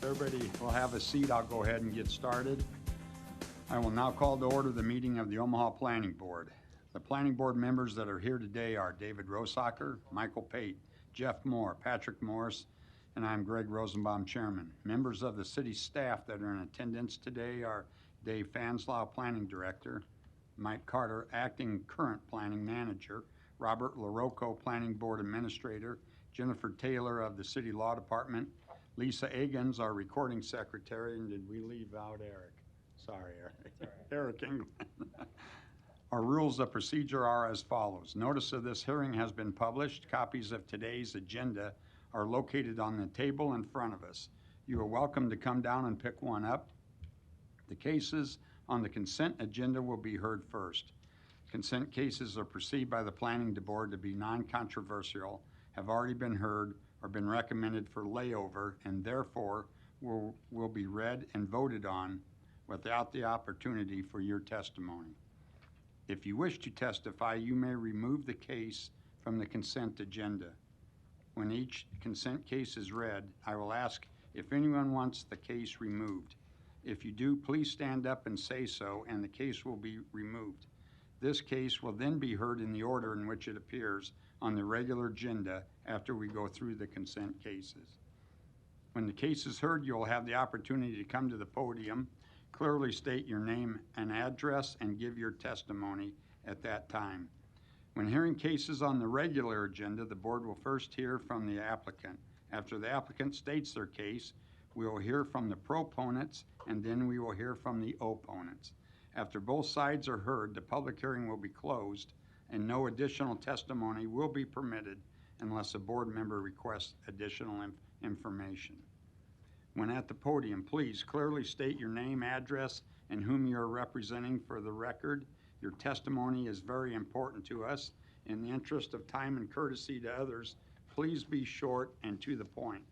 everybody will have a seat, I'll go ahead and get started. I will now call to order the meeting of the Omaha Planning Board. The Planning Board members that are here today are David Rosacker, Michael Pate, Jeff Moore, Patrick Morris, and I'm Greg Rosenbaum, Chairman. Members of the city staff that are in attendance today are Dave Fanslau, Planning Director, Mike Carter, Acting Current Planning Manager, Robert LaRocco, Planning Board Administrator, Jennifer Taylor of the City Law Department, Lisa Agins, our Recording Secretary, and did we leave out Eric? Sorry, Eric. Eric England. Our rules of procedure are as follows. Notice of this hearing has been published. Copies of today's agenda are located on the table in front of us. You are welcome to come down and pick one up. The cases on the consent agenda will be heard first. Consent cases are perceived by the Planning Board to be non-controversial, have already been heard, or been recommended for layover, and therefore will be read and voted on without the opportunity for your testimony. If you wish to testify, you may remove the case from the consent agenda. When each consent case is read, I will ask if anyone wants the case removed. If you do, please stand up and say so, and the case will be removed. This case will then be heard in the order in which it appears on the regular agenda after we go through the consent cases. When the case is heard, you'll have the opportunity to come to the podium, clearly state your name and address, and give your testimony at that time. When hearing cases on the regular agenda, the board will first hear from the applicant. After the applicant states their case, we will hear from the proponents, and then we will hear from the opponents. After both sides are heard, the public hearing will be closed, and no additional testimony will be permitted unless a board member requests additional information. When at the podium, please clearly state your name, address, and whom you are representing for the record. Your testimony is very important to us. In the interest of time and courtesy to others, please be short and to the point.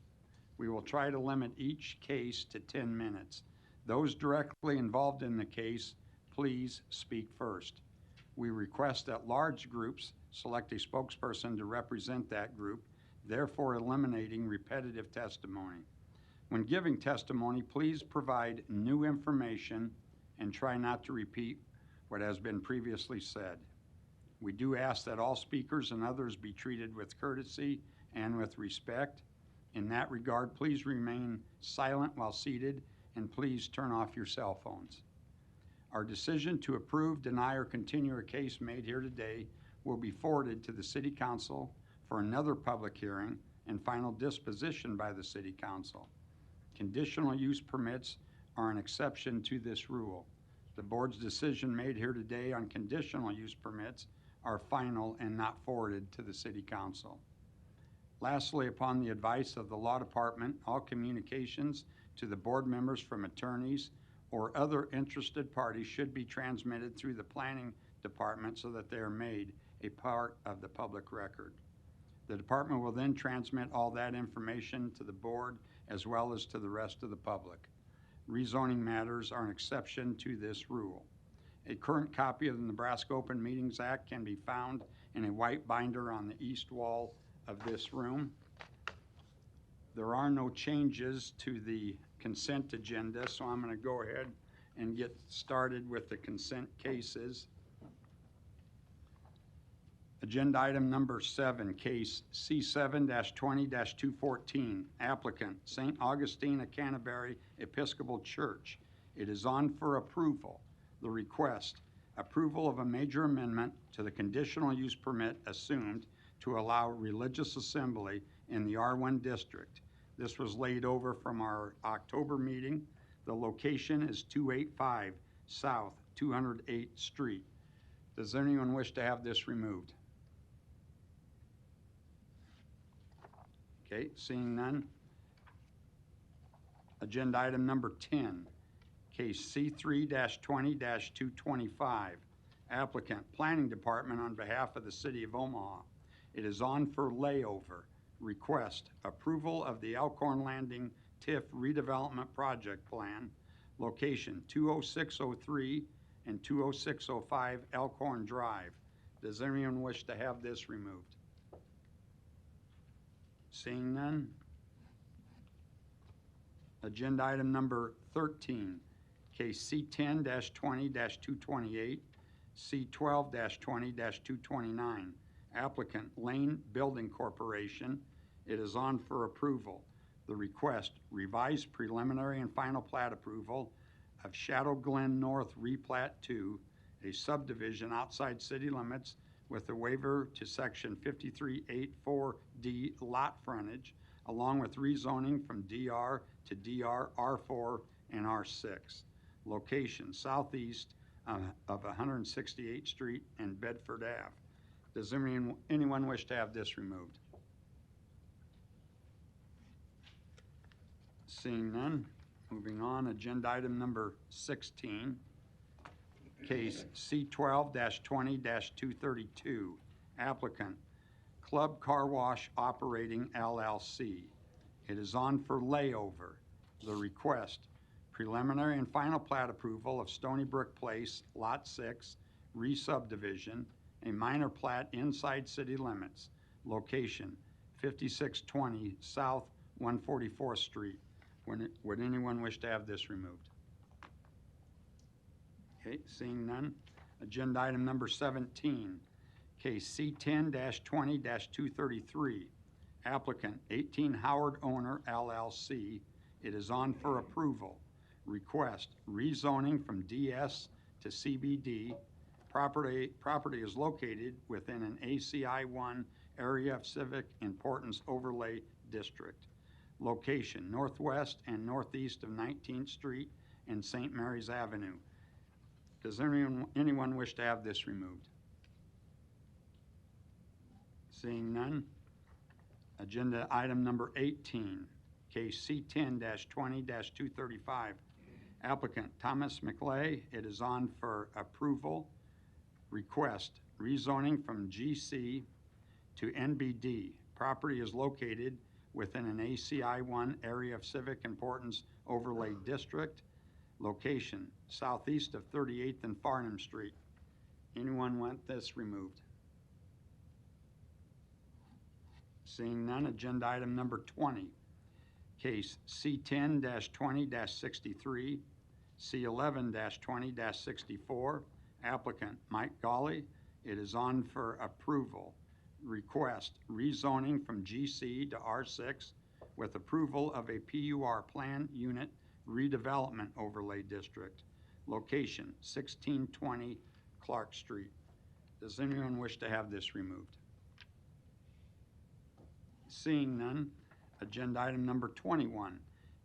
We will try to limit each case to 10 minutes. Those directly involved in the case, please speak first. We request that large groups select a spokesperson to represent that group, therefore eliminating repetitive testimony. When giving testimony, please provide new information and try not to repeat what has been previously said. We do ask that all speakers and others be treated with courtesy and with respect. In that regard, please remain silent while seated, and please turn off your cell phones. Our decision to approve, deny, or continue a case made here today will be forwarded to the City Council for another public hearing and final disposition by the City Council. Conditional use permits are an exception to this rule. The board's decision made here today on conditional use permits are final and not forwarded to the City Council. Lastly, upon the advice of the Law Department, all communications to the board members from attorneys or other interested parties should be transmitted through the Planning Department so that they are made a part of the public record. The department will then transmit all that information to the board as well as to the rest of the public. Rezoning matters are an exception to this rule. A current copy of the Nebraska Open Meetings Act can be found in a white binder on the east wall of this room. There are no changes to the consent agenda, so I'm going to go ahead and get started with the consent cases. Agenda item number 7, case C7-20-214, applicant St. Augustine of Canterbury Episcopal Church. It is on for approval. The request, approval of a major amendment to the conditional use permit assumed to allow religious assembly in the R1 district. This was laid over from our October meeting. The location is 285 South 208th Street. Does anyone wish to have this removed? Okay, seeing none. Agenda item number 10, case C3-20-225, applicant Planning Department on behalf of the City of Omaha. It is on for layover. Request approval of the Elkhorn Landing TIF redevelopment project plan, location 20603 and 20605 Elkhorn Drive. Does anyone wish to have this removed? Seeing none. Agenda item number 13, case C10-20-228, C12-20-229. Applicant Lane Building Corporation. It is on for approval. The request, revised preliminary and final plat approval of Shadow Glen North Replat 2, a subdivision outside city limits with a waiver to section 5384D lot frontage, along with rezoning from DR to DR, R4, and R6. Location, southeast of 168th Street and Bedford Ave. Does anyone wish to have this removed? Seeing none, moving on, agenda item number 16, case C12-20-232, applicant Club Car Wash Operating LLC. It is on for layover. The request, preliminary and final plat approval of Stony Brook Place, Lot 6, re-subdivision, a minor plat inside city limits. Location, 5620 South 144th Street. Would anyone wish to have this removed? Okay, seeing none. Agenda item number 17, case C10-20-233. Applicant 18 Howard Owner LLC. It is on for approval. Request, rezoning from DS to CBD. Property is located within an ACI 1 Area of Civic Importance Overlay District. Location, northwest and northeast of 19th Street and St. Mary's Avenue. Does anyone wish to have this removed? Seeing none. Agenda item number 18, case C10-20-235. Applicant Thomas McLay. It is on for approval. Request, rezoning from GC to NBD. Property is located within an ACI 1 Area of Civic Importance Overlay District. Location, southeast of 38th and Farnham Street. Anyone want this removed? Seeing none, agenda item number 20, case C10-20-63, C11-20-64. Applicant Mike Golly. It is on for approval. Request, rezoning from GC to R6 with approval of a PUR plan unit redevelopment overlay district. Location, 1620 Clark Street. Does anyone wish to have this removed? Seeing none, agenda item number 21,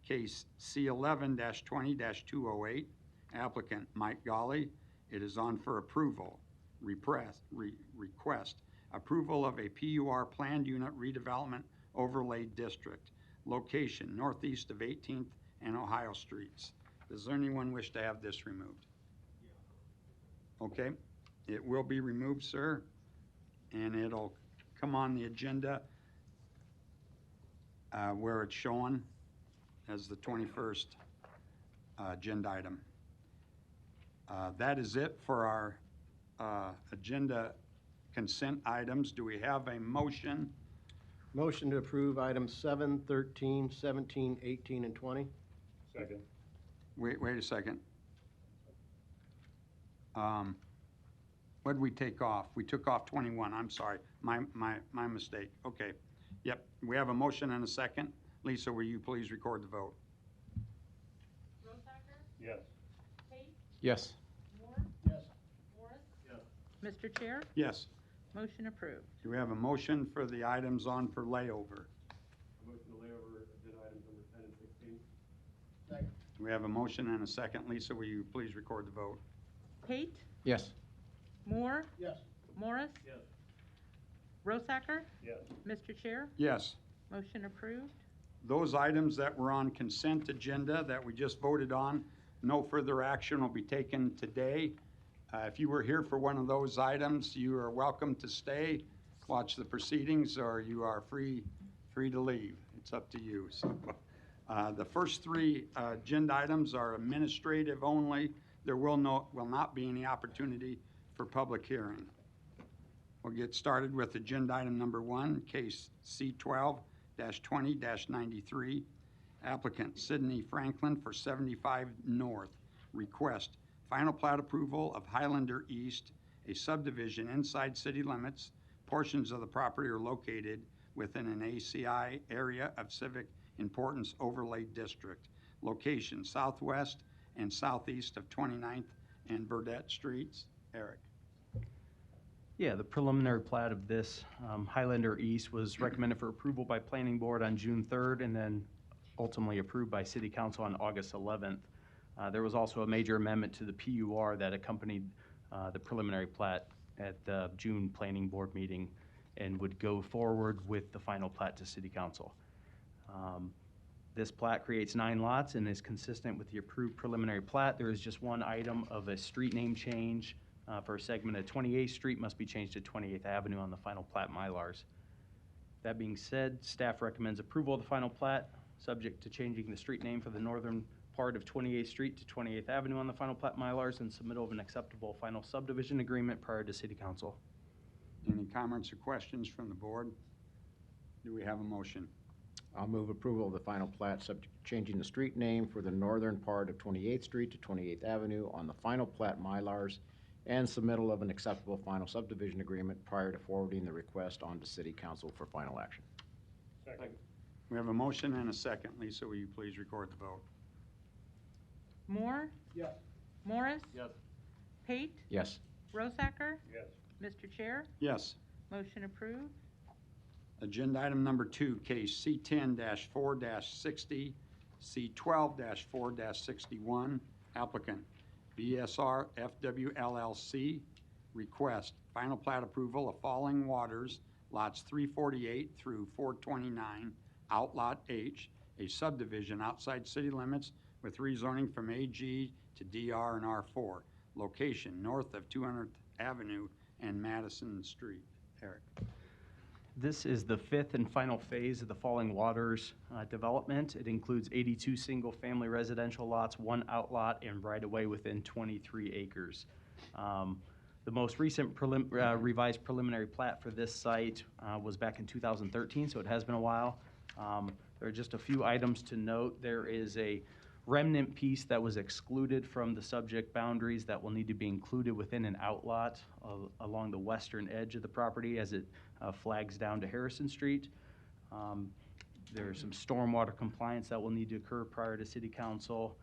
case C11-20-208. Applicant Mike Golly. It is on for approval. Request, approval of a PUR planned unit redevelopment overlay district. Location, northeast of 18th and Ohio Streets. Does anyone wish to have this removed? Okay, it will be removed, sir, and it'll come on the agenda where it's shown as the 21st agenda item. That is it for our agenda consent items. Do we have a motion? Motion to approve items 7, 13, 17, 18, and 20. Second. Wait a second. What did we take off? We took off 21. I'm sorry. My mistake. Okay. Yep. We have a motion and a second. Lisa, will you please record the vote? Rosacker? Yes. Tate? Yes. Moore? Yes. Morris? Yes. Mr. Chair? Yes. Motion approved. Do we have a motion for the items on for layover? Motion to lay over agenda items number 10 and 16. Second. Do we have a motion and a second? Lisa, will you please record the vote? Tate? Yes. Moore? Yes. Morris? Yes. Rosacker? Yes. Mr. Chair? Yes. Motion approved. Those items that were on consent agenda that we just voted on, no further action will be taken today. If you were here for one of those items, you are welcome to stay, watch the proceedings, or you are free to leave. It's up to you. So, the first three agenda items are administrative only. There will not be any opportunity for public hearing. We'll get started with agenda item number 1, case C12-20-93. Applicant Sidney Franklin for 75 North. Request final plat approval of Highlander East, a subdivision inside city limits. Portions of the property are located within an ACI area of civic importance overlay district. Location southwest and southeast of 29th and Burdette Streets. Eric. Yeah, the preliminary plat of this Highlander East was recommended for approval by Planning Board on June 3rd and then ultimately approved by City Council on August 11th. There was also a major amendment to the PUR that accompanied the preliminary plat at the June Planning Board meeting and would go forward with the final plat to City Council. This plat creates 9 lots and is consistent with the approved preliminary plat. There is just one item of a street name change for a segment of 28th Street must be changed to 28th Avenue on the final plat Mylars. That being said, staff recommends approval of the final plat, subject to changing the street name for the northern part of 28th Street to 28th Avenue on the final plat Mylars and submittal of an acceptable final subdivision agreement prior to City Council. Any comments or questions from the board? Do we have a motion? I'll move approval of the final plat, subject to changing the street name for the northern part of 28th Street to 28th Avenue on the final plat Mylars and submittal of an acceptable final subdivision agreement prior to forwarding the request on to City Council for final action. Second. We have a motion and a second. Lisa, will you please record the vote? Moore? Yes. Morris? Yes. Pate? Yes. Rosacker? Yes. Mr. Chair, Yes. motion approved. Agenda item number 2, case C10-4-60, C12-4-61, applicant BSR FW LLC, request final plat approval of Falling Waters, lots 348 through 429, Outlot H, a subdivision outside city limits with rezoning from AG to DR and R4, location north of 200th Avenue and Madison Street. Eric. This is the 5th and final phase of the Falling Waters development. It includes 82 single-family residential lots, 1 outlot, and right-of-way within 23 acres. The most recent revised preliminary plat for this site was back in 2013, so it has been a while. There are just a few items to note. There is a remnant piece that was excluded from the subject boundaries that will need to be included within an outlot along the western edge of the property as it flags down to Harrison Street. There's some stormwater compliance that will need to occur prior to City Council.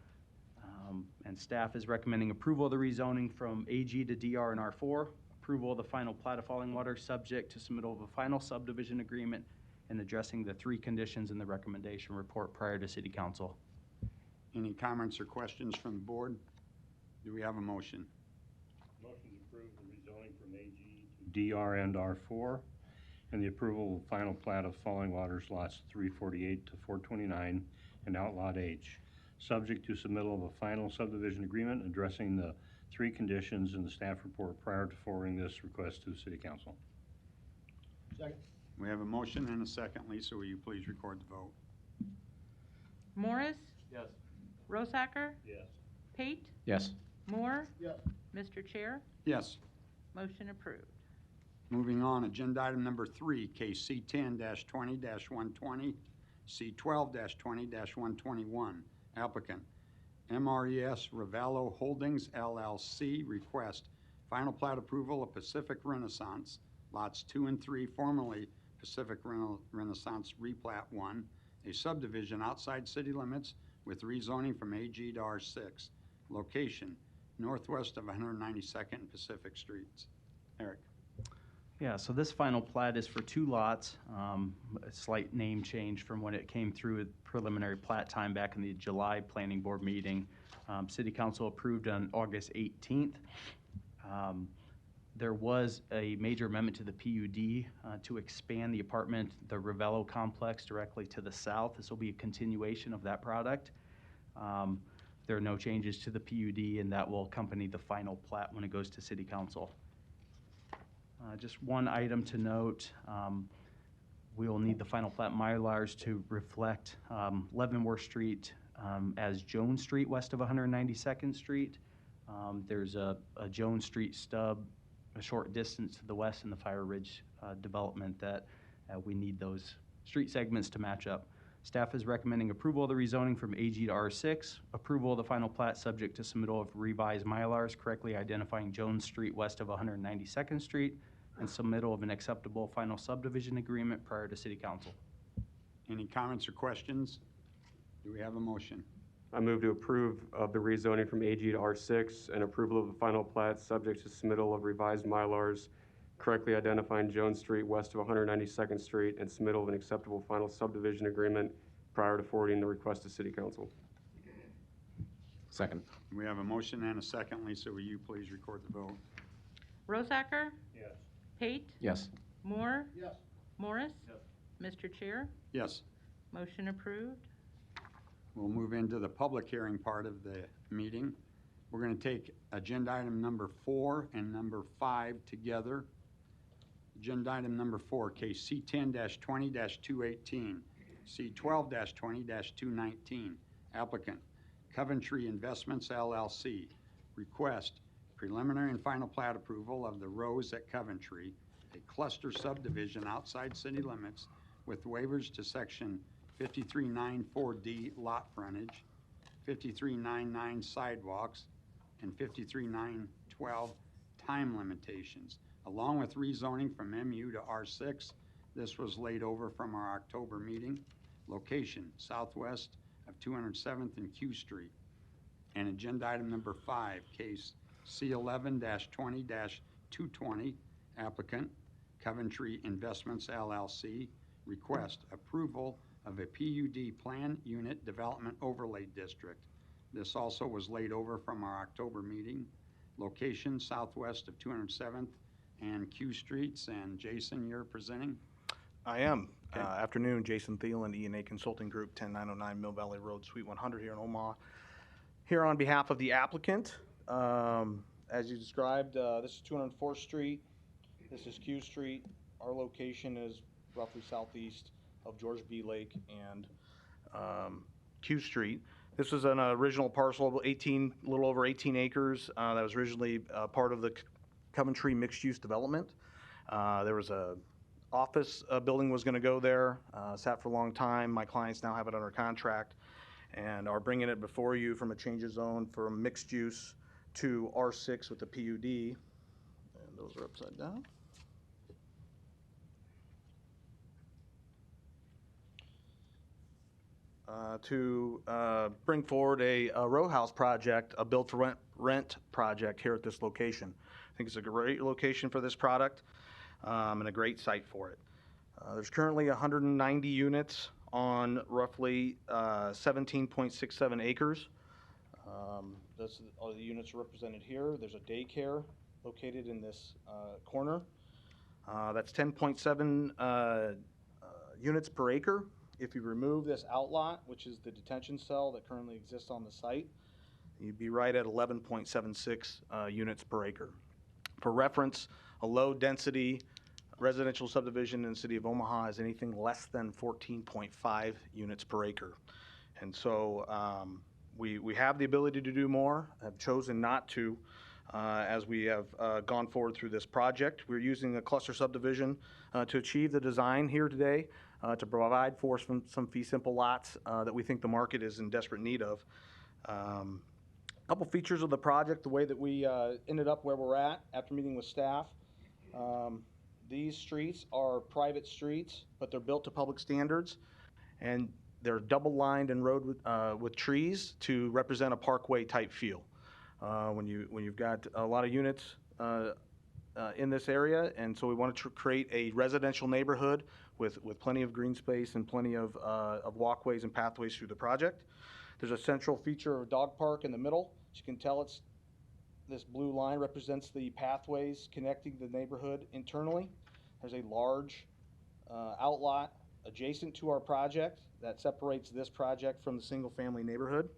And staff is recommending approval of the rezoning from AG to DR and R4, approval of the final plat of Falling Water subject to submittal of a final subdivision agreement and addressing the 3 conditions in the recommendation report prior to City Council. Any comments or questions from the board? Do we have a motion? Motion to approve the rezoning from AG to DR and R4 and the approval of final plat of Falling Waters lots 348 to 429 and Outlot H, subject to submittal of a final subdivision agreement addressing the 3 conditions in the staff report prior to forwarding this request to City Council. Second. We have a motion and a second. Lisa, will you please record the vote? Morris? Yes. Rosacker? Yes. Pate? Yes. Moore? Yes. Mr. Chair, Yes. motion approved. Moving on, agenda item number 3, case C10-20-120, C12-20-121. Applicant MRES Ravallo Holdings LLC, request final plat approval of Pacific Renaissance, lots 2 and 3, formerly Pacific Renaissance Replat 1, a subdivision outside city limits with rezoning from AG to R6. Location northwest of 192nd and Pacific Streets. Eric. Yeah, so this final plat is for 2 lots, a slight name change from when it came through at preliminary plat time back in the July Planning Board meeting. City Council approved on August 18th. There was a major amendment to the PUD to expand the the Ravello complex directly to the south. This will be a continuation of that product. There are no changes to the PUD, and that will accompany the final plat when it goes to City Council. Just one item to note, we will need the final plat Mylars to reflect Leavenworth Street as Jones Street west of 192nd Street. There's a Jones Street stub a short distance to the west in the Fire Ridge development that we need those street segments to match up. Staff is recommending approval of the rezoning from AG to R6, approval of the final plat subject to submittal of revised Mylars correctly identifying Jones Street west of 192nd Street, and submittal of an acceptable final subdivision agreement prior to City Council. Any comments or questions? Do we have a motion? I move to approve of the rezoning from AG to R6 and approval of the final plat subject to submittal of revised Mylars correctly identifying Jones Street west of 192nd Street and submittal of an acceptable final subdivision agreement prior to forwarding the request to City Council. Second. We have a motion and a second. Lisa, will you please record the vote? Rosacker? Yes. Pate? Yes. Moore? Yes. Morris? Mr. Chair, Yes. motion approved. We'll move into the public hearing part of the meeting. We're going to take agenda item number 4 and number 5 together. Agenda item number 4, case C10-20-218, C12-20-219. Applicant, Coventry Investments LLC. Request preliminary and final plat approval of the Rose at Coventry, a cluster subdivision outside city limits with waivers to section 5394D lot frontage, 5399 sidewalks, and 53912 time limitations, along with rezoning from MU to R6. This was laid over from our October meeting. Location, southwest of 207th and Q Street. And agenda item number 5, case C11-20-220, applicant, Coventry Investments LLC, request approval of a PUD plan unit development overlay district. This also was laid over from our October meeting. Location, southwest of 207th and Q Streets. And Jason, you're presenting? I am. Okay. Afternoon, Jason Thielen, E&A Consulting Group, 10909 Mill Valley Road, Suite 100 here in Omaha. Here on behalf of the applicant, as you described, this is 204th Street, this is Q Street. Our location is roughly southeast of George B. Lake and Q Street. This was an original parcel of a little over 18 acres that was originally part of the Coventry mixed-use development. There was a office building was going to go there, sat for a long time. My clients now have it under contract and are bringing it before you from a change of zone from mixed use to R6 with the PUD. And those are upside down. To bring forward a row house project, a build-to-rent project here at this location. I think it's a great location for this product and a great site for it. There's currently 190 units on roughly 17.67 acres. All the units are represented here. There's a daycare located in this corner. That's 10.7 units per acre. If you remove this outlot, which is the detention cell that currently exists on the site, you'd be right at 11.76 units per acre. For reference, a low-density residential subdivision in the city of Omaha is anything less than 14.5 units per acre. And so we have the ability to do more, have chosen not to as we have gone forward through this project. We're using a cluster subdivision to achieve the design here today, to provide for some fee simple lots that we think the market is in desperate need of. A couple features of the project, the way that we ended up where we're at after meeting with staff. These streets are private streets, but they're built to public standards, and they're double lined and rowed with trees to represent a parkway type feel. When you've got a lot of units in this area, and so we wanted to create a residential neighborhood with plenty of green space and plenty of walkways and pathways through the project. There's a central feature of a dog park in the middle. As you can tell, this blue line represents the pathways connecting the neighborhood internally. There's a large outlot adjacent to our project that separates this project from the single-family neighborhood.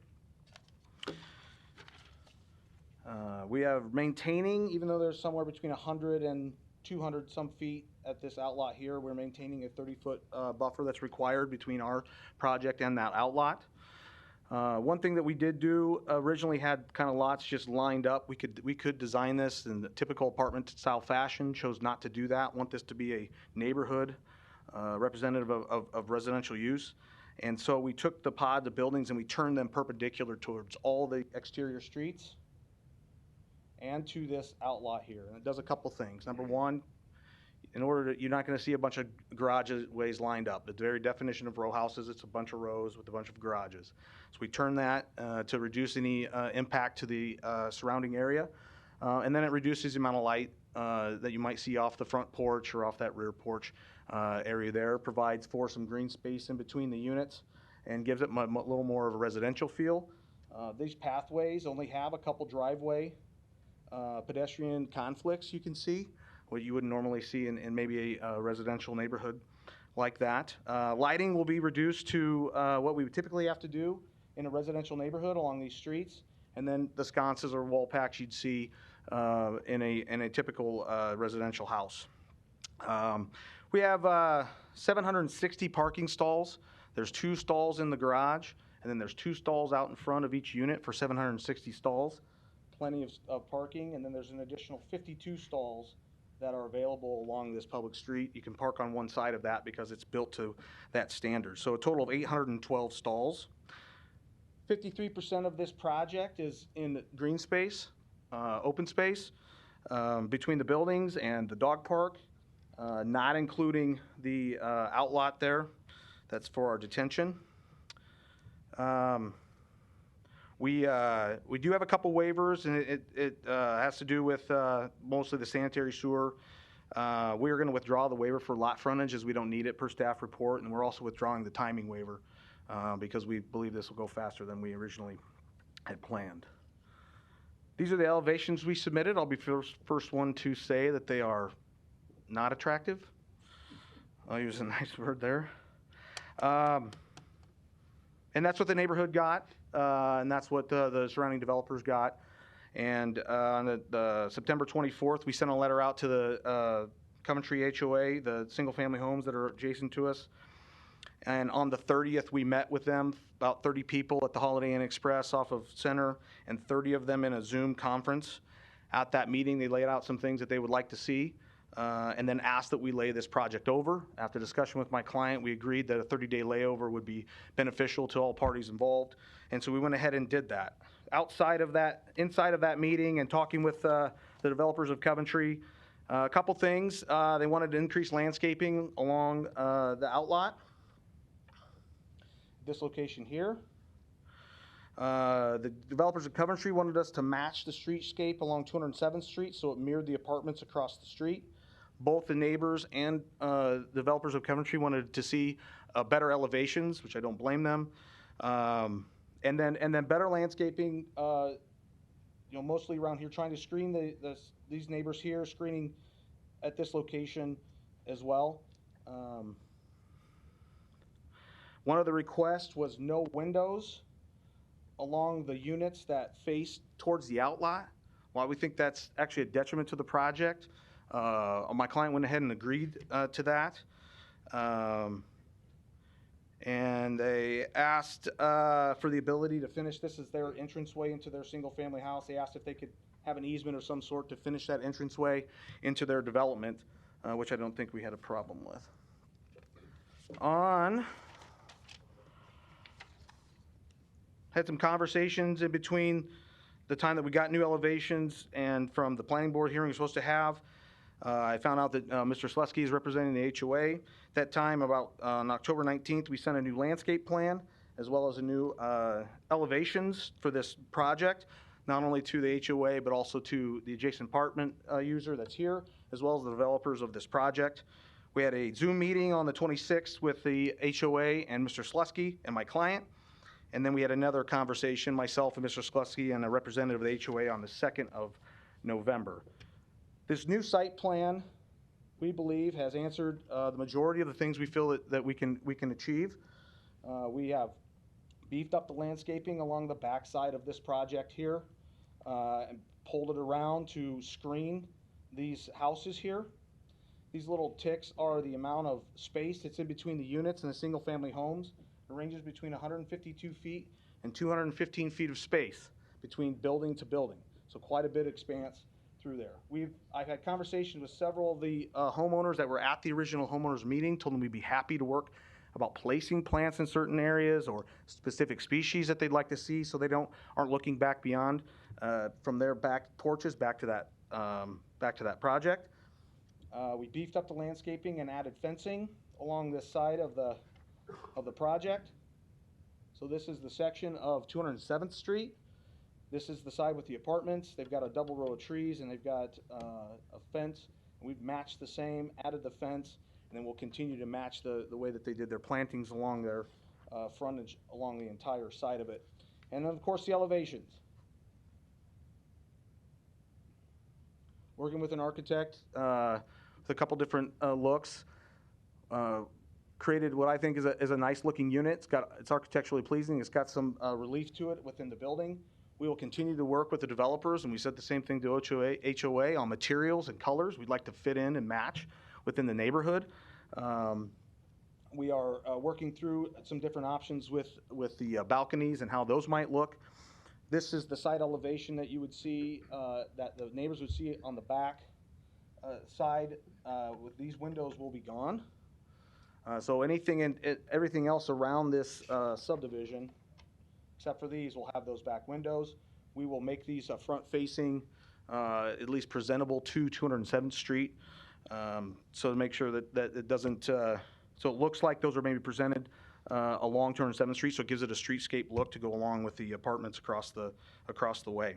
We are maintaining, even though there's somewhere between 100 and 200 some feet at this outlot here, we're maintaining a 30-foot buffer that's required between our project and that outlot. One thing that we did do originally had kind of lots just lined up. We could design this in the typical apartment style fashion, chose not to do that, want this to be a neighborhood representative of residential use. And so we took the pod, the buildings, and we turned them perpendicular towards all the exterior streets and to this outlot here. And it does a couple things. Number one, you're not going to see a bunch of garageways lined up. The very definition of row houses, it's a bunch of rows with a bunch of garages. So we turn that to reduce any impact to the surrounding area. And then it reduces the amount of light that you might see off the front porch or off that rear porch area there. Provides for some green space in between the units and gives it a little more of a residential feel. These pathways only have a couple driveway pedestrian conflicts, you can see, what you wouldn't normally see in maybe a residential neighborhood like that. Lighting will be reduced to what we would typically have to do in a residential neighborhood along these streets, and then the sconces or wall packs you'd see in a typical residential house. We have 760 parking stalls. There's 2 stalls in the garage, and then there's 2 stalls out in front of each unit for 760 stalls. Plenty of parking, and then there's an additional 52 stalls that are available along this public street. You can park on one side of that because it's built to that standard. So a total of 812 stalls. 53% of this project is in green space, open space, between the buildings and the dog park, not including the outlot there. That's for our detention. We do have a couple waivers, and it has to do with mostly the sanitary sewer. We are going to withdraw the waiver for lot frontage as we don't need it per staff report, and we're also withdrawing the timing waiver because we believe this will go faster than we originally had planned. These are the elevations we submitted. I'll be first one to say that they are not attractive. I'll use a nice word there. And that's what the neighborhood got. And that's what the surrounding developers got. And on the September 24th, we sent a letter out to the Coventry HOA, the single-family homes that are adjacent to us. And on the 30th, we met with them, about 30 people at the Holiday Inn Express off of Center, and 30 of them in a Zoom conference. At that meeting, they laid out some things that they would like to see, and then asked that we lay this project over. After discussion with my client, we agreed that a 30-day layover would be beneficial to all parties involved, and so we went ahead and did that. Inside of that meeting and talking with the developers of Coventry, a couple things. They wanted to increase landscaping along the outlot. This location here. The developers of Coventry wanted us to match the streetscape along 207th Street so it mirrored the apartments across the street. Both the neighbors and developers of Coventry wanted to see better elevations, which I don't blame them. And then better landscaping, mostly around here, trying to screen these neighbors here, screening at this location as well. One of the requests was no windows along the units that face towards the outlot. While we think that's actually a detriment to the project, my client went ahead and agreed to that. And they asked for the ability to finish this as their entranceway into their single-family house. They asked if they could have an easement of some sort to finish that entranceway into their development, which I don't think we had a problem with. Had some conversations in between the time that we got new elevations and from the planning board hearing we're supposed to have. I found out that Mr. Slusky is representing the HOA. That time, about on October 19th, we sent a new landscape plan as well as a new elevations for this project, not only to the HOA but also to the adjacent apartment user that's here, as well as the developers of this project. We had a Zoom meeting on the 26th with the HOA and Mr. Slusky and my client. And then we had another conversation, myself and Mr. Sklusky and a representative of the HOA on the 2nd of November. This new site plan, we believe, has answered the majority of the things we feel that we can achieve. We have beefed up the landscaping along the backside of this project here and pulled it around to screen these houses here. These little ticks are the amount of space that's in between the units and the single-family homes. It ranges between 152 feet and 215 feet of space between building to building. So quite a bit of expanse through there. I've had conversations with several of the homeowners that were at the original homeowners meeting, told them we'd be happy to work about placing plants in certain areas or specific species that they'd like to see, so they aren't looking back beyond from their back porches back to that project. We beefed up the landscaping and added fencing along this side of the project. So this is the section of 207th Street. This is the side with the apartments. They've got a double row of trees and they've got a fence. And we've matched the same, added the fence, and then we'll continue to match the way that they did their plantings along their frontage along the entire side of it. And then, of course, the elevations. Working with an architect with a couple different looks. Created what I think is a nice looking unit. It's architecturally pleasing. It's got some relief to it within the building. We will continue to work with the developers, and we said the same thing to HOA on materials and colors. We'd like to fit in and match within the neighborhood. We are working through some different options with the balconies and how those might look. This is the side elevation that you would see, that the neighbors would see on the back side. With these windows will be gone. So everything else around this subdivision, except for these, will have those back windows. We will make these front-facing, at least presentable to 207th Street, so to make sure that it doesn't, so it looks like those are maybe presented along 207th Street, so it gives it a streetscape look to go along with the apartments across the way.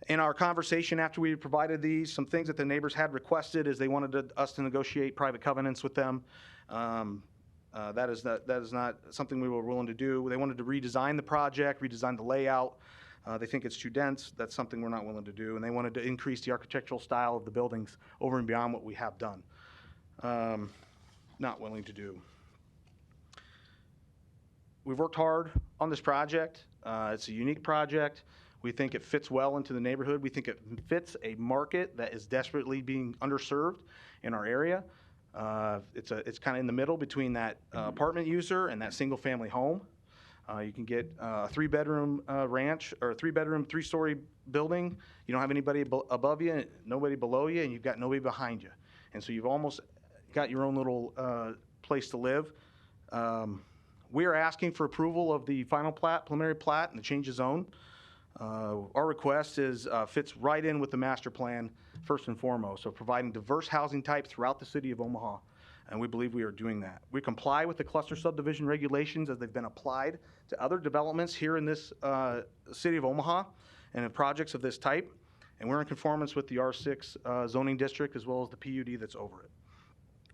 In our conversation after we provided these, some things that the neighbors had requested is they wanted us to negotiate private covenants with them. That is not something we were willing to do. They wanted to redesign the project, redesign the layout. They think it's too dense. That's something we're not willing to do. And they wanted to increase the architectural style of the buildings over and beyond what we have done. Not willing to do. We've worked hard on this project. It's a unique project. We think it fits well into the neighborhood. We think it fits a market that is desperately being underserved in our area. It's kind of in the middle between that apartment user and that single-family home. You can get a three-bedroom ranch or a three-bedroom, three-story building. You don't have anybody above you, nobody below you, and you've got nobody behind you. And so you've almost got your own little place to live. We are asking for approval of the final plat, preliminary plat, and the change of zone. Our request fits right in with the master plan, first and foremost, so providing diverse housing types throughout the city of Omaha, and we believe we are doing that. We comply with the cluster subdivision regulations as they've been applied to other developments here in this city of Omaha and in projects of this type, and we're in conformance with the R6 zoning district as well as the PUD that's over it.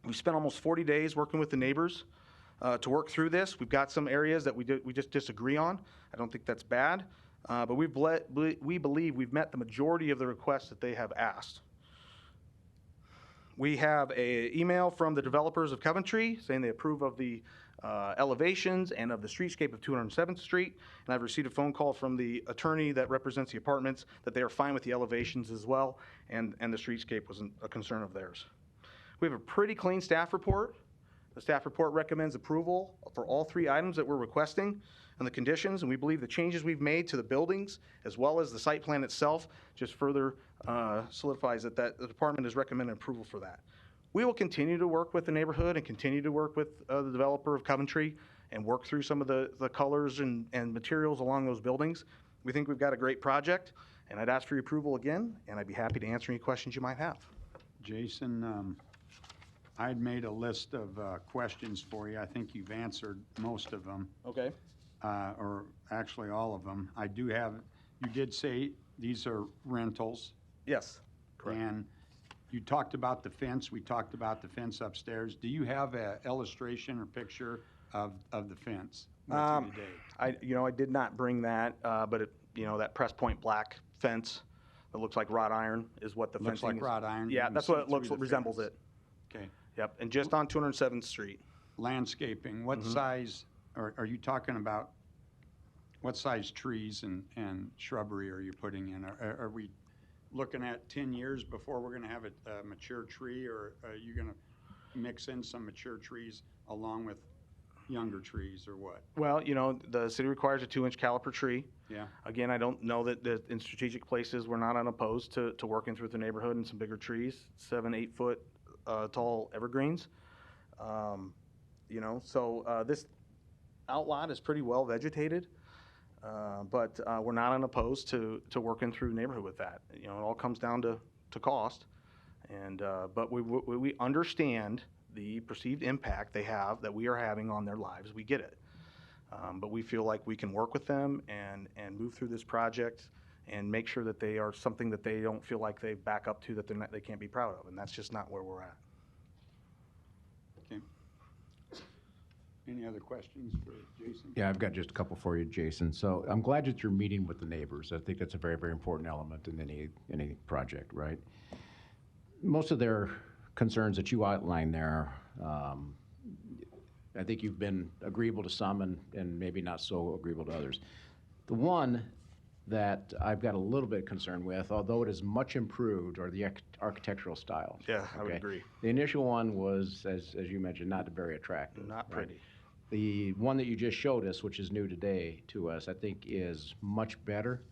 We spent almost 40 days working with the neighbors to work through this. We've got some areas that we just disagree on. I don't think that's bad. But we believe we've met the majority of the requests that they have asked. We have an email from the developers of Coventry saying they approve of the elevations and of the streetscape of 207th Street. And I've received a phone call from the attorney that represents the apartments that they are fine with the elevations as well, and the streetscape wasn't a concern of theirs. We have a pretty clean staff report. The staff report recommends approval for all three items that we're requesting and the conditions, and we believe the changes we've made to the buildings as well as the site plan itself just further solidifies that the department has recommended approval for that. We will continue to work with the neighborhood and continue to work with the developer of Coventry and work through some of the colors and materials along those buildings. We think we've got a great project, and I'd ask for your approval again, and I'd be happy to answer any questions you might have. Jason, I'd made a list of questions for you. I think you've answered most of them. Okay. Or actually all of them. You did say these are rentals. Yes, correct. And you talked about the fence. We talked about the fence upstairs. Do you have an illustration or picture of the fence with you today? I did not bring that, but that press point black fence that looks like wrought iron is what the Looks fencing like is. wrought iron. Yeah, You can that's see what it looks through the resembles fence. it. Okay. Yep, and just on 207th Street. Landscaping, what size, are you talking about, what size trees and shrubbery are you putting in? Are we looking at 10 years before we're gonna have a mature tree, or are you gonna mix in some mature trees along with younger trees, or what? Well, the city requires a 2-inch caliper tree. Yeah. Again, I don't know that in strategic places, we're not unopposed to working through the neighborhood and some bigger trees, 7-8 foot tall evergreens. you know, so this outlot is pretty well vegetated. But we're not unopposed to working through neighborhood with that. You know, it all comes down to cost. And, but we understand the perceived impact they have, that we are having on their lives. We get it. But we feel like we can work with them and move through this project and make sure that they are something that they don't feel like they back up to, that they can't be proud of. And that's just not where we're at. Okay. Any other questions for Jason? Yeah, I've got just a couple for you, Jason. So I'm glad that you're meeting with the neighbors. I think that's a very, very important element in any project, right? Most of their concerns that you outlined there, I think you've been agreeable to some and maybe not so agreeable to others. The one that I've got a little bit concerned with, although it is much improved, are the architectural styles. Yeah, I would okay? agree. The initial one was, as you mentioned, not very attractive. Not right? pretty. The one that you just showed us, which is new today to us, I think is much better.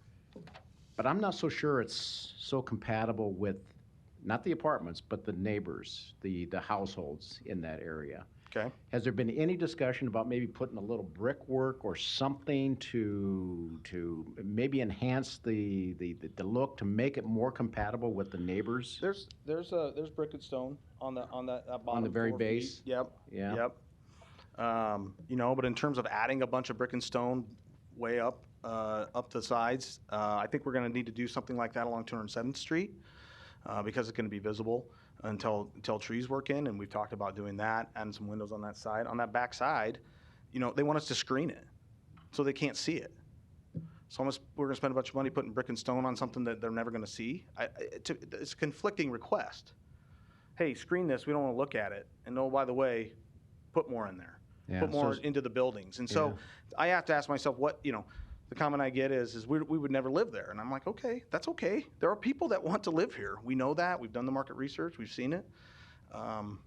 But I'm not so sure it's so compatible with, not the apartments, but the neighbors, the households in that area. Okay. Has there been any discussion about maybe putting a little brickwork or something to maybe enhance the look, to make it more compatible with the neighbors? There's brick and stone on that bottom. On the very 4 feet. base? Yep. Yeah. Yep. You know, but in terms of adding a bunch of brick and stone way up the sides, I think we're going to need to do something like that along 207th Street because it's going to be visible until trees work in, and we've talked about doing that, and some windows on that side. On that back side, you know, they want us to screen it so they can't see it. So we're going to spend a bunch of money putting brick and stone on something that they're never going to see. It's a conflicting request. Hey, screen this. We don't want to look at it. And oh, by the way, put more in there. Yeah, Put more so- into the buildings. And so I have to ask myself, what, you know, the comment I get is we would never live there. And I'm like, okay, that's okay. There are people that want to live here. We know that. We've done the market research. We've seen it. Well,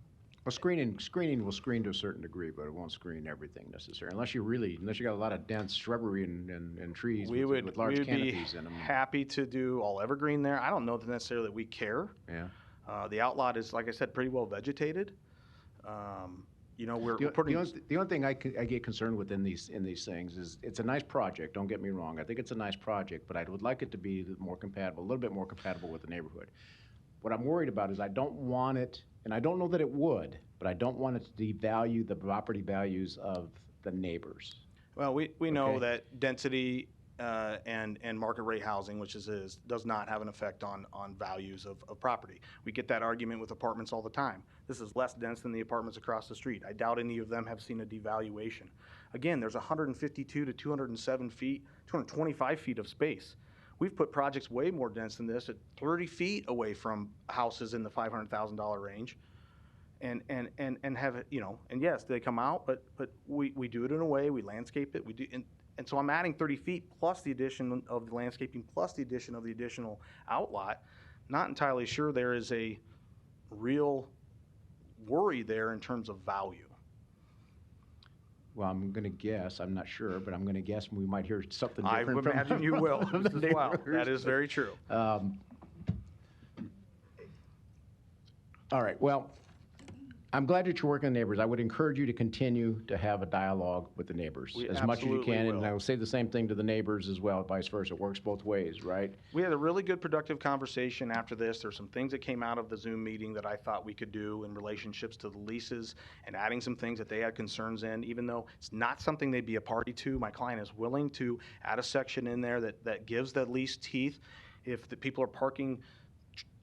screening will screen to a certain degree, but it won't screen everything necessarily, unless you got a lot of dense shrubbery and trees with large canopies in them. Happy to do all evergreen there. I don't know that necessarily we care. Yeah. The outlot is, like I said, pretty well vegetated. You know, we're putting. The only thing I get concerned with in these things is it's a nice project. Don't get me wrong. I think it's a nice project, but I would like it to be more compatible, a little bit more compatible with the neighborhood. What I'm worried about is I don't want it, and I don't know that it would, but I don't want it to devalue the property values of the neighbors. Well, we know Okay. that density and market rate housing, which does not have an effect on values of property. We get that argument with apartments all the time. This is less dense than the apartments across the street. I doubt any of them have seen a devaluation. Again, there's 152 to 207 feet, 225 feet of space. We've put projects way more dense than this at 30 feet away from houses in the $500,000 range. And have it, you know, and yes, they come out, but we do it in a way, we landscape it, we do, and so I'm adding 30 feet plus the addition of the landscaping plus the addition of the additional outlot. Not entirely sure there is a real worry there in terms of value. Well, I'm going to guess, I'm not sure, but I'm going to guess we might hear something I different. would imagine you will from the as well. neighbors. That is very true. All right, well, I'm glad that you're working with neighbors. I would encourage you to continue to have a dialogue with the neighbors We as much as you absolutely can. will. And I will say the same thing to the neighbors as well, vice versa. It works both ways, right? We had a really good productive conversation after this. There's some things that came out of the Zoom meeting that I thought we could do in relationships to the leases and adding some things that they had concerns in, even though it's not something they'd be a party to. My client is willing to add a section in there that gives the lease teeth. If the people are parking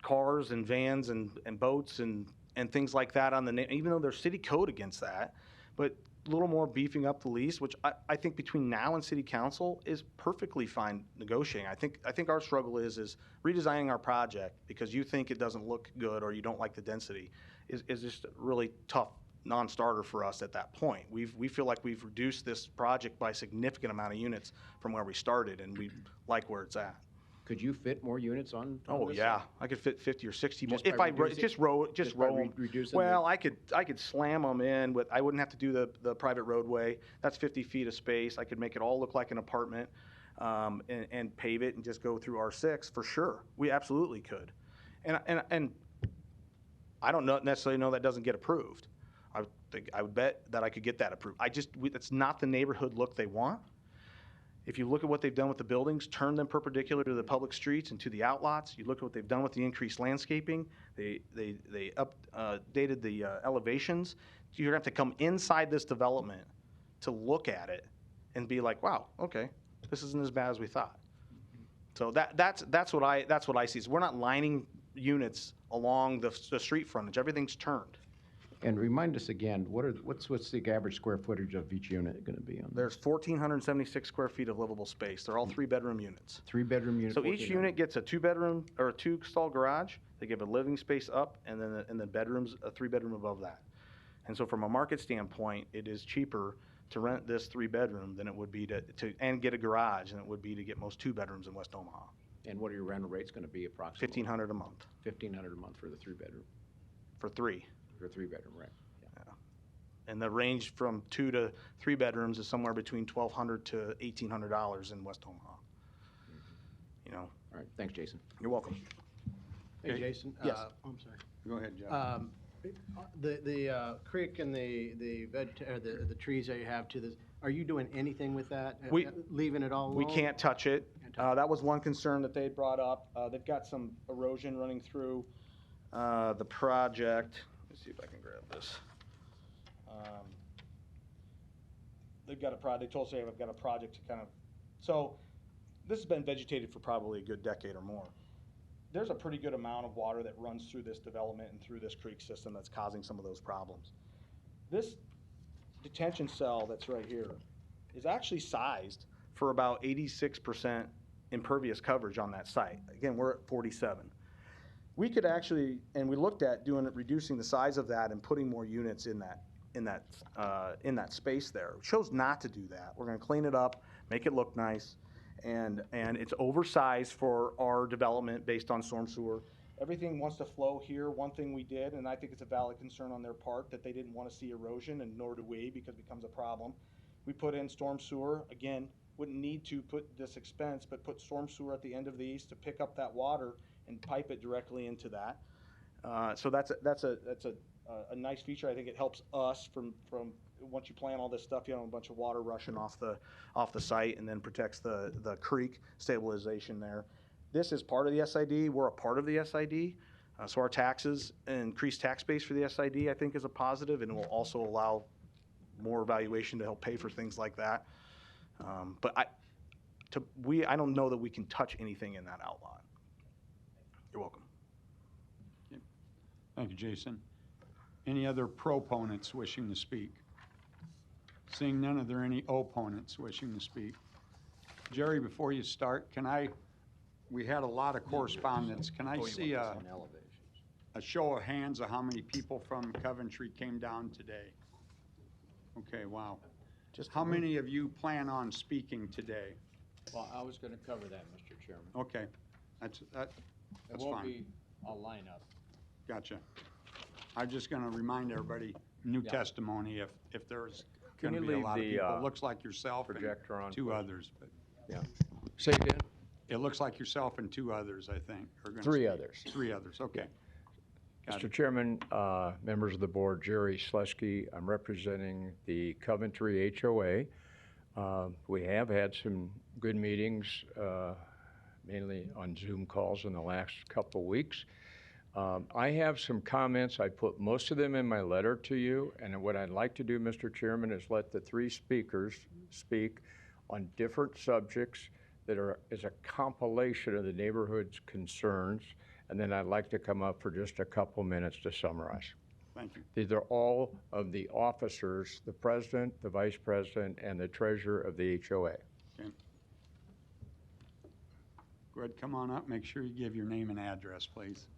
cars and vans and boats and things like that on even though there's city code against that, but a little more beefing up the lease, which I think between now and city council is perfectly fine negotiating. I think our struggle is redesigning our project because you think it doesn't look good or you don't like the density is just a really tough non-starter for us at that point. We feel like we've reduced this project by a significant amount of units from where we started, and we like where it's at. Could you fit more units on Oh this? yeah, I could fit 50 or 60 more. Just by If I reducing- just row by them. reducing Well, the- I could slam them in with. I wouldn't have to do the private roadway. That's 50 feet of space. I could make it all look like an apartment, and pave it and just go through R6 for sure. We absolutely could, and I don't necessarily know that doesn't get approved. I would bet that I could get that approved. That's not the neighborhood look they want. If you look at what they've done with the buildings, turn them perpendicular to the public streets and to the outlots. You look at what they've done with the increased landscaping. They updated the elevations. You're gonna have to come inside this development to look at it and be like, wow, okay, this isn't as bad as we thought. So that's what I see. Is we're not lining units along the street frontage. Everything's turned. And remind us again, what's the average square footage of each unit going to be on there? There's 1,476 square feet of livable space. They're all 3-bedroom units. 3-bedroom unit? So each 1,400. unit gets a 2-bedroom or a 2-stall garage. They give a living space up, and then bedrooms, a 3-bedroom above that. And so from a market standpoint, it is cheaper to rent this 3-bedroom than it would be to and get a garage than it would be to get most 2-bedrooms in West Omaha. And what are your rental rates going to be approximately? $1,500 a month $1,500 a month for the 3-bedroom. for 3. For a 3-bedroom, right? And the range from 2 to 3 bedrooms is somewhere between $1,200 to $1,800 in West Omaha. You know, All right, thanks, Jason. you're welcome. Hey, Okay. Jason? Yes. I'm sorry. Go ahead, Jeff. The creek and the trees that you have to this, are you doing anything with that? We- Leaving it all alone? We can't touch it. Can't touch it. That was one concern that they had brought up. They've got some erosion running through the project. Let me see if I can grab this. They've got they told us they've got a project to kind of, so this has been vegetated for probably a good decade or more. There's a pretty good amount of water that runs through this development and through this creek system that's causing some of those problems. This detention cell that's right here is actually sized for about 86% impervious coverage on that site. Again, we're at 47. We could actually, and we looked at reducing the size of that and putting more units in that space there. We chose not to do that. We're going to clean it up, make it look nice, and it's oversized for our development based on storm sewer. Everything wants to flow here. One thing we did, and I think it's a valid concern on their part, that they didn't want to see erosion, and nor do we, because it becomes a problem. We put in storm sewer. Again, wouldn't need to put this expense, but put storm sewer at the end of these to pick up that water and pipe it directly into that. So that's a nice feature. I think it helps us from once you plan all this stuff, you know, a bunch of water rushing off the site, and then protects the creek stabilization there. This is part of the SID. We're a part of the SID. So our taxes, increased tax base for the SID, I think is a positive, and it will also allow more valuation to help pay for things like that. But I don't know that we can touch anything in that outlot. You're welcome. Thank you, Jason. Any other proponents wishing to speak? Seeing none, are there any opponents wishing to speak? Jerry, before you start, we had a lot of correspondence. Can I see a show of hands of how many people from Coventry came down today? Okay, wow. How many of you plan on speaking today? Well, I was gonna cover that, Mr. Chairman. Okay, that's It won't fine. be a lineup. Gotcha. I'm just gonna remind everybody, new Yeah. testimony, if there's Can gonna you be a leave lot of the, people. It looks like yourself and projector on, two please? others, but Say again? it looks like yourself and two others, I think, are gonna Three speak. others. 3 others, okay. Got Mr. it. Chairman, members of the board, Jerry Slesky, I'm representing the Coventry HOA. We have had some good meetings, mainly on Zoom calls in the last couple of weeks. I have some comments. I put most of them in my letter to you, and what I'd like to do, Mr. Chairman, is let the 3 speakers speak on different subjects that is a compilation of the neighborhood's concerns, and then I'd like to come up for just a couple minutes to summarize. Thank you. These are all of the officers, the president, the vice president, and the treasurer of the HOA. Okay. Go ahead, come on up, make sure you give your name and address, please.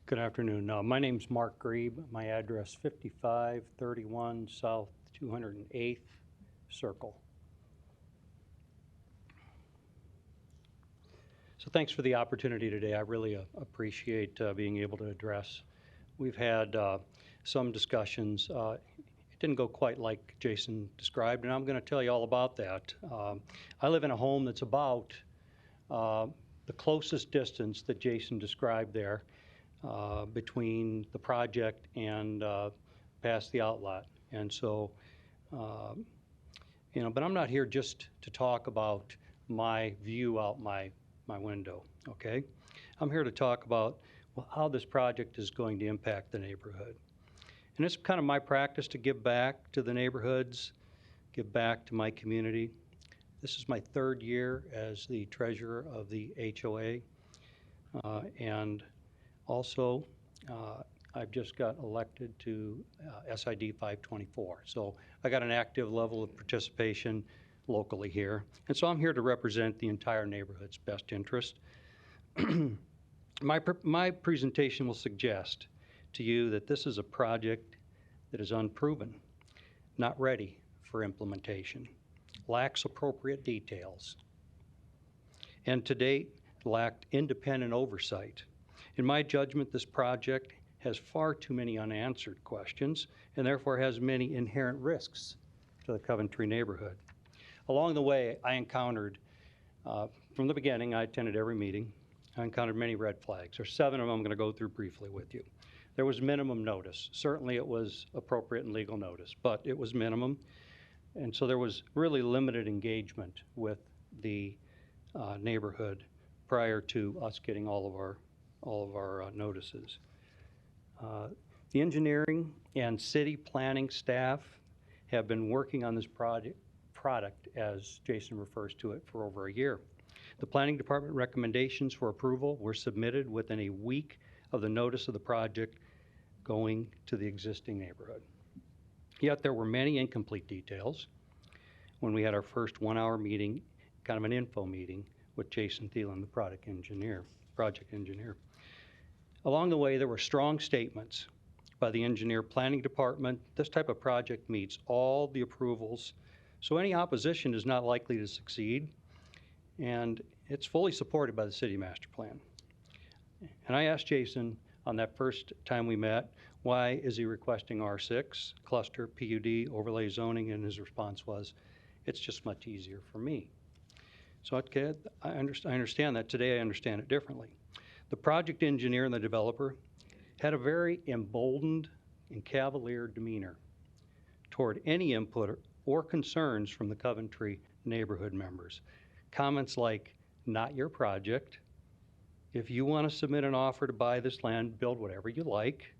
Good afternoon. My name's Mark Grebe. My address 5531 South 208th Circle. So thanks for the opportunity today. I really appreciate being able to address. We've had some discussions. It didn't go quite like Jason described, and I'm going to tell you all about that. I live in a home that's about the closest distance that Jason described there between the project and past the outlot. And so, but I'm not here just to talk about my view out my window, okay? I'm here to talk about how this project is going to impact the neighborhood. And it's kind of my practice to give back to the neighborhoods, give back to my community. This is my 3rd year as the treasurer of the HOA. And also, I've just got elected to SID 524. So I got an active level of participation locally here. And so I'm here to represent the entire neighborhood's best interest. My presentation will suggest to you that this is a project that is unproven, not ready for implementation, lacks appropriate details, and to date lacked independent oversight. In my judgment, this project has far too many unanswered questions and therefore has many inherent risks to the Coventry neighborhood. Along the way, I encountered, from the beginning, I attended every meeting, I encountered many red flags. There's 7 of them I'm going to go through briefly with you. There was minimum notice. Certainly it was appropriate and legal notice, but it was minimum. And so there was really limited engagement with the neighborhood prior to us getting all of our notices. The engineering and city planning staff have been working on this product, as Jason refers to it, for over a year. The planning department recommendations for approval were submitted within a week of the notice of the project going to the existing neighborhood. Yet there were many incomplete details when we had our first 1-hour meeting, kind of an info meeting, with Jason Thielen, the project engineer. Along the way, there were strong statements by the engineer planning department. This type of project meets all the approvals, so any opposition is not likely to succeed, and it's fully supported by the city master plan. And I asked Jason on that first time we met, why is he requesting R6, cluster, PUD, overlay zoning, and his response was, it's just much easier for me. So okay, I understand that. Today I understand it differently. The project engineer and the developer had a very emboldened and cavalier demeanor toward any input or concerns from the Coventry neighborhood members. Comments like, not your project. If you want to submit an offer to buy this land, build whatever you like.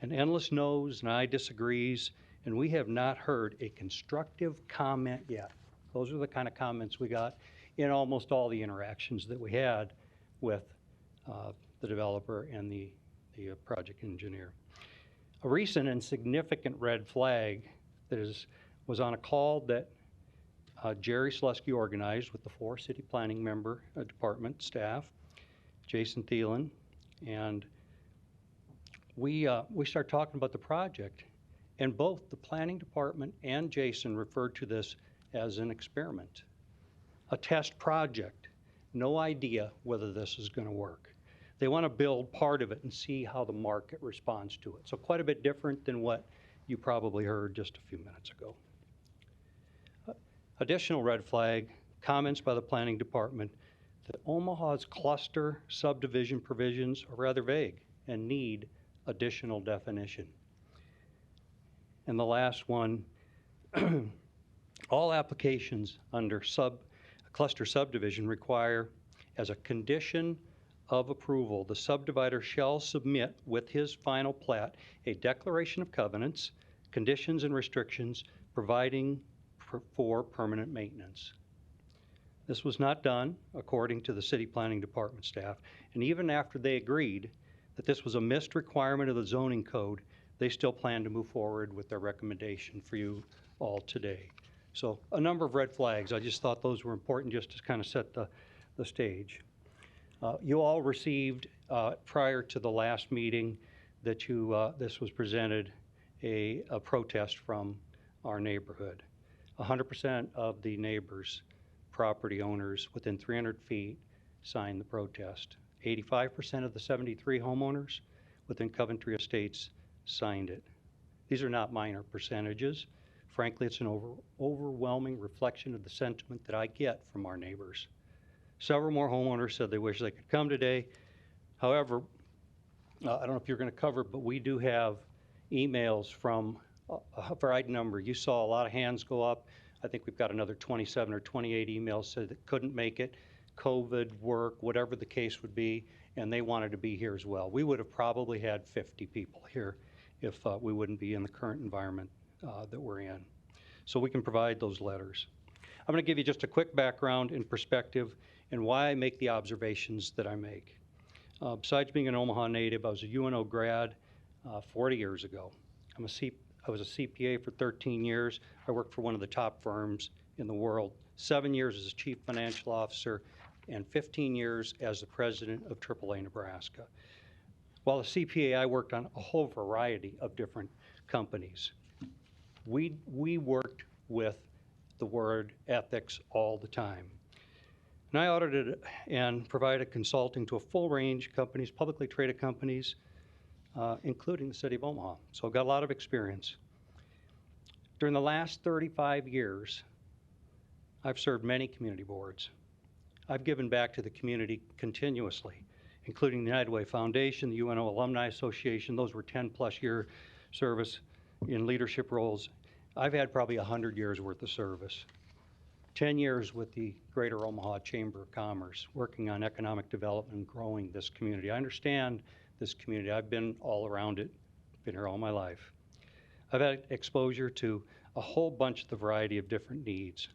And endless no's and I disagrees, and we have not heard a constructive comment yet. Those are the kind of comments we got in almost all the interactions that we had with the developer and the project engineer. A recent and significant red flag that was on a call that Jerry Slusky organized with the 4 city planning member department staff, Jason Thielen, and we started talking about the project, and both the planning department and Jason referred to this as an experiment, a test project. No idea whether this is going to work. They want to build part of it and see how the market responds to it. So quite a bit different than what you probably heard just a few minutes ago. Additional red flag, comments by the planning department that Omaha's cluster subdivision provisions are rather vague and need additional definition. And the last one, all applications under cluster subdivision require, as a condition of approval, the subdivider shall submit with his final plat a declaration of covenants, conditions and restrictions providing for permanent maintenance. This was not done according to the city planning department staff, and even after they agreed that this was a missed requirement of the zoning code, they still plan to move forward with their recommendation for you all today. So a number of red flags. I just thought those were important just to kind of set the stage. You all received, prior to the last meeting that this was presented, a protest from our neighborhood. 100% of the neighbors, property owners within 300 feet signed the protest. 85% of the 73 homeowners within Coventry Estates signed it. These are not minor percentages. Frankly, it's an overwhelming reflection of the sentiment that I get from our neighbors. Several more homeowners said they wish they could come today. However, I don't know if you're going to cover it, but we do have emails from a variety number. You saw a lot of hands go up. I think we've got another 27 or 28 emails said that couldn't make it, COVID, work, whatever the case would be, and they wanted to be here as well. We would have probably had 50 people here if we wouldn't be in the current environment that we're in. So we can provide those letters. I'm going to give you just a quick background and perspective and why I make the observations that I make. Besides being an Omaha native, I was a UNO grad 40 years ago. I was a CPA for 13 years. I worked for one of the top firms in the world. 7 years as a chief financial officer and 15 years as the president of AAA Nebraska. While a CPA, I worked on a whole variety of different companies. We worked with the word ethics all the time. And I audited and provided consulting to a full range of companies, publicly traded companies, including the city of Omaha. So I've got a lot of experience. During the last 35 years, I've served many community boards. I've given back to the community continuously, including the United Way Foundation, the UNO Alumni Association. Those were 10-plus year service in leadership roles. I've had probably 100 years worth of service. 10 years with the Greater Omaha Chamber of Commerce, working on economic development and growing this community. I understand this community. I've been all around it, been here all my life. I've had exposure to a whole bunch of the variety of different needs,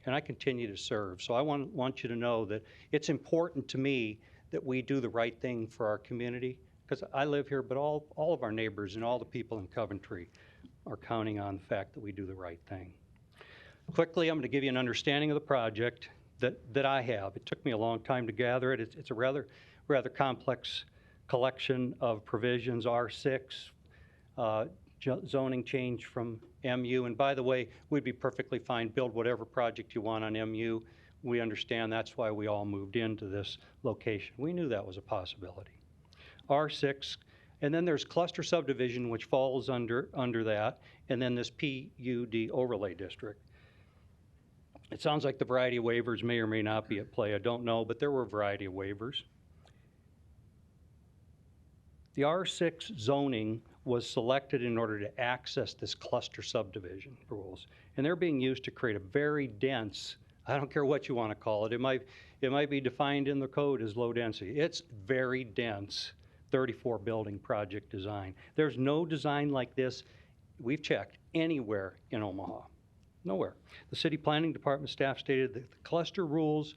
and I continue to serve. So I want you to know that it's important to me that we do the right thing for our community, because I live here, but all of our neighbors and all the people in Coventry are counting on the fact that we do the right thing. Quickly, I'm going to give you an understanding of the project that I have. It took me a long time to gather it. It's a rather complex collection of provisions, R6, zoning change from MU. And by the way, we'd be perfectly fine, build whatever project you want on MU. We understand that's why we all moved into this location. We knew that was a possibility. R6, and then there's cluster subdivision, which falls under that, and then this PUD overlay district. It sounds like the variety of waivers may or may not be at play. I don't know, but there were a variety of waivers. The R6 zoning was selected in order to access this cluster subdivision rules, and they're being used to create a very dense, I don't care what you want to call it, it might be defined in the code as low density. It's very dense, 34 building project design. There's no design like this, we've checked, anywhere in Omaha. Nowhere. The city planning department staff stated that the cluster rules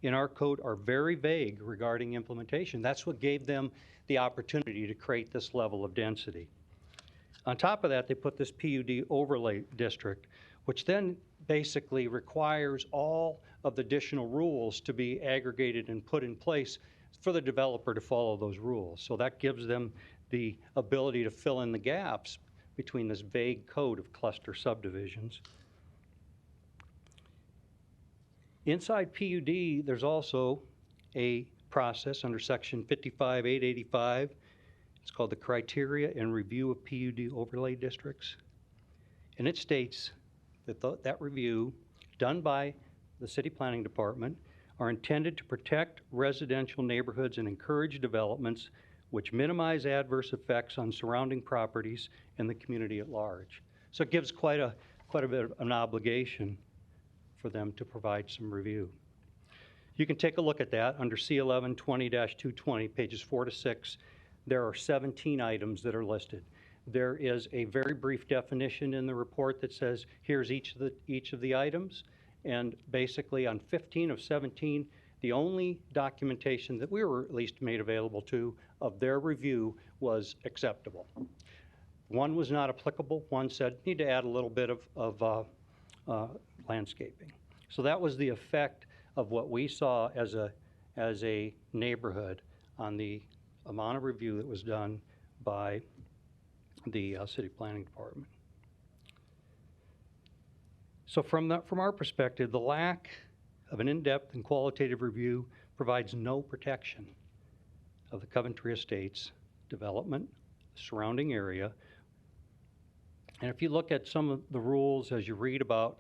in our code are very vague regarding implementation. That's what gave them the opportunity to create this level of density. On top of that, they put this PUD overlay district, which then basically requires all of the additional rules to be aggregated and put in place for the developer to follow those rules. So that gives them the ability to fill in the gaps between this vague code of cluster subdivisions. Inside PUD, there's also a process under section 55-885. It's called the Criteria and Review of PUD Overlay Districts. And it states that that review, done by the city planning department, are intended to protect residential neighborhoods and encourage developments which minimize adverse effects on surrounding properties and the community at large. So it gives quite a bit of an obligation for them to provide some review. You can take a look at that under C11 20-220, pages 4 to 6. There are 17 items that are listed. There is a very brief definition in the report that says here's each of the items, and basically on 15 of 17, the only documentation that we were at least made available to of their review was acceptable. One was not applicable. One said need to add a little bit of landscaping. So that was the effect of what we saw as a neighborhood on the amount of review that was done by the city planning department. So from our perspective, the lack of an in-depth and qualitative review provides no protection of the Coventry Estates development, surrounding area. And if you look at some of the rules as you read about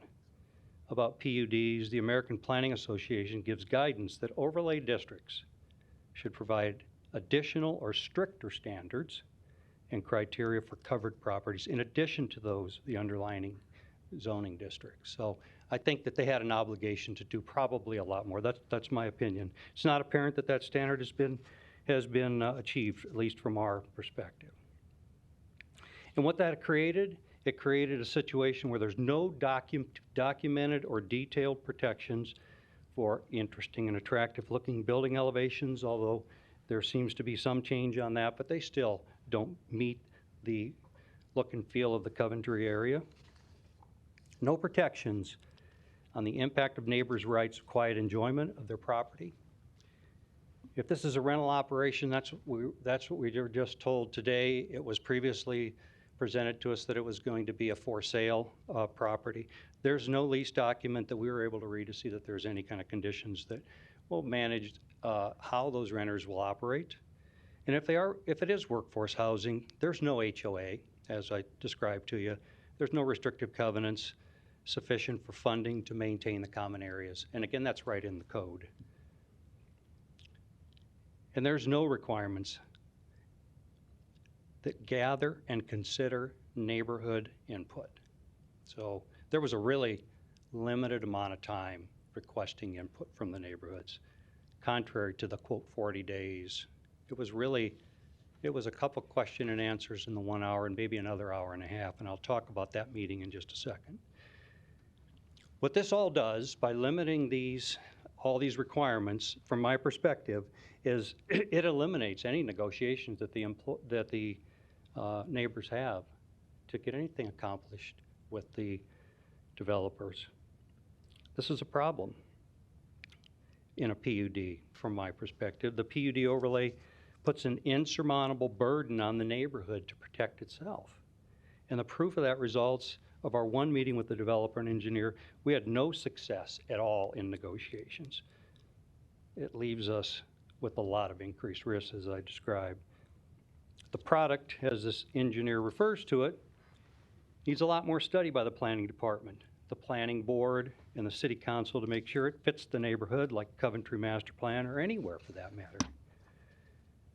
about PUDs, the American Planning Association gives guidance that overlay districts should provide additional or stricter standards and criteria for covered properties in addition to those, the underlining zoning districts. So I think that they had an obligation to do probably a lot more. That's my opinion. It's not apparent that that standard has been achieved, at least from our perspective. And what that created, it created a situation where there's no documented or detailed protections for interesting and attractive looking building elevations, although there seems to be some change on that, but they still don't meet the look and feel of the Coventry area. No protections on the impact of neighbors' rights of quiet enjoyment of their property. If this is a rental operation, that's what we were just told today. It was previously presented to us that it was going to be a for sale property. There's no lease document that we were able to read to see that there's any kind of conditions that will manage how those renters will operate. And if it is workforce housing, there's no HOA, as I described to you. There's no restrictive covenants sufficient for funding to maintain the common areas. And again, that's right in the code. And there's no requirements that gather and consider neighborhood input. So there was a really limited amount of time requesting input from the neighborhoods, contrary to the quote 40 days. It was a couple question and answers in the 1 hour and maybe another hour and a half, and I'll talk about that meeting in just a second. What this all does by limiting all these requirements, from my perspective, is it eliminates any negotiations that the neighbors have to get anything accomplished with the developers. This is a problem in a PUD, from my perspective. The PUD overlay puts an insurmountable burden on the neighborhood to protect itself. And the proof of that results of our one meeting with the developer and engineer. We had no success at all in negotiations. It leaves us with a lot of increased risks, as I described. The product, as this engineer refers to it, needs a lot more study by the planning department, the planning board, and the city council to make sure it fits the neighborhood, like Coventry Master Plan or anywhere for that matter.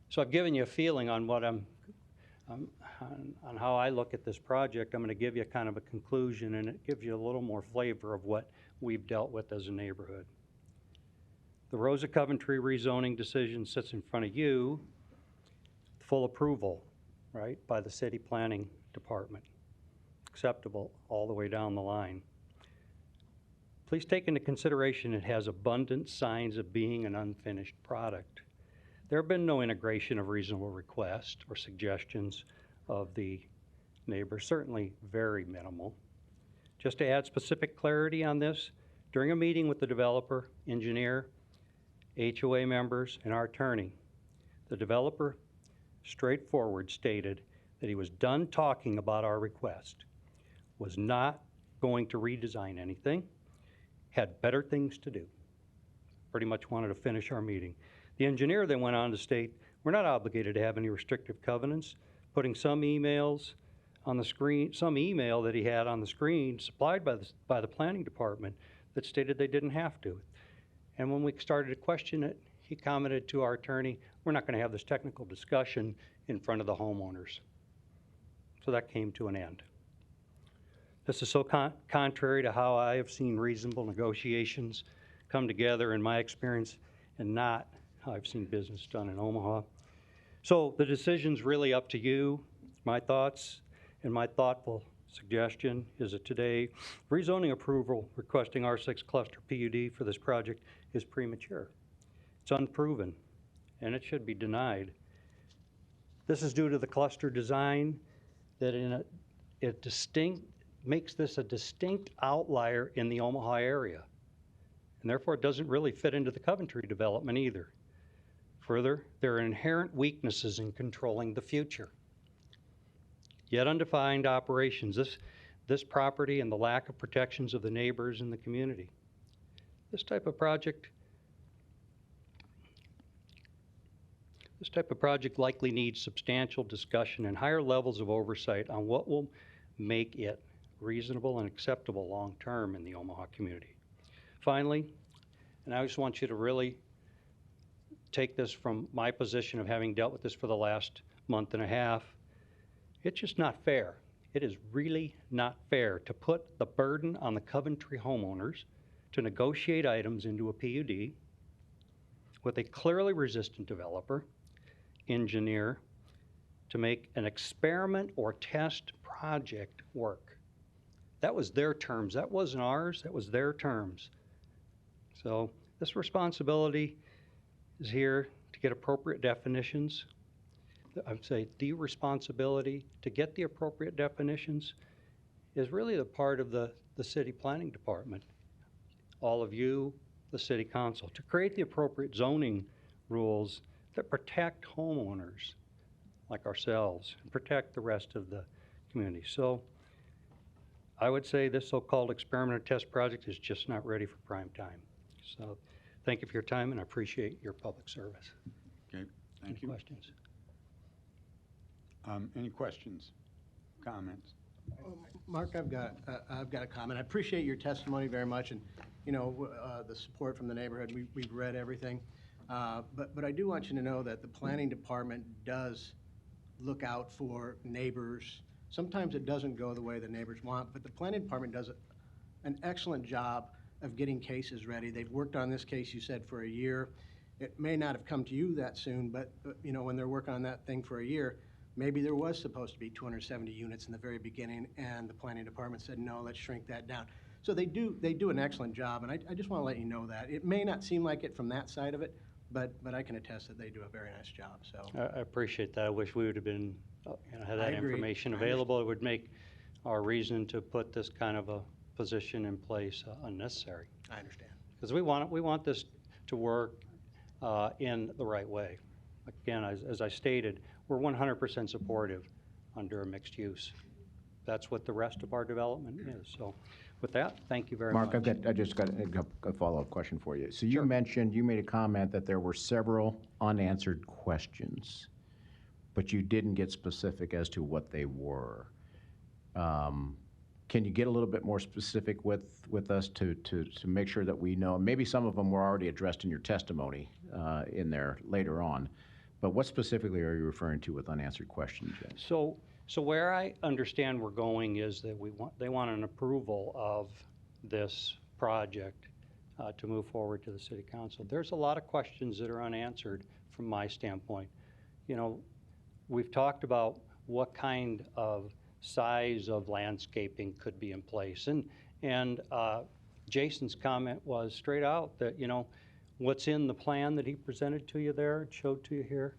So I've given you a feeling on what on how I look at this project. I'm going to give you kind of a conclusion, and it gives you a little more flavor of what we've dealt with as a neighborhood. The Rosa Coventry rezoning decision sits in front of you, full approval, right, by the city planning department. Acceptable all the way down the line. Please take into consideration it has abundant signs of being an unfinished product. There have been no integration of reasonable requests or suggestions of the neighbors, certainly very minimal. Just to add specific clarity on this, during a meeting with the developer, engineer, HOA members, and our attorney, the developer straightforward stated that he was done talking about our request, was not going to redesign anything, had better things to do. Pretty much wanted to finish our meeting. The engineer then went on to state, we're not obligated to have any restrictive covenants, putting some emails on the screen, some email that he had on the screen supplied by the planning department that stated they didn't have to. And when we started to question it, he commented to our attorney, we're not going to have this technical discussion in front of the homeowners. So that came to an end. This is so contrary to how I have seen reasonable negotiations come together in my experience, and not how I've seen business done in Omaha. So the decision's really up to you. My thoughts and my thoughtful suggestion is that today, rezoning approval requesting R6 cluster PUD for this project is premature. It's unproven, and it should be denied. This is due to the cluster design that makes this a distinct outlier in the Omaha area, and therefore it doesn't really fit into the Coventry development either. Further, there are inherent weaknesses in controlling the future. Yet undefined operations, this property and the lack of protections of the neighbors in the community. This type of project likely needs substantial discussion and higher levels of oversight on what will make it reasonable and acceptable long-term in the Omaha community. Finally, and I just want you to really take this from my position of having dealt with this for the last month and a half, it's just not fair. It is really not fair to put the burden on the Coventry homeowners to negotiate items into a PUD with a clearly resistant developer, engineer, to make an experiment or test project work. That was their terms. That wasn't ours. That was their terms. So this responsibility is here to get appropriate definitions. I would say the responsibility to get the appropriate definitions is really the part of the city planning department. All of you, the city council, to create the appropriate zoning rules that protect homeowners like ourselves and protect the rest of the community. So I would say this so-called experiment or test project is just not ready for prime time. So thank you for your time, and I appreciate your public service. Okay, thank Any you. questions? Any questions, comments? Mark, I've got a comment. I appreciate your testimony very much, and the support from the neighborhood. We've read everything, but I do want you to know that the planning department does look out for neighbors. Sometimes it doesn't go the way the neighbors want, but the planning department does an excellent job of getting cases ready. They've worked on this case, you said, for a year. It may not have come to you that soon, but when they're working on that thing for a year, maybe there was supposed to be 270 units in the very beginning, and the planning department said, no, let's shrink that down. So they do an excellent job, and I just want to let you know that. It may not seem like it from that side of it, but I can attest that they do a very nice job. So I appreciate that. I wish we would have been, had that I agree. information I available. It would make our reason to put this kind of a position in place unnecessary. I understand. Because we want this to work in the right way. Again, as I stated, we're 100% supportive under a mixed use. That's what the rest of our development is. So with that, thank you very much. Mark, I just got a follow-up question for you. So you Sure. mentioned, you made a comment that there were several unanswered questions, but you didn't get specific as to what they were. Can you get a little bit more specific with us to make sure that we know? Maybe some of them were already addressed in your testimony in there later on, but what specifically are you referring to with unanswered questions, Jen? So where I understand we're going is that they want an approval of this project to move forward to the city council. There's a lot of questions that are unanswered from my standpoint. We've talked about what kind of size of landscaping could be in place, and Jason's comment was straight out that what's in the plan that he presented to you there, showed to you here.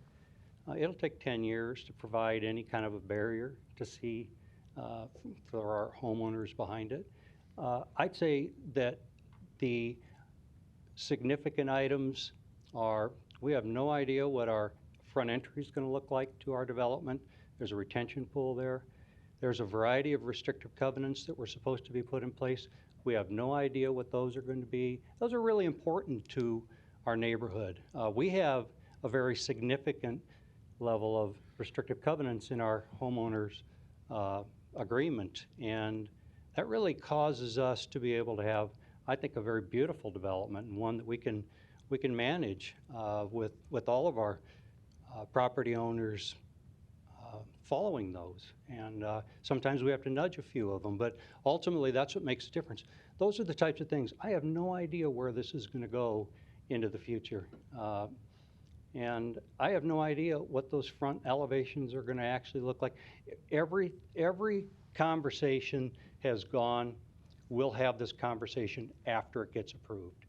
It'll take 10 years to provide any kind of a barrier to see for our homeowners behind it. I'd say that the significant items are, we have no idea what our front entry is going to look like to our development. There's a retention pool there. There's a variety of restrictive covenants that were supposed to be put in place. We have no idea what those are going to be. Those are really important to our neighborhood. We have a very significant level of restrictive covenants in our homeowners agreement, and that really causes us to be able to have, I think, a very beautiful development, and one that we can manage with all of our property owners following those. And sometimes we have to nudge a few of them, but ultimately that's what makes a difference. Those are the types of things. I have no idea where this is going to go into the future. And I have no idea what those front elevations are going to actually look like. Every conversation has gone, we'll have this conversation after it gets approved.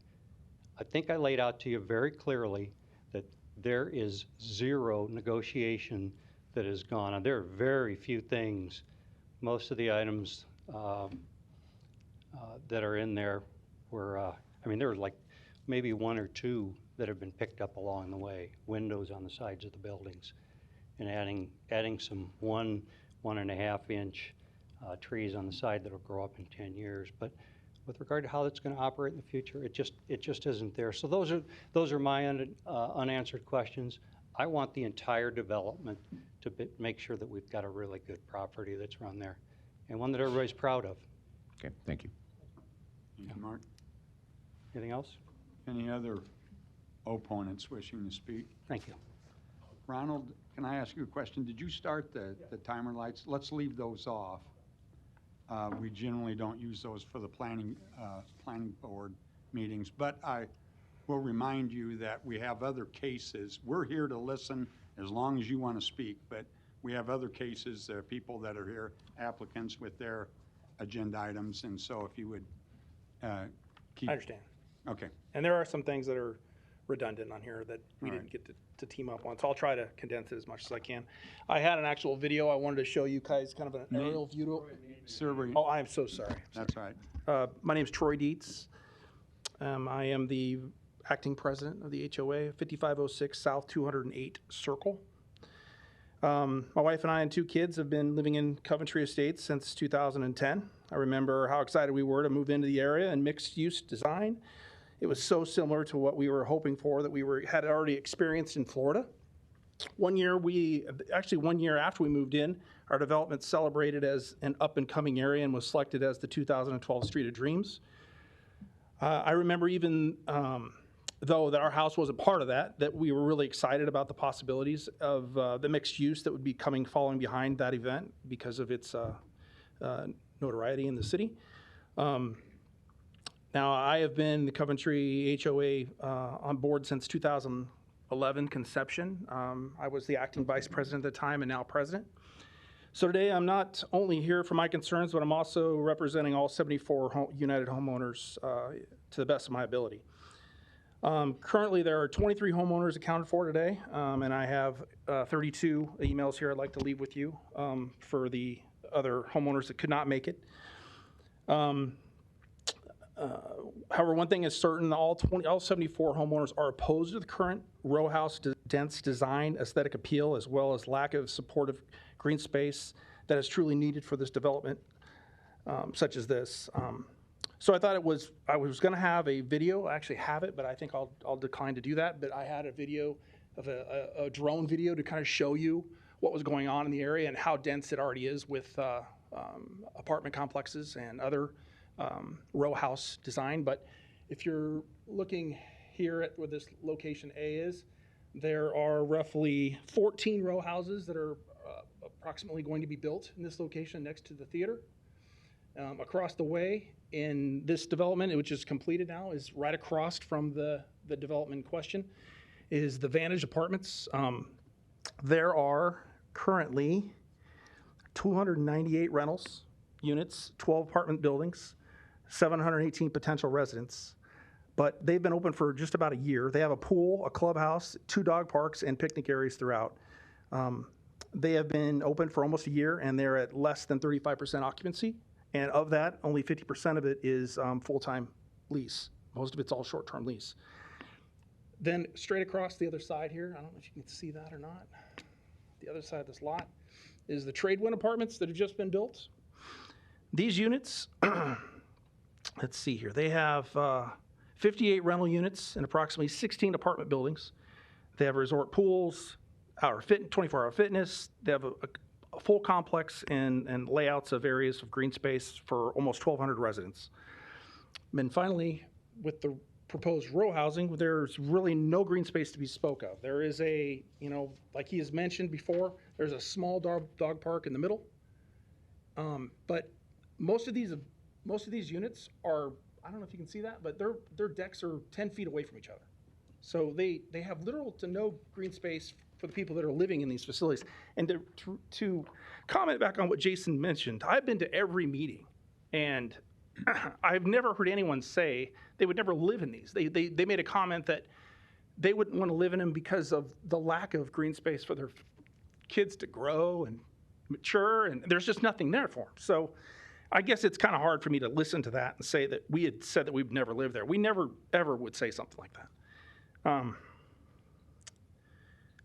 I think I laid out to you very clearly that there is zero negotiation that has gone on. There are very few things. Most of the items that are in there were, there was like maybe one or two that have been picked up along the way, windows on the sides of the buildings, and adding some 1.5 inch trees on the side that'll grow up in 10 years. But with regard to how that's going to operate in the future, it just isn't there. So those are my unanswered questions. I want the entire development to make sure that we've got a really good property that's run there. and one that everybody's proud of. Okay, thank you. Thank you, Mark. Anything else? Any other opponents wishing to speak? Thank you. Ronald, can I ask you a question? Did you start the timer lights? Let's leave those off. We generally don't use those for the planning board meetings, but I will remind you that we have other cases. We're here to listen as long as you want to speak, but we have other cases, people that are here, applicants with their agenda items, and so if you would keep. I understand. Okay. And there are some things that are redundant on here that we All didn't right. get to team up on, so I'll try to condense it as much as I can. I had an actual video I wanted to show you guys, kind of an aerial view. Sir, Oh, I am so sorry. that's all right. My name's Troy Dietz. I am the acting president of the HOA, 5506 South 208 Circle. My wife and I and 2 kids have been living in Coventry Estates since 2010. I remember how excited we were to move into the area and mixed-use design. It was so similar to what we were hoping for that had already experienced in Florida. 1 year after we moved in, our development celebrated as an up-and-coming area and was selected as the 2012 Street of Dreams. I remember even though that our house wasn't part of that we were really excited about the possibilities of the mixed use that would be following behind that event because of its notoriety in the city. Now, I have been the Coventry HOA on board since 2011 conception. I was the acting vice president at the time and now president. So today, I'm not only here for my concerns, but I'm also representing all 74 United homeowners to the best of my ability. Currently, there are 23 homeowners accounted for today, and I have 32 emails here I'd like to leave with you for the other homeowners that could not make it. However, one thing is certain, all 74 homeowners are opposed to the current row house dense design, aesthetic appeal, as well as lack of supportive green space that is truly needed for this development, such as this. So I thought I was going to have a video. I actually have it, but I think I'll decline to do that. But I had a video of a drone video to kind of show you what was going on in the area and how dense it already is with apartment complexes and other row house design. But if you're looking here at where this location A is, there are roughly 14 row houses that are approximately going to be built in this location next to the theater. Across the way in this development, which is completed now, is right across from the development in question, is the Vantage Apartments. There are currently 298 rentals units, 12 apartment buildings, 718 potential residents. But they've been open for just about a year. They have a pool, a clubhouse, 2 dog parks, and picnic areas throughout. They have been open for almost a year, and they're at less than 35% occupancy. And of that, only 50% of it is full-time lease. Most of it's all short-term lease. Then straight across the other side here, I don't know if you can see that or not. The other side of this lot is the Tradewin apartments that have just been built. These units, let's see here, they have 58 rental units and approximately 16 apartment buildings. They have resort pools, 24-hour fitness. They have a full complex and layouts of areas of green space for almost 1,200 residents. And finally, with the proposed row housing, there's really no green space to be spoke of. There is like he has mentioned before, there's a small dog park in the middle. But most of these units are, I don't know if you can see that, but their decks are 10 feet away from each other. So they have little to no green space for the people that are living in these facilities. And to comment back on what Jason mentioned, I've been to every meeting, and I've never heard anyone say they would never live in these. They made a comment that they wouldn't want to live in them because of the lack of green space for their kids to grow and mature, and there's just nothing there for them. So I guess it's kind of hard for me to listen to that and say that we had said that we'd never live there. We never, ever would say something like that.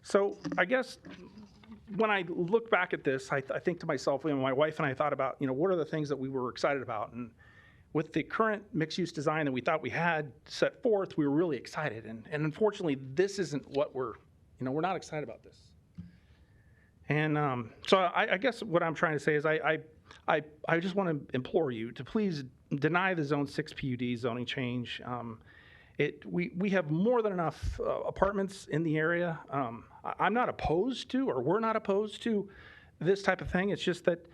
So I guess when I look back at this, I think to myself, my wife and I thought about, what are the things that we were excited about? And with the current mixed-use design that we thought we had set forth, we were really excited. And unfortunately, this isn't what we're we're not excited about this. And so I guess what I'm trying to say is I just want to implore you to please deny the Zone 6 PUD zoning change. We have more than enough apartments in the area. I'm not opposed to, or we're not opposed to this type of thing. It's just that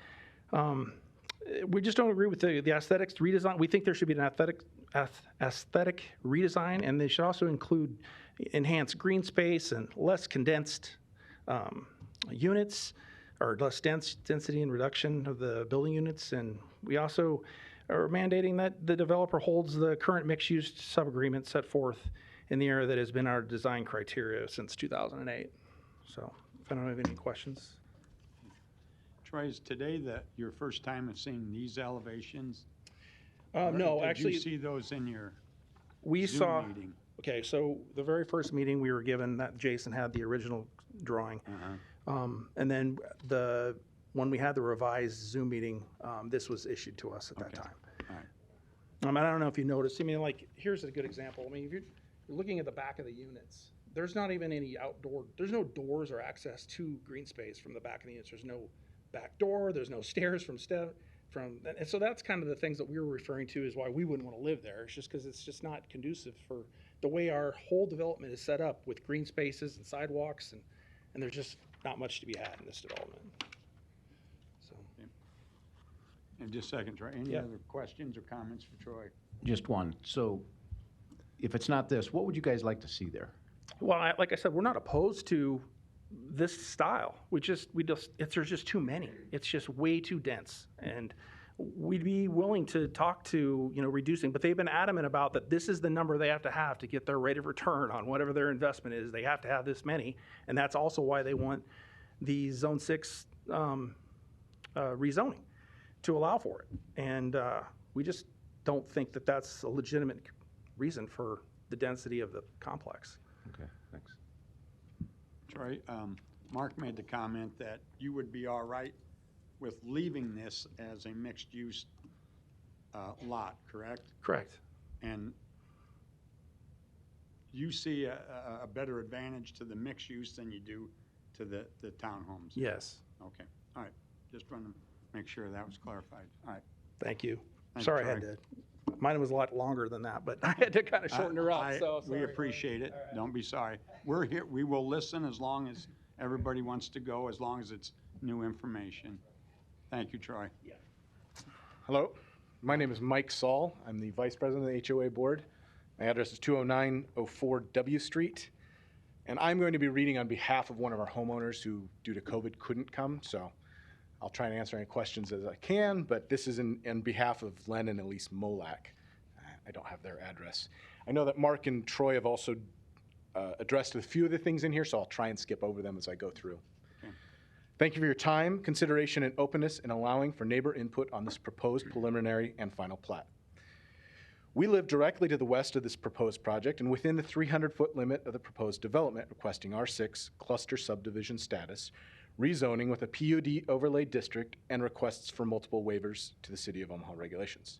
we just don't agree with the aesthetics redesign. We think there should be an aesthetic redesign, and they should also include enhanced green space and less condensed units, or less density and reduction of the building units. And we also are mandating that the developer holds the current mixed-use sub-agreement set forth in the area that has been our design criteria since 2008. So if I don't have any questions. Troy, is today your first time of seeing these elevations? No, Did actually, you see those in your we Zoom saw. meeting? Okay, so the very first meeting we were given, that Jason had the original drawing. And then when we had the revised Zoom meeting, this was issued to us at that time. All right. I don't know if you noticed, like, here's a good example. I mean, if you're looking at the back of the units, there's not even any there's no doors or access to green space from the back of the units. There's no back door, there's no stairs and so that's kind of the things that we were referring to is why we wouldn't want to live there. It's just because it's just not conducive for the way our whole development is set up with green spaces and sidewalks, and there's just not much to be had in this development. So, And just a second, Troy, any Yeah. other questions or comments for Troy? Just one. So if it's not this, what would you guys like to see there? well, like I said, we're not opposed to this style. There's just too many. It's just way too dense, and we'd be willing to talk to reducing. But they've been adamant about that. This is the number they have to get their rate of return on whatever their investment is. They have to have this many, and that's also why they want the Zone 6 rezoning to allow for it. And we just don't think that that's a legitimate reason for the density of the complex. Okay, thanks. Troy, Mark made the comment that you would be all right with leaving this as a mixed-use lot, correct? Correct. And you see a better advantage to the mixed use than you do to the townhomes? Yes. Okay, all right. Just want to make sure that was clarified. All right. Thank you. Thank you, Sorry, I Troy. had to. Mine was a lot longer than that, but I had to kind of shorten her up. So We sorry. appreciate it. Don't be sorry. We're here, we will listen as long as everybody wants to go, as long as it's new information. Thank you, Troy. Hello, my name is Mike Saul. I'm the Vice President of the HOA Board. My address is 20904 W Street. And I'm going to be reading on behalf of one of our homeowners who, due to COVID, couldn't come. So I'll try and answer any questions as I can, but this is in behalf of Len and Elise Molak. I don't have their address. I know that Mark and Troy have also addressed a few of the things in here, so I'll try and skip over them as I go through. Okay. Thank you for your time, consideration, and openness in allowing for neighbor input on this proposed preliminary and final plat. We live directly to the west of this proposed project and within the 300-foot limit of the proposed development, requesting R6 cluster subdivision status, rezoning with a PUD overlay district, and requests for multiple waivers to the City of Omaha regulations.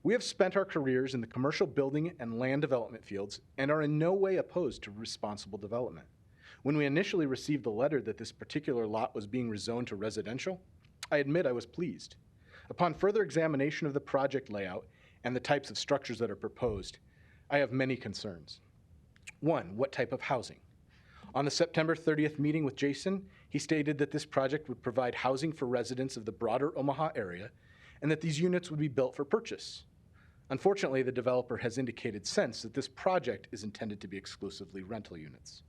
We have spent our careers in the commercial building and land development fields and are in no way opposed to responsible development. When we initially received the letter that this particular lot was being rezoned to residential, I admit I was pleased. Upon further examination of the project layout and the types of structures that are proposed, I have many concerns. One, what type of housing? On the September 30th meeting with Jason, he stated that this project would provide housing for residents of the broader Omaha area and that these units would be built for purchase. Unfortunately, the developer has indicated since that this project is intended to be exclusively rental units.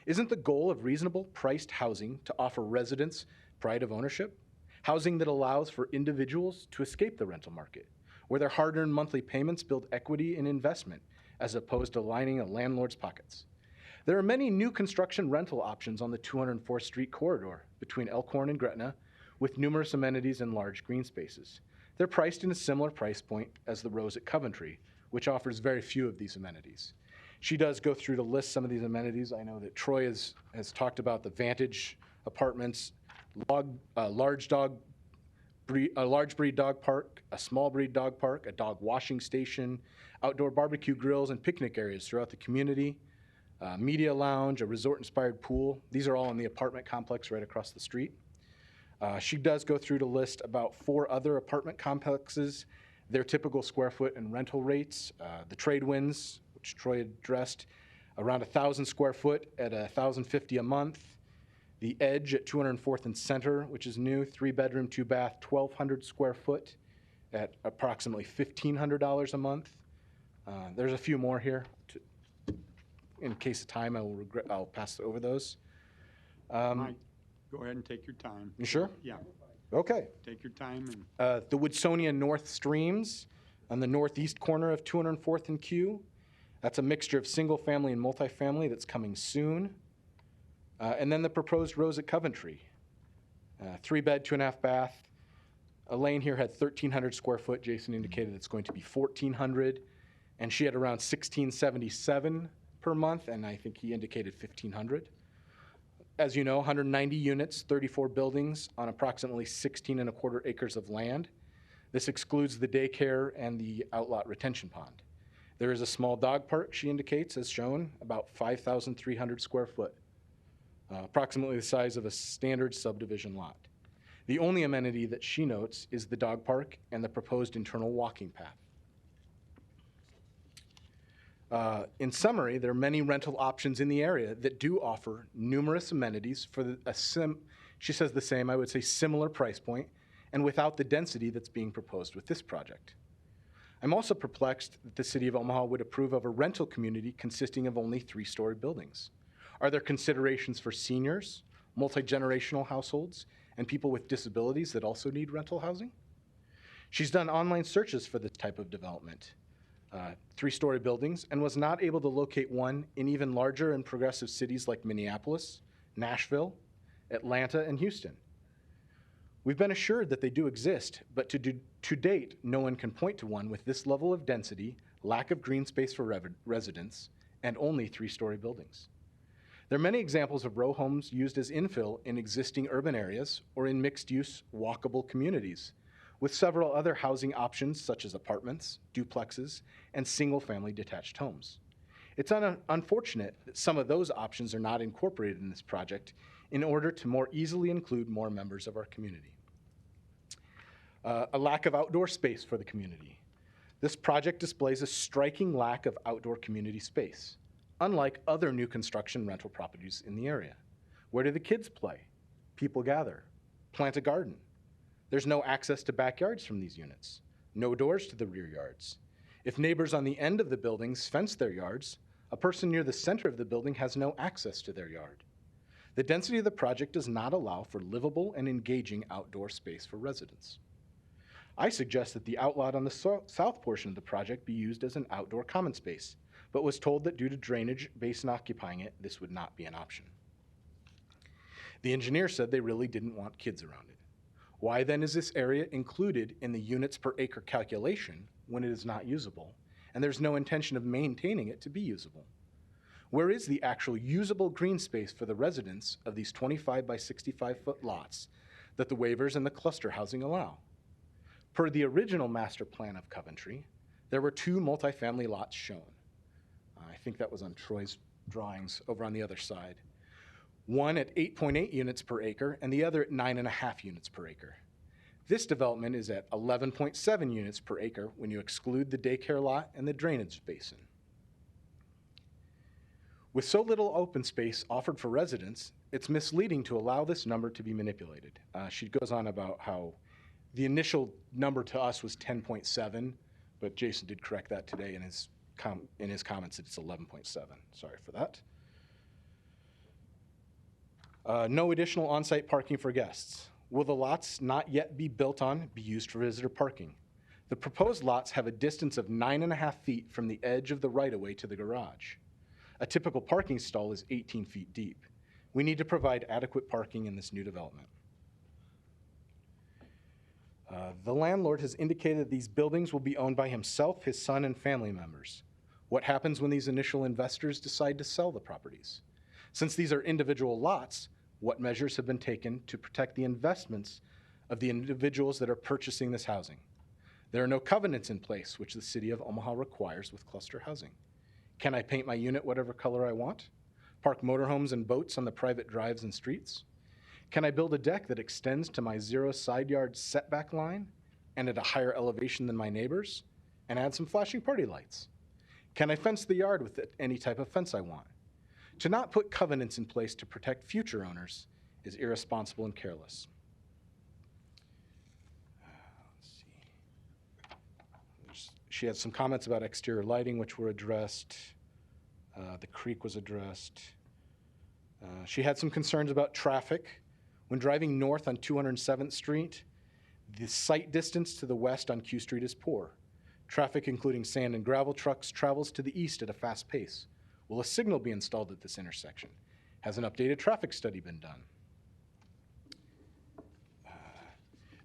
Isn't the goal of reasonable priced housing to offer residents pride of ownership? Housing that allows for individuals to escape the rental market, where their hard-earned monthly payments build equity and investment as opposed to lining a landlord's pockets. There are many new construction rental options on the 204th Street corridor between Elkhorn and Gretna with numerous amenities and large green spaces. They're priced in a similar price point as the Rose at Coventry, which offers very few of these amenities. She does go through to list some of these amenities. I know that Troy has talked about the Vantage apartments, large breed dog park, a small breed dog park, a dog washing station, outdoor barbecue grills and picnic areas throughout the community, media lounge, a resort-inspired pool. These are all in the apartment complex right across the street. She does go through to list about 4 other apartment complexes, their typical square foot and rental rates. The Trade Winds, which Troy addressed, around 1,000 square foot at $1,050 a month. The Edge at 204th and Center, which is new, 3-bedroom, 2-bath, 1,200 square foot at approximately $1,500 a month. There's a few more here. In case of time, I'll pass over those. Mike, go ahead and take your time. You sure? Yeah, Okay. take your time and The Woodsonia North Streams on the northeast corner of 204th and Q. That's a mixture of single-family and multifamily that's coming soon. And then the proposed Rose at Coventry. 3-bed, 2.5-bath. Elaine here had 1,300 square foot. Jason indicated it's going to be 1,400. And she had around 1,677 per month, and I think he indicated 1,500. As you know, 190 units, 34 buildings on approximately 16.25 acres of land. This excludes the daycare and the outlot retention pond. There is a small dog park, she indicates, as shown, about 5,300 square foot, approximately the size of a standard subdivision lot. The only amenity that she notes is the dog park and the proposed internal walking path. In summary, there are many rental options in the area that do offer numerous amenities for she says the same, I would say similar price point, and without the density that's being proposed with this project. I'm also perplexed that the city of Omaha would approve of a rental community consisting of only 3-story buildings. Are there considerations for seniors, multi-generational households, and people with disabilities that also need rental housing? She's done online searches for this type of development, 3-story buildings, and was not able to locate one in even larger and progressive cities like Minneapolis, Nashville, Atlanta, and Houston. We've been assured that they do exist, but to date, no one can point to one with this level of density, lack of green space for residents, and only 3-story buildings. There are many examples of row homes used as infill in existing urban areas or in mixed-use, walkable communities, with several other housing options such as apartments, duplexes, and single-family detached homes. It's unfortunate that some of those options are not incorporated in this project in order to more easily include more members of our community. A lack of outdoor space for the community. This project displays a striking lack of outdoor community space, unlike other new construction rental properties in the area. Where do the kids play? People gather, plant a garden. There's no access to backyards from these units, no doors to the rear yards. If neighbors on the end of the buildings fence their yards, a person near the center of the building has no access to their yard. The density of the project does not allow for livable and engaging outdoor space for residents. I suggest that the outlot on the south portion of the project be used as an outdoor common space, but was told that due to drainage basin occupying it, this would not be an option. The engineer said they really didn't want kids around it. Why then is this area included in the units per acre calculation when it is not usable, and there's no intention of maintaining it to be usable? Where is the actual usable green space for the residents of these 25 by 65 foot lots that the waivers and the cluster housing allow? Per the original master plan of Coventry, there were 2 multifamily lots shown. I think that was on Troy's drawings over on the other side. One at 8.8 units per acre and the other at 9.5 units per acre. This development is at 11.7 units per acre when you exclude the daycare lot and the drainage basin. With so little open space offered for residents, it's misleading to allow this number to be manipulated. She goes on about how the initial number to us was 10.7, but Jason did correct that today in his comments that it's 11.7. Sorry for that. No additional on-site parking for guests. Will the lots not yet be built on be used for visitor parking? The proposed lots have a distance of 9.5 feet from the edge of the right-of-way to the garage. A typical parking stall is 18 feet deep. We need to provide adequate parking in this new development. The landlord has indicated these buildings will be owned by himself, his son, and family members. What happens when these initial investors decide to sell the properties? Since these are individual lots, what measures have been taken to protect the investments of the individuals that are purchasing this housing? There are no covenants in place, which the city of Omaha requires with cluster housing. Can I paint my unit whatever color I want? Park motorhomes and boats on the private drives and streets? Can I build a deck that extends to my 0 side yard setback line and at a higher elevation than my neighbors and add some flashing party lights? Can I fence the yard with any type of fence I want? To not put covenants in place to protect future owners is irresponsible and careless. She had some comments about exterior lighting, which were addressed. The creek was addressed. She had some concerns about traffic. When driving north on 207th Street, the sight distance to the west on Q Street is poor. Traffic, including sand and gravel trucks, travels to the east at a fast pace. Will a signal be installed at this intersection? Has an updated traffic study been done?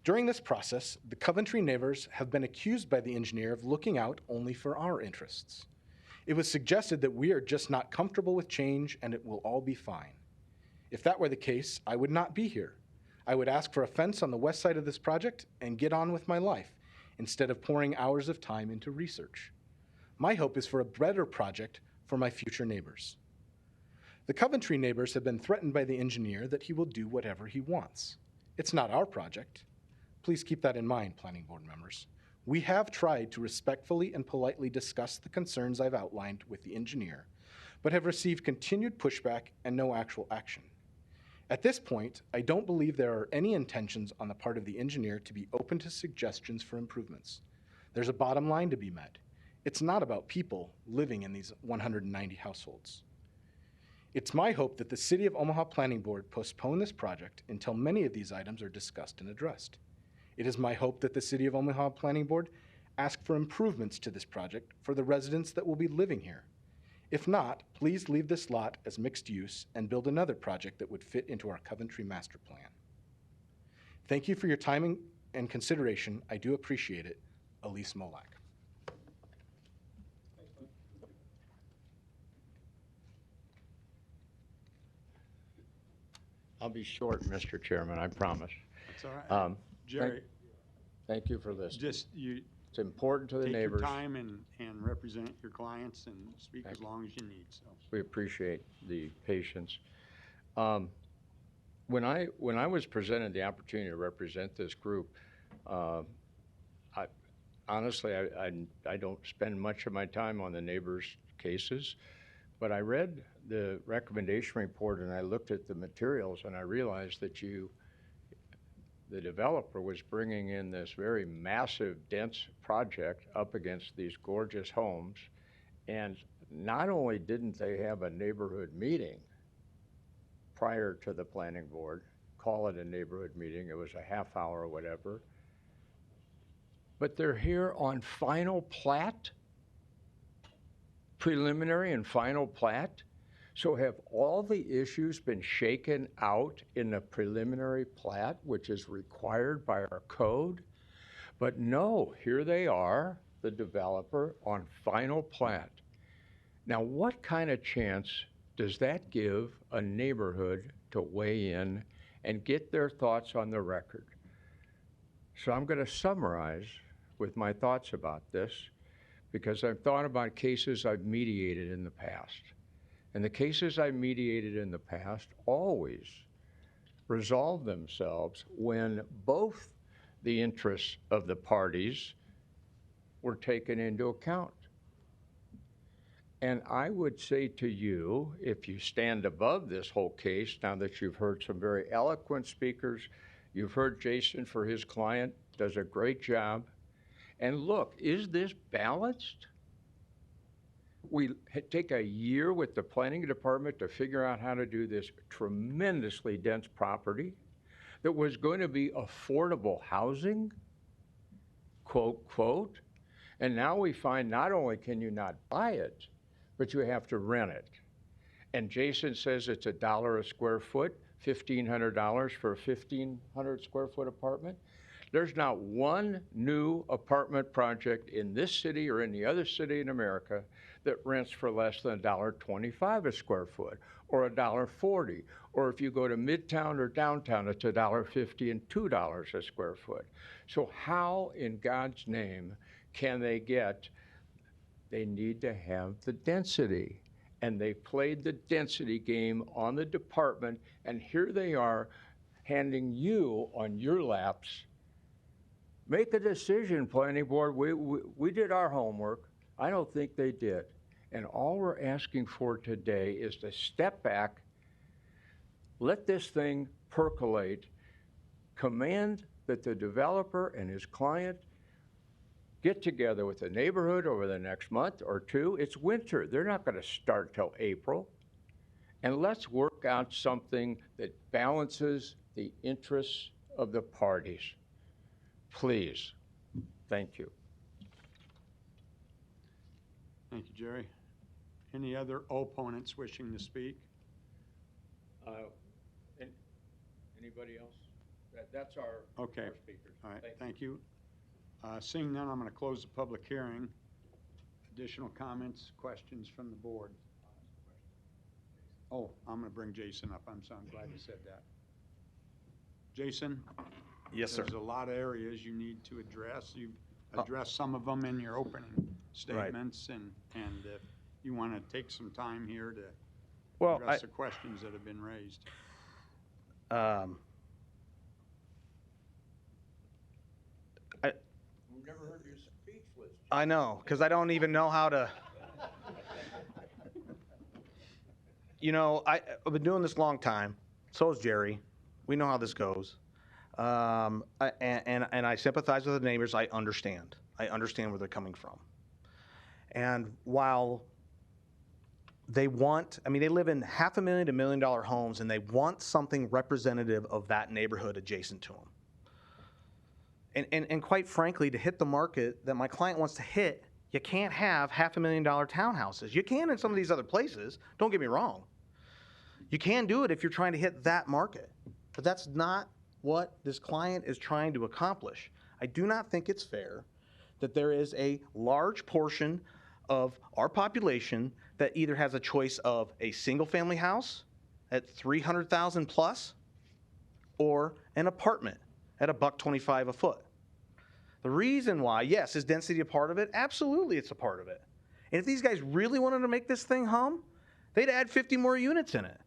During this process, the Coventry neighbors have been accused by the engineer of looking out only for our interests. It was suggested that we are just not comfortable with change and it will all be fine. If that were the case, I would not be here. I would ask for a fence on the west side of this project and get on with my life instead of pouring hours of time into research. My hope is for a better project for my future neighbors. The Coventry neighbors have been threatened by the engineer that he will do whatever he wants. It's not our project. Please keep that in mind, planning board members. We have tried to respectfully and politely discuss the concerns I've outlined with the engineer, but have received continued pushback and no actual action. At this point, I don't believe there are any intentions on the part of the engineer to be open to suggestions for improvements. There's a bottom line to be met. It's not about people living in these 190 households. It's my hope that the City of Omaha Planning Board postpone this project until many of these items are discussed and addressed. It is my hope that the City of Omaha Planning Board ask for improvements to this project for the residents that will be living here. If not, please leave this lot as mixed use and build another project that would fit into our Coventry master plan. Thank you for your time and consideration. I do appreciate it. Elise Molak. I'll be short, Mr. Chairman, I promise. That's all right. Jerry, Thank you for this. just you It's important to the take your neighbors. time and represent your clients and speak as long as you need, so. We appreciate the patience. When I was presented the opportunity to represent this group, honestly, I don't spend much of my time on the neighbors' cases, but I read the recommendation report and I looked at the materials and I realized that the developer was bringing in this very massive, dense project up against these gorgeous homes. And not only didn't they have a neighborhood meeting prior to the planning board, call it a neighborhood meeting, it was a half hour or whatever, but they're here on final plat, preliminary and final plat. So have all the issues been shaken out in the preliminary plat, which is required by our code? But no, here they are, the developer, on final plat. Now, what kind of chance does that give a neighborhood to weigh in and get their thoughts on the record? So I'm going to summarize with my thoughts about this because I've thought about cases I've mediated in the past. And the cases I mediated in the past always resolve themselves when both the interests of the parties were taken into account. And I would say to you, if you stand above this whole case, now that you've heard some very eloquent speakers, you've heard Jason for his client, does a great job. And look, is this balanced? We take a year with the planning department to figure out how to do this tremendously dense property that was going to be affordable housing, quote, quote. And now we find not only can you not buy it, but you have to rent it. And Jason says it's $1 a square foot, $1,500 for a 1,500 square foot apartment. There's not one new apartment project in this city or any other city in America that rents for less than $1.25 a square foot or $1.40. Or if you go to Midtown or downtown, it's $1.50 and $2 a square foot. So how in God's name can they get? They need to have the density. And they played the density game on the department, and here they are handing you on your laps. Make a decision, planning board. We did our homework. I don't think they did. And all we're asking for today is to step back, let this thing percolate, command that the developer and his client get together with the neighborhood over the next month or two. It's winter. They're not going to start till April. And let's work out something that balances the interests of the parties. Please. Thank you. Thank you, Jerry. Any other opponents wishing to speak? Anybody else? That's our, Okay. our speakers. All right, thank you. Seeing none, I'm going to close the public hearing. Additional comments, questions from the board? Oh, I'm going to bring Jason up. I'm glad you said that. Jason? Yes, sir. There's a lot of areas you need to address. You've addressed some of them in your opening statements, and if you want to take some time here to address the questions that have been raised. We've never heard your speech list. I know, because I don't even know how to. I've been doing this a long time. So is Jerry. We know how this goes. And I sympathize with the neighbors. I understand. I understand where they're coming from. And while they live in $500,000 to $1 million homes, and they want something representative of that neighborhood adjacent to them. And quite frankly, to hit the market that my client wants to hit, you can't have $500,000 townhouses. You can in some of these other places. Don't get me wrong. You can do it if you're trying to hit that market. But that's not what this client is trying to accomplish. I do not think it's fair that there is a large portion of our population that either has a choice of a single-family house at $300,000 plus or an apartment at $125 a foot. The reason why, yes, is density a part of it? Absolutely, it's a part of it. And if these guys really wanted to make this thing hum, they'd add 50 more units in it.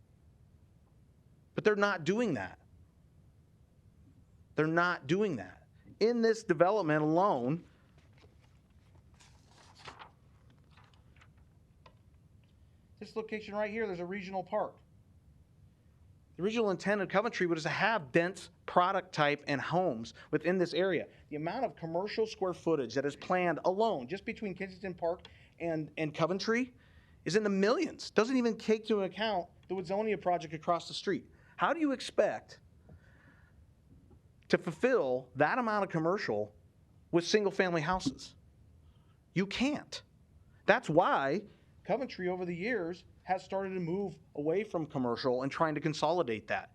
But they're not doing that. They're not doing that. In this development alone, this location right here, there's a regional park. The regional intent of Coventry was to have dense product type and homes within this area. The amount of commercial square footage that is planned alone, just between Kensington Park and Coventry, is in the millions. Doesn't even take into account the Woodsonia project across the street. How do you expect to fulfill that amount of commercial with single-family houses? You can't. That's why Coventry over the years has started to move away from commercial and trying to consolidate that.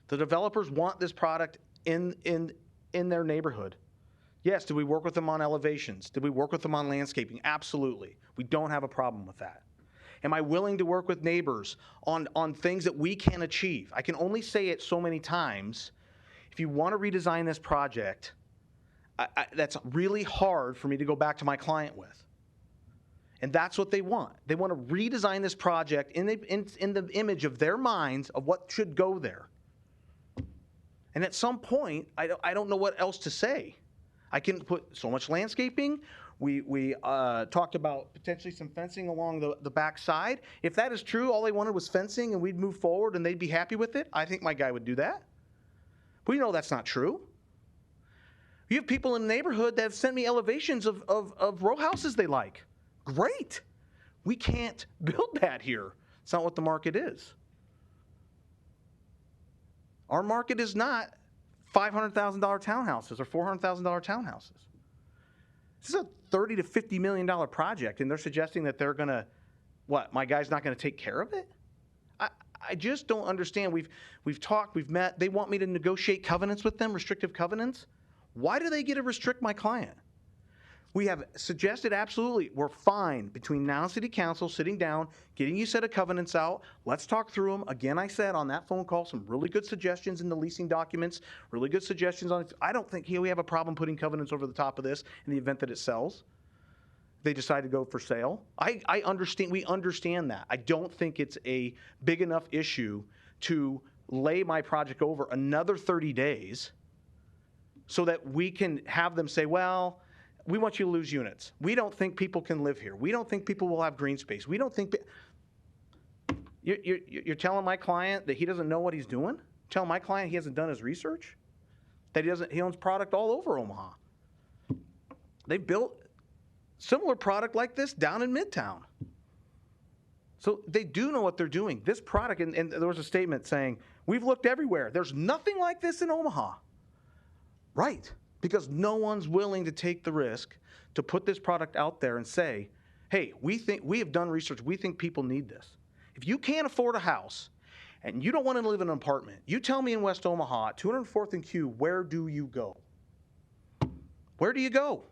The developers want this product in their neighborhood. Yes, did we work with them on elevations? Did we work with them on landscaping? Absolutely. We don't have a problem with that. Am I willing to work with neighbors on things that we can achieve? I can only say it so many times. If you want to redesign this project, that's really hard for me to go back to my client with. And that's what they want. They want to redesign this project in the image of their minds of what should go there. And at some point, I don't know what else to say. I can put so much landscaping. We talked about potentially some fencing along the back side. If that is true, all they wanted was fencing and we'd move forward and they'd be happy with it, I think my guy would do that. We know that's not true. You have people in the neighborhood that have sent me elevations of row houses they like. Great. We can't build that here. It's not what the market is. Our market is not $500,000 townhouses or $400,000 townhouses. This is a $30 to $50 million project, and they're suggesting that they're going to, what, my guy's not going to take care of it? I just don't understand. We've talked, we've met. They want me to negotiate covenants with them, restrictive covenants. Why do they get to restrict my client? We have suggested absolutely we're fine between now and City Council sitting down, getting you a set of covenants out. Let's talk through them. Again, I said on that phone call some really good suggestions in the leasing documents, really good suggestions on it. I don't think we have a problem putting covenants over the top of this in the event that it sells. They decide to go for sale. I understand. We understand that. I don't think it's a big enough issue to lay my project over another 30 days so that we can have them say, well, we want you to lose units. We don't think people can live here. We don't think people will have green space. We don't think... You're telling my client that he doesn't know what he's doing? Telling my client he hasn't done his research? That he owns product all over Omaha. They've built similar product like this down in Midtown. So they do know what they're doing. This product, and there was a statement saying, we've looked everywhere. There's nothing like this in Omaha. Right, because no one's willing to take the risk to put this product out there and say, hey, we have done research. We think people need this. If you can't afford a house and you don't want to live in an apartment, you tell me in West Omaha, 204th and Q, where do you go? Where do you go?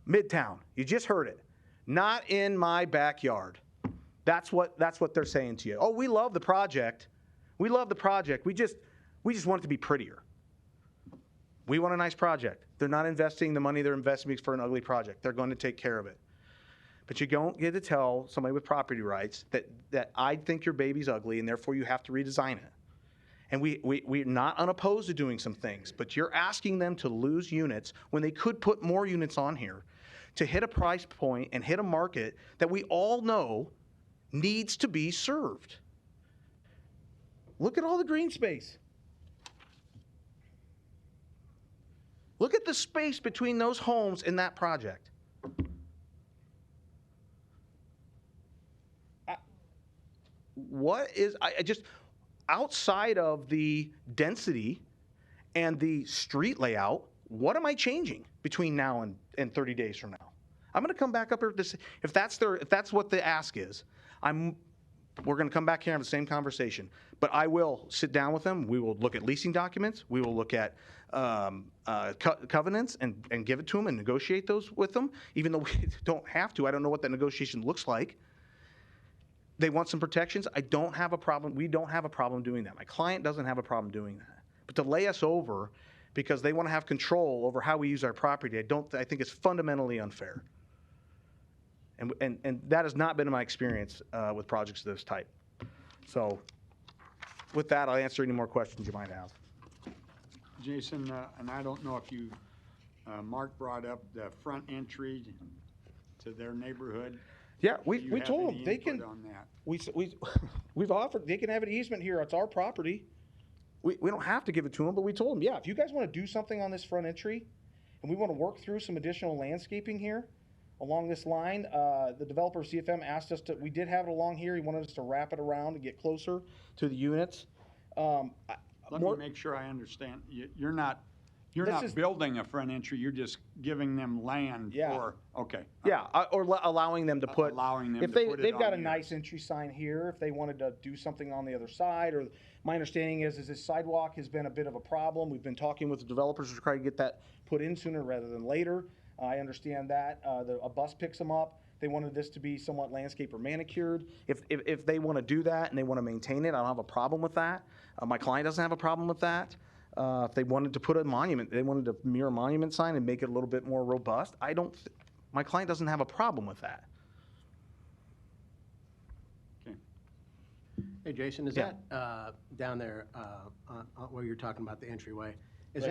Midtown. You just heard it. Not in my backyard. That's what they're saying to you. Oh, we love the project. We love the project. We just want it to be prettier. We want a nice project. They're not investing the money they're investing for an ugly project. They're going to take care of it. But you don't get to tell somebody with property rights that I think your baby's ugly and therefore you have to redesign it. And we're not unopposed to doing some things, but you're asking them to lose units when they could put more units on here to hit a price point and hit a market that we all know needs to be served. Look at all the green space. Look at the space between those homes and that project. I just, outside of the density and the street layout, what am I changing between now and 30 days from now? I'm going to come back up here if that's what the ask is. We're going to come back here and have the same conversation. But I will sit down with them. We will look at leasing documents. We will look at covenants and give it to them and negotiate those with them, even though we don't have to. I don't know what that negotiation looks like. They want some protections. I don't have a problem. We don't have a problem doing that. My client doesn't have a problem doing that. But to lay us over because they want to have control over how we use our property, I think it's fundamentally unfair. And that has not been my experience with projects of this type. So with that, I'll answer any more questions you might have. Jason, and I don't know if you, Mark brought up the front entry to their neighborhood. Yeah, Do you we have told any them they input can. on that? We've offered they can have an easement here. It's our property. We don't have to give it to them, but we told them, yeah, if you guys want to do something on this front entry, and we want to work through some additional landscaping here along this line, the developer CFM asked us to. We did have it along here. He wanted us to wrap it around and get closer to the units. Let me make sure I understand. You're not building a front entry. You're just giving them land for. Okay. Yeah, or allowing them to put. Allowing them if to they put it they've got on a here. nice entry sign here. If they wanted to do something on the other side, or my understanding is this sidewalk has been a bit of a problem. We've been talking with the developers to try to get that put in sooner rather than later. I understand that a bus picks them up. They wanted this to be somewhat landscape or manicured. If they want to do that and they want to maintain it, I don't have a problem with that. My client doesn't have a problem with that. If they wanted to put a monument, they wanted to mirror a monument sign and make it a little bit more robust. My client doesn't have a problem with that. Okay. Hey, Jason, is that down there where you're talking about the entryway? Is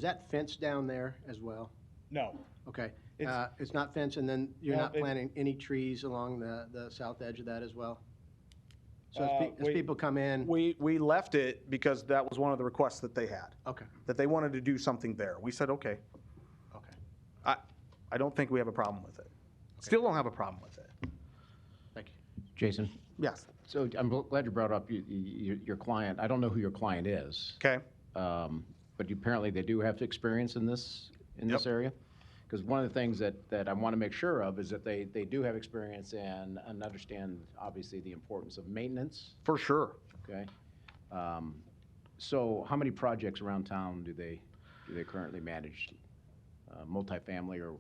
that fenced down there as well? No. Okay. It's not fenced, and then you're not planting any trees along the south edge of that as well? So as people come in... We left it because that was one of the requests that they had. Okay. That they wanted to do something there. We said, okay. Okay. I don't think we have a problem with it. Still don't have a problem with it. Thank you. Jason? Yes. So I'm glad you brought up your client. I don't know who your client is. Okay. But apparently they do have experience in this area? Because one of the things that I want to make sure of is that they do have experience and understand, obviously, the importance of maintenance. For sure. Okay. So how many projects around town do they currently manage? Multifamily or?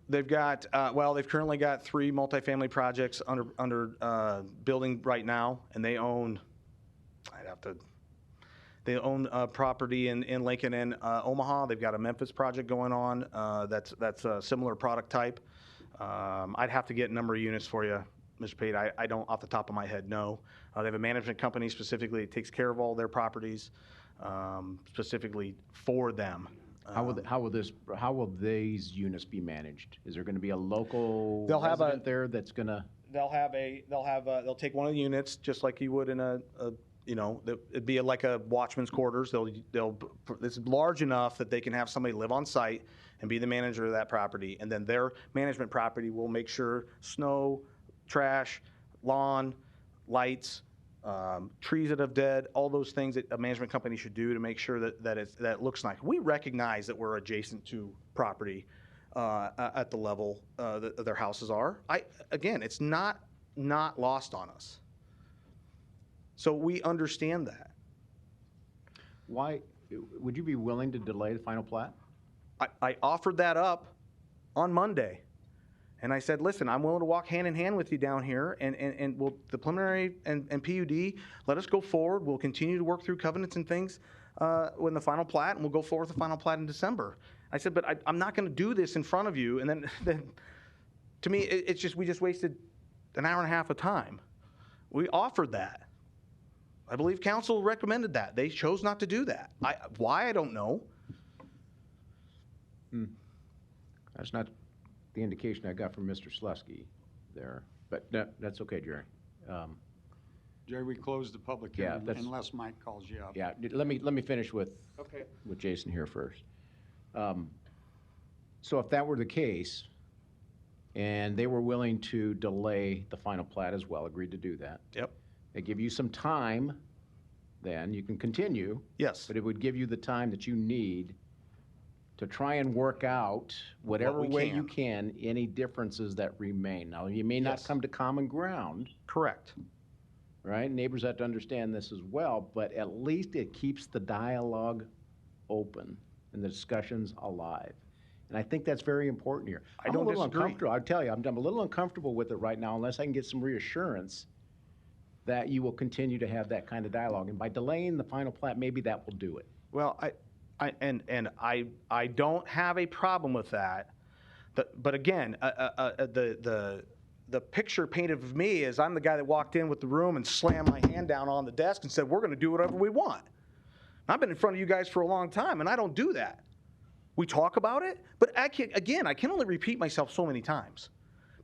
They've got, they've currently got 3 multifamily projects under building right now, and they own, they own property in Lincoln and Omaha. They've got a Memphis project going on that's a similar product type. I'd have to get a number of units for you Mr. Pate, I don't, off the top of my head, know. They have a management company specifically that takes care of all their properties, specifically for them. How will these units be managed? Is there going to be a local They'll have resident there that's going to? They'll take one of the units, just like you would in it'd be like a watchman's quarters. It's large enough that they can have somebody live on site and be the manager of that property. And then their management property will make sure snow, trash, lawn, lights, trees that have dead, all those things that a management company should do to make sure that it looks nice. We recognize that we're adjacent to property at the level that their houses are. Again, it's not lost on us. So we understand that. Why, would you be willing to delay the final plat? I offered that up on Monday. And I said, listen, I'm willing to walk hand in hand with you down here, and we'll, the preliminary and PUD, let us go forward. We'll continue to work through covenants and things when the final plat, and we'll go forward with the final plat in December. I said, but I'm not going to do this in front of you. And then to me, it's just, we just wasted an hour and a half of time. We offered that. I believe council recommended that. They chose not to do that. Why, I don't know. That's not the indication I got from Mr. Slusky there, but that's okay, Jerry. Jerry, we closed the public Yeah, hearing that's- unless Mike calls you up. Yeah, let me finish with Okay. with Jason here first. So if that were the case, and they were willing to delay the final plat as well, agreed to do that. Yep. They give you some time, then you can continue. Yes. But it would give you the time that you need to try and work out whatever we way can. you can, any differences that remain. Now, you may not Yes. come to common ground, Correct. right? Neighbors have to understand this as well, but at least it keeps the dialogue open and the discussions alive. And I think that's very important here. I don't I'm a little disagree. uncomfortable. I'll tell you, I'm a little uncomfortable with it right now unless I can get some reassurance that you will continue to have that kind of dialogue. And by delaying the final plat, maybe that will do it. Well, I don't have a problem with that. But again, the picture painted of me is I'm the guy that walked in with the room and slammed my hand down on the desk and said, we're going to do whatever we want. I've been in front of you guys for a long time, and I don't do that. We talk about it, but I can only repeat myself so many times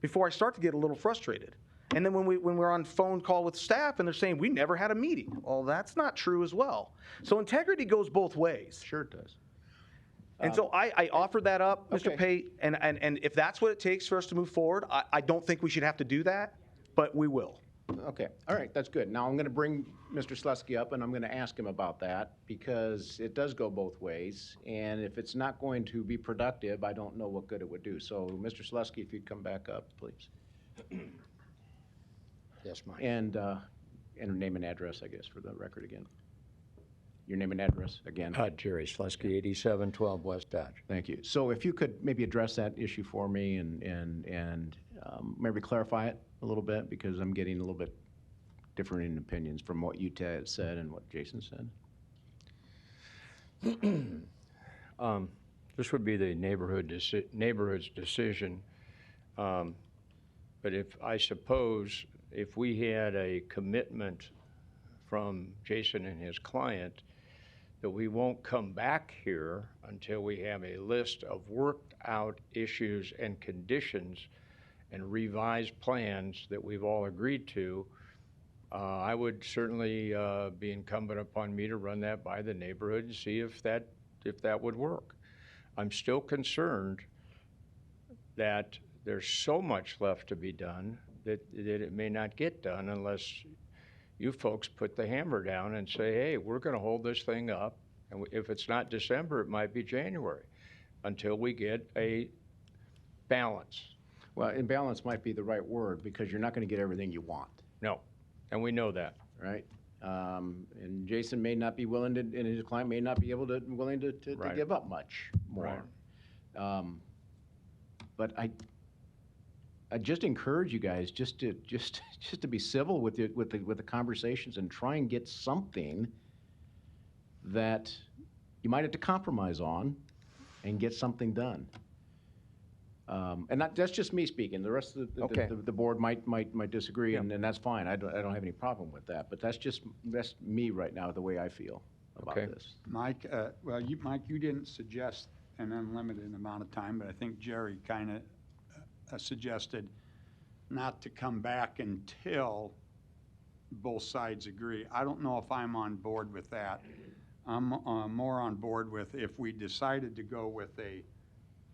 before I start to get a little frustrated. And then when we're on phone call with staff and they're saying, we never had a meeting. Well, that's not true as well. So integrity goes both ways. Sure it does. And so I offered that up, Mr. Okay. Pate, and if that's what it takes for us to move forward, I don't think we should have to do that, but we will. Okay, all right, that's good. Now I'm going to bring Mr. Slusky up, and I'm going to ask him about that, because it does go both ways, and if it's not going to be productive, I don't know what good it would do. So, Mr. Slusky, if you'd come back up, please. Yes, Mike. And name and address, I guess, for the record again. Your name and address again. Jerry Slusky, 8712 West Dodge. Thank you. So if you could maybe address that issue for me and maybe clarify it a little bit, because I'm getting a little bit different in opinions from what you said and what Jason said. This would be the neighborhood's decision. But I suppose if we had a commitment from Jason and his client that we won't come back here until we have a list of worked out issues and conditions and revised plans that we've all agreed to, I would certainly be incumbent upon me to run that by the neighborhood and see if that would work. I'm still concerned that there's so much left to be done that it may not get done unless you folks put the hammer down and say, hey, we're going to hold this thing up, and if it's not December, it might be January, until we get a balance. Well, imbalance might be the right word, because you're not going to get everything you want. No, and we know that. Right? And Jason may not be willing to, and his client may not be willing to Right. give up much more. Right. But I just encourage you guys just to be civil with the conversations and try and get something that you might have to compromise on and get something done. And that's just me speaking. The rest of Okay. the board might disagree, and that's fine. I don't have any problem with that. But that's me right now, the way I feel about Okay. this. Mike, Mike, you didn't suggest an unlimited amount of time, but I think Jerry kind of suggested not to come back until both sides agree. I don't know if I'm on board with that. I'm more on board with if we decided to go with a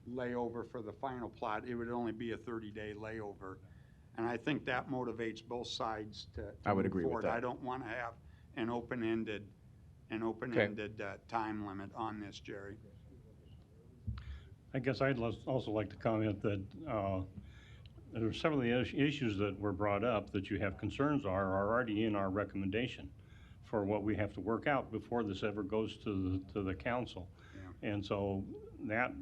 layover for the final plot, it would only be a 30-day layover. And I think that motivates both sides to I would move agree with forward. that. I don't want to have an open-ended time limit on this, Jerry. I guess I'd also like to comment that there are several of the issues that were brought up that you have concerns are already in our recommendation for what we have to work out before this ever goes to the council. Yeah. And so that,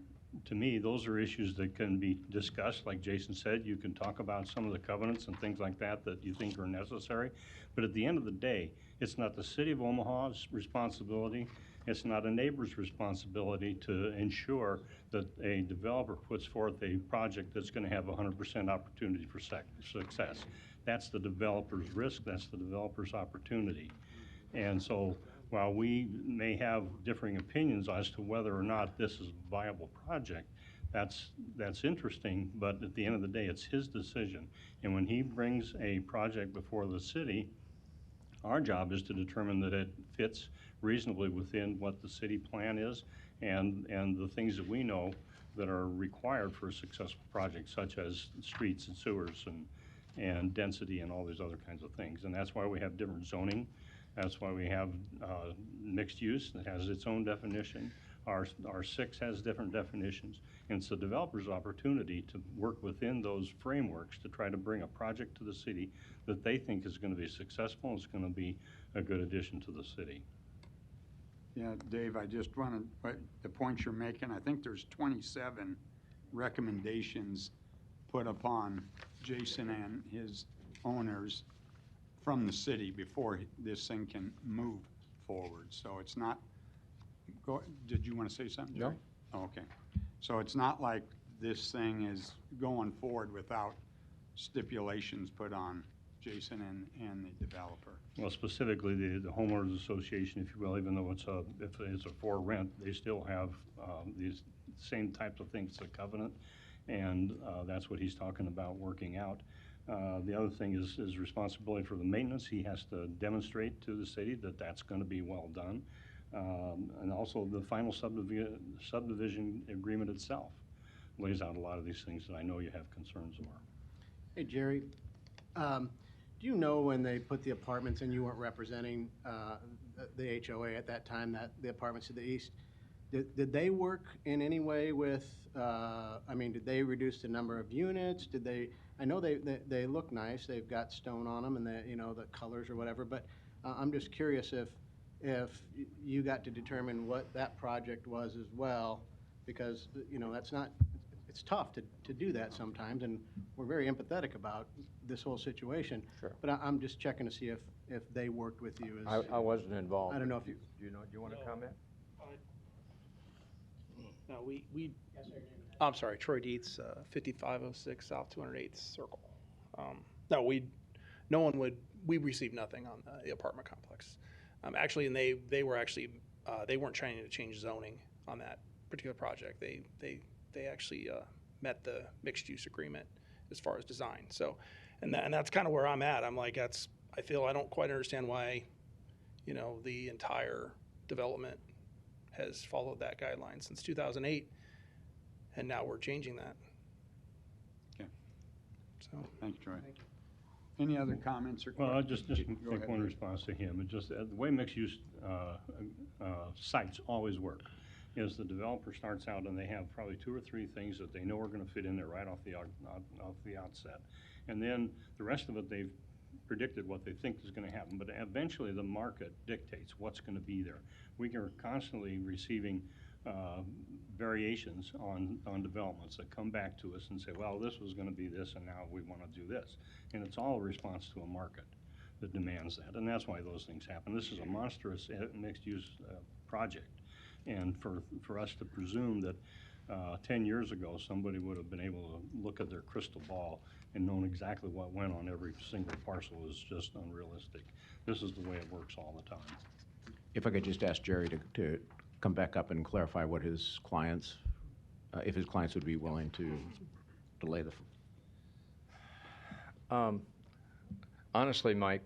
to me, those are issues that can be discussed. Like Jason said, you can talk about some of the covenants and things like that that you think are necessary. But at the end of the day, it's not the city of Omaha's responsibility. It's not a neighbor's responsibility to ensure that a developer puts forth a project that's going to have 100% opportunity for success. That's the developer's risk. That's the developer's opportunity. And so while we may have differing opinions as to whether or not this is a viable project, that's interesting, but at the end of the day, it's his decision. And when he brings a project before the city, our job is to determine that it fits reasonably within what the city plan is and the things that we know that are required for a successful project, such as streets and sewers and density and all these other kinds of things. And that's why we have different zoning. That's why we have mixed use that has its own definition. Our 6 has different definitions. And it's the developer's opportunity to work within those frameworks to try to bring a project to the city that they think is going to be successful and is going to be a good addition to the city. Yeah, Dave, I just wanted, the point you're making, I think there's 27 recommendations put upon Jason and his owners from the city before this thing can move forward. So it's not, did you want to say something, Jerry? No. Oh, okay. So it's not like this thing is going forward without stipulations put on Jason and the developer. Well, specifically the homeowners association, if you will, even though if it's a for rent, they still have these same types of things, the covenant, and that's what he's talking about working out. The other thing is responsibility for the maintenance. He has to demonstrate to the city that that's going to be well done. And also the final subdivision agreement itself lays out a lot of these things that I know you have concerns over. Hey, Jerry, do you know when they put the apartments in, you weren't representing the HOA at that time, that the apartments to the east, did they work in any way with, did they reduce the number of units? Did they, I know they look nice, they've got stone on them and the colors or whatever, but I'm just curious if you got to determine what that project was as well, because, that's not, it's tough to do that sometimes, and we're very empathetic about this whole situation. Sure. But I'm just checking to see if they worked with you as. I wasn't involved. I don't know if you. Do you want to comment? No, I'm sorry, Troy Dietz, 5506 South 208th Circle. We received nothing on the apartment complex. Actually, and they weren't trying to change zoning on that particular project. They actually met the mixed use agreement as far as design. So, and that's kind of where I'm at. I'm like, I don't quite understand why, the entire development has followed that guideline since 2008, and now we're changing that. Okay. So, Thanks, Troy. Any other comments or questions? Well, I'll just Go make ahead, one Rick. response to him. It just, the way mixed-use sites always work is the developer starts out and they have probably 2 or 3 things that they know are going to fit in there right off the outset. And then the rest of it, they've predicted what they think is going to happen. But eventually the market dictates what's going to be there. We are constantly receiving variations on developments that come back to us and say, well, this was going to be this and now we want to do this. And it's all a response to a market that demands that. And that's why those things happen. This is a monstrous mixed-use project. And for us to presume that 10 years ago, somebody would have been able to look at their crystal ball and known exactly what went on every single parcel. Is just unrealistic. This is the way it works all the time. If I could just ask Jerry to come back up and clarify what his clients, if his clients would be willing to delay the. Honestly, Mike,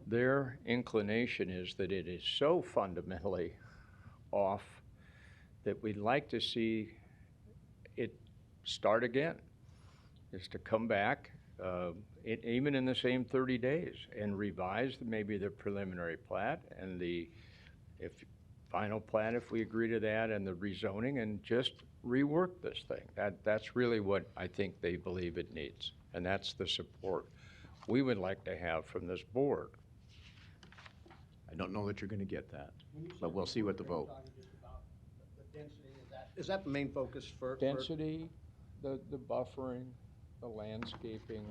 their inclination is that it is so fundamentally off that we'd like to see it start again, is to come back, even in the same 30 days, and revise maybe the preliminary plat and the final plat, if we agree to that, and the rezoning, and just rework this thing. That's really what I think they believe it needs, and that's the support we would like to have from this board. I don't know that you're going to get that, but we'll see what the vote. Is that the main focus for? Density, the buffering, the landscaping.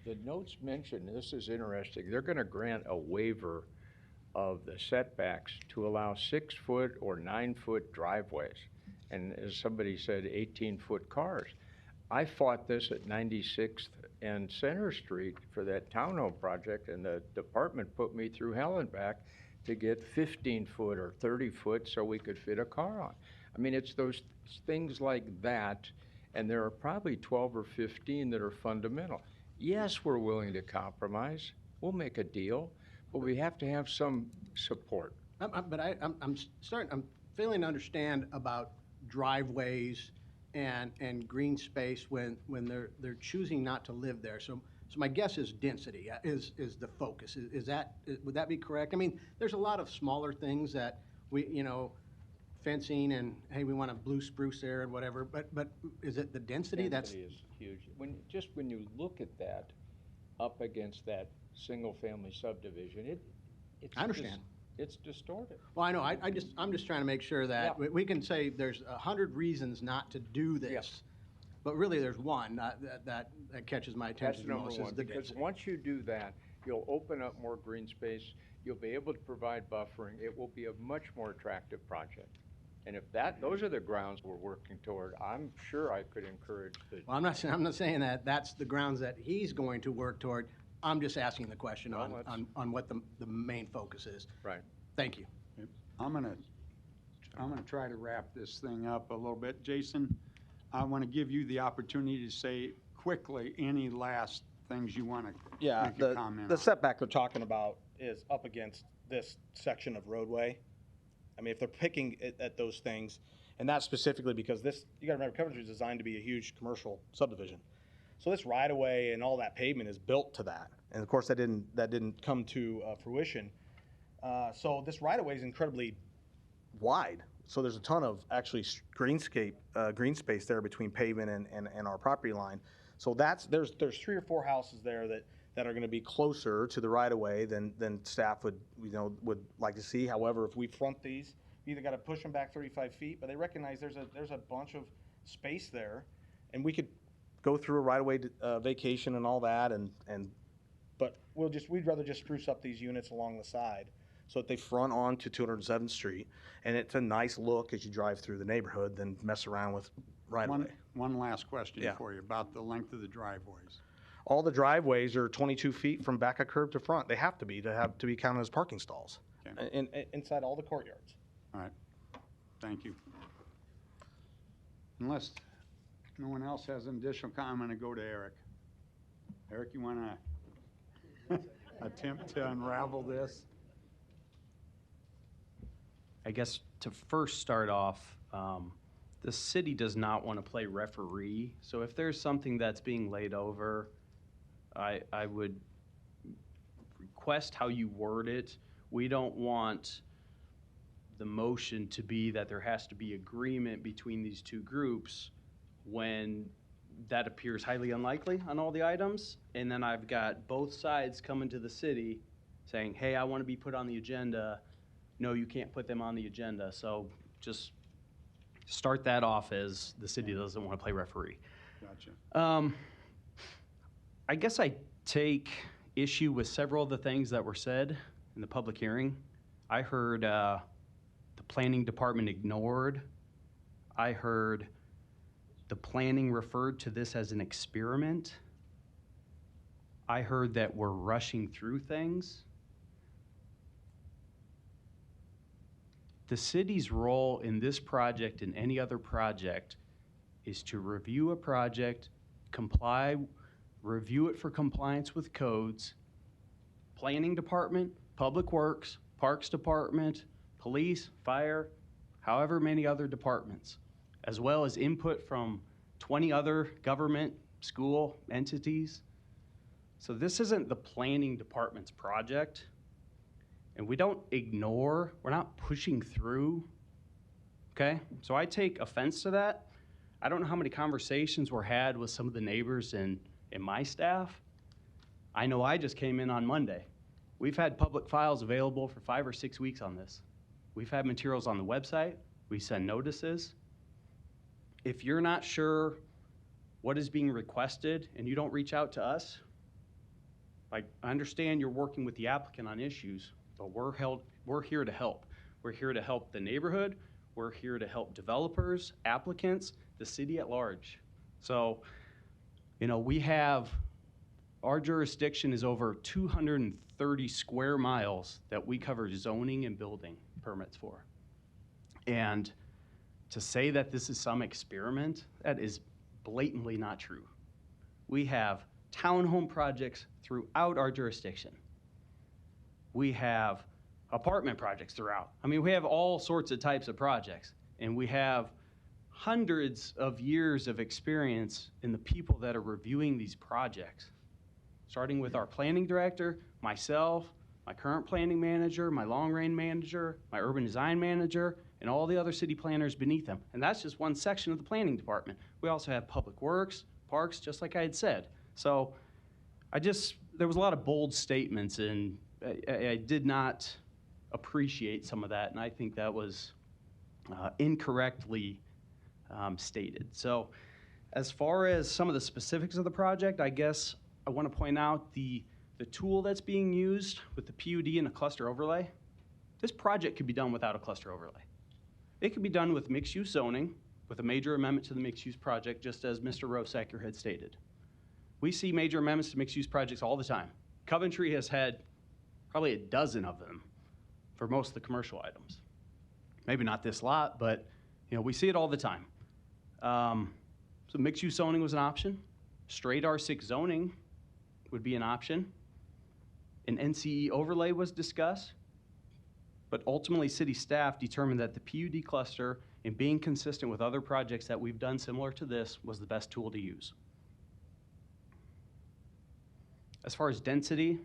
The notes mention, this is interesting, they're going to grant a waiver of the setbacks to allow 6-foot or 9-foot driveways. And as somebody said, 18-foot cars. I fought this at 96th and Center Street for that townhome project, and the department put me through hell and back to get 15-foot or 30-foot so we could fit a car on. I mean, it's those things like that, and there are probably 12 or 15 that are fundamental. Yes, we're willing to compromise. We'll make a deal, but we have to have some support. I'm failing to understand about driveways and green space when they're choosing not to live there. So my guess is density is the focus. Would that be correct? I mean, there's a lot of smaller things that fencing and, hey, we want a blue spruce there and whatever, but is it the density? Density is huge. When you look at that up against that single-family subdivision, I understand. It's distorted. Well, I know. I'm just trying to make sure that we can say there's 100 reasons not to do this, but really there's one that catches my attention the most. That's number one, because once you do that, you'll open up more green space. You'll be able to provide buffering. It will be a much more attractive project. And if those are the grounds we're working toward, I'm sure I could encourage the. Well, I'm not saying that that's the grounds that he's going to work toward. I'm just asking the question on what the main focus is. Right. Thank you. I'm gonna try to wrap this thing up a little bit. Jason, I want to give you the opportunity to say quickly any last things you want to make a comment the on. setback they're talking about is up against this section of roadway. I mean, if they're picking at those things, and that's specifically because this, you gotta remember, Coventry is designed to be a huge commercial subdivision. So this right of way and all that pavement is built to that. And of course that didn't come to fruition. So this right of way is incredibly wide. So there's a ton of actually green space there between pavement and our property line. So there's 3 or 4 houses there that are going to be closer to the right of way than staff would like to see. However, if we front these, you either got to push them back 35 feet, but they recognize there's a bunch of space there, and we could go through a right of way vacation and all that, but we'd rather just spruce up these units along the side so that they front onto 207th Street, and it's a nice look as you drive through the neighborhood than mess around with right of way. One last question for you about the length of the driveways. All the driveways are 22 feet from back of curb to front. They have to be counted as parking stalls inside all the courtyards. All right, thank you. Unless no one else has an additional comment, I'm going to go to Eric. Eric, you want to attempt to unravel this? I guess to first start off, the city does not want to play referee. So if there's something that's being laid over, I would request how you word it. We don't want the motion to be that there has to be agreement between these two groups when that appears highly unlikely on all the items. And then I've got both sides coming to the city saying, hey, I want to be put on the agenda. No, you can't put them on the agenda. So just start that off as the city doesn't want to play referee. Gotcha. I guess I take issue with several of the things that were said in the public hearing. I heard the planning department ignored. I heard the planning referred to this as an experiment. I heard that we're rushing through things. The city's role in this project and any other project is to review a project, review it for compliance with codes, planning department, public works, parks department, police, fire, however many other departments, as well as input from 20 other government, school entities. So this isn't the planning department's project, and we don't ignore, we're not pushing through, okay? So I take offense to that. I don't know how many conversations were had with some of the neighbors and my staff. I know I just came in on Monday. We've had public files available for 5 or 6 weeks on this. We've had materials on the website. We send notices. If you're not sure what is being requested and you don't reach out to us, like, I understand you're working with the applicant on issues, but we're here to help. We're here to help the neighborhood. We're here to help developers, applicants, the city at large. So, you know, our jurisdiction is over 230 square miles that we cover zoning and building permits for. And to say that this is some experiment, that is blatantly not true. We have townhome projects throughout our jurisdiction. We have apartment projects throughout. I mean, we have all sorts of types of projects, and we have hundreds of years of experience in the people that are reviewing these projects, starting with our planning director, myself, my current planning manager, my long-range manager, my urban design manager, and all the other city planners beneath them. And that's just one section of the planning department. We also have public works, parks, just like I had said. So there was a lot of bold statements, and I did not appreciate some of that, and I think that was incorrectly stated. So as far as some of the specifics of the project, I guess I want to point out the tool that's being used with the PUD and a cluster overlay. This project could be done without a cluster overlay. It could be done with mixed-use zoning, with a major amendment to the mixed-use project, just as Mr. Rosacker had stated. We see major amendments to mixed-use projects all the time. Coventry has had probably a dozen of them for most of the commercial items. Maybe not this lot, but we see it all the time. So mixed-use zoning was an option. Straight R6 zoning would be an option. An NCE overlay was discussed, but ultimately city staff determined that the PUD cluster, in being consistent with other projects that we've done similar to this, was the best tool to use. As far as density,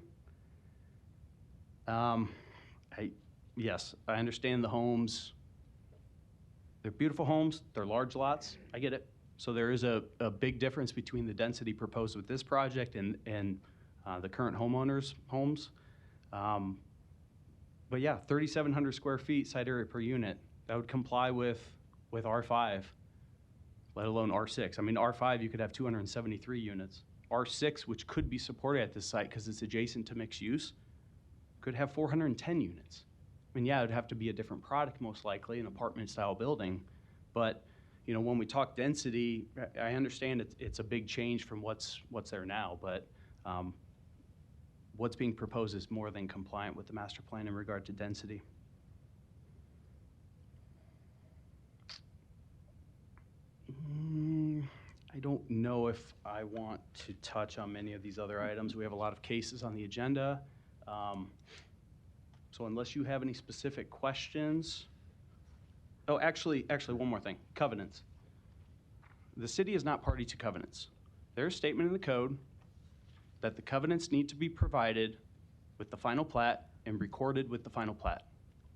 yes, I understand the homes. They're beautiful homes, they're large lots, I get it. So there is a big difference between the density proposed with this project and the current homeowners' homes. But yeah, 3,700 square feet site area per unit, that would comply with R5, let alone R6. I mean, R5, you could have 273 units. R6, which could be supported at this site because it's adjacent to mixed use, could have 410 units. I mean, yeah, it would have to be a different product, most likely, an apartment-style building. But, when we talk density, I understand it's a big change from what's there now, but what's being proposed is more than compliant with the master plan in regard to density. I don't know if I want to touch on many of these other items. We have a lot of cases on the agenda. So unless you have any specific questions. Oh, actually, one more thing. Covenants. The city is not party to covenants. There's a statement in the code that the covenants need to be provided with the final plat and recorded with the final plat,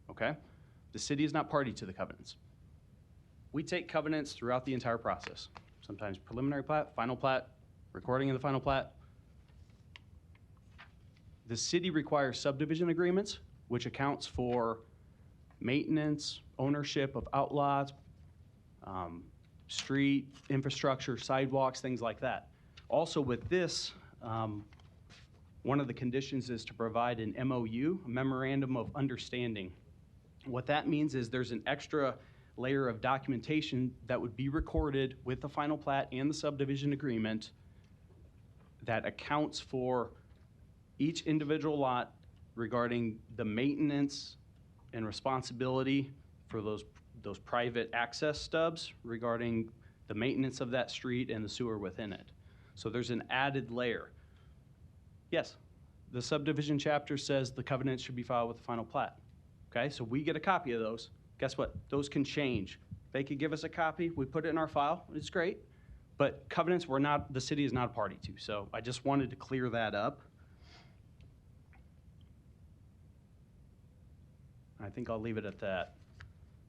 okay? The city is not party to the covenants. We take covenants throughout the entire process. Sometimes preliminary plat, final plat, recording of the final plat. The city requires subdivision agreements, which accounts for maintenance, ownership of outlots, street infrastructure, sidewalks, things like that. Also with this, one of the conditions is to provide an MOU, a memorandum of understanding, What that means is there's an extra layer of documentation that would be recorded with the final plat and the subdivision agreement that accounts for each individual lot regarding the maintenance and responsibility for those private access stubs regarding the maintenance of that street and the sewer within it. So there's an added layer. Yes, the subdivision chapter says the covenants should be filed with the final plat. Okay, so we get a copy of those. Guess what? Those can change. They could give us a copy, we put it in our file, it's great. But covenants the city is not a party to, so I just wanted to clear that up. I think I'll leave it at that.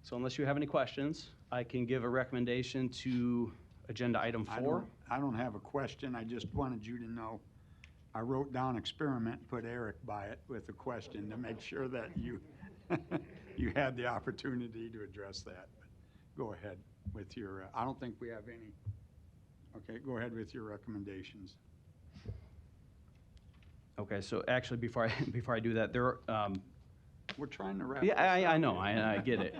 So unless you have any questions, I can give a recommendation to agenda item 4. I don't have a question, I just wanted you to know. I wrote down experiment, put Eric by it with a question to make sure that you, you had the opportunity to address that. But go ahead with your, I don't think we have any. Okay, go ahead with your recommendations. Okay, so actually, before I do that, We're trying to wrap. yeah, this up I know, here. I get it.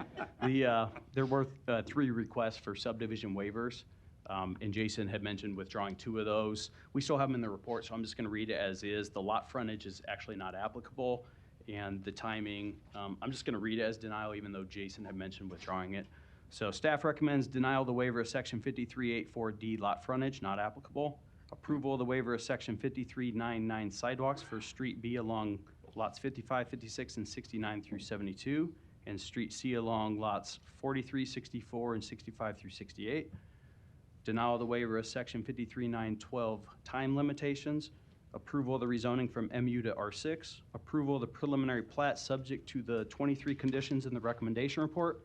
There were 3 requests for subdivision waivers, and Jason had mentioned withdrawing 2 of those. We still have them in the report, so I'm just gonna read it as is. The lot frontage is actually not applicable, and the timing, I'm just gonna read it as denial, even though Jason had mentioned withdrawing it. So staff recommends denial of the waiver of section 5384D lot frontage, not applicable. Approval of the waiver of section 5399 sidewalks for street B along lots 55, 56, and 69 through 72, and street C along lots 43, 64, and 65 through 68. Denial of the waiver of section 53912 time limitations. Approval of the rezoning from MU to R6. Approval of the preliminary plat subject to the 23 conditions in the recommendation report.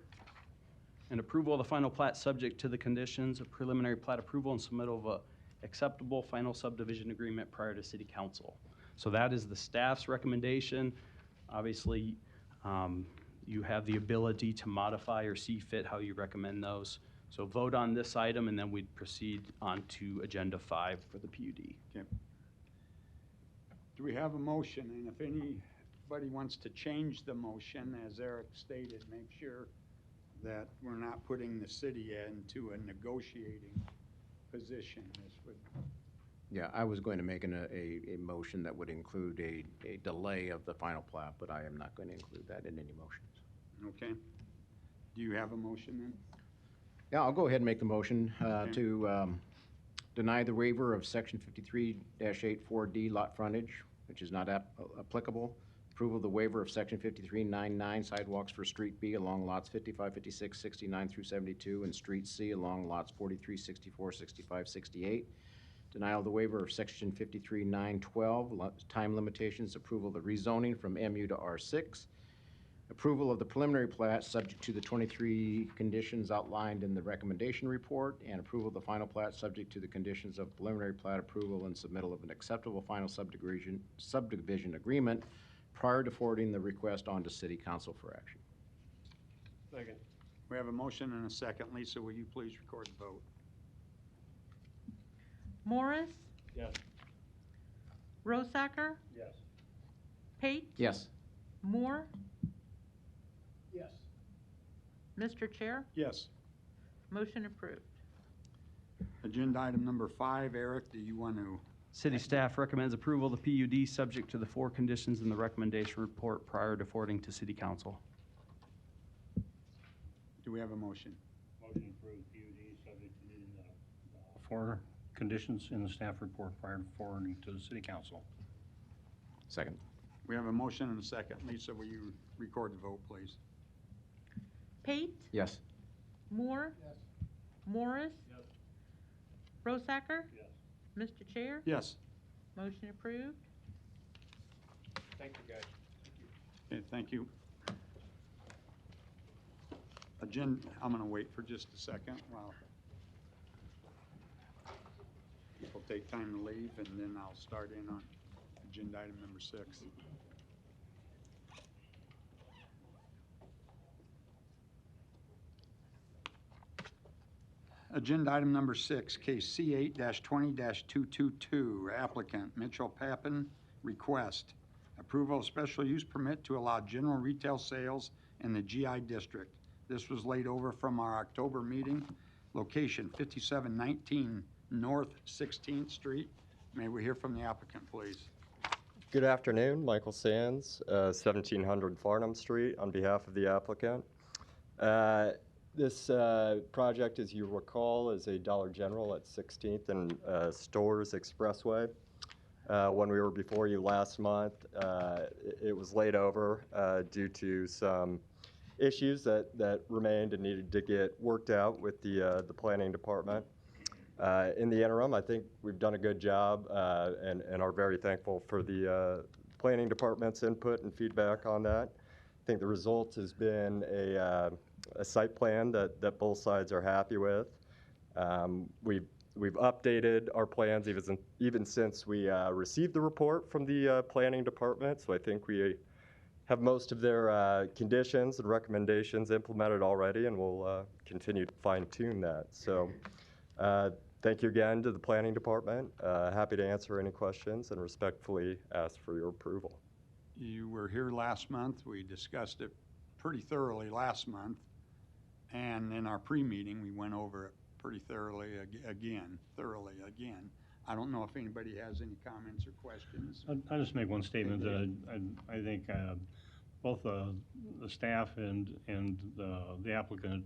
And approval of the final plat subject to the conditions of preliminary plat approval and submittal of a acceptable final subdivision agreement prior to city council. So that is the staff's recommendation. Obviously, you have the ability to modify or see fit how you recommend those. So vote on this item, and then we'd proceed on to agenda 5 for the PUD. Okay. Do we have a motion? And if anybody wants to change the motion, as Eric stated, make sure that we're not putting the city into a negotiating position. This would. Yeah, I was going to make a motion that would include a delay of the final plat, but I am not going to include that in any motions. Okay. Do you have a motion then? Yeah, I'll go ahead and make the motion Okay. to deny the waiver of section 53-84D lot frontage, which is not applicable. Approval of the waiver of section 5399 sidewalks for street B along lots 55, 56, 69 through 72, and street C along lots 43, 64, 65, 68. Denial of the waiver of section 53912 time limitations. Approval of the rezoning from MU to R6. Approval of the preliminary plat subject to the 23 conditions outlined in the recommendation report, and approval of the final plat subject to the conditions of preliminary plat approval and submittal of an acceptable final subdivision agreement prior to forwarding the request on to city council for action. Second. We have a motion and a second. Lisa, will you please record the vote? Morris? Yes. Rosacker? Yes. Pate? Yes. Moore? Yes. Mr. Chair? Yes. Motion approved. Agenda item number 5, Eric, do you want to? City staff recommends approval of the PUD subject to the 4 conditions in the recommendation report prior to forwarding to city council. Do we have a motion? Motion approved PUD subject to meeting the 4 conditions in the staff report prior to forwarding to the city council. Second. We have a motion and a second. Lisa, will you record the vote, please? Pate? Yes. Moore? Yes. Morris? Yes. Rosacker? Yes. Mr. Chair? Yes. Motion approved. Thank you, guys. Okay, thank you. I'm going to wait for just a second while people take time to leave, and then I'll start in on agenda item number 6. Agenda item number 6, case C8-20-222, applicant Mitchell Pappen, request approval of special use permit to allow general retail sales in the GI district. This was laid over from our October meeting. Location 5719 North 16th Street. May we hear from the applicant, please? Good afternoon, Michael Sands, 1700 Farnham Street, on behalf of the applicant. This project, as you recall, is a Dollar General at 16th and Stores Expressway. When we were before you last month, it was laid over due to some issues that remained and needed to get worked out with the planning department. In the interim, I think we've done a good job and are very thankful for the planning department's input and feedback on that. I think the result has been a site plan that both sides are happy with. We've updated our plans even since we received the report from the planning department, so I think we have most of their conditions and recommendations implemented already, and we'll continue to fine-tune that. So thank you again to the planning department. Happy to answer any questions and respectfully ask for your approval. You were here last month. We discussed it pretty thoroughly last month. And in our pre-meeting, we went over it pretty thoroughly again. I don't know if anybody has any comments or questions. I'll just make one statement that I think both the staff and the applicant,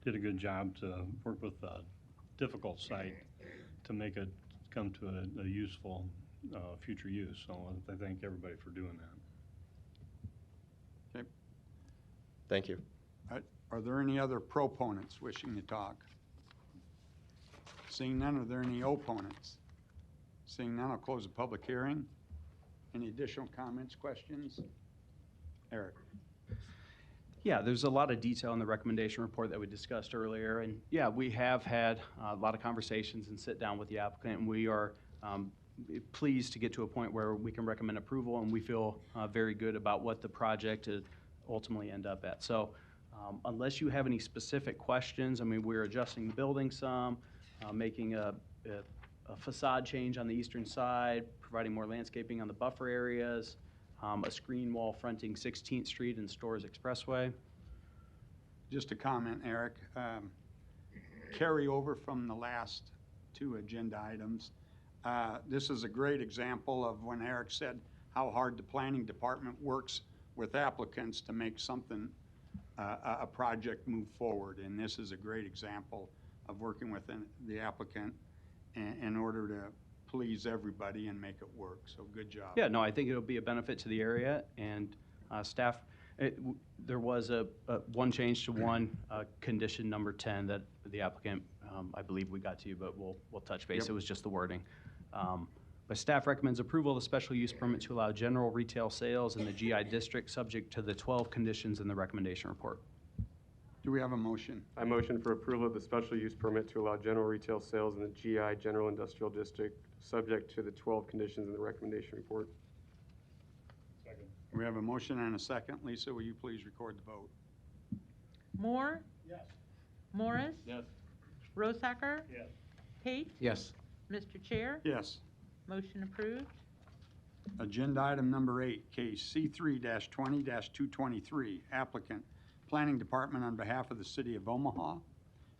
did a good job to work with a difficult site to make it come to a useful future use. So I thank everybody for doing that. Okay. Thank you. Are there any other proponents wishing to talk? Seeing none, are there any opponents? Seeing none, I'll close the public hearing. Any additional comments, questions? Eric. Yeah, there's a lot of detail in the recommendation report that we discussed earlier. And yeah, we have had a lot of conversations and sit down with the applicant, and we are pleased to get to a point where we can recommend approval, and we feel very good about what the project will ultimately end up at. So unless you have any specific questions, I mean, we're adjusting the building some, making a facade change on the eastern side, providing more landscaping on the buffer areas, a screen wall fronting 16th Street and Stores Expressway. Just a comment, Eric. Carry over from the last two agenda items. This is a great example of when Eric said how hard the planning department works with applicants to make something, a project move forward. And this is a great example of working with the applicant in order to please everybody and make it work. So good job. Yeah, no, I think it'll be a benefit to the area, and staff, there was one change to one condition number 10 that the applicant, I believe we got to you, but we'll touch base. Yep. It was just the wording. But staff recommends approval of the special use permit to allow general retail sales in the GI district subject to the 12 conditions in the recommendation report. Do we have a motion? I motion for approval of the special use permit to allow general retail sales in the GI General Industrial District, subject to the 12 conditions in the recommendation report. Second. We have a motion and a second. Lisa, will you please record the vote? Moore? Yes. Morris? Yes. Rosacker? Yes. Pate? Yes. Mr. Chair? Yes. Motion approved. Agenda item number 8, case C3-20-223, applicant, Planning Department on behalf of the City of Omaha,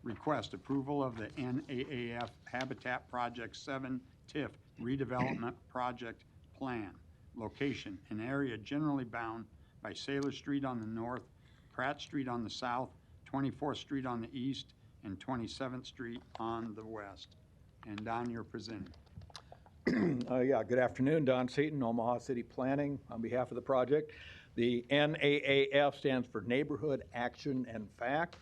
request approval of the NAAF Habitat Project 7 TIF redevelopment project plan. Location, an area generally bound by Sailor Street on the north, Pratt Street on the south, 24th Street on the east, and 27th Street on the west. And Don, you're presenting. Yeah, good afternoon. Don Seaton, Omaha City Planning, on behalf of the project. The NAAF stands for Neighborhood Action and Fact,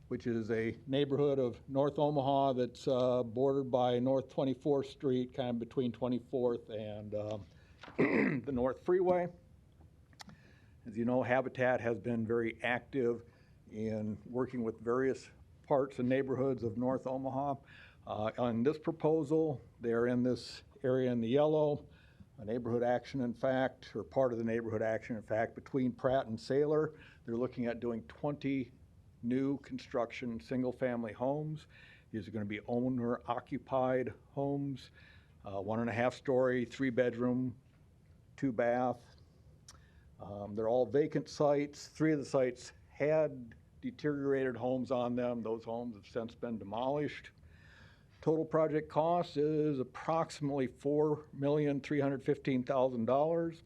which is a neighborhood of North Omaha that's bordered by North 24th Street, kind of between 24th and the North Freeway. As you know, Habitat has been very active in working with various parts and neighborhoods of North Omaha. On this proposal, they're in this area in the yellow, a neighborhood action and fact, or part of the neighborhood action and fact between Pratt and Sailor. They're looking at doing 20 new construction single-family homes. These are going to be owner-occupied homes, 1.5-story, 3-bedroom, 2-bath. They're all vacant sites. 3 of the sites had deteriorated homes on them. Those homes have since been demolished. Total project cost is approximately $4,315,000.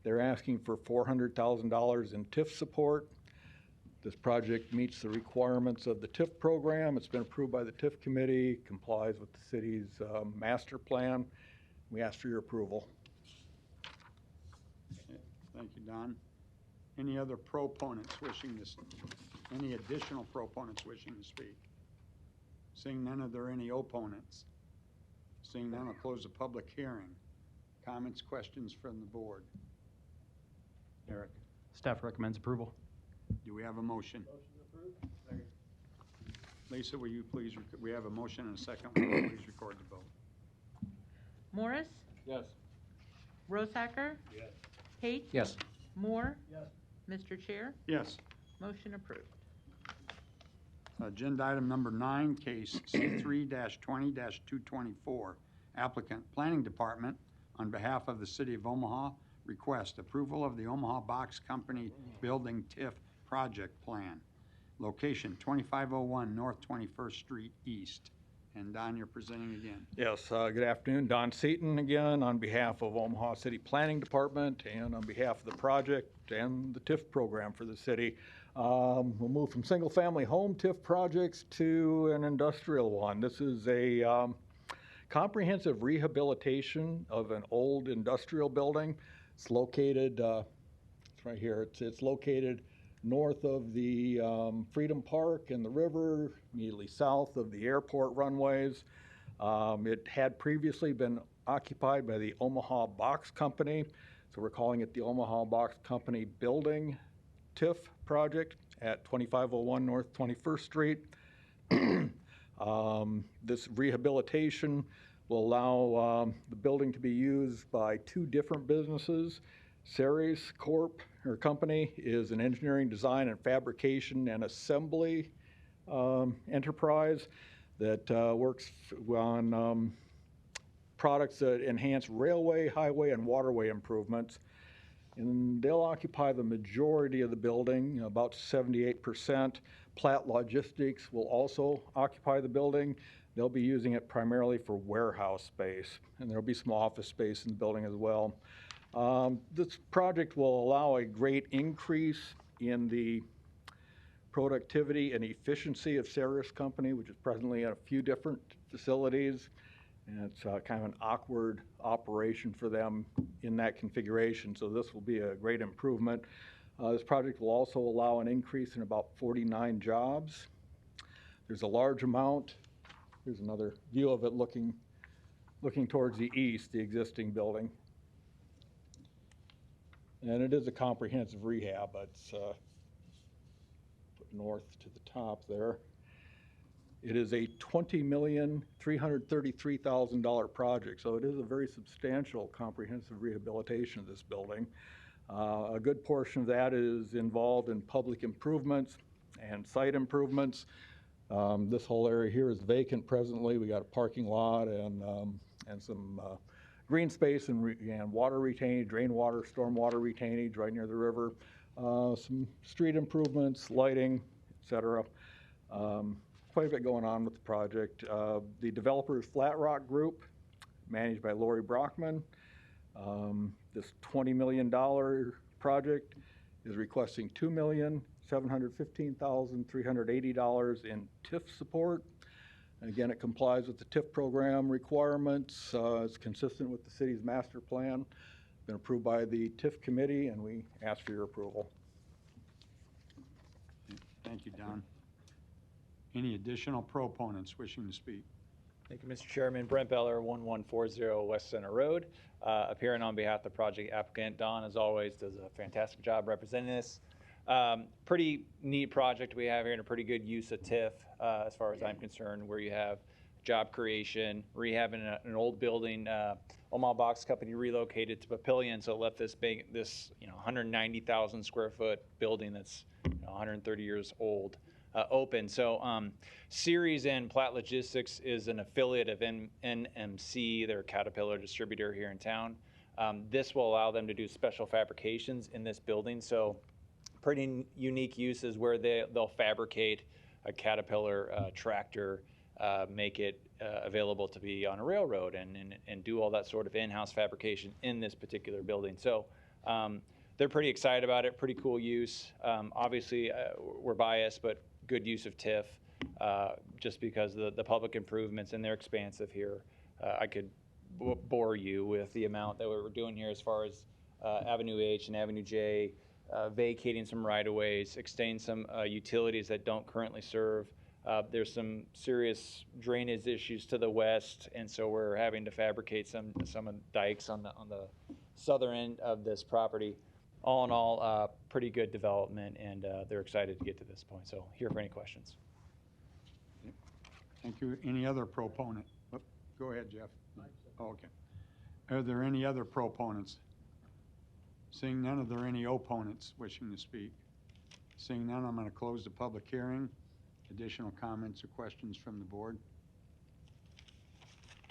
They're asking for $400,000 in TIF support. This project meets the requirements of the TIF program. It's been approved by the TIF committee, complies with the city's master plan. We ask for your approval. Okay, thank you, Don. Any other proponents wishing to, any additional proponents wishing to speak? Seeing none, are there any opponents? Seeing none, I'll close the public hearing. Comments, questions from the board? Eric, Staff recommends approval. do we have a motion? Motion approved. Lisa, will you please, we have a motion and a second. Will you please record the vote? Morris? Yes. Rosacker? Yes. Pate? Yes. Moore? Yes. Mr. Chair? Yes. Motion approved. Agenda item number 9, case C3-20-224. Applicant, Planning Department, on behalf of the City of Omaha, request approval of the Omaha Box Company Building TIF Project Plan. Location, 2501 North 21st Street East. And Don, you're presenting again. Yes, good afternoon. Don Seaton again on behalf of Omaha City Planning Department and on behalf of the project and the TIF program for the city. We'll move from single-family home TIF projects to an industrial one. This is a comprehensive rehabilitation of an old industrial building. It's located, it's right here, it's located north of the Freedom Park and the river, immediately south of the airport runways. It had previously been occupied by the Omaha Box Company, so we're calling it the Omaha Box Company Building TIF project at 2501 North 21st Street. This rehabilitation will allow the building to be used by 2 different businesses. Ceres Corp. Her company is an engineering, design, and fabrication and assembly enterprise that works on products that enhance railway, highway, and waterway improvements. And they'll occupy the majority of the building, about 78%. Platt Logistics will also occupy the building. They'll be using it primarily for warehouse space, and there'll be some office space in the building as well. This project will allow a great increase in the productivity and efficiency of Ceres Company, which is presently at a few different facilities. And it's kind of an awkward operation for them in that configuration, so this will be a great improvement. This project will also allow an increase in about 49 jobs. There's a large amount. Here's another view of it looking towards the east, the existing building. And it is a comprehensive rehab. It's put north to the top there. It is a $20,333,000 project, so it is a very substantial comprehensive rehabilitation of this building. A good portion of that is involved in public improvements and site improvements. This whole area here is vacant presently. We got a parking lot and some green space and water retainage, rainwater, stormwater retainage right near the river. Some street improvements, lighting, etc. Quite a bit going on with the project. The developer is Flat Rock Group, managed by Lori Brockman. This $20 million project is requesting $2,715,380 in TIF support. And again, it complies with the TIF program requirements. It's consistent with the city's master plan. Been approved by the TIF committee, and we ask for your approval. Thank you, Don. Any additional proponents wishing to speak? Thank you, Mr. Chairman. Brent Beller, 1140 West Center Road. Appearing on behalf of the project applicant. Don, as always, does a fantastic job representing this. Pretty neat project we have here and a pretty good use of TIF as far as I'm concerned, where you have job creation, rehabbing an old building. Omaha Box Company relocated to Papillion, so it left this big, 190,000 square foot building that's 130 years old open. So Ceres and Platt Logistics is an affiliate of NMC, their Caterpillar distributor here in town. This will allow them to do special fabrications in this building. So pretty unique uses where they'll fabricate a Caterpillar tractor, make it available to be on a railroad and do all that sort of in-house fabrication in this particular building. So they're pretty excited about it, pretty cool use. Obviously, we're biased, but good use of TIF just because the public improvements, and they're expansive here. I could bore you with the amount that we're doing here as far as Avenue H and Avenue J, vacating some right-of-ways, extending some utilities that don't currently serve. There's some serious drainage issues to the west, and so we're having to fabricate some dikes on the southern end of this property. All in all, pretty good development, and they're excited to get to this point. So here for any questions. Thank you. Any other proponent? Oh, go ahead, Jeff. Oh, okay. Are there any other proponents? Seeing none, are there any opponents wishing to speak? Seeing none, I'm going to close the public hearing. Additional comments or questions from the board?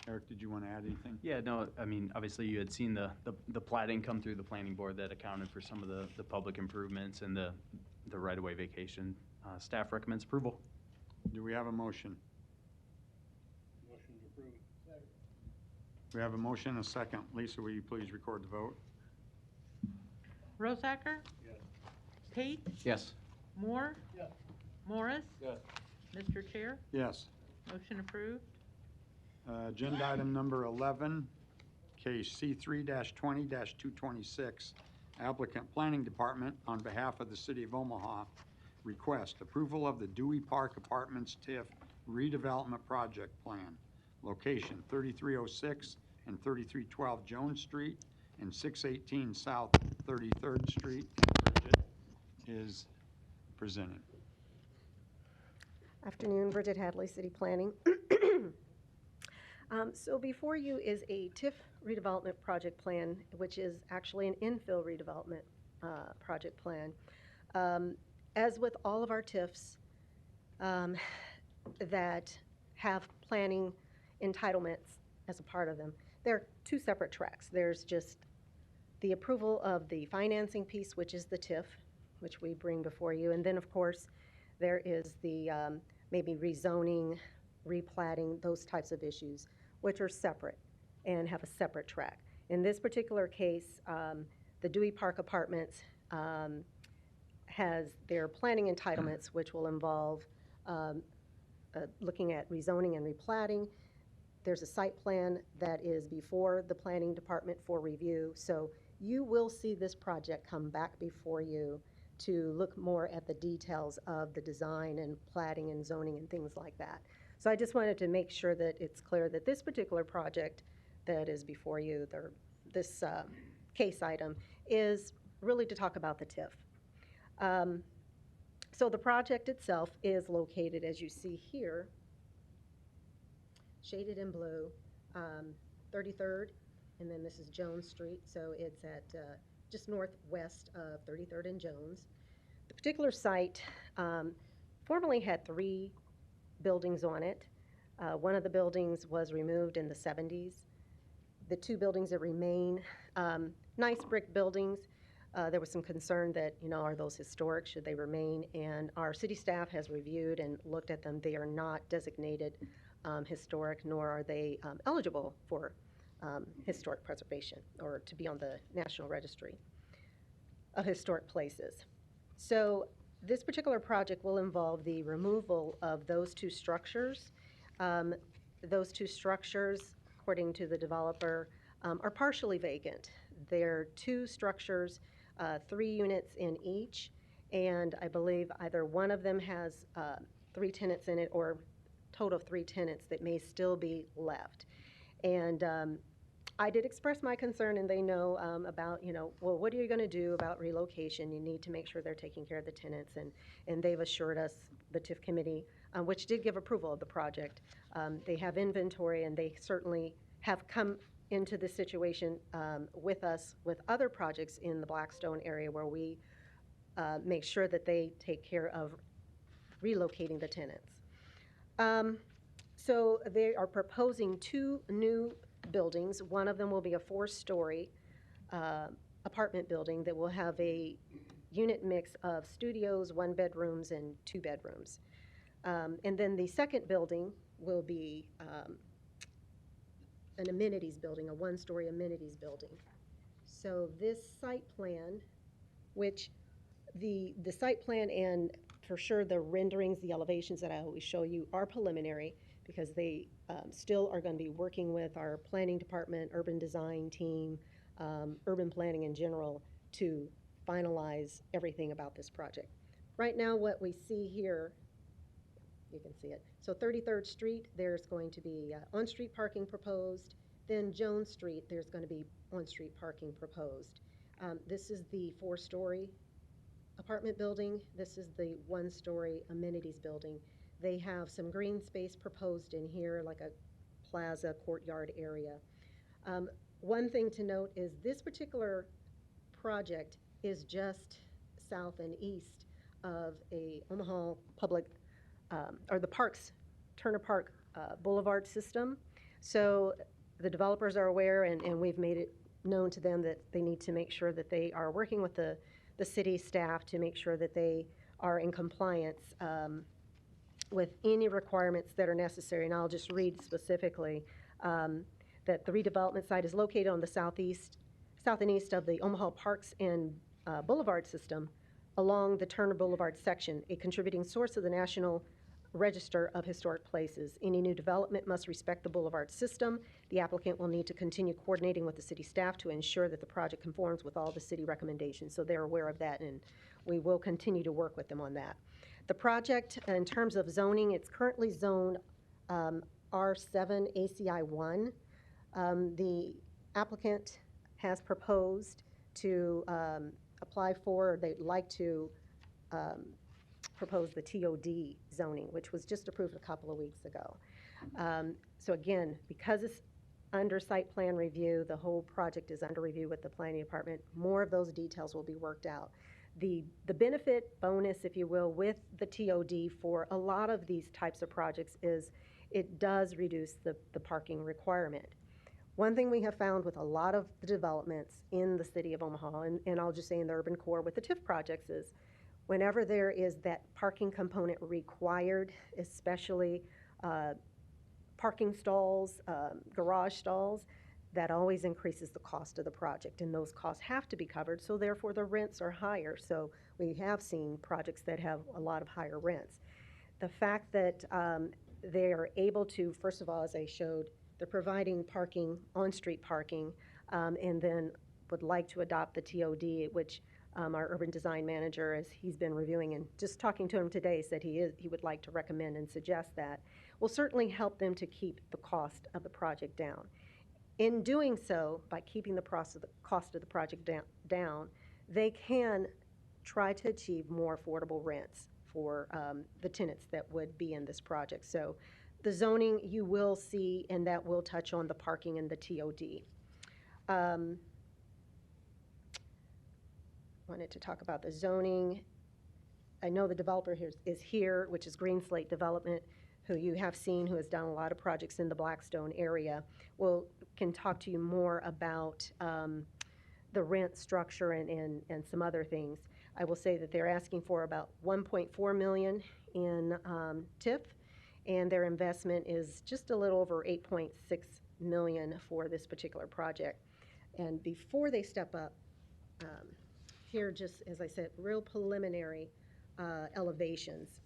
Eric, did you want to add anything? Yeah, no, I mean, obviously you had seen the plating come through the planning board that accounted for some of the public improvements and the right-of-way vacation. Staff recommends approval. Do we have a motion? Motion to approve. We have a motion and a second. Lisa, will you please record the vote? Rosacker? Yes. Pate? Yes. Moore? Yes. Morris? Yes. Mr. Chair? Yes. Motion approved. Agenda item number 11, case C3-20-226. Applicant Planning Department, on behalf of the City of Omaha, request approval of the Dewey Park Apartments TIF redevelopment project plan. Location 3306 and 3312 Jones Street and 618 South 33rd Street. And Bridget is presenting. Afternoon, Bridget Hadley, City Planning. So before you is a TIF redevelopment project plan, which is actually an infill redevelopment project plan. As with all of our TIFs that have planning entitlements as a part of them, there are two separate tracks. There's just the approval of the financing piece, which is the TIF, which we bring before you, and then of course there is the maybe rezoning, replatting, those types of issues, which are separate and have a separate track. In this particular case, the Dewey Park Apartments has their planning entitlements, which will involve looking at rezoning and replatting. There's a site plan that is before the planning department for review. So you will see this project come back before you to look more at the details of the design and platting and zoning and things like that. So I just wanted to make sure that it's clear that this particular project that is before you, this case item, is really to talk about the TIF. So the project itself is located, as you see here, shaded in blue, 33rd, and then this is Jones Street, so it's at just northwest of 33rd and Jones. The particular site formerly had 3 buildings on it. One of the buildings was removed in the 70s. The 2 buildings that remain, nice brick buildings. There was some concern that, are those historic? Should they remain? And our city staff has reviewed and looked at them. They are not designated historic, nor are they eligible for historic preservation or to be on the National Registry of Historic Places. So this particular project will involve the removal of those 2 structures. Those 2 structures, according to the developer, are partially vacant. They're 2 structures, 3 units in each, and I believe either one of them has 3 tenants in it or total of 3 tenants that may still be left. And I did express my concern, and they know about, well, what are you going to do about relocation? You need to make sure they're taking care of the tenants, and they've assured us, the TIF committee, which did give approval of the project. They have inventory, and they certainly have come into this situation with us with other projects in the Blackstone area where we make sure that they take care of relocating the tenants. So they are proposing 2 new buildings. One of them will be a 4-story apartment building that will have a unit mix of studios, 1 bedrooms, and 2 bedrooms. And then the second building will be an amenities building, a 1-story amenities building. So this site plan, which the site plan and for sure the renderings, the elevations that I always show you are preliminary because they still are going to be working with our planning department, urban design team, urban planning in general to finalize everything about this project. Right now, what we see here, you can see it. So 33rd Street, there's going to be on-street parking proposed. Then Jones Street, there's going to be on-street parking proposed. This is the 4-story apartment building. This is the 1-story amenities building. They have some green space proposed in here, like a plaza courtyard area. One thing to note is this particular project is just south and east of a Omaha public, or the Parks, Turner Park Boulevard system. So the developers are aware, and we've made it known to them that they need to make sure that they are working with the city staff to make sure that they are in compliance with any requirements that are necessary. And I'll just read specifically that the redevelopment site is located on the south and east of the Omaha Parks and Boulevard system along the Turner Boulevard section, a contributing source of the National Register of Historic Places. Any new development must respect the boulevard system. The applicant will need to continue coordinating with the city staff to ensure that the project conforms with all the city recommendations. So they're aware of that, and we will continue to work with them on that. The project, in terms of zoning, it's currently zoned R7 ACI 1. The applicant has proposed to apply for, they'd like to propose the TOD zoning, which was just approved a couple of weeks ago. So again, because it's under site plan review, the whole project is under review with the planning department, more of those details will be worked out. The benefit bonus, if you will, with the TOD for a lot of these types of projects is it does reduce the parking requirement. One thing we have found with a lot of the developments in the city of Omaha, and I'll just say in the urban core with the TIF projects, is whenever there is that parking component required, especially parking stalls, garage stalls, that always increases the cost of the project, and those costs have to be covered, so therefore the rents are higher. So we have seen projects that have a lot of higher rents. The fact that they are able to, first of all, as I showed, they're providing parking, on-street parking, and then would like to adopt the TOD, which our urban design manager, as he's been reviewing and just talking to him today, said he would like to recommend and suggest that, will certainly help them to keep the cost of the project down. In doing so, by keeping the cost of the project down, they can try to achieve more affordable rents for the tenants that would be in this project. So the zoning you will see, and that will touch on the parking and the TOD. Wanted to talk about the zoning. I know the developer here is here, which is Green Slate Development, who you have seen, who has done a lot of projects in the Blackstone area. Can talk to you more about the rent structure and some other things. I will say that they're asking for about $1.4 million in TIF, and their investment is just a little over $8.6 million for this particular project. And before they step up, here, just as I said, real preliminary elevations.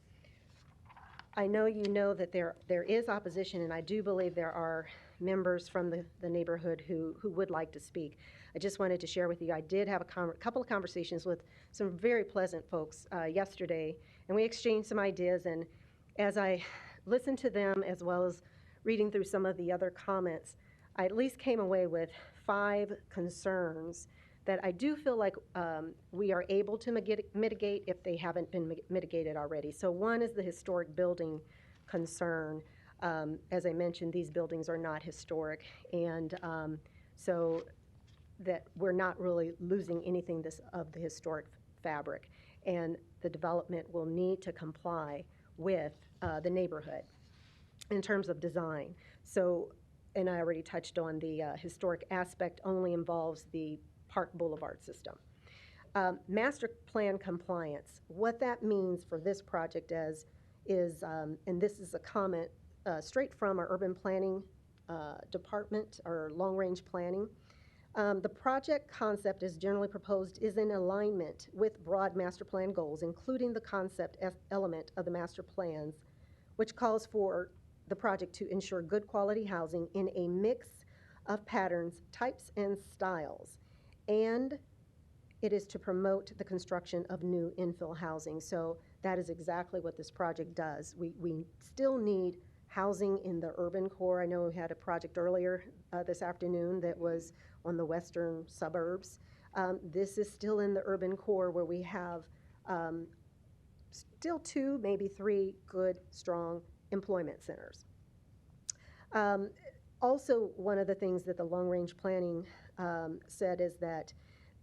I know you know that there is opposition, and I do believe there are members from the neighborhood who would like to speak. I just wanted to share with you, I did have a couple of conversations with some very pleasant folks yesterday, and we exchanged some ideas, and as I listened to them as well as reading through some of the other comments, I at least came away with 5 concerns that I do feel like we are able to mitigate if they haven't been mitigated already. So one is the historic building concern. As I mentioned, these buildings are not historic, and so that we're not really losing anything of the historic fabric. And the development will need to comply with the neighborhood in terms of design. So, and I already touched on the historic aspect only involves the Park Boulevard system. Master plan compliance, what that means for this project is, and this is a comment straight from our urban planning department, or long-range planning. The project concept as generally proposed is in alignment with broad master plan goals, including the concept element of the master plans, which calls for the project to ensure good quality housing in a mix of patterns, types, and styles. And it is to promote the construction of new infill housing. So that is exactly what this project does. We still need housing in the urban core. I know we had a project earlier this afternoon that was on the western suburbs. This is still in the urban core where we have still 2, maybe 3 good, strong employment centers. Also, one of the things that the long-range planning said is that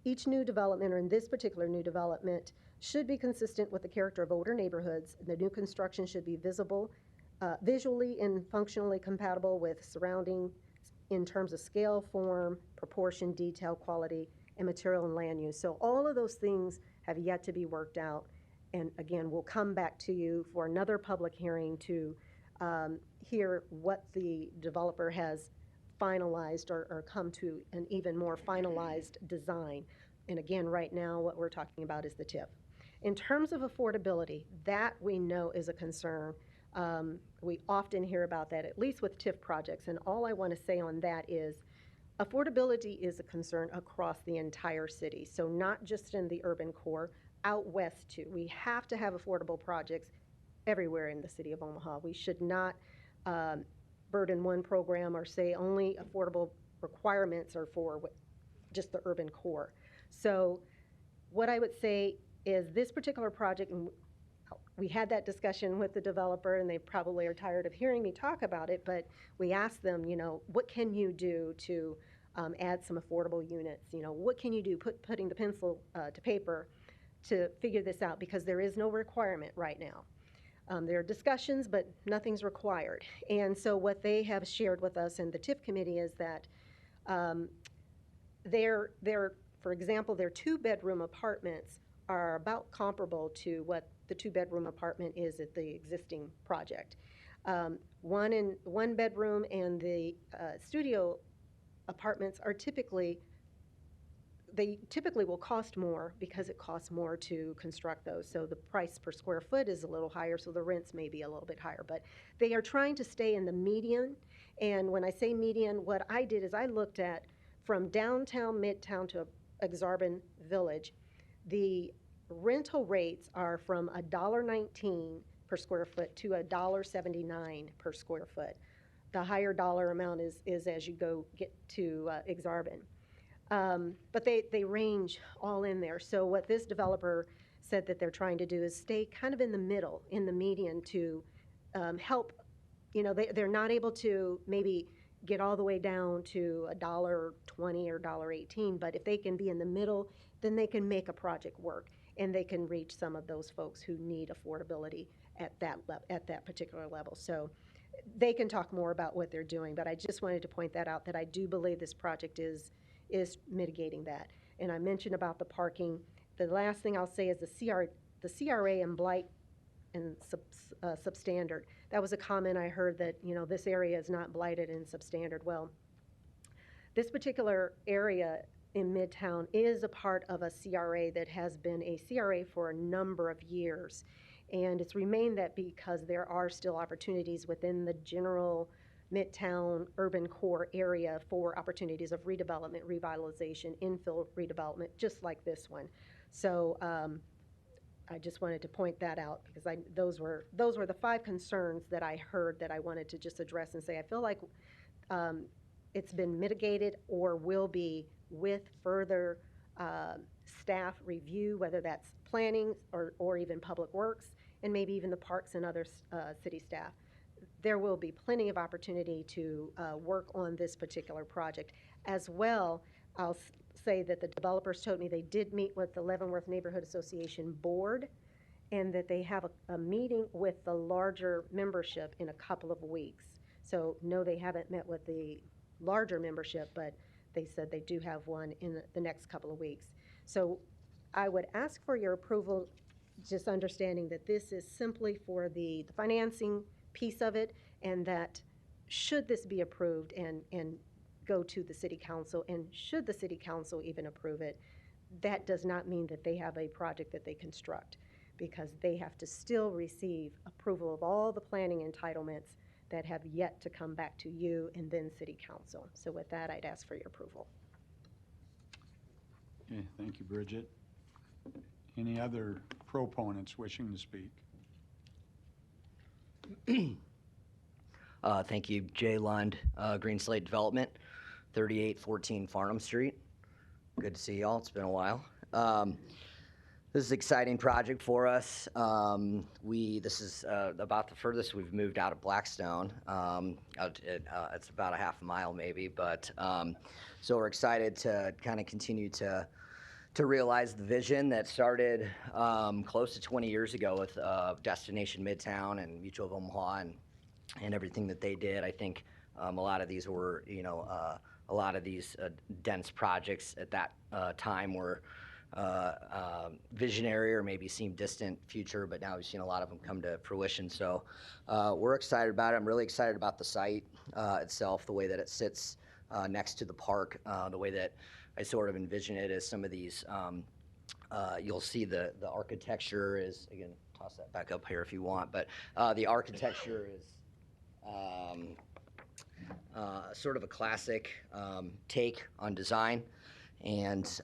each new development, or in this particular new development, should be consistent with the character of older neighborhoods. The new construction should be visually and functionally compatible with surrounding in terms of scale, form, proportion, detail, quality, and material and land use. So all of those things have yet to be worked out. And again, we'll come back to you for another public hearing to hear what the developer has finalized or come to an even more finalized design. And again, right now, what we're talking about is the TIF. In terms of affordability, that we know is a concern. We often hear about that, at least with TIF projects. And all I want to say on that is affordability is a concern across the entire city. So not just in the urban core, out west too. We have to have affordable projects everywhere in the city of Omaha. We should not burden one program or say only affordable requirements are for just the urban core. So what I would say is this particular project, and we had that discussion with the developer, and they probably are tired of hearing me talk about it, but we asked them, you know, what can you do to add some affordable units? You know, what can you do, putting the pencil to paper to figure this out, because there is no requirement right now. There are discussions, but nothing's required. And so what they have shared with us in the TIF committee is that for example, their 2-bedroom apartments are about comparable to what the 2-bedroom apartment is at the existing project. One bedroom and the studio apartments are typically will cost more because it costs more to construct those. So the price per square foot is a little higher, so the rents may be a little bit higher. But they are trying to stay in the median. And when I say median, what I did is I looked at from downtown, midtown to Exarban Village, the rental rates are from $1.19 per square foot to $1.79 per square foot. The higher dollar amount is as you get to Exarban. But they range all in there. So what this developer said that they're trying to do is stay kind of in the middle, in the median, to help. You know, they're not able to maybe get all the way down to $1.20 or $1.18, but if they can be in the middle, then they can make a project work, and they can reach some of those folks who need affordability at that particular level. So they can talk more about what they're doing, but I just wanted to point that out, that I do believe this project is mitigating that. And I mentioned about the parking. The last thing I'll say is the CRA and blight and substandard. That was a comment I heard that, you know, this area is not blighted and substandard. Well, this particular area in Midtown is a part of a CRA that has been a CRA for a number of years. And it's remained that because there are still opportunities within the general Midtown urban core area for opportunities of redevelopment, revitalization, infill redevelopment, just like this one. So I just wanted to point that out, because those were the 5 concerns that I heard that I wanted to just address and say I feel like it's been mitigated or will be with further staff review, whether that's planning or even public works, and maybe even the parks and other city staff. There will be plenty of opportunity to work on this particular project. As well, I'll say that the developers told me they did meet with the Leavenworth Neighborhood Association board, and that they have a meeting with the larger membership in a couple of weeks. So no, they haven't met with the larger membership, but they said they do have one in the next couple of weeks. So I would ask for your approval, just understanding that this is simply for the financing piece of it, and that should this be approved and go to the city council, and should the city council even approve it, that does not mean that they have a project that they construct, because they have to still receive approval of all the planning entitlements that have yet to come back to you and then city council. So with that, I'd ask for your approval. Okay, thank you, Bridget. Any other proponents wishing to speak? Thank you, Jay Lund, Green Slate Development, 3814 Farnham Street. Good to see y'all. It's been a while. This is an exciting project for us. This is about the furthest we've moved out of Blackstone. It's about a half a mile maybe, but so we're excited to kind of continue to realize the vision that started close to 20 years ago with Destination Midtown and Mutual of Omaha and everything that they did. I think a lot of these were, a lot of these dense projects at that time were visionary or maybe seemed distant future, but now we've seen a lot of them come to fruition. So we're excited about it. I'm really excited about the site itself, the way that it sits next to the park, the way that I sort of envision it as some of these, you'll see the architecture is, again, toss that back up here if you want, but the architecture is sort of a classic take on design, and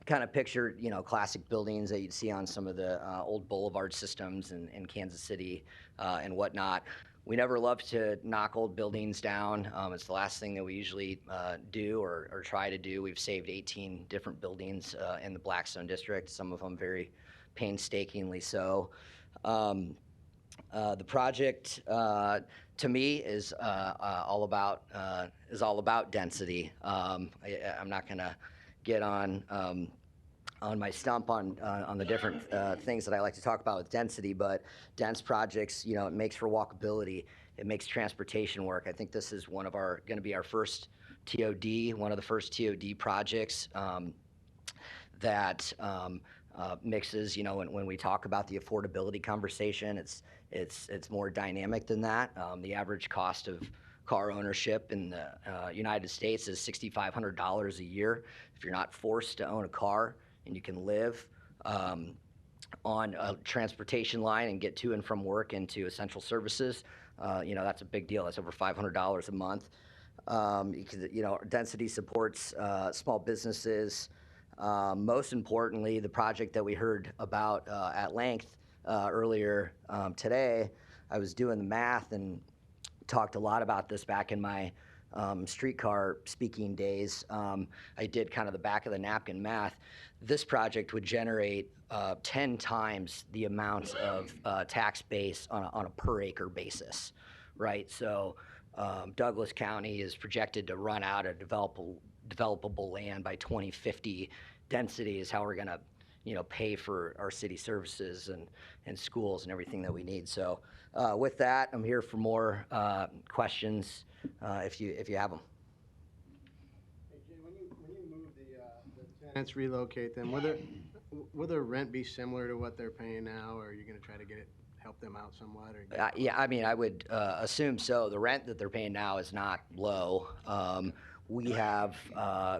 kind of picture, classic buildings that you'd see on some of the old boulevard systems in Kansas City and whatnot. We never love to knock old buildings down. It's the last thing that we usually do or try to do. We've saved 18 different buildings in the Blackstone district, some of them very painstakingly so. The project, to me, is all about density. I'm not going to get on my stump on the different things that I like to talk about with density, but dense projects, it makes for walkability. It makes transportation work. I think this is going to be our first TOD, one of the first TOD projects that mixes, when we talk about the affordability conversation, it's more dynamic than that. The average cost of car ownership in the United States is $6,500 a year. If you're not forced to own a car and you can live on a transportation line and get to and from work into essential services, that's a big deal. That's over $500 a month. Density supports small businesses. Most importantly, the project that we heard about at length earlier today, I was doing the math and talked a lot about this back in my streetcar speaking days. I did kind of the back of the napkin math. This project would generate 10 times the amount of tax base on a per acre basis, right? So Douglas County is projected to run out of developable land by 2050. Density is how we're going to pay for our city services and schools and everything that we need. So with that, I'm here for more questions if you have them. Hey, Jay, when you move the tenants, relocate them, will their rent be similar to what they're paying now, or are you going to try to help them out somewhat? Or Yeah, I mean, I would assume so. The rent that they're paying now is not low. We have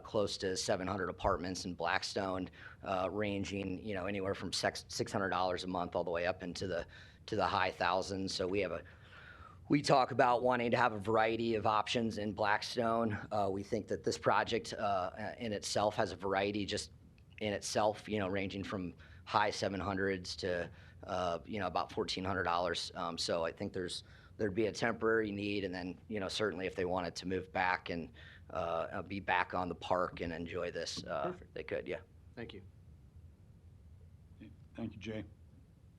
close to 700 apartments in Blackstone, ranging anywhere from $600 a month all the way up into the high thousands. So we talk about wanting to have a variety of options in Blackstone. We think that this project in itself has a variety just in itself, ranging from high 700s to about $1,400. So I think there'd be a temporary need, and then certainly if they wanted to move back and be back on the park and enjoy this, they could. Yeah. Thank you. Thank you, Jay.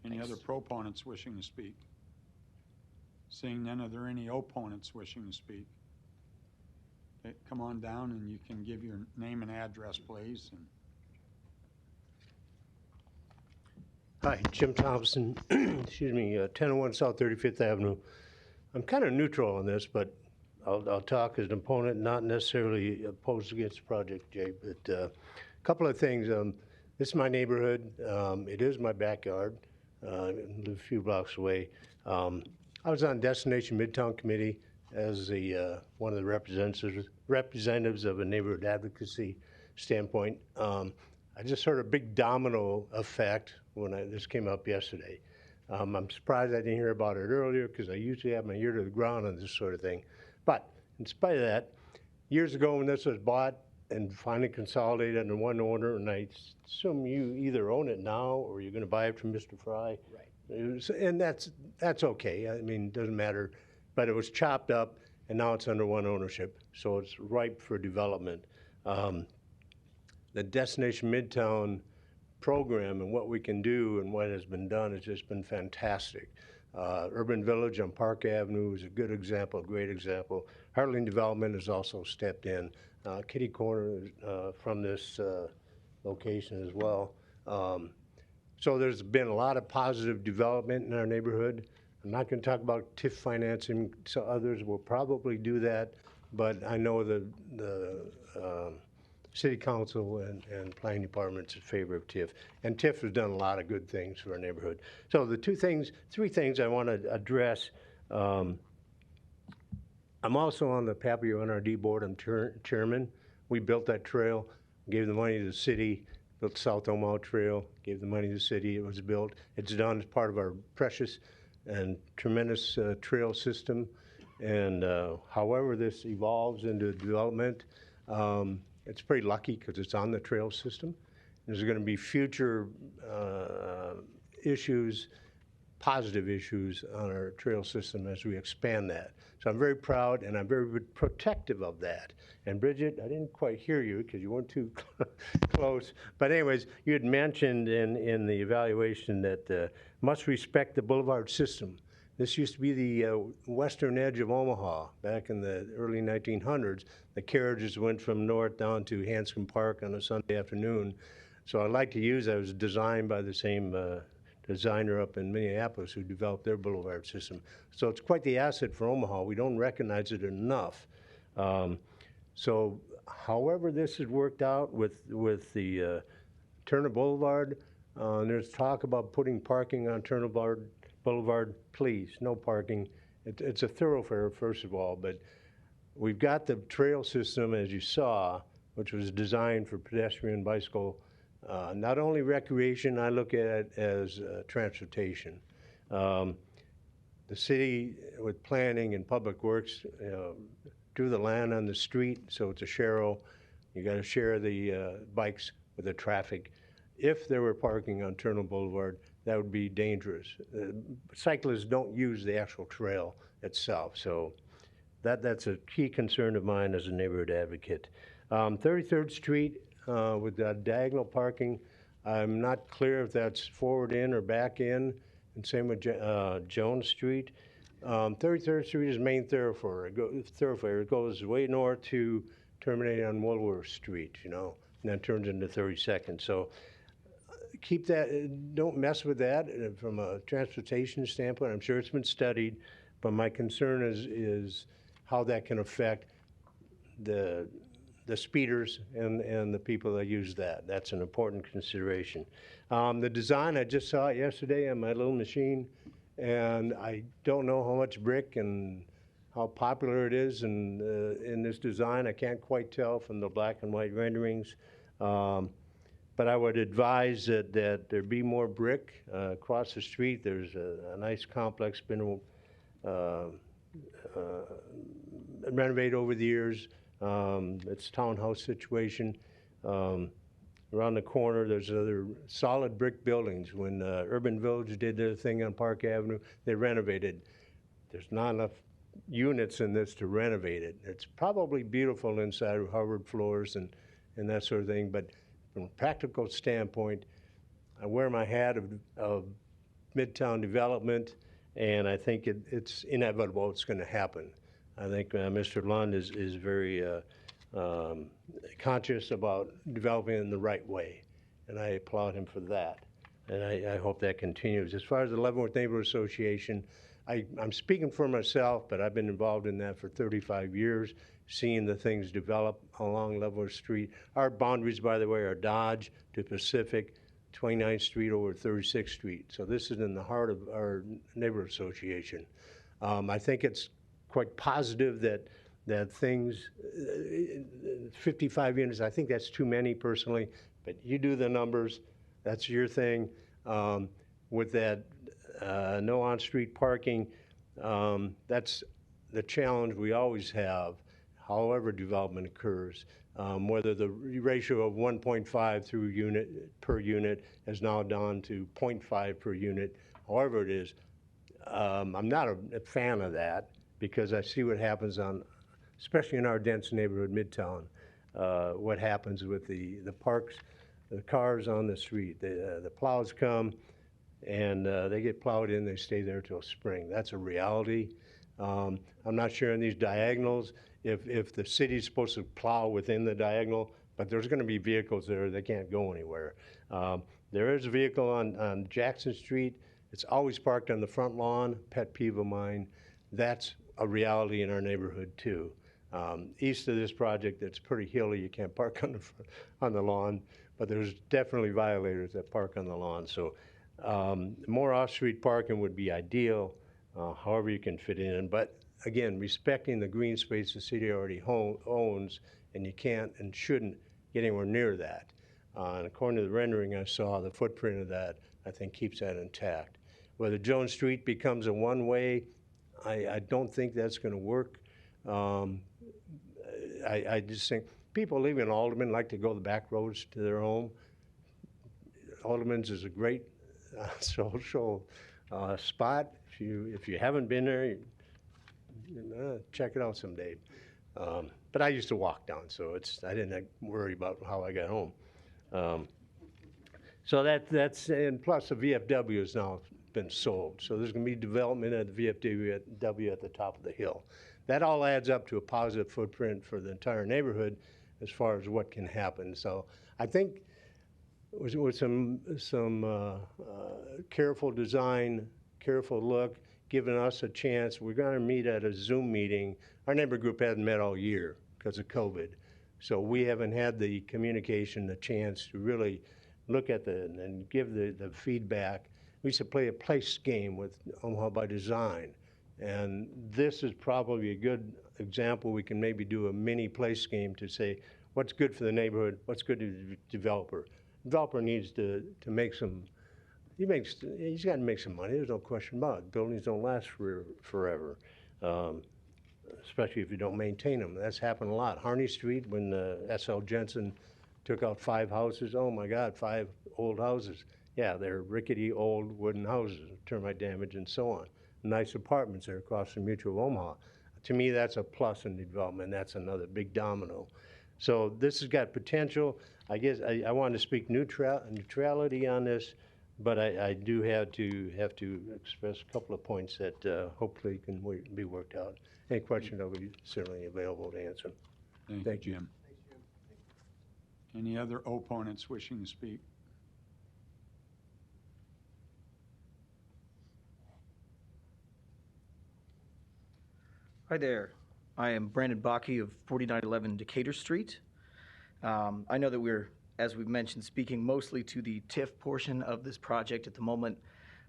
Any other proponents wishing to speak? Seeing none, are there any opponents wishing to speak? Okay, come on down and you can give your name and address, please. Hi, Jim Thompson, excuse me, 1001 South 35th Avenue. I'm kind of neutral on this, but I'll talk as an opponent, not necessarily opposed against the project, Jay, but a couple of things. This is my neighborhood. It is my backyard. I live a few blocks away. I was on Destination Midtown Committee as one of the representatives of a neighborhood advocacy standpoint. I just heard a big domino effect when this came up yesterday. I'm surprised I didn't hear about it earlier because I usually have my ear to the ground on this sort of thing. But in spite of that, years ago when this was bought and finally consolidated under one owner, and I assume you either own it now or you're going to buy it from Mr. Fry. Right. And that's okay. I mean, it doesn't matter. But it was chopped up, and now it's under one ownership, so it's ripe for development. The Destination Midtown program and what we can do and what has been done has just been fantastic. Urban Village on Park Avenue is a good example, a great example. Heartland Development has also stepped in. Kitty Corner from this location as well. So there's been a lot of positive development in our neighborhood. I'm not going to talk about TIF financing, so others will probably do that, but I know the City Council and Planning Department's in favor of TIF. And TIF has done a lot of good things for our neighborhood. So the three things I want to address. I'm also on the Papio NRD board. I'm chairman. We built that trail, gave the money to the city, built South Omaha Trail, gave the money to the city. It was built. It's done as part of our precious and tremendous trail system. And however this evolves into development, it's pretty lucky because it's on the trail system. There's going to be future issues, positive issues on our trail system as we expand that. So I'm very proud and I'm very protective of that. And Bridget, I didn't quite hear you because you weren't too close. But anyways, you had mentioned in the evaluation that must respect the boulevard system. This used to be the western edge of Omaha back in the early 1900s. The carriages went from north down to Hanscom Park on a Sunday afternoon. So I like to use that. It was designed by the same designer up in Minneapolis who developed their boulevard system. So it's quite the asset for Omaha. We don't recognize it enough. So however this has worked out with the Turner Boulevard, there's talk about putting parking on Turner Boulevard. Please, no parking. It's a thoroughfare, first of all, but we've got the trail system, as you saw, which was designed for pedestrian, bicycle, not only recreation, I look at it as transportation. The city, with planning and public works, drew the land on the street, so it's a share. You got to share the bikes with the traffic. If there were parking on Turner Boulevard, that would be dangerous. Cyclists don't use the actual trail itself, so that's a key concern of mine as a neighborhood advocate. 33rd Street with the diagonal parking, I'm not clear if that's forward in or back in, and same with Jones Street. 33rd Street is main thoroughfare. It goes way north to terminate on Woolworth Street, and then turns into 32nd. So keep that, don't mess with that from a transportation standpoint. I'm sure it's been studied, but my concern is how that can affect the speeders and the people that use that. That's an important consideration. The design, I just saw it yesterday on my little machine, and I don't know how much brick and how popular it is in this design. I can't quite tell from the black and white renderings. But I would advise that there be more brick across the street. There's a nice complex been renovated over the years. It's a townhouse situation. Around the corner, there's other solid brick buildings. When Urban Village did their thing on Park Avenue, they renovated. There's not enough units in this to renovate it. It's probably beautiful inside with hardwood floors and that sort of thing, but from a practical standpoint, I wear my hat of Midtown development, and I think it's inevitable it's going to happen. I think Mr. Lund is very conscious about developing in the right way, and I applaud him for that. And I hope that continues. As far as the Leavenworth Neighborhood Association, I'm speaking for myself, but I've been involved in that for 35 years, seeing the things develop along Leavenworth Street. Our boundaries, by the way, are Dodge to Pacific, 29th Street over 36th Street. So this is in the heart of our neighborhood association. I think it's quite positive that things, 55 units, I think that's too many personally, but you do the numbers, that's your thing. With that no on-street parking, that's the challenge we always have, however development occurs. Whether the ratio of 1.5 per unit is now down to 0.5 per unit, however it is, I'm not a fan of that because I see what happens especially in our dense neighborhood, Midtown, what happens with the parks, the cars on the street. The plows come and they get plowed in, they stay there till spring. That's a reality. I'm not sure in these diagonals if the city's supposed to plow within the diagonal, but there's gonna be vehicles there, they can't go anywhere. There is a vehicle on Jackson Street. It's always parked on the front lawn, pet peeve of mine. That's a reality in our neighborhood too. East of this project, it's pretty hilly, you can't park on the lawn, but there's definitely violators that park on the lawn. So more off-street parking would be ideal, however you can fit in. But again, respecting the green space the city already owns, and you can't and shouldn't get anywhere near that. And according to the rendering I saw, the footprint of that, I think, keeps that intact. Whether Jones Street becomes a one-way, I don't think that's going to work. I just think people living in Alderman like to go the back roads to their home. Alderman's is a great social spot. If you haven't been there, check it out someday. But I used to walk down, so I didn't worry about how I got home. So that's, and plus the VFW has now been sold. So there's gonna be development at the VFW at the top of the hill. That all adds up to a positive footprint for the entire neighborhood as far as what can happen. So I think with some careful design, careful look, giving us a chance, we're gonna meet at a Zoom meeting. Our neighbor group hasn't met all year because of COVID. So we haven't had the communication, the chance to really look at and give the feedback. We used to play a place game with Omaha by Design. And this is probably a good example. We can maybe do a mini place game to say, what's good for the neighborhood, what's good to the developer. Developer needs to make some, he's got to make some money, there's no question about it. Buildings don't last forever, especially if you don't maintain them. That's happened a lot. Harney Street, when S.L. Jensen took out 5 houses, oh my God, 5 old houses. Yeah, they're rickety old wooden houses, termite damage and so on. Nice apartments there across from Mutual Omaha. To me, that's a plus in development. That's another big domino. So this has got potential. I guess I wanted to speak neutrality on this, but I do have to express a couple of points that hopefully can be worked out. Any questions, I'll be certainly available to answer. Thank you, Jim. Any other opponents wishing to speak? Hi there. I am Brandon Bakke of 4911 Decatur Street. I know that we're, as we've mentioned, speaking mostly to the TIF portion of this project at the moment,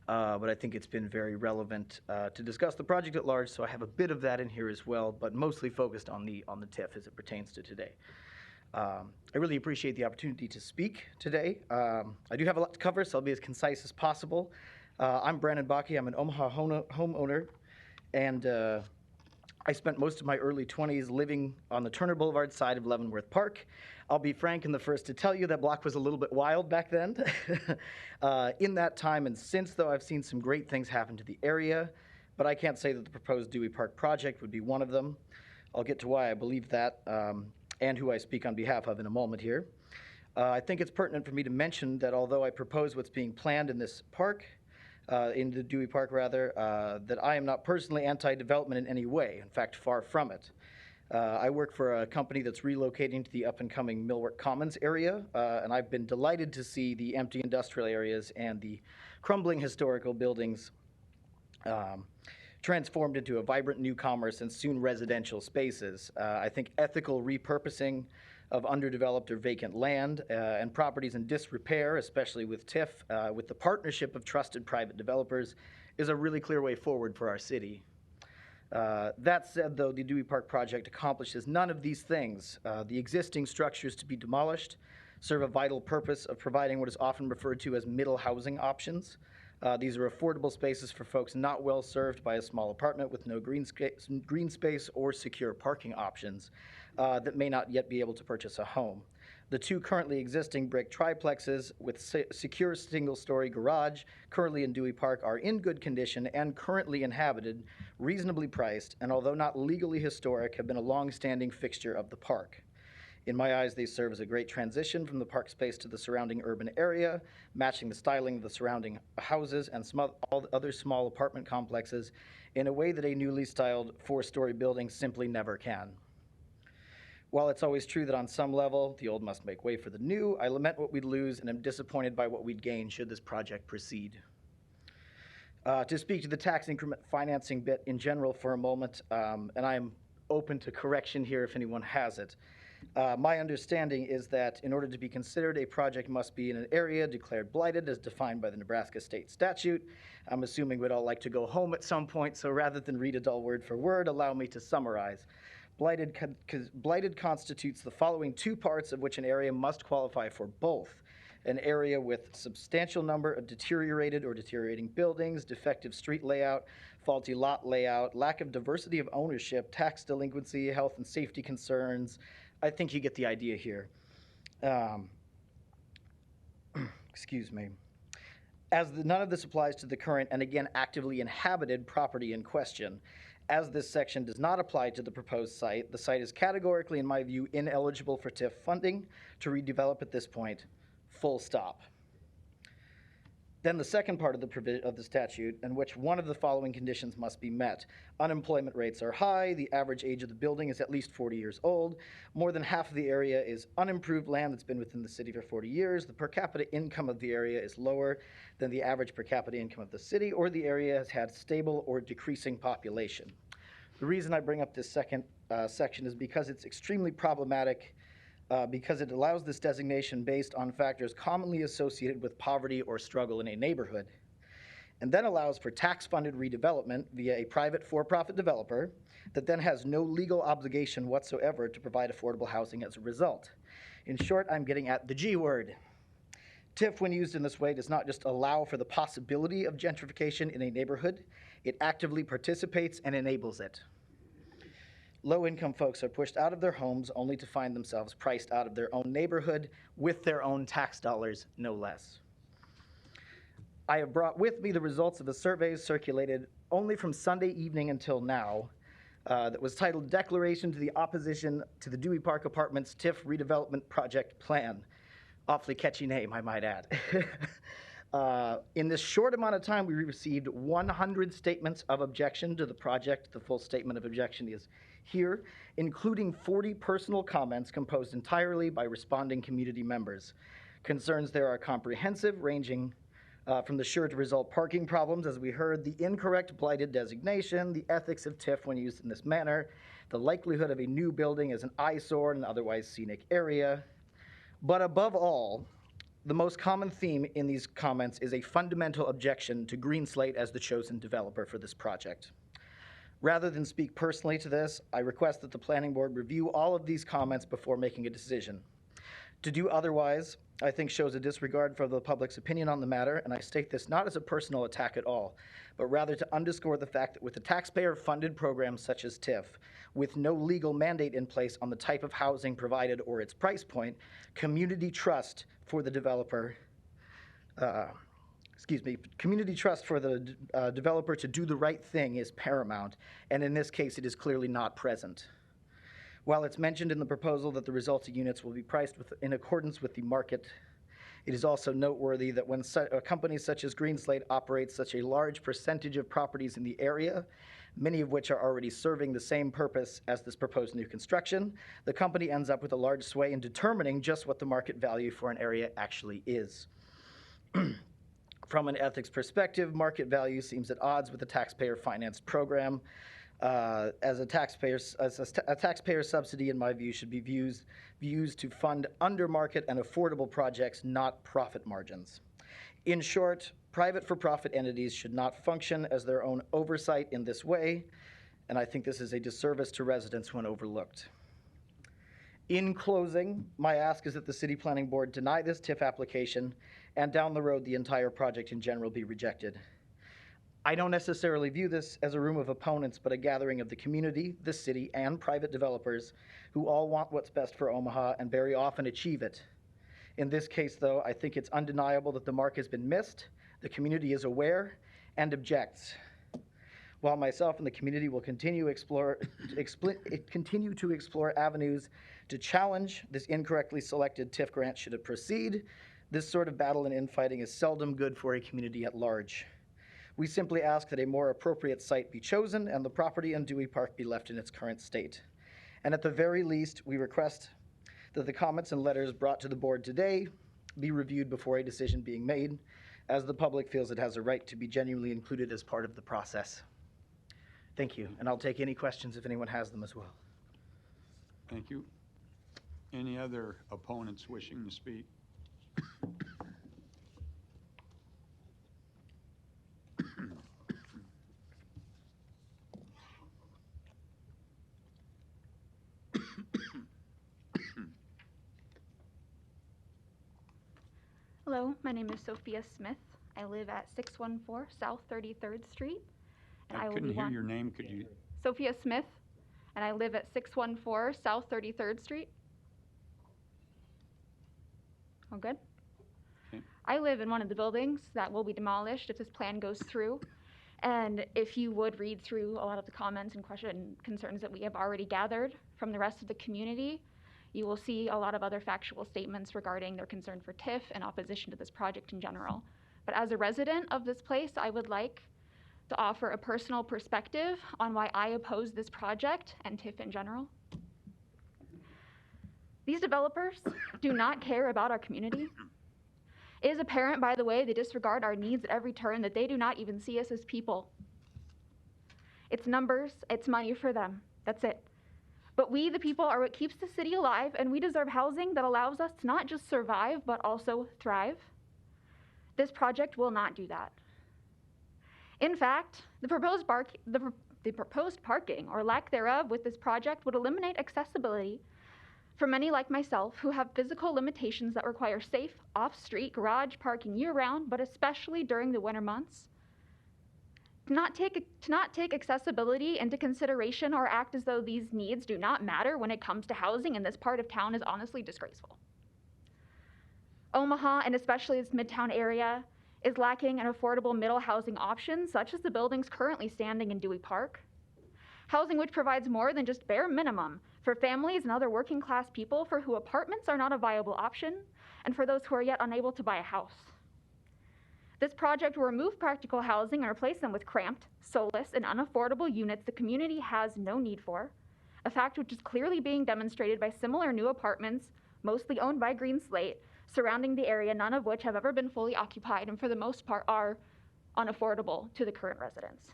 but I think it's been very relevant to discuss the project at large, so I have a bit of that in here as well, but mostly focused on the TIF as it pertains to today. I really appreciate the opportunity to speak today. I do have a lot to cover, so I'll be as concise as possible. I'm Brandon Bakke. I'm an Omaha homeowner, and I spent most of my early 20s living on the Turner Boulevard side of Leavenworth Park. I'll be frank and the first to tell you that block was a little bit wild back then. In that time and since, though, I've seen some great things happen to the area, but I can't say that the proposed Dewey Park project would be one of them. I'll get to why I believe that and who I speak on behalf of in a moment here. I think it's pertinent for me to mention that although I propose what's being planned in this park, in the Dewey Park rather, that I am not personally anti-development in any way. In fact, far from it. I work for a company that's relocating to the up-and-coming Millwork Commons area, and I've been delighted to see the empty industrial areas and the crumbling historical buildings transformed into a vibrant new commerce and soon residential spaces. I think ethical repurposing of underdeveloped or vacant land and properties in disrepair, especially with TIF, with the partnership of trusted private developers, is a really clear way forward for our city. That said, though, the Dewey Park project accomplishes none of these things. The existing structures to be demolished serve a vital purpose of providing what is often referred to as middle housing options. These are affordable spaces for folks not well served by a small apartment with no green space or secure parking options that may not yet be able to purchase a home. The two currently existing brick triplexes with secure single-story garage currently in Dewey Park are in good condition and currently inhabited, reasonably priced, and although not legally historic, have been a long-standing fixture of the park. In my eyes, they serve as a great transition from the park space to the surrounding urban area, matching the styling of the surrounding houses and all the other small apartment complexes in a way that a newly styled four-story building simply never can. While it's always true that on some level, the old must make way for the new, I lament what we'd lose and am disappointed by what we'd gain should this project proceed. To speak to the tax increment financing bit in general for a moment, and I'm open to correction here if anyone has it. My understanding is that in order to be considered, a project must be in an area declared blighted as defined by the Nebraska state statute. I'm assuming we'd all like to go home at some point, so rather than read it all word for word, allow me to summarize. Blighted constitutes the following two parts of which an area must qualify for both. An area with substantial number of deteriorated or deteriorating buildings, defective street layout, faulty lot layout, lack of diversity of ownership, tax delinquency, health and safety concerns. I think you get the idea here. Excuse me. As none of this applies to the current and again actively inhabited property in question, as this section does not apply to the proposed site, the site is categorically, in my view, ineligible for TIF funding to redevelop at this point, full stop. Then the second part of the statute, in which one of the following conditions must be met. Unemployment rates are high, the average age of the building is at least 40 years old, more than half of the area is unimproved land that's been within the city for 40 years, the per capita income of the area is lower than the average per capita income of the city, or the area has had stable or decreasing population. The reason I bring up this second section is because it's extremely problematic because it allows this designation based on factors commonly associated with poverty or struggle in a neighborhood, and then allows for tax-funded redevelopment via a private for-profit developer that then has no legal obligation whatsoever to provide affordable housing as a result. In short, I'm getting at the G word. TIF, when used in this way, does not just allow for the possibility of gentrification in a neighborhood, it actively participates and enables it. Low-income folks are pushed out of their homes only to find themselves priced out of their own neighborhood with their own tax dollars, no less. I have brought with me the results of the surveys circulated only from Sunday evening until now that was titled Declaration to the Opposition to the Dewey Park Apartments TIF Redevelopment Project Plan. Awfully catchy name, I might add. In this short amount of time, we received 100 statements of objection to the project. The full statement of objection is here, including 40 personal comments composed entirely by responding community members. Concerns there are comprehensive, ranging from the sure-to-result parking problems, as we heard, the incorrect blighted designation, the ethics of TIF when used in this manner, the likelihood of a new building as an eyesore in an otherwise scenic area. But above all, the most common theme in these comments is a fundamental objection to Green Slate as the chosen developer for this project. Rather than speak personally to this, I request that the Planning Board review all of these comments before making a decision. To do otherwise, I think shows a disregard for the public's opinion on the matter, and I state this not as a personal attack at all, but rather to underscore the fact that with a taxpayer-funded program such as TIF, with no legal mandate in place on the type of housing provided or its price point, community trust for the developer community trust for the developer to do the right thing is paramount, and in this case, it is clearly not present. While it's mentioned in the proposal that the resulting units will be priced in accordance with the market, it is also noteworthy that when companies such as Green Slate operate such a large percentage of properties in the area, many of which are already serving the same purpose as this proposed new construction, the company ends up with a large sway in determining just what the market value for an area actually is. From an ethics perspective, market value seems at odds with the taxpayer-financed program. As a taxpayer subsidy, in my view, should be used to fund under-market and affordable projects, not profit margins. In short, private for-profit entities should not function as their own oversight in this way, and I think this is a disservice to residents when overlooked. In closing, my ask is that the City Planning Board deny this TIF application, and down the road, the entire project in general be rejected. I don't necessarily view this as a room of opponents, but a gathering of the community, the city, and private developers who all want what's best for Omaha and very often achieve it. In this case, though, I think it's undeniable that the mark has been missed, the community is aware, and objects. While myself and the community will continue to explore avenues to challenge this incorrectly selected TIF grant should it proceed, this sort of battle and infighting is seldom good for a community at large. We simply ask that a more appropriate site be chosen and the property in Dewey Park be left in its current state. And at the very least, we request that the comments and letters brought to the board today be reviewed before a decision being made, as the public feels it has a right to be genuinely included as part of the process. Thank you, and I'll take any questions if anyone has them as well. Thank you. Any other opponents wishing to speak? Hello, my name is Sophia Smith. I live at 614 South 33rd Street. And I couldn't hear your name. Could you? Sophia Smith, and I live at 614 South 33rd Street. All good? Okay. I live in one of the buildings that will be demolished if this plan goes through. And if you would read through a lot of the comments and questions and concerns that we have already gathered from the rest of the community, you will see a lot of other factual statements regarding their concern for TIF and opposition to this project in general. But as a resident of this place, I would like to offer a personal perspective on why I oppose this project and TIF in general. These developers do not care about our community. It is apparent, by the way, they disregard our needs at every turn, that they do not even see us as people. It's numbers, it's money for them, that's it. But we, the people, are what keeps the city alive, and we deserve housing that allows us to not just survive, but also thrive. This project will not do that. In fact, the proposed parking, or lack thereof, with this project would eliminate accessibility for many like myself who have physical limitations that require safe, off-street garage parking year-round, but especially during the winter months. To not take accessibility into consideration or act as though these needs do not matter when it comes to housing in this part of town is honestly disgraceful. Omaha, and especially its Midtown area, is lacking an affordable middle housing option, such as the buildings currently standing in Dewey Park. Housing which provides more than just bare minimum for families and other working class people for who apartments are not a viable option, and for those who are yet unable to buy a house. This project will remove practical housing and replace them with cramped, soulless, and unaffordable units the community has no need for, a fact which is clearly being demonstrated by similar new apartments, mostly owned by Green Slate, surrounding the area, none of which have ever been fully occupied and for the most part are unaffordable to the current residents.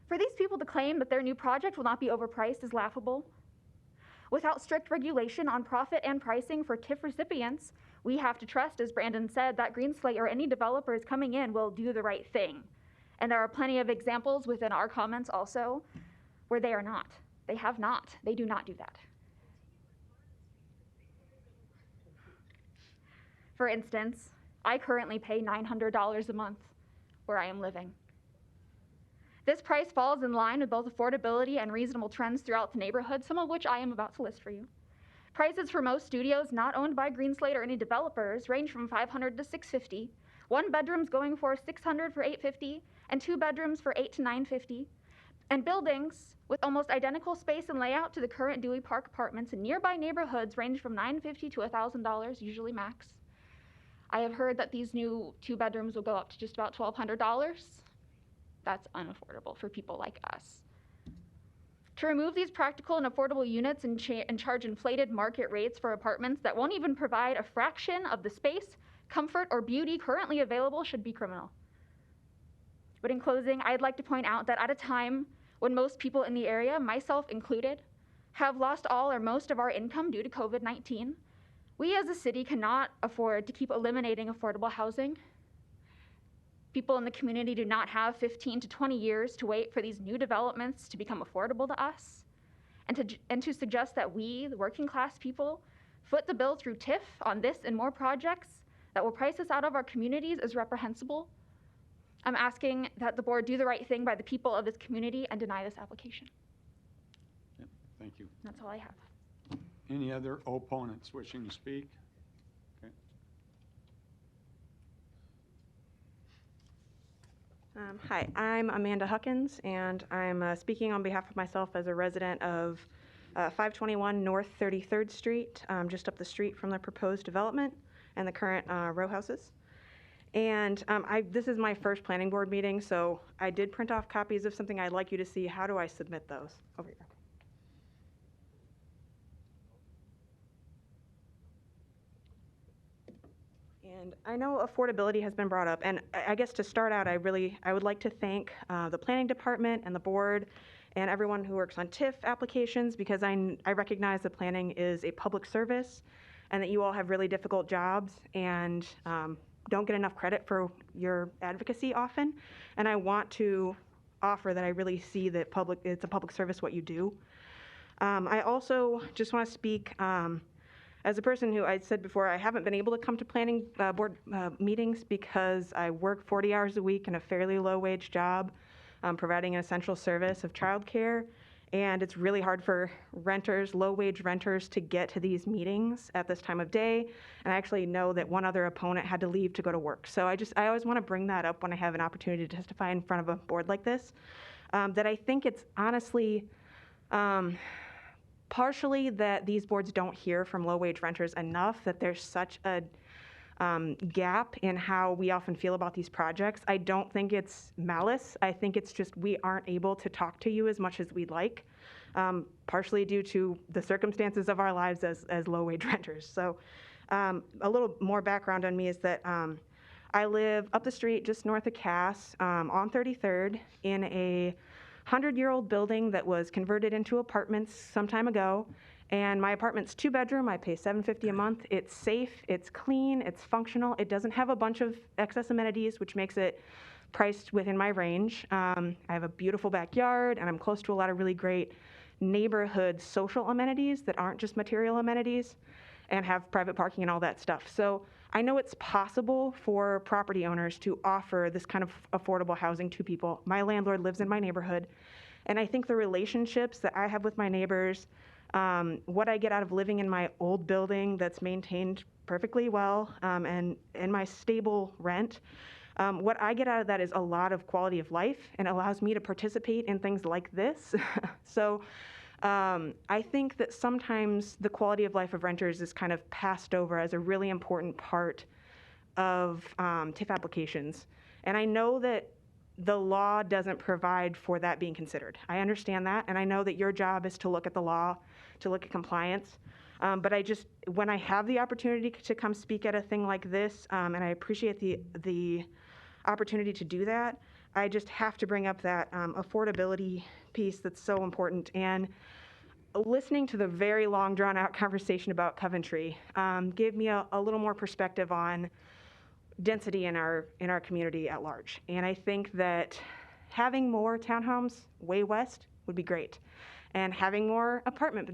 For these people to claim that their new project will not be overpriced is laughable. Without strict regulation on profit and pricing for TIF recipients, we have to trust, as Brandon said, that Green Slate or any developers coming in will do the right thing. And there are plenty of examples within our comments also where they are not. They have not. They do not do that. For instance, I currently pay $900 a month where I am living. This price falls in line with both affordability and reasonable trends throughout the neighborhood, some of which I am about to list for you. Prices for most studios not owned by Green Slate or any developers range from $500 to $650. One bedroom's going for $600 for $850, and two bedrooms for $800 to $950. And buildings with almost identical space and layout to the current Dewey Park apartments in nearby neighborhoods range from $950 to $1,000, usually max. I have heard that these new two bedrooms will go up to just about $1,200. That's unaffordable for people like us. To remove these practical and affordable units and charge inflated market rates for apartments that won't even provide a fraction of the space, comfort, or beauty currently available should be criminal. But in closing, I'd like to point out that at a time when most people in the area, myself included, have lost all or most of our income due to COVID-19, we as a city cannot afford to keep eliminating affordable housing. People in the community do not have 15 to 20 years to wait for these new developments to become affordable to us. And to suggest that we, the working class people, foot the bill through TIF on this and more projects that will price us out of our communities is reprehensible. I'm asking that the board do the right thing by the people of this community and deny this application. Yep, thank you. That's all I have. Any other opponents wishing to speak? Okay. Hi, I'm Amanda Huckins, and I'm speaking on behalf of myself as a resident of 521 North 33rd Street, just up the street from the proposed development and the current row houses. And this is my first planning board meeting, so I did print off copies of something I'd like you to see. How do I submit those? Over here. And I know affordability has been brought up, and I guess to start out, I would like to thank the planning department and the board and everyone who works on TIF applications, because I recognize that planning is a public service and that you all have really difficult jobs and don't get enough credit for your advocacy often. And I want to offer that I really see that it's a public service what you do. I also just want to speak as a person who, I said before, I haven't been able to come to planning board meetings because I work 40 hours a week in a fairly low-wage job, providing an essential service of childcare, and it's really hard for renters, low-wage renters, to get to these meetings at this time of day. And I actually know that one other opponent had to leave to go to work. So I always want to bring that up when I have an opportunity to testify in front of a board like this, that I think it's honestly partially that these boards don't hear from low-wage renters enough, that there's such a gap in how we often feel about these projects. I don't think it's malice. I think it's just we aren't able to talk to you as much as we'd like, partially due to the circumstances of our lives as low-wage renters. So a little more background on me is that I live up the street just north of Cass on 33rd in a 100-year-old building that was converted into apartments some time ago. And my apartment's 2-bedroom. I pay $750 a month. It's safe, it's clean, it's functional. It doesn't have a bunch of excess amenities, which makes it priced within my range. I have a beautiful backyard, and I'm close to a lot of really great neighborhood social amenities that aren't just material amenities, and have private parking and all that stuff. So I know it's possible for property owners to offer this kind of affordable housing to people. My landlord lives in my neighborhood, and I think the relationships that I have with my neighbors, what I get out of living in my old building that's maintained perfectly well, and my stable rent, what I get out of that is a lot of quality of life, and allows me to participate in things like this. So I think that sometimes the quality of life of renters is kind of passed over as a really important part of TIF applications. And I know that the law doesn't provide for that being considered. I understand that, and I know that your job is to look at the law, to look at compliance. But when I have the opportunity to come speak at a thing like this, and I appreciate the opportunity to do that, I just have to bring up that affordability piece that's so important. And listening to the very long, drawn-out conversation about Coventry gave me a little more perspective on density in our community at large. And I think that having more townhomes way west would be great, and having more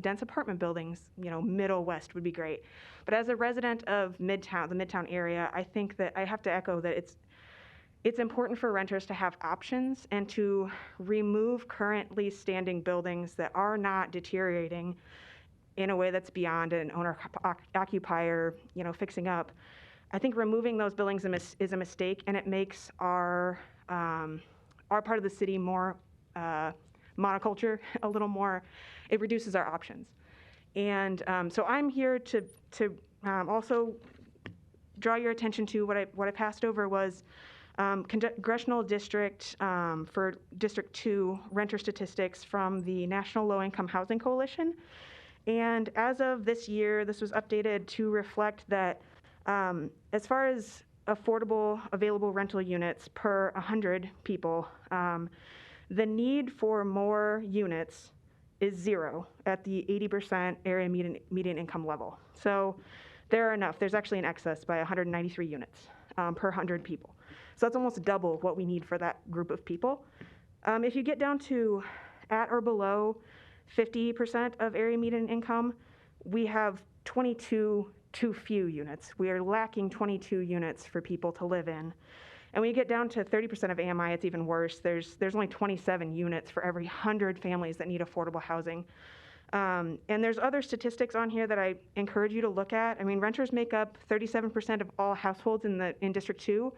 dense apartment buildings, middle west would be great. But as a resident of the Midtown area, I think that I have to echo that it's important for renters to have options and to remove currently standing buildings that are not deteriorating in a way that's beyond an owner-occupier, fixing up. I think removing those buildings is a mistake, and it makes our part of the city more monoculture, a little more. It reduces our options. And so I'm here to also draw your attention to what I passed over was congressional district for District 2 renter statistics from the National Low Income Housing Coalition. And as of this year, this was updated to reflect that As far as affordable available rental units per 100 people, the need for more units is 0 at the 80% area median income level. So there are enough. There's actually an excess by 193 units per 100 people. So that's almost double what we need for that group of people. If you get down to at or below 50% of area median income, we have 22 too few units. We are lacking 22 units for people to live in. And when you get down to 30% of AMI, it's even worse. There's only 27 units for every 100 families that need affordable housing. And there's other statistics on here that I encourage you to look at. I mean, renters make up 37% of all households in District 2.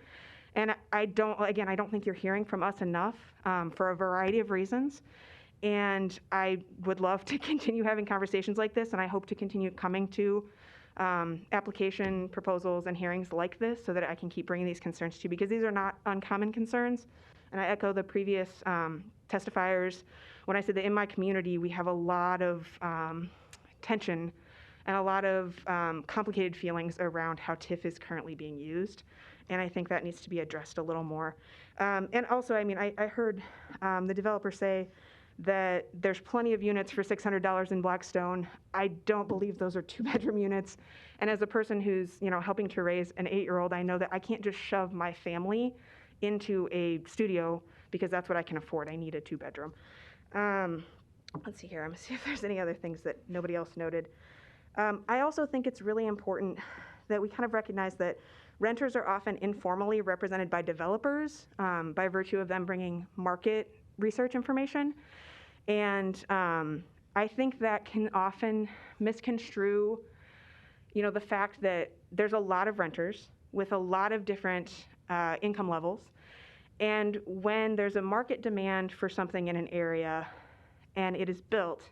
And I don't think you're hearing from us enough for a variety of reasons. And I would love to continue having conversations like this, and I hope to continue coming to application proposals and hearings like this so that I can keep bringing these concerns to you, because these are not uncommon concerns. And I echo the previous testifiers when I said that in my community we have a lot of tension and a lot of complicated feelings around how TIF is currently being used. And I think that needs to be addressed a little more. And also, I mean, I heard the developer say that there's plenty of units for $600 in Blackstone. I don't believe those are 2-bedroom units. And as a person who's, helping to raise an 8-year-old, I know that I can't just shove my family into a studio because that's what I can afford. I need a 2-bedroom. Let's see here. I'm gonna see if there's any other things that nobody else noted. I also think it's really important that we kind of recognize that renters are often informally represented by developers by virtue of them bringing market research information. And I think that can often misconstrue, the fact that there's a lot of renters with a lot of different income levels. And when there's a market demand for something in an area and it is built,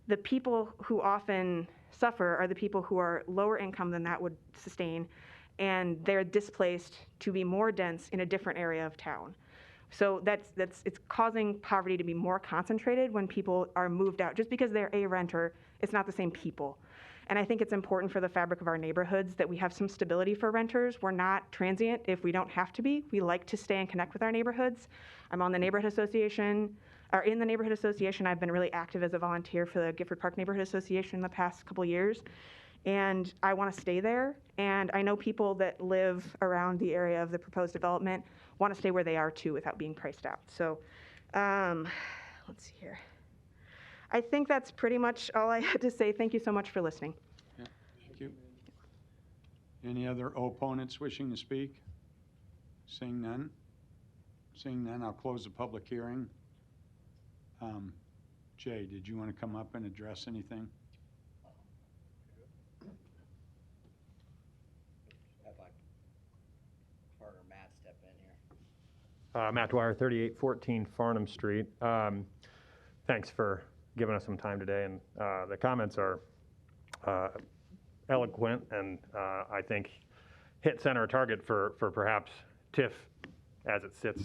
the people who often suffer are the people who are lower income than that would sustain, and they're displaced to be more dense in a different area of town. So it's causing poverty to be more concentrated when people are moved out. Just because they're a renter, it's not the same people. And I think it's important for the fabric of our neighborhoods that we have some stability for renters. We're not transient if we don't have to be. We like to stay and connect with our neighborhoods. I'm on the neighborhood association, or in the neighborhood association. I've been really active as a volunteer for the Gifford Park Neighborhood Association the past couple years. And I want to stay there. And I know people that live around the area of the proposed development want to stay where they are too without being priced out. So let's see here. I think that's pretty much all I had to say. Thank you so much for listening. Yeah, thank you. Any other opponents wishing to speak? Seeing none? Seeing none, I'll close the public hearing. Jay, did you want to come up and address anything? Matt step in here. Matt Dwyer, 3814 Farnham Street. Thanks for giving us some time today, and the comments are eloquent and I think hit center target for perhaps TIF as it sits,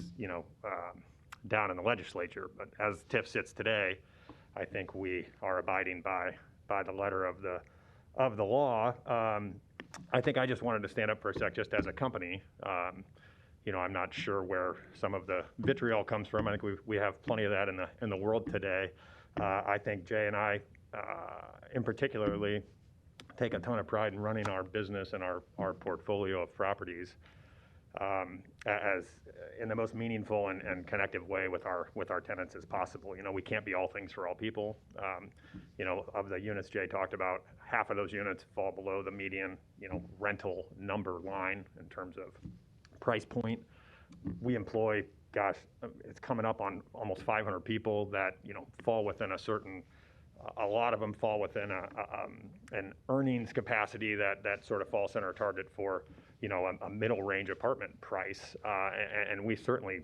down in the legislature. But as TIF sits today, I think we are abiding by the letter of the law. I think I just wanted to stand up for a sec, just as a company. I'm not sure where some of the vitriol comes from. I think we have plenty of that in the world today. I think Jay and I, in particularly, take a ton of pride in running our business and our portfolio of properties as in the most meaningful and connective way with our tenants as possible. We can't be all things for all people. Of the units Jay talked about, half of those units fall below the median, rental number line in terms of price point. We employ, it's coming up on almost 500 people that, fall within a lot of them fall within an earnings capacity that sort of falls center target for, a middle range apartment price. And we certainly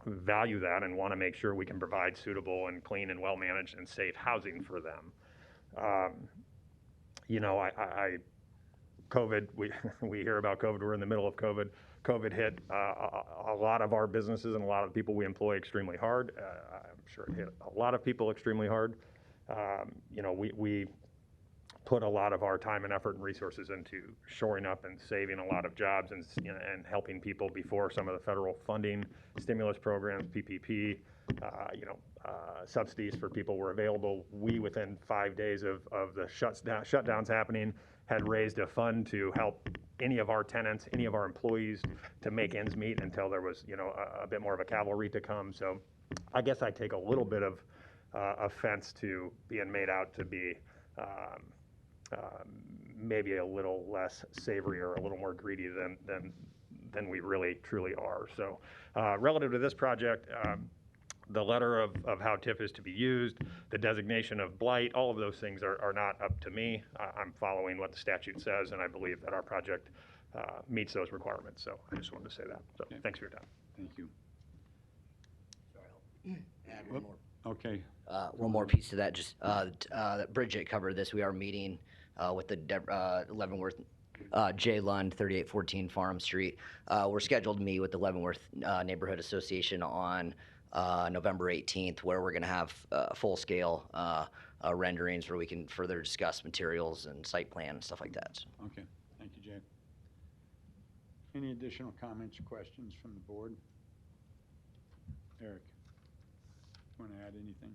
value that and want to make sure we can provide suitable and clean and well-managed and safe housing for them. COVID, we hear about COVID, we're in the middle of COVID. COVID hit a lot of our businesses and a lot of the people we employ extremely hard. I'm sure it hit a lot of people extremely hard. We put a lot of our time and effort and resources into shoring up and saving a lot of jobs and, and helping people before some of the federal funding, stimulus programs, PPP, subsidies for people were available. We, within 5 days of the shutdowns happening, had raised a fund to help any of our tenants, any of our employees to make ends meet until there was, a bit more of a cavalry to come. So I guess I take a little bit of offense to being made out to be maybe a little less savory or a little more greedy than we really truly are. So relative to this project, the letter of how TIF is to be used, the designation of blight, all of those things are not up to me. I'm following what the statute says, and I believe that our project meets those requirements. So I just wanted to say that. So thanks for your time. Thank you. Add one more. Okay. One more piece to that, just that Bridget covered this. We are meeting with the Leavenworth J. Lund, 3814 Farnham Street. We're scheduled to meet with the Leavenworth Neighborhood Association on November 18th, where we're going to have full-scale renderings where we can further discuss materials and site plan and stuff like that. So. Okay. Thank you, Jay. Any additional comments or questions from the board? Eric, want to add anything?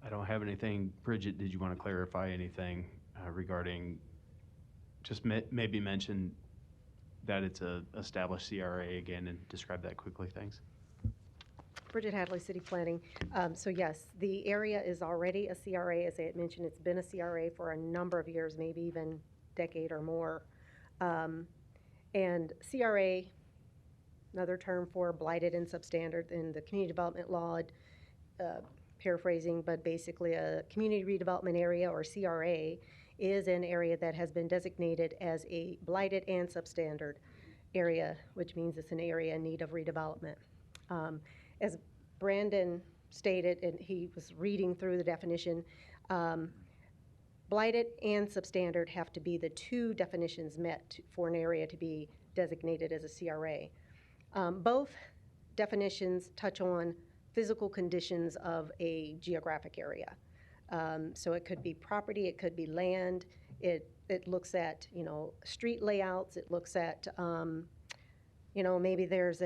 I don't have anything. Bridget, did you want to clarify anything regarding, just maybe mention that it's a established CRA again and describe that quickly, thanks. Bridget Hadley, City Planning. So yes, the area is already a CRA. As I had mentioned, it's been a CRA for a number of years, maybe even decade or more. And CRA, another term for blighted and substandard in the community development law, paraphrasing, but basically a community redevelopment area, or CRA, is an area that has been designated as a blighted and substandard area, which means it's an area in need of redevelopment. As Brandon stated, and he was reading through the definition, blighted and substandard have to be the two definitions met for an area to be designated as a CRA. Both definitions touch on physical conditions of a geographic area. So it could be property, it could be land, it looks at, street layouts, it looks at, maybe there's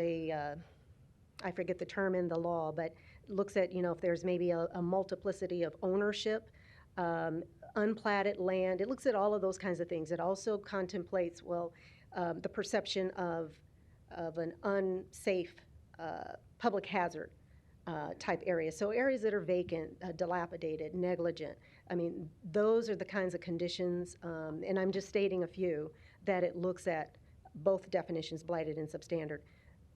I forget the term in the law, but looks at, if there's maybe a multiplicity of ownership, unplatted land. It looks at all of those kinds of things. It also contemplates, the perception of an unsafe public hazard type area. So areas that are vacant, dilapidated, negligent. I mean, those are the kinds of conditions, and I'm just stating a few, that it looks at both definitions, blighted and substandard.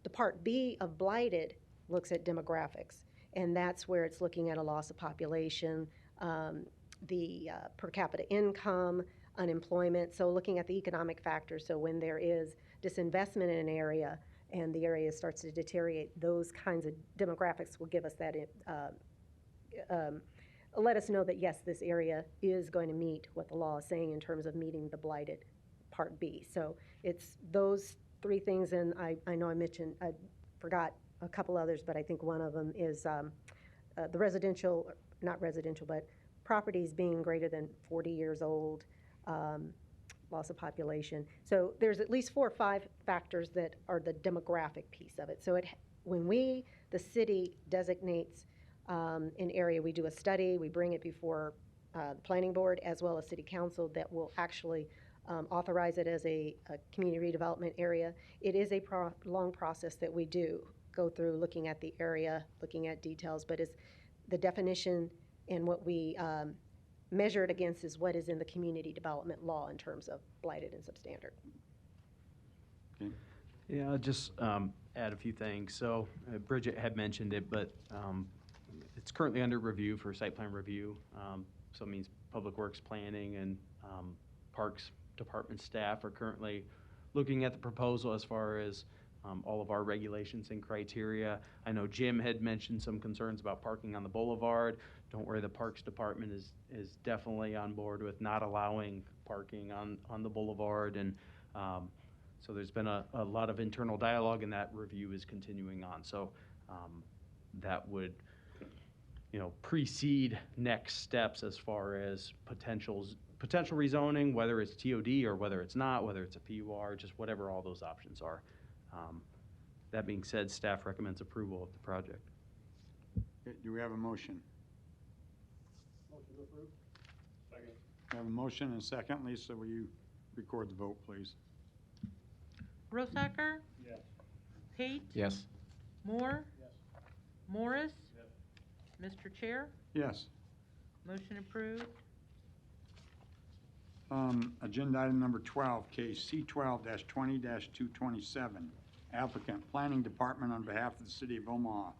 The Part B of blighted looks at demographics, and that's where it's looking at a loss of population, the per capita income, unemployment, so looking at the economic factors. So when there is disinvestment in an area and the area starts to deteriorate, those kinds of demographics will give us that, let us know that yes, this area is going to meet what the law is saying in terms of meeting the blighted Part B. So it's those three things, and I know I forgot a couple others, but I think one of them is the residential, not residential, but properties being greater than 40 years old, loss of population. So there's at least 4 or 5 factors that are the demographic piece of it. So when the city designates an area, we do a study, we bring it before the planning board as well as city council that will actually authorize it as a community redevelopment area. It is a long process that we do go through, looking at the area, looking at details, but it's the definition and what we measure it against is what is in the community development law in terms of blighted and substandard. Okay. Yeah, I'll just add a few things. So Bridget had mentioned it, but it's currently under review for site plan review. So it means Public Works Planning and Parks Department staff are currently looking at the proposal as far as all of our regulations and criteria. I know Jim had mentioned some concerns about parking on the boulevard. Don't worry, the Parks Department is definitely on board with not allowing parking on the boulevard. And so there's been a lot of internal dialogue, and that review is continuing on. So that would precede next steps as far as potential rezoning, whether it's TOD or whether it's not, whether it's a PUR, just whatever all those options are. That being said, staff recommends approval of the project. Okay, do we have a motion? Motion to approve. Second. We have a motion and a second. Lisa, will you record the vote, please? Rosacker? Yes. Pate? Yes. Moore? Yes. Morris? Yes. Mr. Chair? Yes. Motion approved. Agenda item number 12, case C12-20-227. Applicant, Planning Department on behalf of the City of Omaha,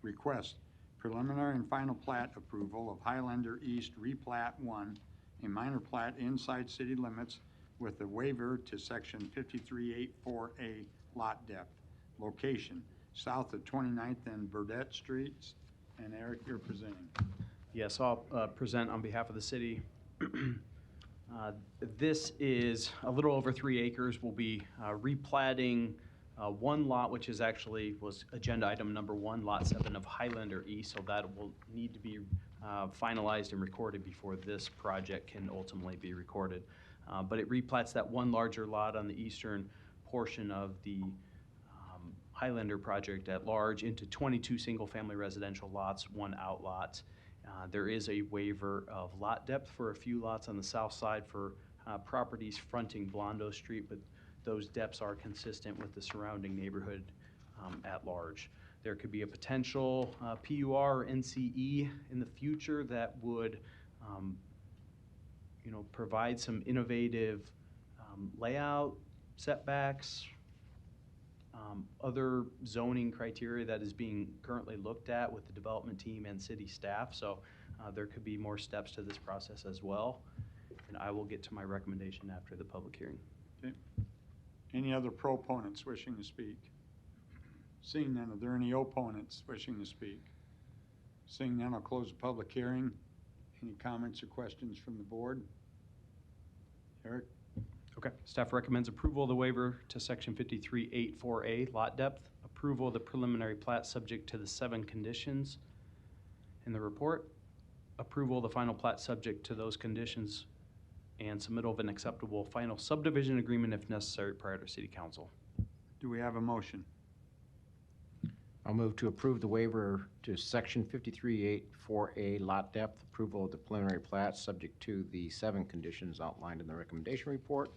request preliminary and final plat approval of Highlander East Replat 1, a minor plat inside city limits with a waiver to section 5384A lot depth. Location, south of 29th and Burdette Streets. And Eric, you're presenting. Yes, I'll present on behalf of the city. This is a little over 3 acres. We'll be replatting one lot, which was agenda item number 1, lot 7 of Highlander East. So that will need to be finalized and recorded before this project can ultimately be recorded. But it replats that one larger lot on the eastern portion of the Highlander project at large into 22 single-family residential lots, 1 outlot. There is a waiver of lot depth for a few lots on the south side for properties fronting Blondo Street, but those depths are consistent with the surrounding neighborhood at large. There could be a potential PUR or NCE in the future that would provide some innovative layout, setbacks, other zoning criteria that is being currently looked at with the development team and city staff. So there could be more steps to this process as well. And I will get to my recommendation after the public hearing. Okay. Any other proponents wishing to speak? Seeing none, are there any opponents wishing to speak? Seeing none, I'll close the public hearing. Any comments or questions from the board? Eric? Okay. Staff recommends approval of the waiver to section 5384A lot depth, approval of the preliminary plat subject to the 7 conditions in the report, approval of the final plat subject to those conditions, and submittal of an acceptable final subdivision agreement if necessary prior to City Council. Do we have a motion? I'll move to approve the waiver to section 5384A lot depth, approval of the preliminary plat subject to the 7 conditions outlined in the recommendation report,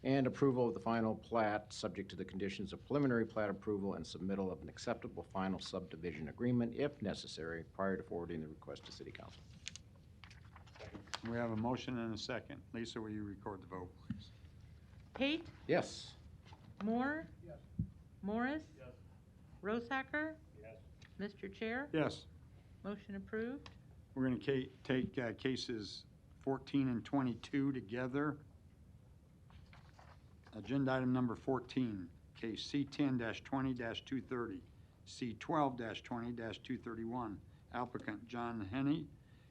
and approval of the final plat subject to the conditions of preliminary plat approval and submittal of an acceptable final subdivision agreement if necessary prior to forwarding the request to City Council. We have a motion and a second. Lisa, will you record the vote, please? Pate? Yes. Moore? Yes. Morris? Yes. Rosacker? Yes. Mr. Chair? Yes. Motion approved. We're going to take cases 14 and 22 together. Agenda item number 14, case C10-20-230, C12-20-231. Applicant John Henney.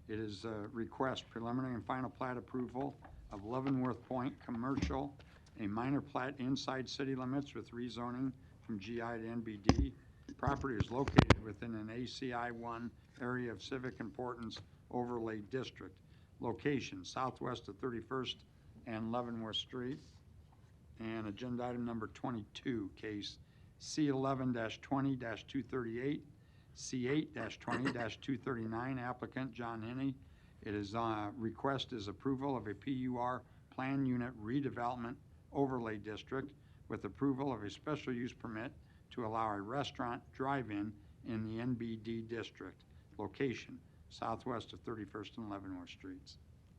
It is a request preliminary and final plat approval of Leavenworth Point Commercial, a minor plat inside city limits with rezoning from GI to NBD. Property is located within an ACI 1 area of civic importance overlay district. Location southwest of 31st and Leavenworth Street. And agenda item number 22, case C11-20-238, C8-20-239, applicant John Henney. It is request is approval of a PUR plan unit redevelopment overlay district with approval of a special use permit to allow a restaurant drive-in in the NBD district. Location southwest of 31st and Leavenworth Streets.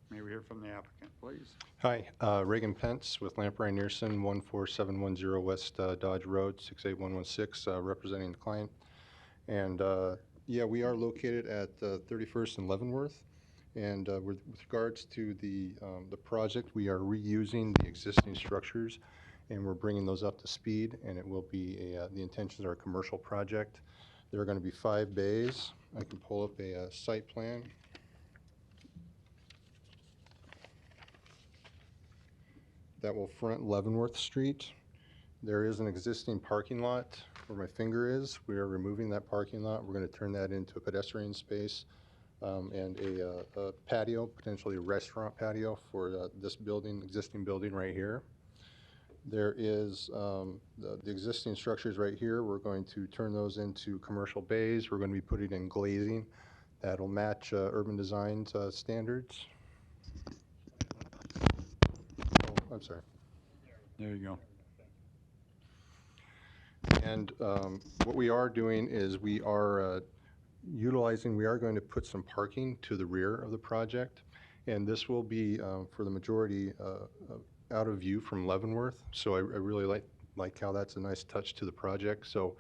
May we hear from the applicant, please? Hi, Reagan Pence with Lamprey Nearson, 14710 West Dodge Road, 68116, representing the client. And yeah, we are located at 31st and Leavenworth. And with regards to the project, we are reusing the existing structures, and we're bringing those up to speed. And it will be the intentions are a commercial project. There are going to be 5 bays. I can pull up a site plan. That will front Leavenworth Street. There is an existing parking lot where my finger is. We are removing that parking lot. We're going to turn that into a pedestrian space and a patio, potentially a restaurant patio for this building, existing building right here. There is the existing structures right here. We're going to turn those into commercial bays. We're going to be putting in glazing that'll match urban design's standards. Oh, I'm sorry. There you go. And what we are doing is we are going to put some parking to the rear of the project. And this will be, for the majority, out of view from Leavenworth. So I really like how that's a nice touch to the project. So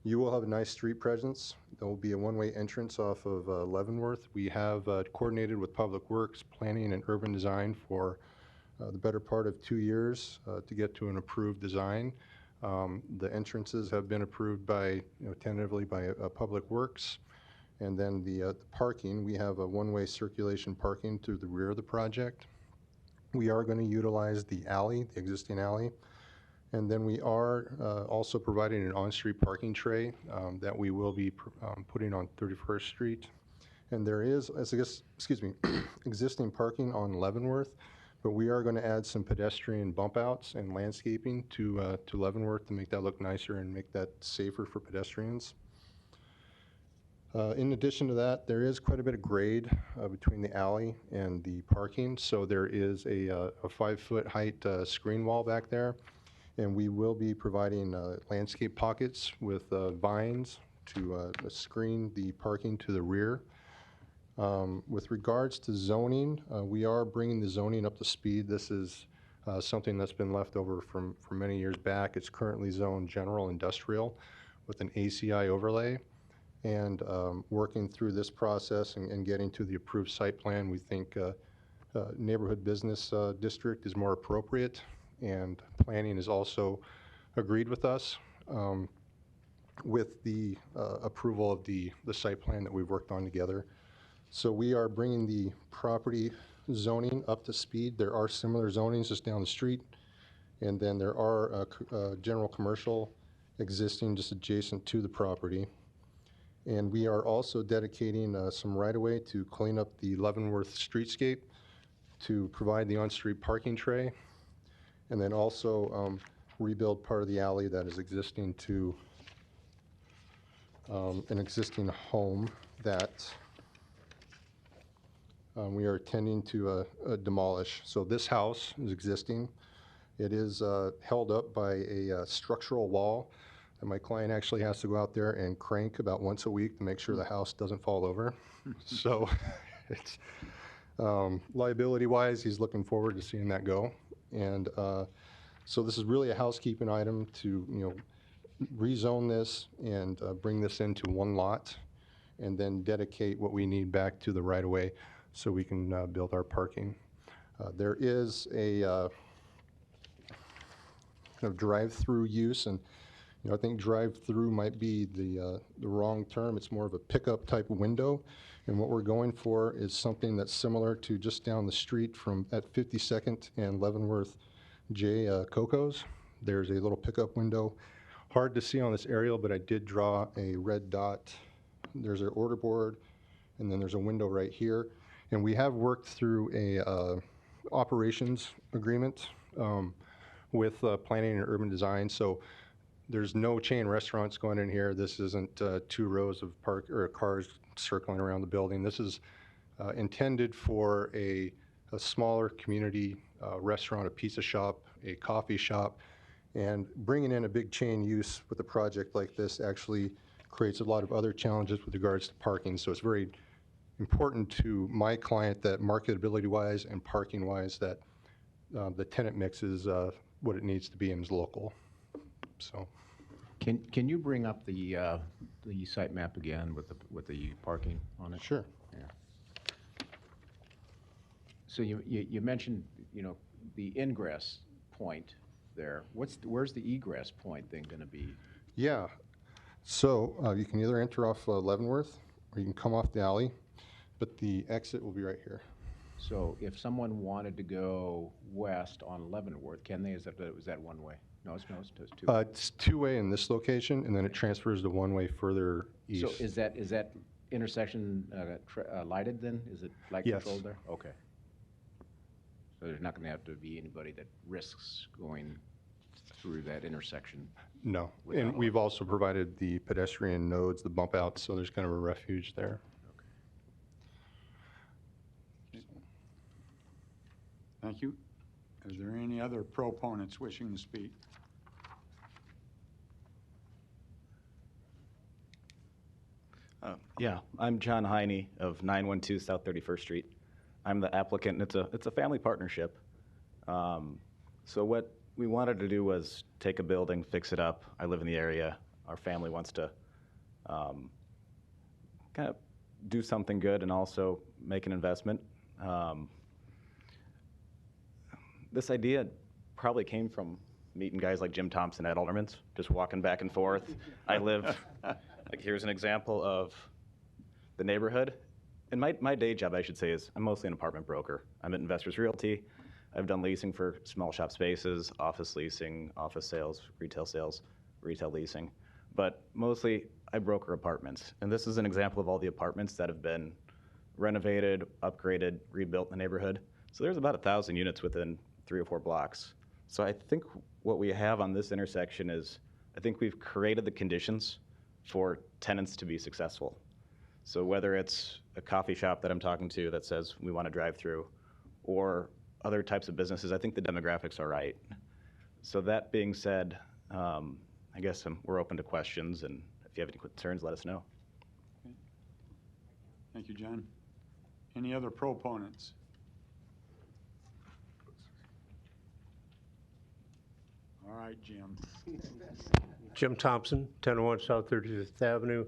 you will have a nice street presence. There will be a one-way entrance off of Leavenworth. We have coordinated with Public Works, Planning, and Urban Design for the better part of 2 years to get to an approved design. The entrances have been approved by, tentatively by Public Works. And then the parking, we have a one-way circulation parking through the rear of the project. We are going to utilize the alley, the existing alley. And then we are also providing an on-street parking tray that we will be putting on 31st Street. And there is, excuse me, existing parking on Leavenworth, but we are going to add some pedestrian bump outs and landscaping to Leavenworth to make that look nicer and make that safer for pedestrians. In addition to that, there is quite a bit of grade between the alley and the parking. So there is a 5-foot height screen wall back there. And we will be providing landscape pockets with vines to screen the parking to the rear. With regards to zoning, we are bringing the zoning up to speed. This is something that's been left over from many years back. It's currently zoned general industrial with an ACI overlay. And working through this process and getting to the approved site plan, we think neighborhood business district is more appropriate, and planning has also agreed with us with the approval of the site plan that we've worked on together. So we are bringing the property zoning up to speed. There are similar zonings just down the street, and then there are general commercial existing just adjacent to the property. And we are also dedicating some right-of-way to clean up the Leavenworth streetscape to provide the on-street parking tray, and then also rebuild part of the alley that is existing to an existing home that we are intending to demolish. So this house is existing. It is held up by a structural wall. And my client actually has to go out there and crank about once a week to make sure the house doesn't fall over. So it's liability-wise, he's looking forward to seeing that go. And so this is really a housekeeping item to, rezone this and bring this into one lot, and then dedicate what we need back to the right-of-way so we can build our parking. There is a kind of drive-through use, and I think drive-through might be the wrong term. It's more of a pickup type of window. And what we're going for is something that's similar to just down the street from at 52nd and Leavenworth J. Coco's. There's a little pickup window. Hard to see on this aerial, but I did draw a red dot. There's an order board, and then there's a window right here. And we have worked through a operations agreement with planning and urban design. So there's no chain restaurants going in here. This isn't 2 rows of cars circling around the building. This is intended for a smaller community restaurant, a pizza shop, a coffee shop. And bringing in a big chain use with a project like this actually creates a lot of other challenges with regards to parking. So it's very important to my client that marketability-wise and parking-wise that the tenant mix is what it needs to be and is local. So, Can you bring up the site map again with the parking on it? Sure. Yeah. So you mentioned the ingress point there. Where's the egress point thing going to be? Yeah. So you can either enter off Leavenworth or you can come off the alley, but the exit will be right here. So if someone wanted to go west on Leavenworth, can they? Is that one way? No, it's two. It's two-way in this location, and then it transfers to one-way further east. So is that intersection lighted then? Is it light Yes. controlled there? Okay. So there's not going to have to be anybody that risks going through that intersection? No. Without And we've also provided the pedestrian nodes, the bump outs, so there's kind of a refuge there. Thank you. Is there any other proponents wishing to speak? Yeah, I'm John Heine of 912 South 31st Street. I'm the applicant, and it's a family partnership. So what we wanted to do was take a building, fix it up. I live in the area. Our family wants to kind of do something good and also make an investment. This idea probably came from meeting guys like Jim Thompson at Alderman's, just walking back and forth. I live, like here's an example of the neighborhood. And my day job, I should say, is I'm mostly an apartment broker. I'm at Investors Realty. I've done leasing for small shop spaces, office leasing, office sales, retail leasing. But mostly I broker apartments. And this is an example of all the apartments that have been renovated, upgraded, rebuilt in the neighborhood. So there's about 1,000 units within 3 or 4 blocks. So I think what we have on this intersection is, I think we've created the conditions for tenants to be successful. So whether it's a coffee shop that I'm talking to that says we want to drive through, or other types of businesses, I think the demographics are right. So that being said, I guess we're open to questions, and if you have any concerns, let us know. Thank you, John. Any other proponents? All right, Jim. Jim Thompson, 1001 South 35th Avenue,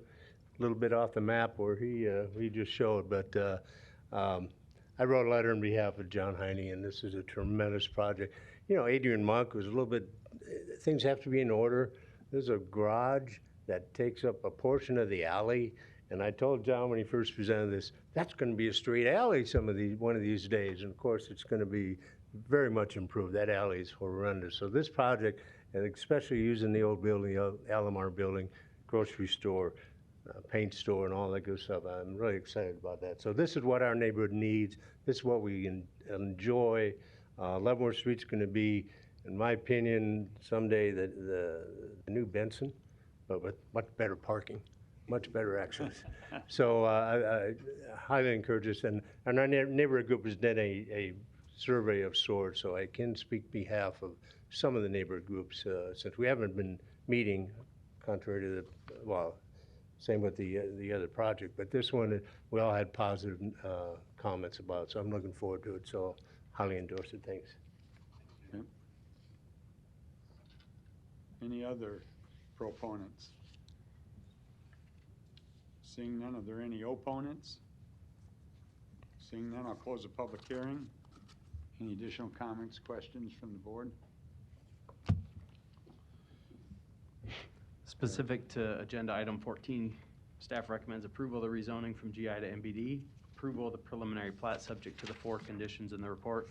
a little bit off the map where he just showed, but I wrote a letter on behalf of John Heine, and this is a tremendous project. You know, Adrian Monk was a little bit, things have to be in order. There's a garage that takes up a portion of the alley, and I told John when he first presented this, that's going to be a straight alley one of these days, and of course it's going to be very much improved. That alley is horrendous. So this project, and especially using the old building, the Alomar building, grocery store, paint store, and all that good stuff, I'm really excited about that. So this is what our neighborhood needs. This is what we enjoy. Leavenworth Street's going to be, in my opinion, someday the new Benson, but with much better parking, much better access. So I highly encourage this. And our neighborhood group has done a survey of sorts, so I can speak behalf of some of the neighborhood groups, since we haven't been meeting, contrary to same with the other project, but this one, we all had positive comments about, so I'm looking forward to it, so highly endorse it, thanks. Okay. Any other proponents? Seeing none, are there any opponents? Seeing none, I'll close the public hearing. Any additional comments, questions from the board? Specific to agenda item 14, staff recommends approval of the rezoning from GI to MBD, approval of the preliminary plat subject to the 4 conditions in the report,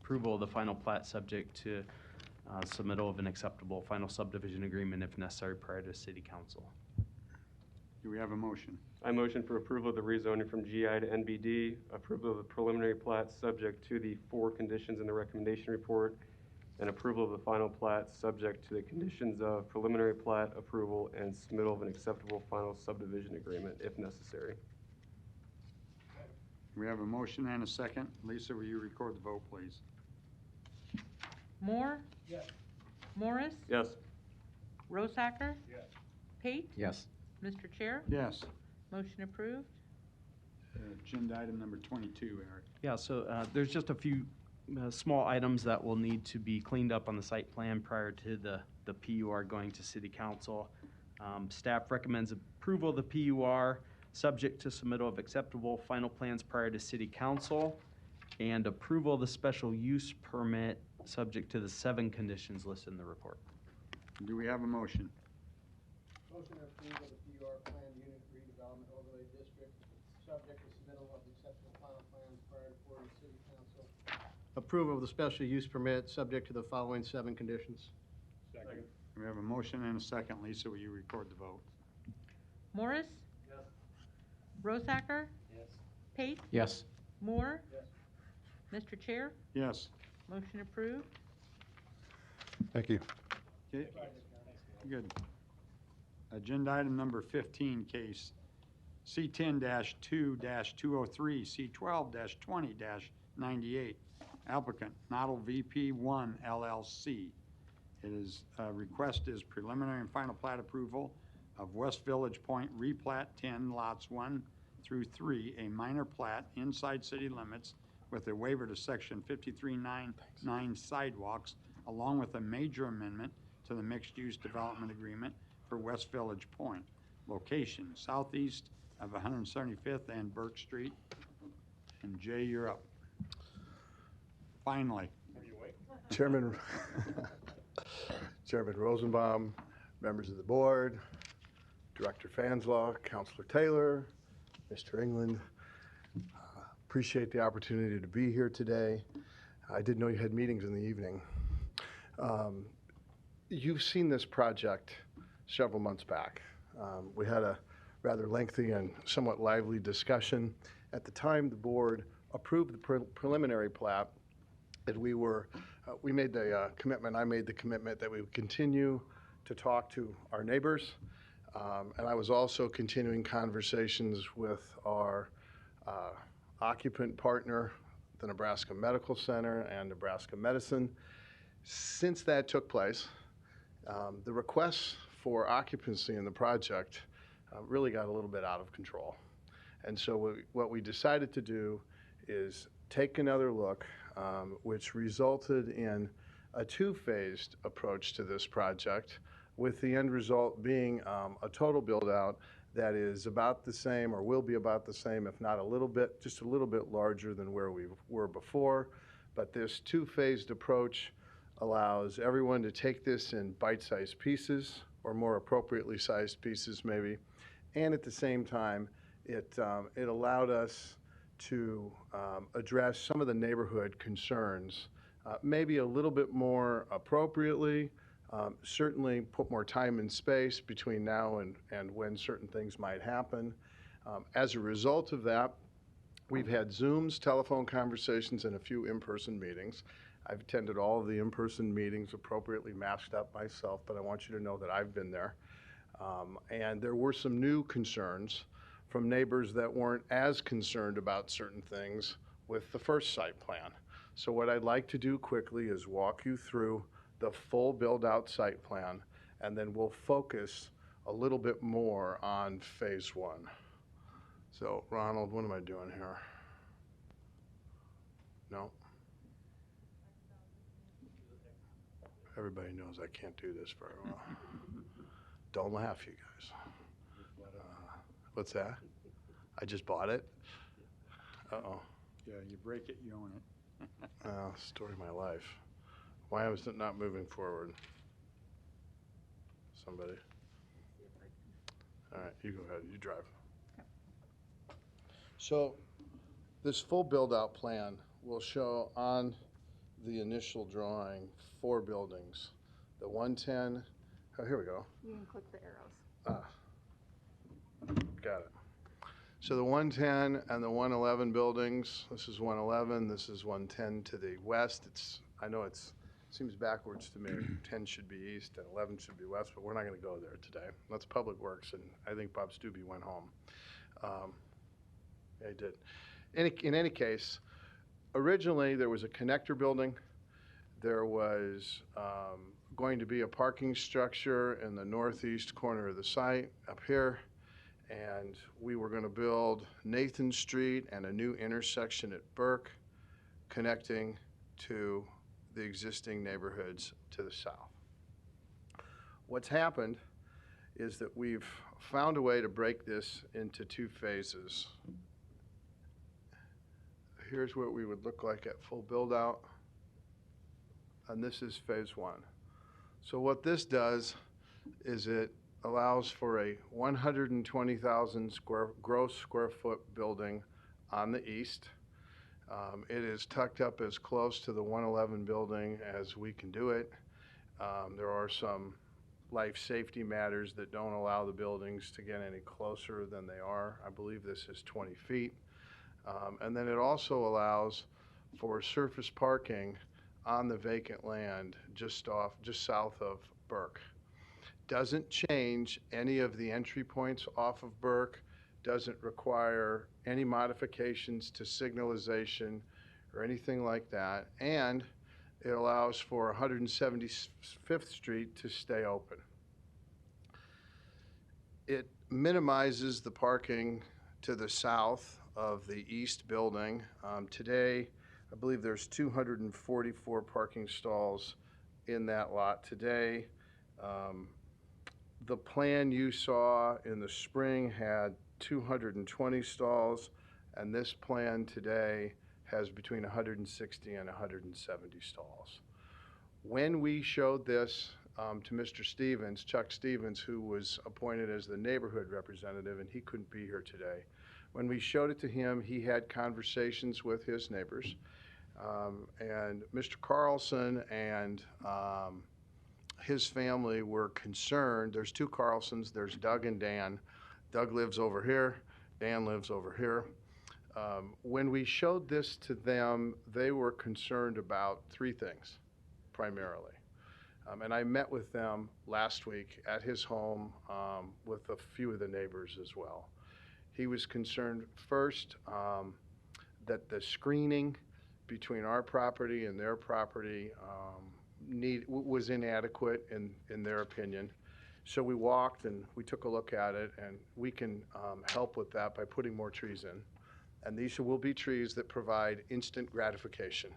approval of the final plat subject to submittal of an acceptable final subdivision agreement if necessary prior to city council. Do we have a motion? I motion for approval of the rezoning from GI to NBD, approval of the preliminary plat subject to the 4 conditions in the recommendation report, and approval of the final plat subject to the conditions of preliminary plat approval and submittal of an acceptable final subdivision agreement if necessary. We have a motion and a second. Lisa, will you record the vote, please? Moore? Yes. Morris? Yes. Rosacker? Yes. Pate? Yes. Mr. Chair? Yes. Motion approved. Agenda item number 22, Eric. Yeah, so there's just a few small items that will need to be cleaned up on the site plan prior to the PUR going to city council. Staff recommends approval of the PUR subject to submittal of acceptable final plans prior to city council, and approval of the special use permit subject to the 7 conditions listed in the report. Do we have a motion? Motion to approve of the PR Plan Unit Redevelopment Overlay District, subject to submittal of acceptable final plans prior to Florida City Council. Approval of the special use permit, subject to the following 7 conditions. Second. We have a motion and a second. Lisa, will you record the vote? Morris? Yes. Rosacker? Pate? Yes. Moore? Mr. Chair, Yes. motion approved. Thank you. Okay, good. Agenda item number 15, case C10-2-203, C12-20-98. Applicant, Noddle VP1 LLC. Request is preliminary and final plat approval of West Village Point replat 10 lots 1 through 3, a minor plat inside city limits with a waiver to section 5399 sidewalks, along with a major amendment to the mixed-use development agreement for West Village Point. Location, southeast of 175th and Burke Street. And Jay, you're up. Finally. Chairman, Chairman Rosenbaum, members of the board, Director Fanslaw, Councilor Taylor, Mr. England, appreciate the opportunity to be here today. I didn't know you had meetings in the evening. You've seen this project several months back. We had a rather lengthy and somewhat lively discussion. At the time, the board approved the preliminary plat, and we made the commitment, I made the commitment that we would continue to talk to our neighbors. And I was also continuing conversations with our occupant partner, the Nebraska Medical Center and Nebraska Medicine. Since that took place, the requests for occupancy in the project really got a little bit out of control. And so what we decided to do is take another look, which resulted in a two-phased approach to this project, with the end result being a total build-out that is about the same, or will be about the same, if not a little bit, just a little bit larger than where we were before. But this two-phased approach allows everyone to take this in bite-sized pieces, or more appropriately sized pieces maybe, and at the same time, it allowed us to address some of the neighborhood concerns, maybe a little bit more appropriately, certainly put more time and space between now and when certain things might happen. As a result of that, we've had Zooms, telephone conversations, and a few in-person meetings. I've attended all of the in-person meetings appropriately masked up myself, but I want you to know that I've been there. And there were some new concerns from neighbors that weren't as concerned about certain things with the first site plan. So what I'd like to do quickly is walk you through the full build-out site plan, and then we'll focus a little bit more on phase one. So Ronald, what am I doing here? No? Everybody knows I can't do this very well. Don't laugh, you guys. What's that? I just bought it? Uh-oh. Yeah, you break it, you own it. Story of my life. Why was it not moving forward? Somebody? All right, you go ahead, you drive. So this full build-out plan will show on the initial drawing 4 buildings. The 110, oh, here we go. You can click the arrows. Got it. So the 110 and the 111 buildings, this is 111, this is 110 to the west. I know it seems backwards to me. 10 should be east and 11 should be west, but we're not going to go there today. That's Public Works, and I think Bob Stubbe went home. Yeah, he did. In any case, originally there was a connector building. There was going to be a parking structure in the northeast corner of the site up here. And we were going to build Nathan Street and a new intersection at Burke, connecting to the existing neighborhoods to the south. What's happened is that we've found a way to break this into 2 phases. Here's what we would look like at full build out, and this is phase 1. So what this does is it allows for a 120,000 gross square foot building on the east. It is tucked up as close to the 111 building as we can do it. There are some life safety matters that don't allow the buildings to get any closer than they are. I believe this is 20 feet. And then it also allows for surface parking on the vacant land just south of Burke. Doesn't change any of the entry points off of Burke, doesn't require any modifications to signalization or anything like that, and it allows for 175th Street to stay open. It minimizes the parking to the south of the east building. Today, I believe there's 244 parking stalls in that lot today. The plan you saw in the spring had 220 stalls, and this plan today has between 160 and 170 stalls. When we showed this to Mr. Stevens, Chuck Stevens, who was appointed as the neighborhood representative, and he couldn't be here today, when we showed it to him, he had conversations with his neighbors, and Mr. Carlson and his family were concerned. There's two Carlsons, there's Doug and Dan. Doug lives over here, Dan lives over here. When we showed this to them, they were concerned about three things, primarily. And I met with them last week at his home with a few of the neighbors as well. He was concerned first that the screening between our property and their property was inadequate in their opinion. So we walked and we took a look at it, and we can help with that by putting more trees in. And these will be trees that provide instant gratification.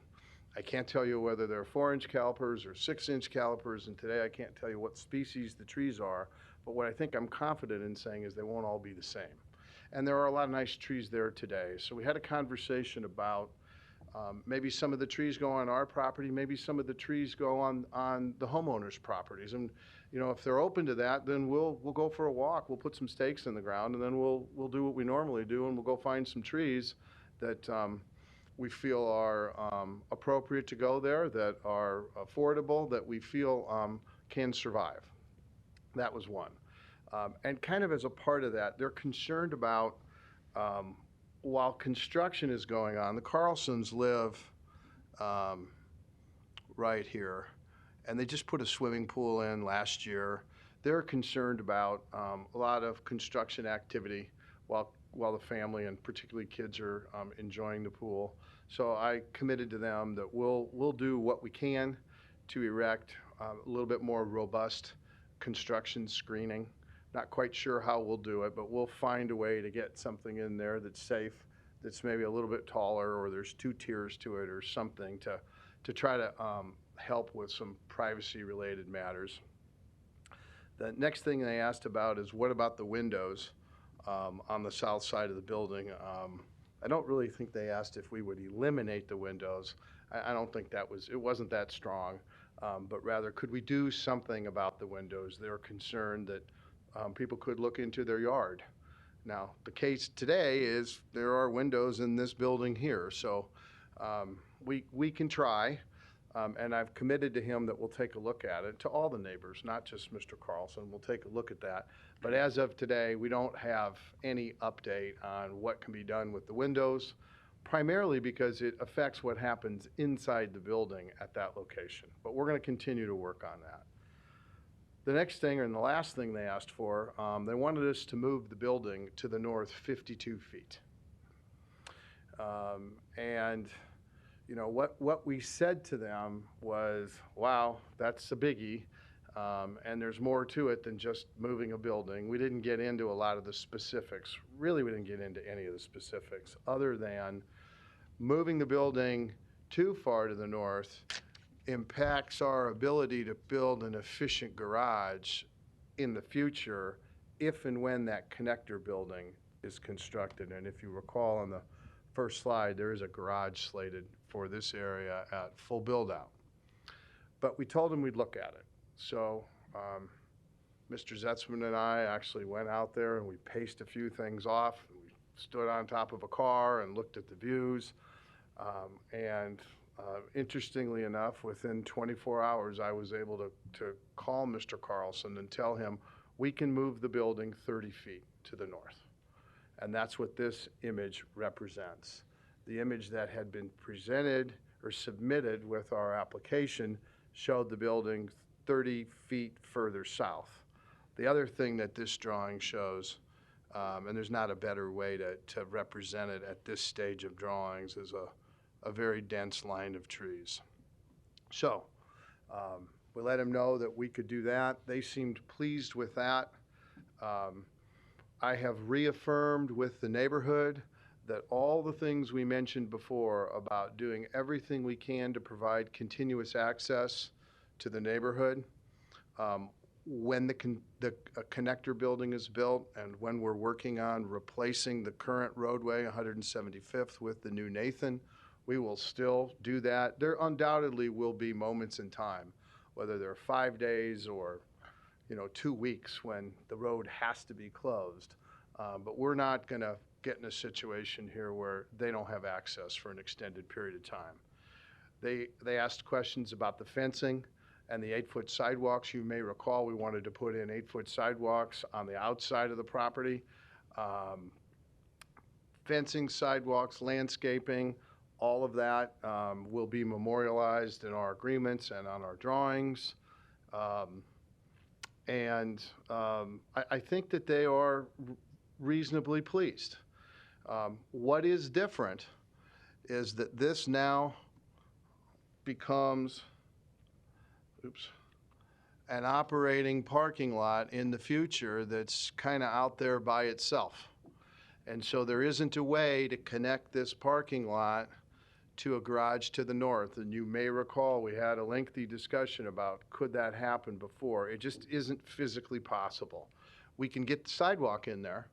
I can't tell you whether they're 4-inch calipers or 6-inch calipers, and today I can't tell you what species the trees are, but what I think I'm confident in saying is they won't all be the same. And there are a lot of nice trees there today. So we had a conversation about maybe some of the trees go on our property, maybe some of the trees go on the homeowners' properties. And you know, if they're open to that, then we'll go for a walk. We'll put some stakes in the ground, and then we'll do what we normally do, and we'll go find some trees that we feel are appropriate to go there, that are affordable, that we feel can survive. That was one. And kind of as a part of that, they're concerned about while construction is going on, the Carlsons live right here, and they just put a swimming pool in last year. They're concerned about a lot of construction activity while the family and particularly kids are enjoying the pool. So I committed to them that we'll do what we can to erect a little bit more robust construction screening. Not quite sure how we'll do it, but we'll find a way to get something in there that's safe, that's maybe a little bit taller, or there's 2 tiers to it or something to try to help with some privacy-related matters. The next thing they asked about is what about the windows on the south side of the building? I don't really think they asked if we would eliminate the windows. I don't think it wasn't that strong, but rather could we do something about the windows? They're concerned that people could look into their yard. Now, the case today is there are windows in this building here, so we can try, and I've committed to him that we'll take a look at it, to all the neighbors, not just Mr. Carlson. We'll take a look at that. But as of today, we don't have any update on what can be done with the windows, primarily because it affects what happens inside the building at that location. But we're going to continue to work on that. The next thing, and the last thing they asked for, they wanted us to move the building to the north 52 feet. And you know, what we said to them was, wow, that's a biggie, and there's more to it than just moving a building. We didn't get into a lot of the specifics. Really, we didn't get into any of the specifics other than moving the building too far to the north impacts our ability to build an efficient garage in the future if and when that connector building is constructed. And if you recall on the first slide, there is a garage slated for this area at full build out. But we told them we'd look at it. So Mr. Zetzman and I actually went out there and we paced a few things off. We stood on top of a car and looked at the views. And Interestingly enough, within 24 hours, I was able to call Mr. Carlson and tell him, we can move the building 30 feet to the north. And that's what this image represents. The image that had been presented or submitted with our application showed the building 30 feet further south. The other thing that this drawing shows, and there's not a better way to represent it at this stage of drawings, is a very dense line of trees. So we let them know that we could do that. They seemed pleased with that. I have reaffirmed with the neighborhood that all the things we mentioned before about doing everything we can to provide continuous access to the neighborhood, when the connector building is built and when we're working on replacing the current roadway 175th with the new Nathan, we will still do that. There undoubtedly will be moments in time, whether they're 5 days or 2 weeks when the road has to be closed. But we're not going to get in a situation here where they don't have access for an extended period of time. They asked questions about the fencing and the 8-foot sidewalks. You may recall we wanted to put in 8-foot sidewalks on the outside of the property. Fencing, sidewalks, landscaping, all of that will be memorialized in our agreements and on our drawings. I think that they are reasonably pleased. What is different is that this now becomes an operating parking lot in the future that's kind of out there by itself. And so there isn't a way to connect this parking lot to a garage to the north. And you may recall we had a lengthy discussion about could that happen before. It just isn't physically possible. We can get the sidewalk in there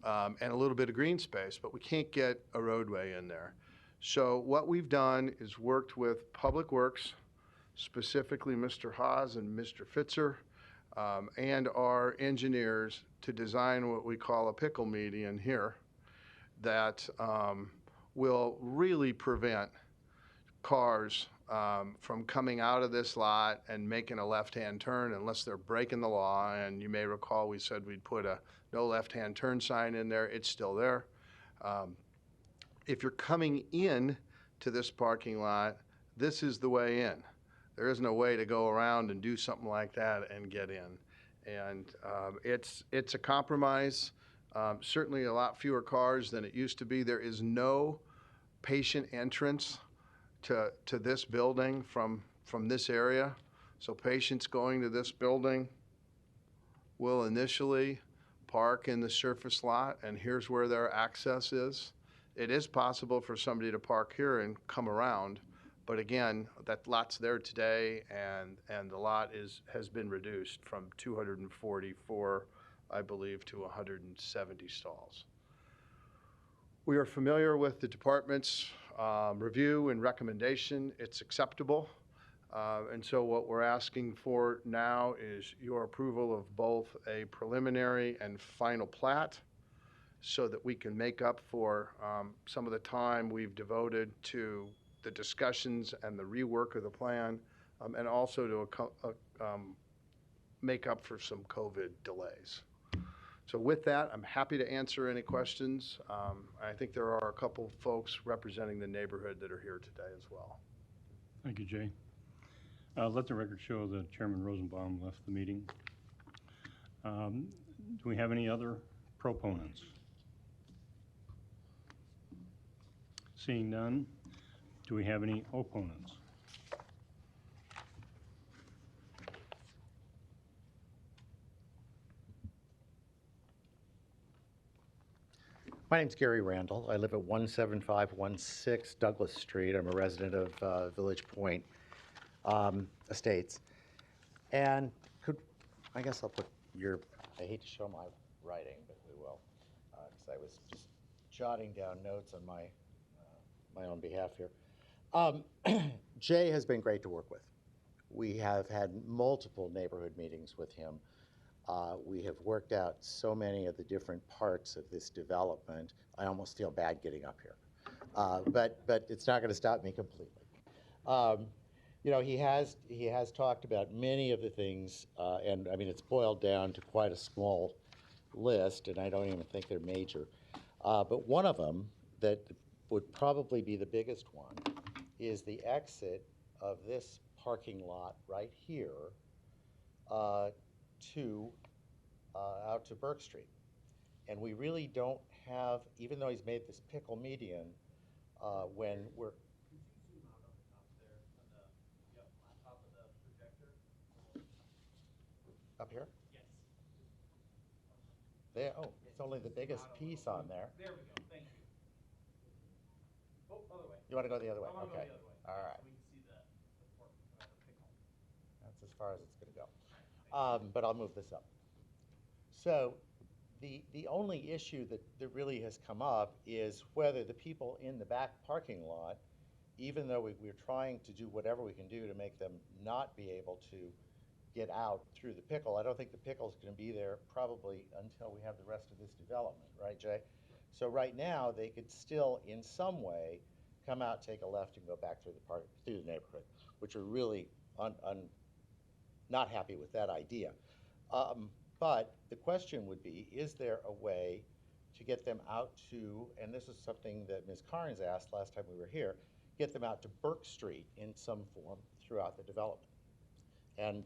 and a little bit of green space, but we can't get a roadway in there. So what we've done is worked with Public Works, specifically Mr. Haas and Mr. Fitzer, and our engineers to design what we call a pickle median here that will really prevent cars from coming out of this lot and making a left-hand turn unless they're breaking the law. And you may recall we said we'd put a no left-hand turn sign in there. It's still there. If you're coming in to this parking lot, this is the way in. There isn't a way to go around and do something like that and get in. And it's a compromise. Certainly a lot fewer cars than it used to be. There is no patient entrance to this building from this area. So patients going to this building will initially park in the surface lot, and here's where their access is. It is possible for somebody to park here and come around, but again, that lot's there today, and the lot has been reduced from 244, I believe, to 170 stalls. We are familiar with the department's review and recommendation. It's acceptable. And so what we're asking for now is your approval of both a preliminary and final plat so that we can make up for some of the time we've devoted to the discussions and the rework of the plan, and also to make up for some COVID delays. So with that, I'm happy to answer any questions. I think there are a couple folks representing the neighborhood that are here today as well. Thank you, Jay. Let the record show that Chairman Rosenbaum left the meeting. Do we have any other proponents? Seeing none, do we have any opponents? My name's Gary Randall. I live at 17516 Douglas Street. I'm a resident of Village Point Estates. And I guess I'll put I hate to show my writing, but we will, because I was just jotting down notes on my own behalf here. Jay has been great to work with. We have had multiple neighborhood meetings with him. We have worked out so many of the different parts of this development. I almost feel bad getting up here. But it's not going to stop me completely. You know, he has talked about many of the things, and I mean, it's boiled down to quite a small list, and I don't even think they're major. But one of them that would probably be the biggest one is the exit of this parking lot right here to out to Burke Street. And we really don't have, even though he's made this pickle median, when we're up here? Yes. There, oh, it's only the biggest piece on there. There we go, thank you. Oh, other way. You want to go the other way? I want to Okay. go the other way. All right. So we can see the pickle. That's as far as it's going to go. But I'll move this up. So the only issue that really has come up is whether the people in the back parking lot, even though we're trying to do whatever we can do to make them not be able to get out through the pickle, I don't think the pickle's going to be there probably until we have the rest of this development, right, Jay? So right now, they could still, in some way, come out, take a left, and go back through the neighborhood, which are really not happy with that idea. But the question would be, is there a way to get them out to, and this is something that Ms. Carnes asked last time we were here, get them out to Burke Street in some form throughout the development? And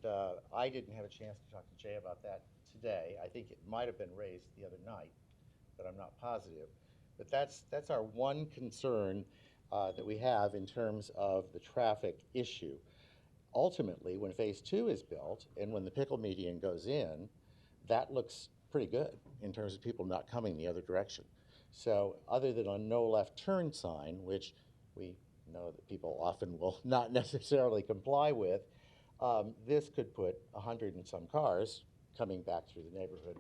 I didn't have a chance to talk to Jay about that today. I think it might have been raised the other night, but I'm not positive. But that's our one concern that we have in terms of the traffic issue. Ultimately, when Phase 2 is built and when the pickle median goes in, that looks pretty good in terms of people not coming the other direction. So other than a no left turn sign, which we know that people often will not necessarily comply with, this could put 100 and some cars coming back through the neighborhood,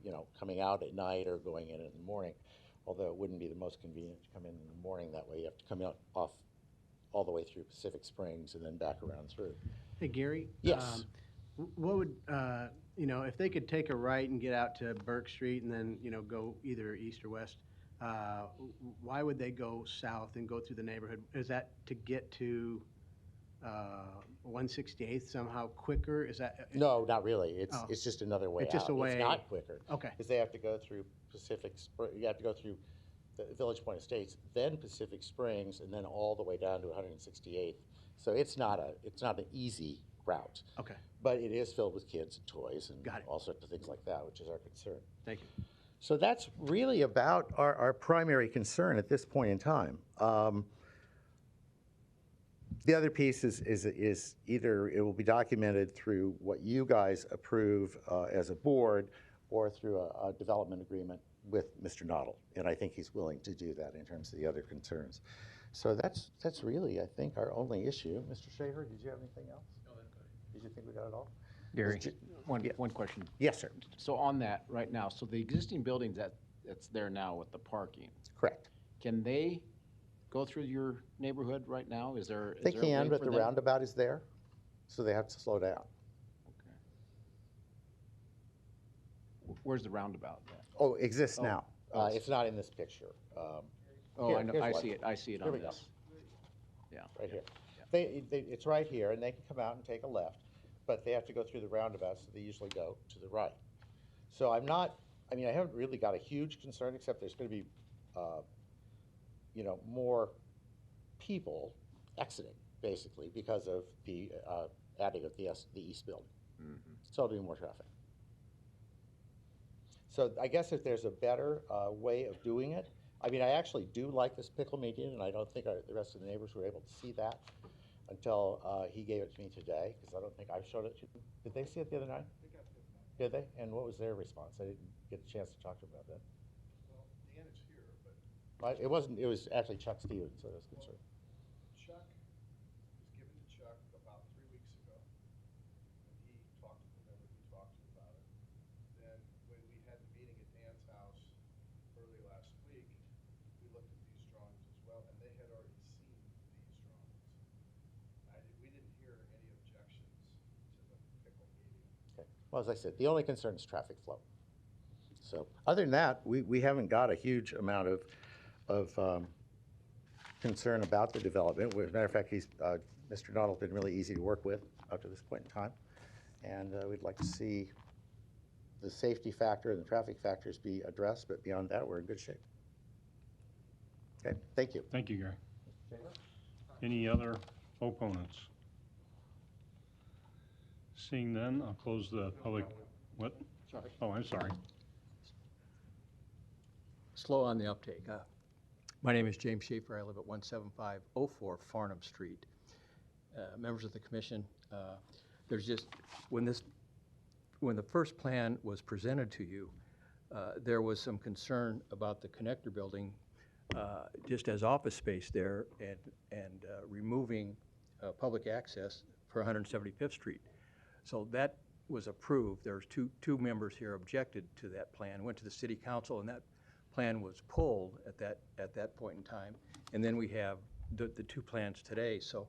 you know, coming out at night or going in the morning, although it wouldn't be the most convenient to come in the morning that way. You have to come out off all the way through Pacific Springs and then back around through. Hey, Gary? Yes. What would, you know, if they could take a right and get out to Burke Street and then, you know, go either east or west, why would they go south and go through the neighborhood? Is that to get to 168th somehow quicker? Is that? No, not really. It's just another way It's just out. a way. It's not quicker. Okay. Because they have to go through you have to go through the Village Point Estates, then Pacific Springs, and then all the way down to 168th. So it's not an easy route. Okay. But it is filled with kids and toys and all sorts of things like that, which is our concern. Thank you. So that's really about our primary concern at this point in time. The other piece is either it will be documented through what you guys approve as a board or through a development agreement with Mr. Noddle. And I think he's willing to do that in terms of the other concerns. So that's really, I think, our only issue. Mr. Shaver, did you have anything else? No, that's good. Did you think we got it all? Gary, one question. Yes, sir. So on that right now, so the existing buildings that's there now with the parking. Correct. Can they go through your neighborhood right now? Is there? They can, but the roundabout is there, so they have to slow down. Where's the roundabout at? Oh, exists now. It's not in this picture. I know. I see it. I see it on this. Yeah. Right here. It's right here, and they can come out and take a left, but they have to go through the roundabout, so they usually go to the right. So I haven't really got a huge concern, except there's going to be, more people exiting, basically, because of the adding of the east building. Mm-hmm. So it'll be more traffic. So I guess if there's a better way of doing it, I actually do like this pickle median, and I don't think the rest of the neighbors were able to see that until he gave it to me today, because I don't think I showed it to them. Did they see it the other night? Did they? And what was their response? I didn't get a chance to talk to them about that. Well, Dan is here, but It wasn't. It was actually Chuck Stevens that I was concerned. Chuck was given to Chuck about 3 weeks ago, and he talked to whomever he talked to about it. Then when we had the meeting at Dan's house early last week, we looked at these drawings as well, and they had already seen these drawings. We didn't hear any objections to the pickle median. Okay. Well, as I said, the only concern is traffic flow. So other than that, we haven't got a huge amount of concern about the development. As a matter of fact, Mr. Donald's been really easy to work with up to this point in time. And we'd like to see the safety factor and the traffic factors be addressed, but beyond that, we're in good shape. Okay, thank you. Thank you, Gary. Any other opponents? Seeing none, I'll close the public, what? Sorry. Oh, I'm sorry. Slow on the uptake. My name is James Schaefer. I live at 17504 Farnham Street. Members of the commission, there's just, when the first plan was presented to you, there was some concern about the connector building just as office space there and removing public access for 175th Street. So that was approved. There was two members here objected to that plan, went to the city council, and that plan was pulled at that point in time. And then we have the two plans today. So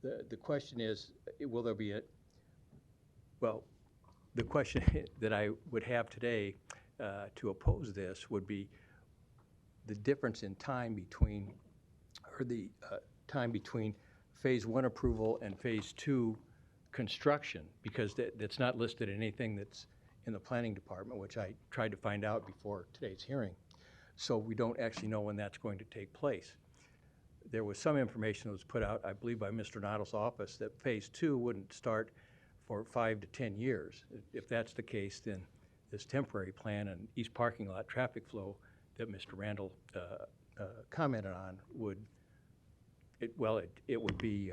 the question is, will there be well, the question that I would have today to oppose this would be the difference in time between, or the time between phase 1 approval and phase 2 construction, because that's not listed in anything that's in the planning department, which I tried to find out before today's hearing. So we don't actually know when that's going to take place. There was some information that was put out, I believe, by Mr. Noddle's office that phase 2 wouldn't start for 5 to 10 years. If that's the case, then this temporary plan and east parking lot traffic flow that Mr. Randall commented on would, it would be,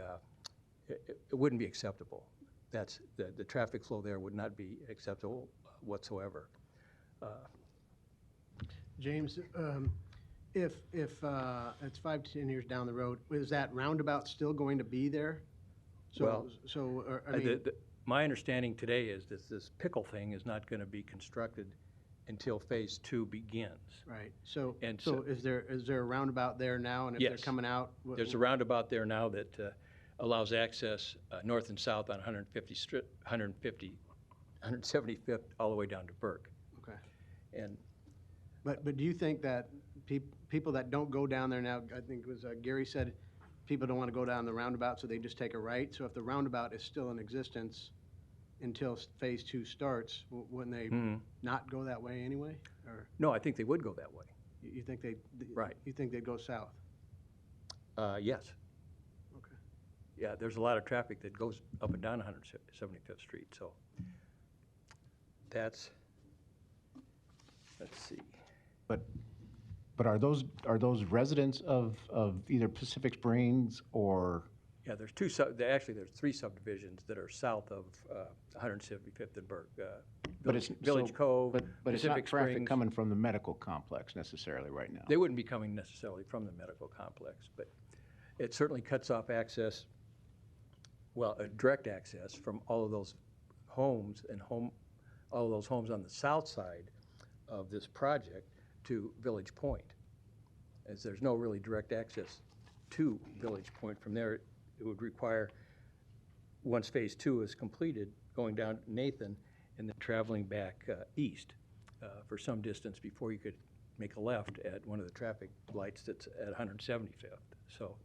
it wouldn't be acceptable. That's the traffic flow there would not be acceptable whatsoever. James, if it's 5 to 10 years down the road, is that roundabout still going to be there? My understanding today is that this pickle thing is not going to be constructed until phase 2 begins. Right. So so is there a roundabout there now? And if they're coming out, there's a roundabout there now that allows access north and south on 175th all the way down to Burke. Okay. And but do you think that people that don't go down there now, I think it was Gary said, people don't want to go down the roundabout, so they just take a right. So if the roundabout is still in existence until phase 2 starts, wouldn't they not go that way anyway? Or no, I think they would go that way. you think they? Right. You think they'd go south? Yes. Okay. Yeah, there's a lot of traffic that goes up and down 175th Street, so that's, let's see. But are those residents of either Pacific Springs or? Yeah, there's actually there's 3 subdivisions that are south of 175th and Burke. Village Cove, but it's Pacific not traffic Springs. coming from the medical complex necessarily right now. They wouldn't be coming necessarily from the medical complex, but it certainly cuts off access, direct access from all of those homes all of those homes on the south side of this project to Village Point, as there's no really direct access to Village Point. From there, it would require, once phase 2 is completed, going down Nathan and then traveling back east for some distance before you could make a left at one of the traffic lights that's at 175th. So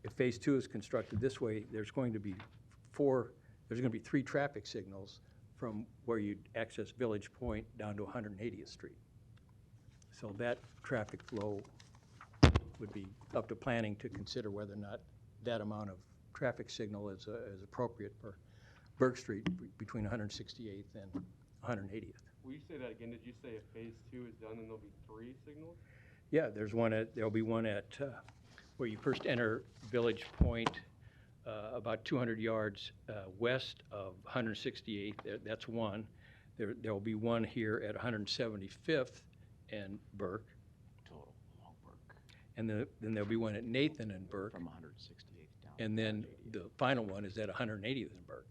if phase 2 is constructed this way, there's going to be 3 traffic signals from where you'd access Village Point down to 180th Street. So that traffic flow would be up to planning to consider whether or not that amount of traffic signal is appropriate for Burke Street between 168th and 180th. Will you say that again? Did you say if phase 2 is done, then there'll be 3 signals? Yeah, there'll be one at where you first enter Village Point, about 200 yards west of 168th. That's one. There'll be one here at 175th and Burke. Total along Burke. And then there'll be one at Nathan and Burke. From 168th down. And then the final one is at 180th and Burke.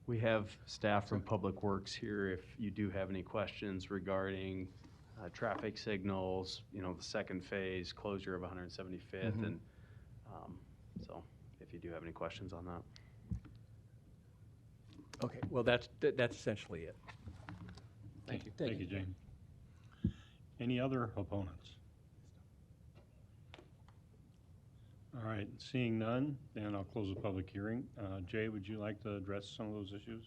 We have staff from Public Works here if you do have any questions regarding traffic signals, the second phase, closure of 175th, and so if you do have any questions on that. Okay, well, that's essentially it. Thank you, James. Any other opponents? All right, seeing none, then I'll close the public hearing. Jay, would you like to address some of those issues?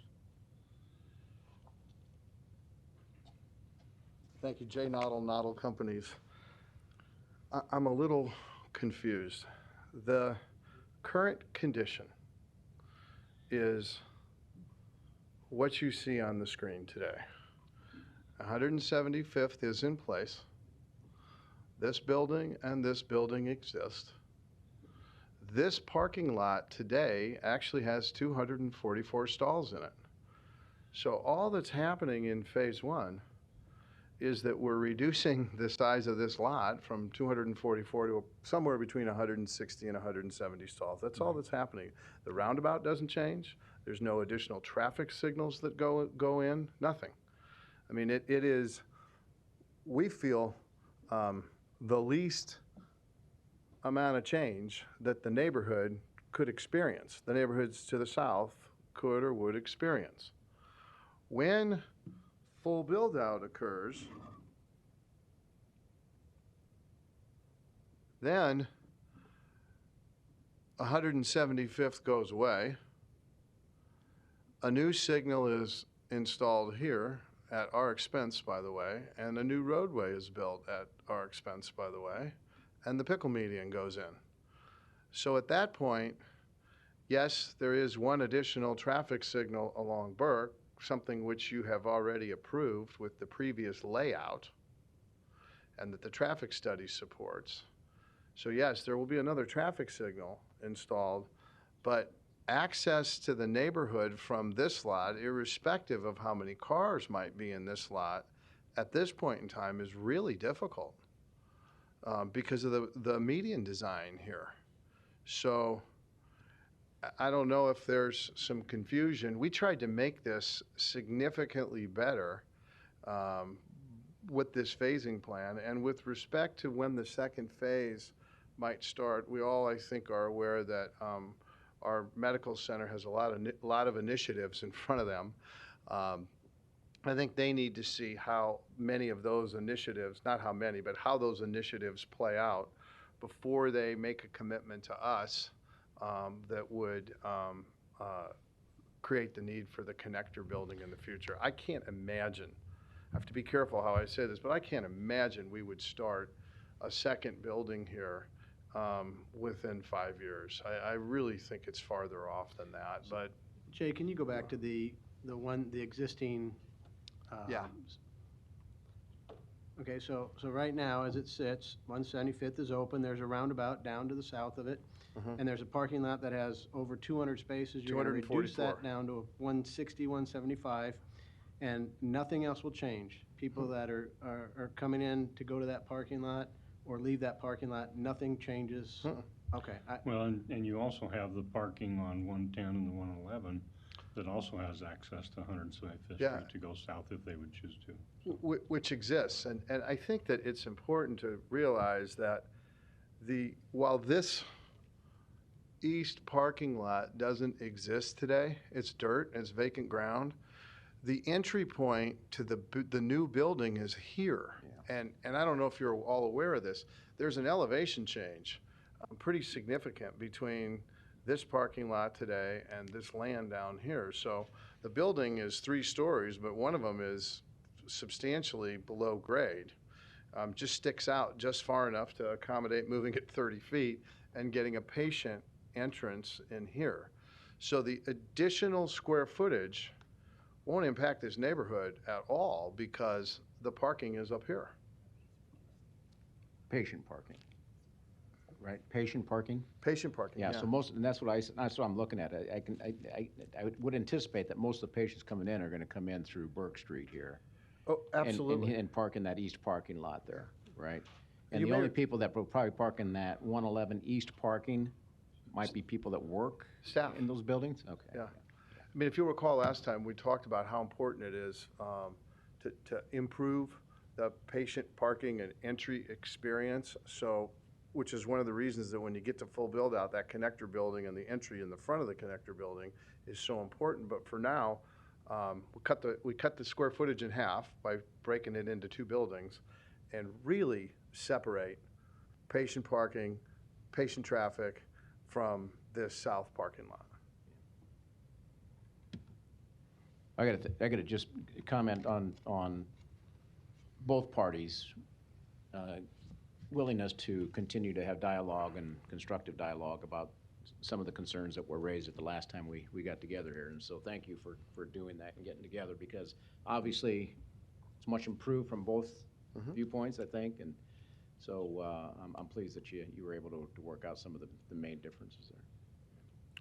Thank you, Jay Noddle Companies. I'm a little confused. The current condition is what you see on the screen today. 175th is in place. This building and this building exist. This parking lot today actually has 244 stalls in it. So all that's happening in phase one is that we're reducing the size of this lot from 244 to somewhere between 160 and 170 stalls. That's all that's happening. The roundabout doesn't change. There's no additional traffic signals that go in, nothing. I mean, it is, we feel, the least amount of change that the neighborhood could experience. The neighborhoods to the south could or would experience. When full build-out occurs, then 175th goes away. A new signal is installed here at our expense, by the way, and a new roadway is built at our expense, by the way, and the pickle median goes in. So at that point, yes, there is one additional traffic signal along Burke, something which you have already approved with the previous layout and that the traffic study supports. So yes, there will be another traffic signal installed, but access to the neighborhood from this lot, irrespective of how many cars might be in this lot, at this point in time is really difficult because of the median design here. So I don't know if there's some confusion. We tried to make this significantly better with this phasing plan. And with respect to when the second phase might start, we all, I think, are aware that our medical center has a lot of initiatives in front of them. I think they need to see how many of those initiatives, not how many, but how those initiatives play out before they make a commitment to us that would create the need for the connector building in the future. I can't imagine, I have to be careful how I say this, but I can't imagine we would start a second building here within 5 years. I really think it's farther off than that, but. Jay, can you go back to the existing? Yeah. Okay, so right now, as it sits, 175th is open, there's a roundabout down to the south of it, and there's a parking lot that has over 200 spaces. You're gonna reduce that down to 160, 175, and nothing else will change. People that are coming in to go to that parking lot or leave that parking lot, nothing changes? Okay. Well, and you also have the parking on 110 and the 111 that also has access to 175th Yeah. Street to go south if they would choose to. Which exists, and I think that it's important to realize that while this east parking lot doesn't exist today, it's dirt, it's vacant ground, the entry point to the new building is here. Yeah. And I don't know if you're all aware of this, there's an elevation change, pretty significant between this parking lot today and this land down here. So the building is 3 stories, but one of them is substantially below grade. Just sticks out just far enough to accommodate moving it 30 feet and getting a patient entrance in here. So the additional square footage won't impact this neighborhood at all because the parking is up here. Patient parking, right? Patient parking? Patient parking, yeah. Yeah, so and that's what I'm looking at. I would anticipate that most of the patients coming in are gonna come in through Burke Street here. Oh, absolutely. And park in that east parking lot there, right? And You the may- only people that will probably park in that 111 east parking might be people that work Staff. in those buildings? Okay. Yeah. I mean, if you recall last time, we talked about how important it is to improve the patient parking and entry experience. So, which is one of the reasons that when you get to full build out, that connector building and the entry in the front of the connector building is so important. But for now, we cut the square footage in half by breaking it into 2 buildings. and really separate patient parking, patient traffic from this south parking lot. I gotta just comment on both parties' willingness to continue to have dialogue and constructive dialogue about some of the concerns that were raised at the last time we got together here. And so thank you for doing that and getting together, because obviously it's much improved from both viewpoints, I think. And so I'm pleased that you were able to work out some of the main differences there.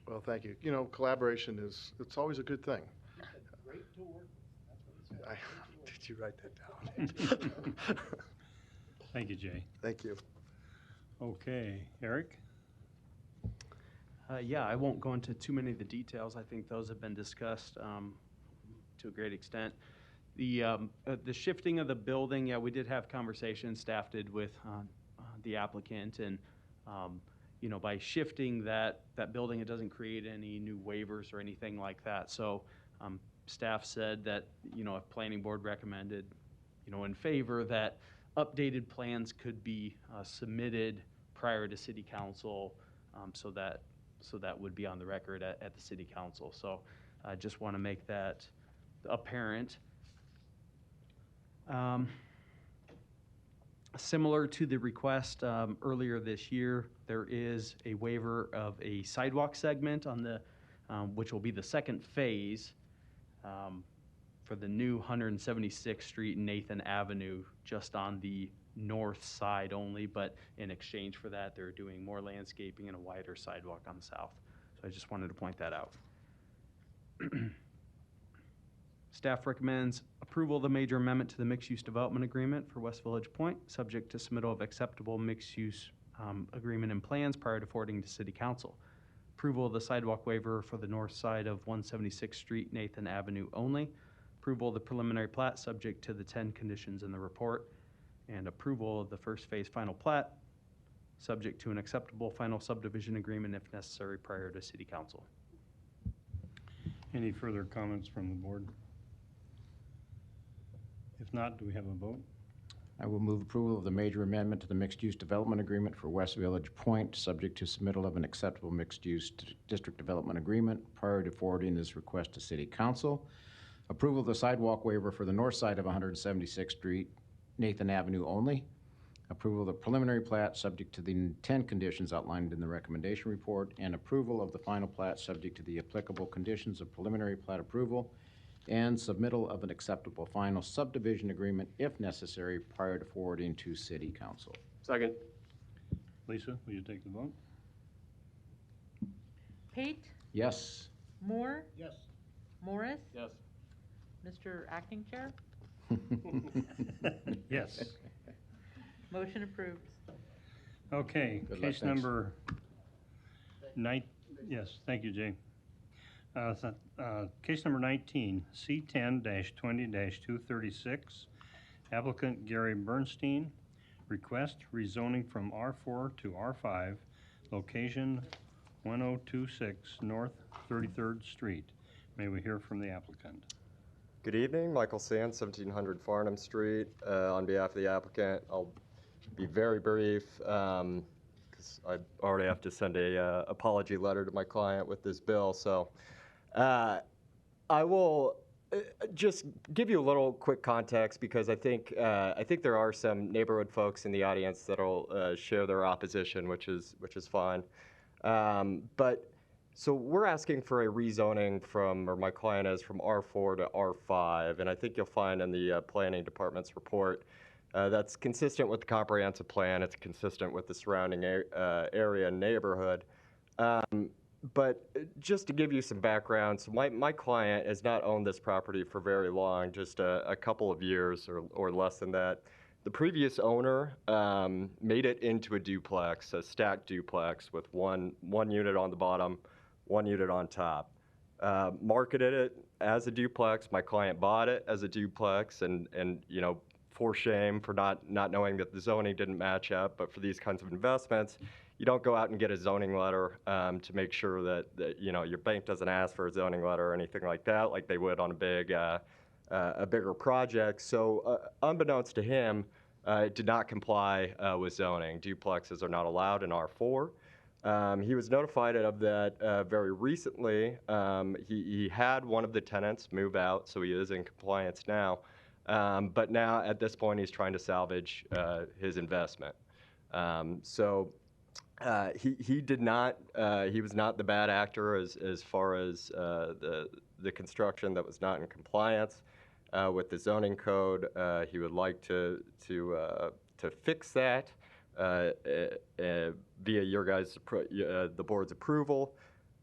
Well, thank you. You know, collaboration it's always a good thing. Great to work with. That's what he said. Did you write that down? Thank you, Jay. Thank you. Okay, Eric? Yeah, I won't go into too many of the details. I think those have been discussed to a great extent. The shifting of the building, yeah, we did have conversations, staff did, with the applicant, and you know, by shifting that building, it doesn't create any new waivers or anything like that. So staff said that, you know, if planning board recommended, you know, in favor, that updated plans could be submitted prior to city council, so that would be on the record at the city council. So I just want to make that apparent. Similar to the request earlier this year, there is a waiver of a sidewalk segment on the, which will be the second phase for the new 176th Street and Nathan Avenue, just on the north side only, but in exchange for that, they're doing more landscaping and a wider sidewalk on the south. So I just wanted to point that out. Staff recommends approval of the major amendment to the mixed-use development agreement for West Village Point, subject to submittal of acceptable mixed-use agreement and plans prior to forwarding to City Council. Approval of the sidewalk waiver for the north side of 176th Street, Nathan Avenue only. Approval of the preliminary plat, subject to the 10 conditions in the report. And approval of the first phase final plat, subject to an acceptable final subdivision agreement if necessary prior to City Council. Any further comments from the board? If not, do we have a vote? I will move approval of the major amendment to the mixed-use development agreement for West Village Point, subject to submittal of an acceptable mixed-use district development agreement prior to forwarding this request to City Council. Approval of the sidewalk waiver for the north side of 176th Street, Nathan Avenue only. Approval of the preliminary plat, subject to the 10 conditions outlined in the recommendation report, and approval of the final plat, subject to the applicable conditions of preliminary plat approval, and submittal of an acceptable final subdivision agreement, if necessary, prior to forwarding to City Council. Second. Lisa, will you take the vote? Pate, Yes. Moore, Yes. Morris, Yes. Mr. Acting Chair. Yes. Motion approved. Okay, Good luck, case thanks. number yes, thank you, Jay. Case number 19, C10-20-236, applicant Gary Bernstein, request rezoning from R4 to R5, location 1026 North 33rd Street. May we hear from the applicant? Good evening, Michael Sands, 1700 Farnham Street. On behalf of the applicant, I'll be very brief because I already have to send a apology letter to my client with this bill. So I will just give you a little quick context, because I think there are some neighborhood folks in the audience that'll share their opposition, which is fine. But so we're asking for a rezoning from, or my client is, from R4 to R5, and I think you'll find in the planning department's report that's consistent with the comprehensive plan. It's consistent with the surrounding area and neighborhood. But just to give you some background, so my client has not owned this property for very long, just a couple of years or less than that. The previous owner made it into a duplex, a stacked duplex with one unit on the bottom, one unit on top. Marketed it as a duplex. My client bought it as a duplex, and you know, for shame for not knowing that the zoning didn't match up. But for these kinds of investments, you don't go out and get a zoning letter to make sure that you know, your bank doesn't ask for a zoning letter or anything like that, like they would on a bigger project. So unbeknownst to him, it did not comply with zoning. Duplexes are not allowed in R4. He was notified of that very recently. He had one of the tenants move out, so he is in compliance now. But now, at this point, he's trying to salvage his investment. He did not. He was not the bad actor as far as the construction that was not in compliance with the zoning code. He would like to fix that via your guys' the board's approval.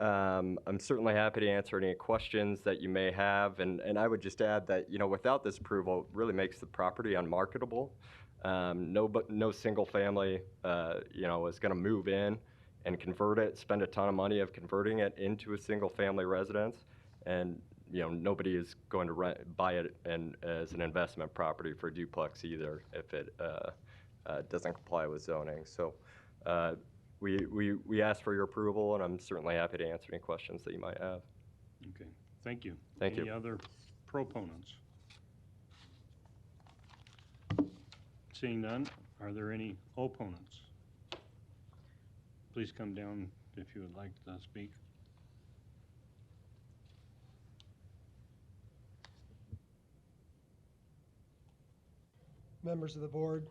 I'm certainly happy to answer any questions that you may have, and I would just add that without this approval, it really makes the property unmarketable. No single family is going to move in and convert it, spend a ton of money of converting it into a single family residence, and nobody is going to buy it as an investment property for a duplex either if it doesn't comply with zoning. So we ask for your approval, and I'm certainly happy to answer any questions that you might have. Okay, thank you. Thank you. Any other proponents? Seeing none, are there any opponents? Please come down if you would like to speak. Members of the board,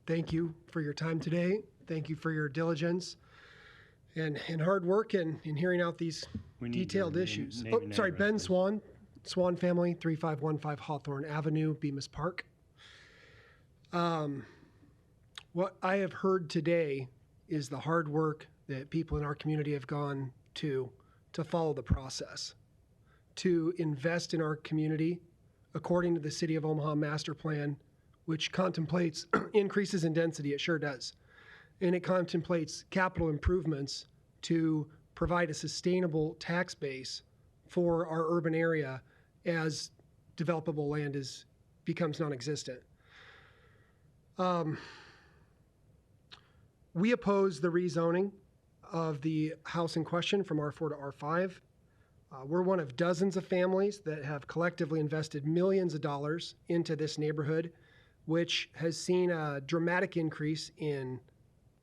thank you for your time today. Thank you for your diligence and hard work in hearing out these detailed issues. Ben Swan, Swan Family, 3515 Hawthorne Avenue, Bemis Park. What I have heard today is the hard work that people in our community have gone to follow the process, to invest in our community according to the City of Omaha Master Plan, which contemplates increases in density. It sure does. And it contemplates capital improvements to provide a sustainable tax base for our urban area as developable land becomes non-existent. We oppose the rezoning of the house in question from R4 to R5. We're one of dozens of families that have collectively invested millions of dollars into this neighborhood, which has seen a dramatic increase in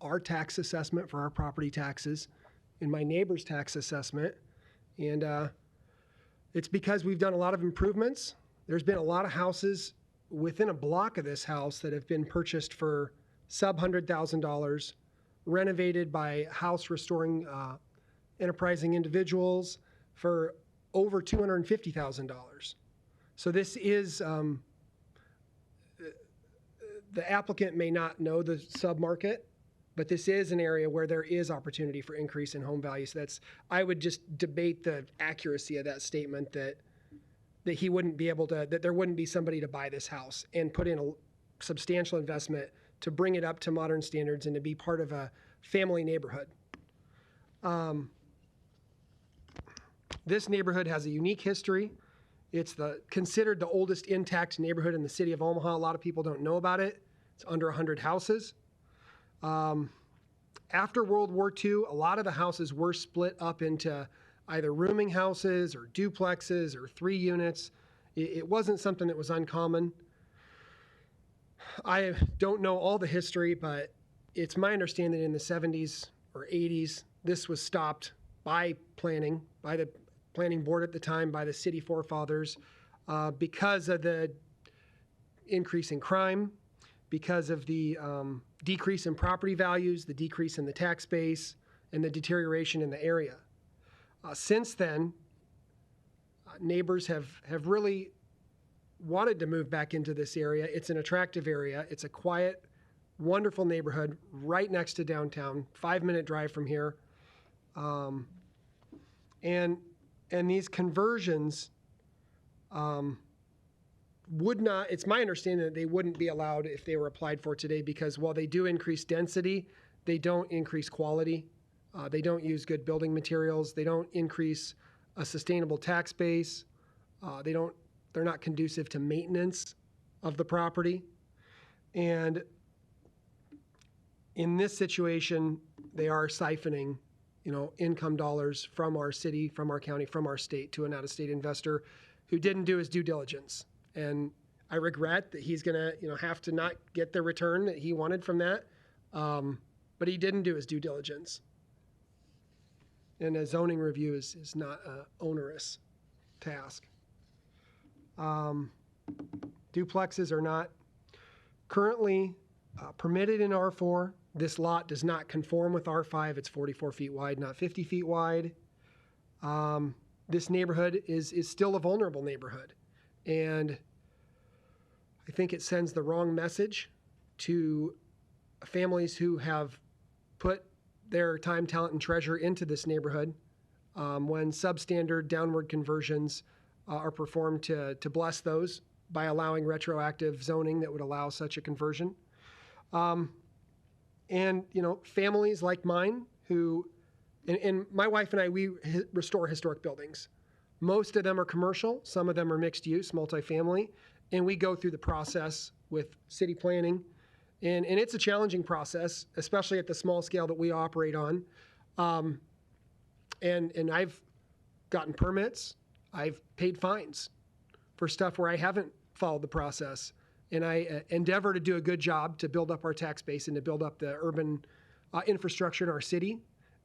our tax assessment for our property taxes, in my neighbor's tax assessment. And it's because we've done a lot of improvements. There's been a lot of houses within a block of this house that have been purchased for sub $100,000, renovated by house restoring enterprising individuals for over $250,000. So this is, the applicant may not know the submarket, but this is an area where there is opportunity for increase in home values. I would just debate the accuracy of that statement that he wouldn't be able to, that there wouldn't be somebody to buy this house and put in a substantial investment to bring it up to modern standards and to be part of a family neighborhood. This neighborhood has a unique history. It's considered the oldest intact neighborhood in the city of Omaha. A lot of people don't know about it. It's under 100 houses. After World War II, a lot of the houses were split up into either rooming houses or duplexes or 3 units. It wasn't something that was uncommon. I don't know all the history, but it's my understanding that in the 70s or 80s, this was stopped by planning, by the planning board at the time, by the city forefathers, because of the increase in crime, because of the decrease in property values, the decrease in the tax base, and the deterioration in the area. Since then, neighbors have really wanted to move back into this area. It's an attractive area. It's a quiet, wonderful neighborhood right next to downtown, 5-minute drive from here. And these conversions would not, it's my understanding that they wouldn't be allowed if they were applied for today, because while they do increase density, they don't increase quality. They don't use good building materials. They don't increase a sustainable tax base. They're not conducive to maintenance of the property. And in this situation, they are siphoning, income dollars from our city, from our county, from our state to an out-of-state investor who didn't do his due diligence. And I regret that he's gonna, have to not get the return that he wanted from that. But he didn't do his due diligence. And a zoning review is not an onerous task. Duplexes are not currently permitted in R4. This lot does not conform with R5. It's 44 feet wide, not 50 feet wide. This neighborhood is still a vulnerable neighborhood. And I think it sends the wrong message to families who have put their time, talent, and treasure into this neighborhood when substandard downward conversions are performed to bless those by allowing retroactive zoning that would allow such a conversion. And, families like mine who, and my wife and I, we restore historic buildings. Most of them are commercial. Some of them are mixed use, multifamily. And we go through the process with city planning. And it's a challenging process, especially at the small scale that we operate on. And I've gotten permits. I've paid fines for stuff where I haven't followed the process. And I endeavor to do a good job to build up our tax base and to build up the urban infrastructure in our city.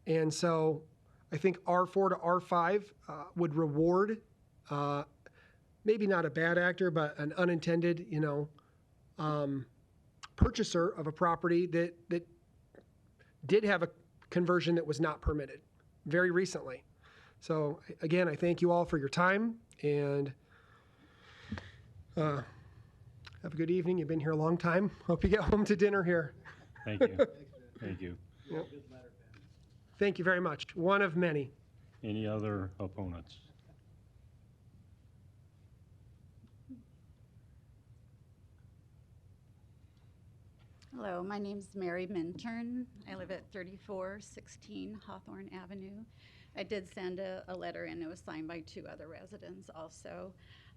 And so I think R4 to R5 would reward maybe not a bad actor, but an unintended, purchaser of a property that did have a conversion that was not permitted very recently. So again, I thank you all for your time, and have a good evening. You've been here a long time. Hope you get home to dinner here. Thank you. Thank you. Yep. Thank you very much. One of many. Any other opponents? Hello, my name is Mary Minturn. I live at 3416 Hawthorne Avenue. I did send a letter in. It was signed by 2 other residents also.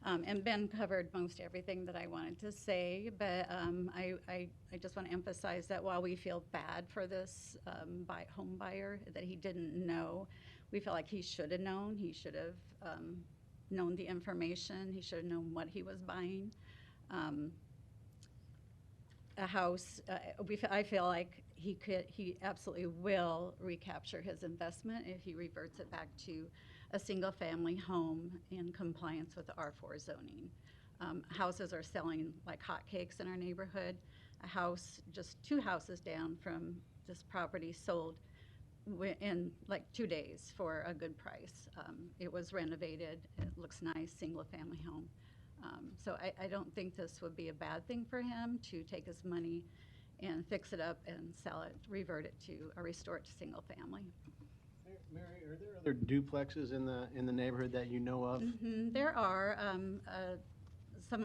And Ben covered most everything that I wanted to say, but I just want to emphasize that while we feel bad for this home buyer that he didn't know, we feel like he should have known. He should have known the information. He should have known what he was buying. A house, I feel like he absolutely will recapture his investment if he reverts it back to a single-family home in compliance with the R4 zoning. Houses are selling like hotcakes in our neighborhood. A house, just 2 houses down from this property, sold in like 2 days for a good price. It was renovated. It looks nice, single-family home. So I don't think this would be a bad thing for him to take his money and fix it up and sell it, revert it to, or restore it to single family. Mary, are there other duplexes in the neighborhood that you know of? Mm-hmm. There are.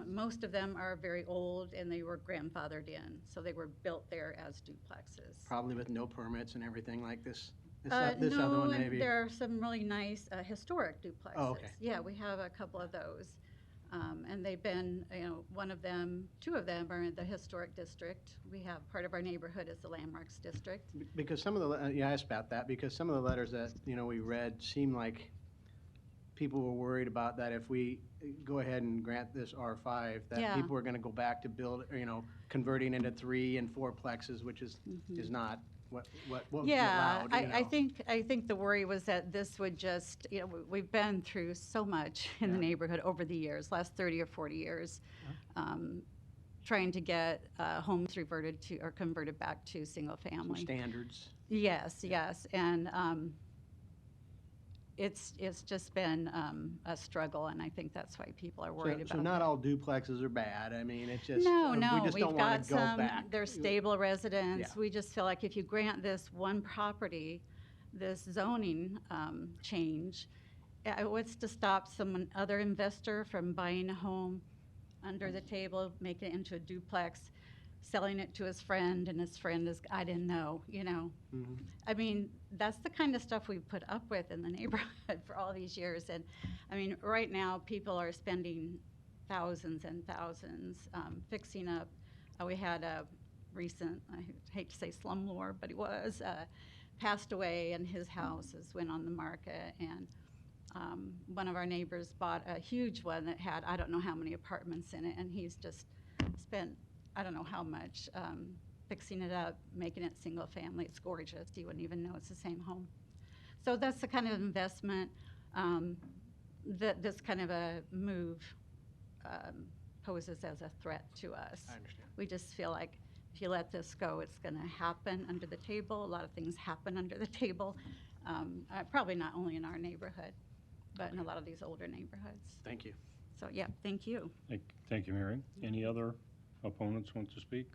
Most of them are very old and they were grandfathered in, so they were built there as duplexes. Probably with no permits and everything like this. This No, other one maybe. There are some really nice historic duplexes. Oh, okay. Yeah, we have a couple of those. And they've been, 2 of them are in the historic district. We have part of our neighborhood is the landmarks district. Because some of the, I asked about that, because some of the letters that, we read seemed like people were worried about that if we go ahead and grant this R5, that people are going to go back to build, converting into 3 and 4 plexes, which is not what would be allowed. I think the worry was that this would just, we've been through so much in the neighborhood over the years, last 30 or 40 years, trying to get homes reverted to or converted back to single family. Some standards. Yes, and it's just been a struggle, and I think that's why people are worried about it. So not all duplexes are bad. I mean, it's just no. we just don't want to go back. They're stable residents. Yeah. We just feel like if you grant this one property, this zoning change, what's to stop some other investor from buying a home under the table, making it into a duplex, selling it to his friend, and his friend is, I didn't know, Mm-hmm. I mean, that's the kind of stuff we've put up with in the neighborhood for all these years. And I mean, right now, people are spending thousands and thousands fixing up. We had a recent, I hate to say slumlord, but he was, passed away, and his houses went on the market. And One of our neighbors bought a huge one that had, I don't know how many apartments in it, and he's just spent, I don't know how much, fixing it up, making it single family. It's gorgeous. You wouldn't even know it's the same home. So that's the kind of investment that this kind of a move poses as a threat to us. I understand. We just feel like if you let this go, it's going to happen under the table. A lot of things happen under the table, probably not only in our neighborhood, but in a lot of these older neighborhoods. Thank you. So, yeah, thank you. Thank you, Mary. Any other opponents want to speak?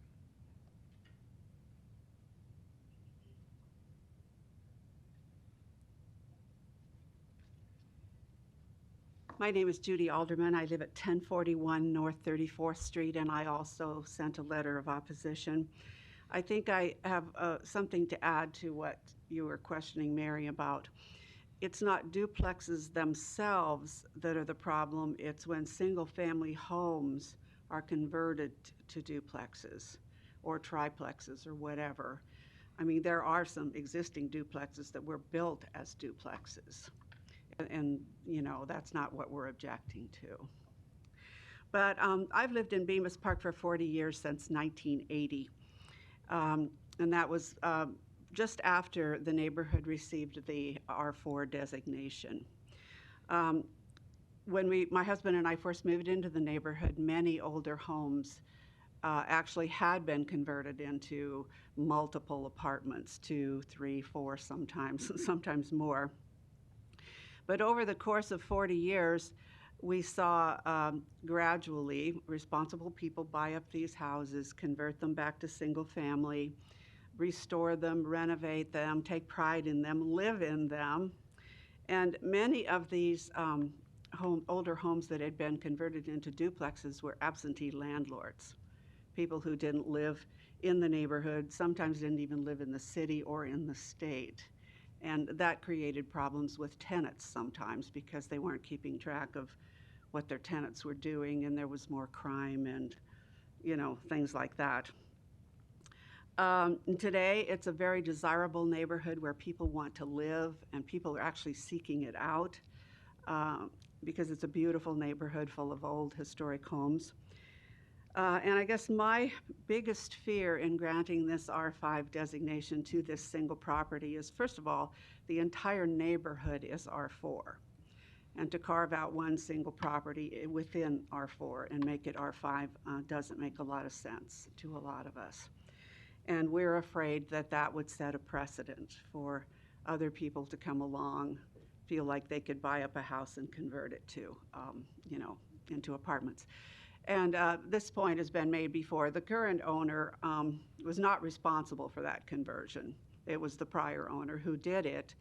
My name is Judy Alderman. I live at 1041 North 34th Street, and I also sent a letter of opposition. I think I have something to add to what you were questioning Mary about. It's not duplexes themselves that are the problem. It's when single-family homes are converted to duplexes or triplexes or whatever. I mean, there are some existing duplexes that were built as duplexes. And, you know, that's not what we're objecting to. But I've lived in Bemis Park for 40 years, since 1980. And that was just after the neighborhood received the R4 designation. When my husband and I first moved into the neighborhood, many older homes actually had been converted into multiple apartments, 2, 3, 4 sometimes, sometimes more. But over the course of 40 years, we saw gradually responsible people buy up these houses, convert them back to single family, restore them, renovate them, take pride in them, live in them. And many of these older homes that had been converted into duplexes were absentee landlords, people who didn't live in the neighborhood, sometimes didn't even live in the city or in the state. And that created problems with tenants sometimes because they weren't keeping track of what their tenants were doing, and there was more crime and, you know, things like that. Today, it's a very desirable neighborhood where people want to live, and people are actually seeking it out because it's a beautiful neighborhood full of old historic homes. And I guess my biggest fear in granting this R5 designation to this single property is, first of all, the entire neighborhood is R4. And to carve out one single property within R4 and make it R5 doesn't make a lot of sense to a lot of us. And we're afraid that that would set a precedent for other people to come along, feel like they could buy up a house and convert it to, you know, into apartments. And this point has been made before. The current owner was not responsible for that conversion. It was the prior owner who did it,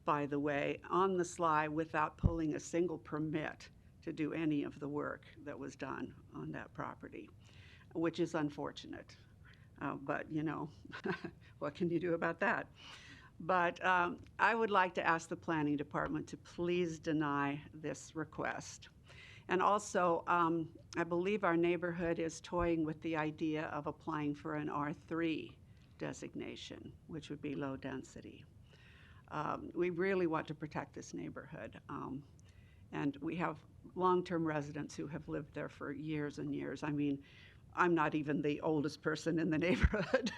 by the way, on the sly without pulling a single permit to do any of the work that was done on that property, which is unfortunate. But, you know, what can you do about that? But I would like to ask the planning department to please deny this request. And also, I believe our neighborhood is toying with the idea of applying for an R3 designation, which would be low density. We really want to protect this neighborhood. And we have long-term residents who have lived there for years and years. I mean, I'm not even the oldest person in the neighborhood.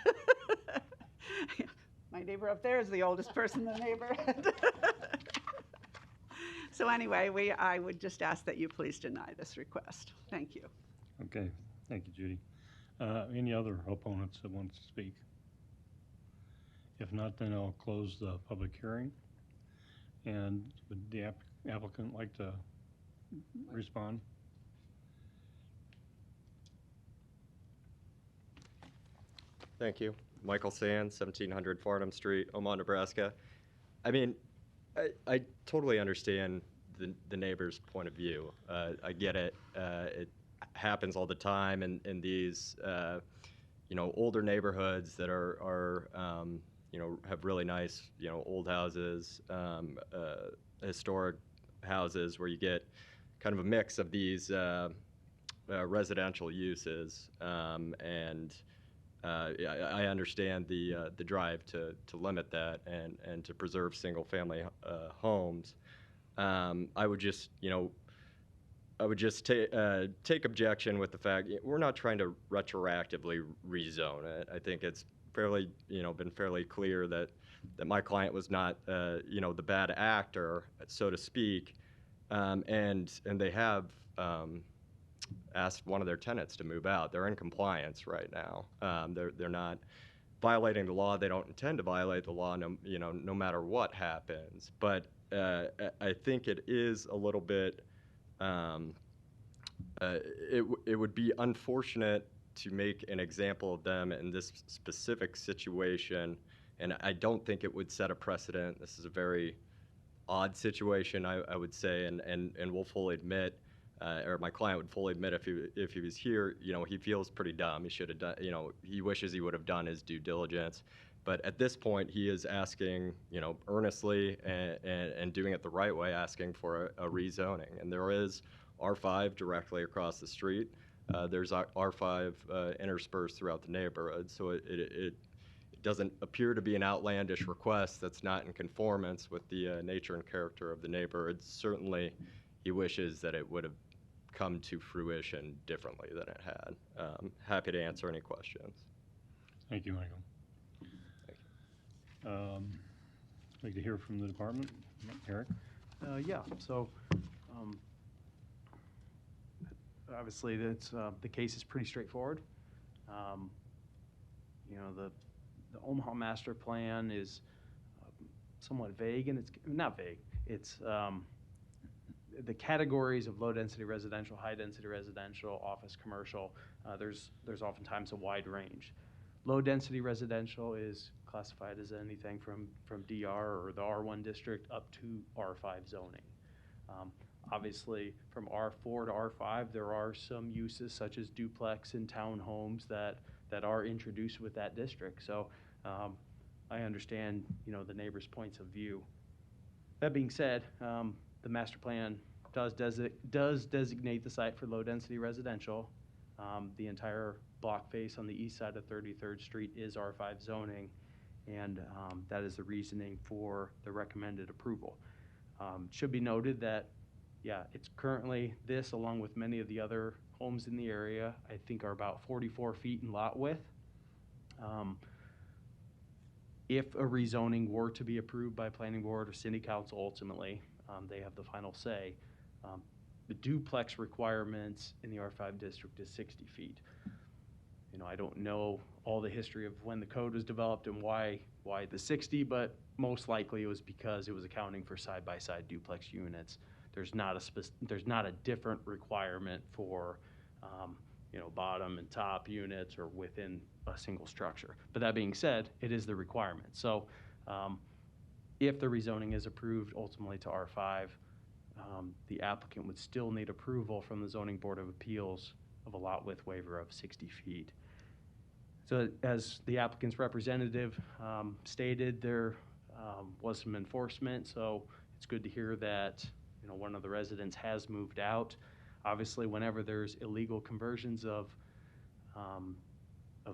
My neighbor up there is the oldest person in the neighborhood. So anyway, I would just ask that you please deny this request. Thank you. Okay, thank you, Judy. Any other opponents that want to speak? If not, then I'll close the public hearing. And would the applicant like to respond? Thank you. Michael Sands, 1700 Farnham Street, Omaha, Nebraska. I mean, I totally understand the neighbor's point of view. I get it. It happens all the time in these, you know, older neighborhoods that are you know, have really nice, you know, old houses, historic houses where you get kind of a mix of these residential uses. And I understand the drive to limit that and to preserve single-family homes. I would just, take objection with the fact we're not trying to retroactively rezone it. I think it's fairly, been fairly clear that my client was not, the bad actor, so to speak, and they have asked one of their tenants to move out. They're in compliance right now. They're not violating the law. They don't intend to violate the law, no matter what happens. But I think it is a little bit. It would be unfortunate to make an example of them in this specific situation, and I don't think it would set a precedent. This is a very odd situation, I would say, and we'll fully admit, or my client would fully admit if he was here, he feels pretty dumb. He should have done, he wishes he would have done his due diligence. But at this point, he is asking, earnestly and doing it the right way, asking for a rezoning. And there is R5 directly across the street. There's R5 interspersed throughout the neighborhood. So it doesn't appear to be an outlandish request that's not in conformance with the nature and character of the neighborhood. Certainly, he wishes that it would have come to fruition differently than it had. Happy to answer any questions. Thank you, Michael. I'd like to hear from the department. Eric? Yeah, so obviously that's, the case is pretty straightforward. The Omaha master plan is somewhat vague, and it's not vague. It's the categories of low-density residential, high-density residential, office, commercial. There's oftentimes a wide range. Low-density residential is classified as anything from DR or the R1 district up to R5 zoning. Obviously, from R4 to R5, there are some uses such as duplex and townhomes that are introduced with that district. So I understand, the neighbors' points of view. That being said, the master plan does designate the site for low-density residential. The entire block face on the east side of 33rd Street is R5 zoning, and that is the reasoning for the recommended approval. Should be noted that, yeah, it's currently this, along with many of the other homes in the area, I think are about 44 feet in lot width. If a rezoning were to be approved by planning board or city council, ultimately, they have the final say. The duplex requirements in the R5 district is 60 feet. I don't know all the history of when the code was developed and why the 60, but most likely it was because it was accounting for side-by-side duplex units. There's not a different requirement for bottom and top units or within a single structure. But that being said, it is the requirement. So if the rezoning is approved ultimately to R5, the applicant would still need approval from the Zoning Board of Appeals of a lot width waiver of 60 feet. So as the applicant's representative stated, there was some enforcement, so it's good to hear that one of the residents has moved out. Obviously, whenever there's illegal conversions of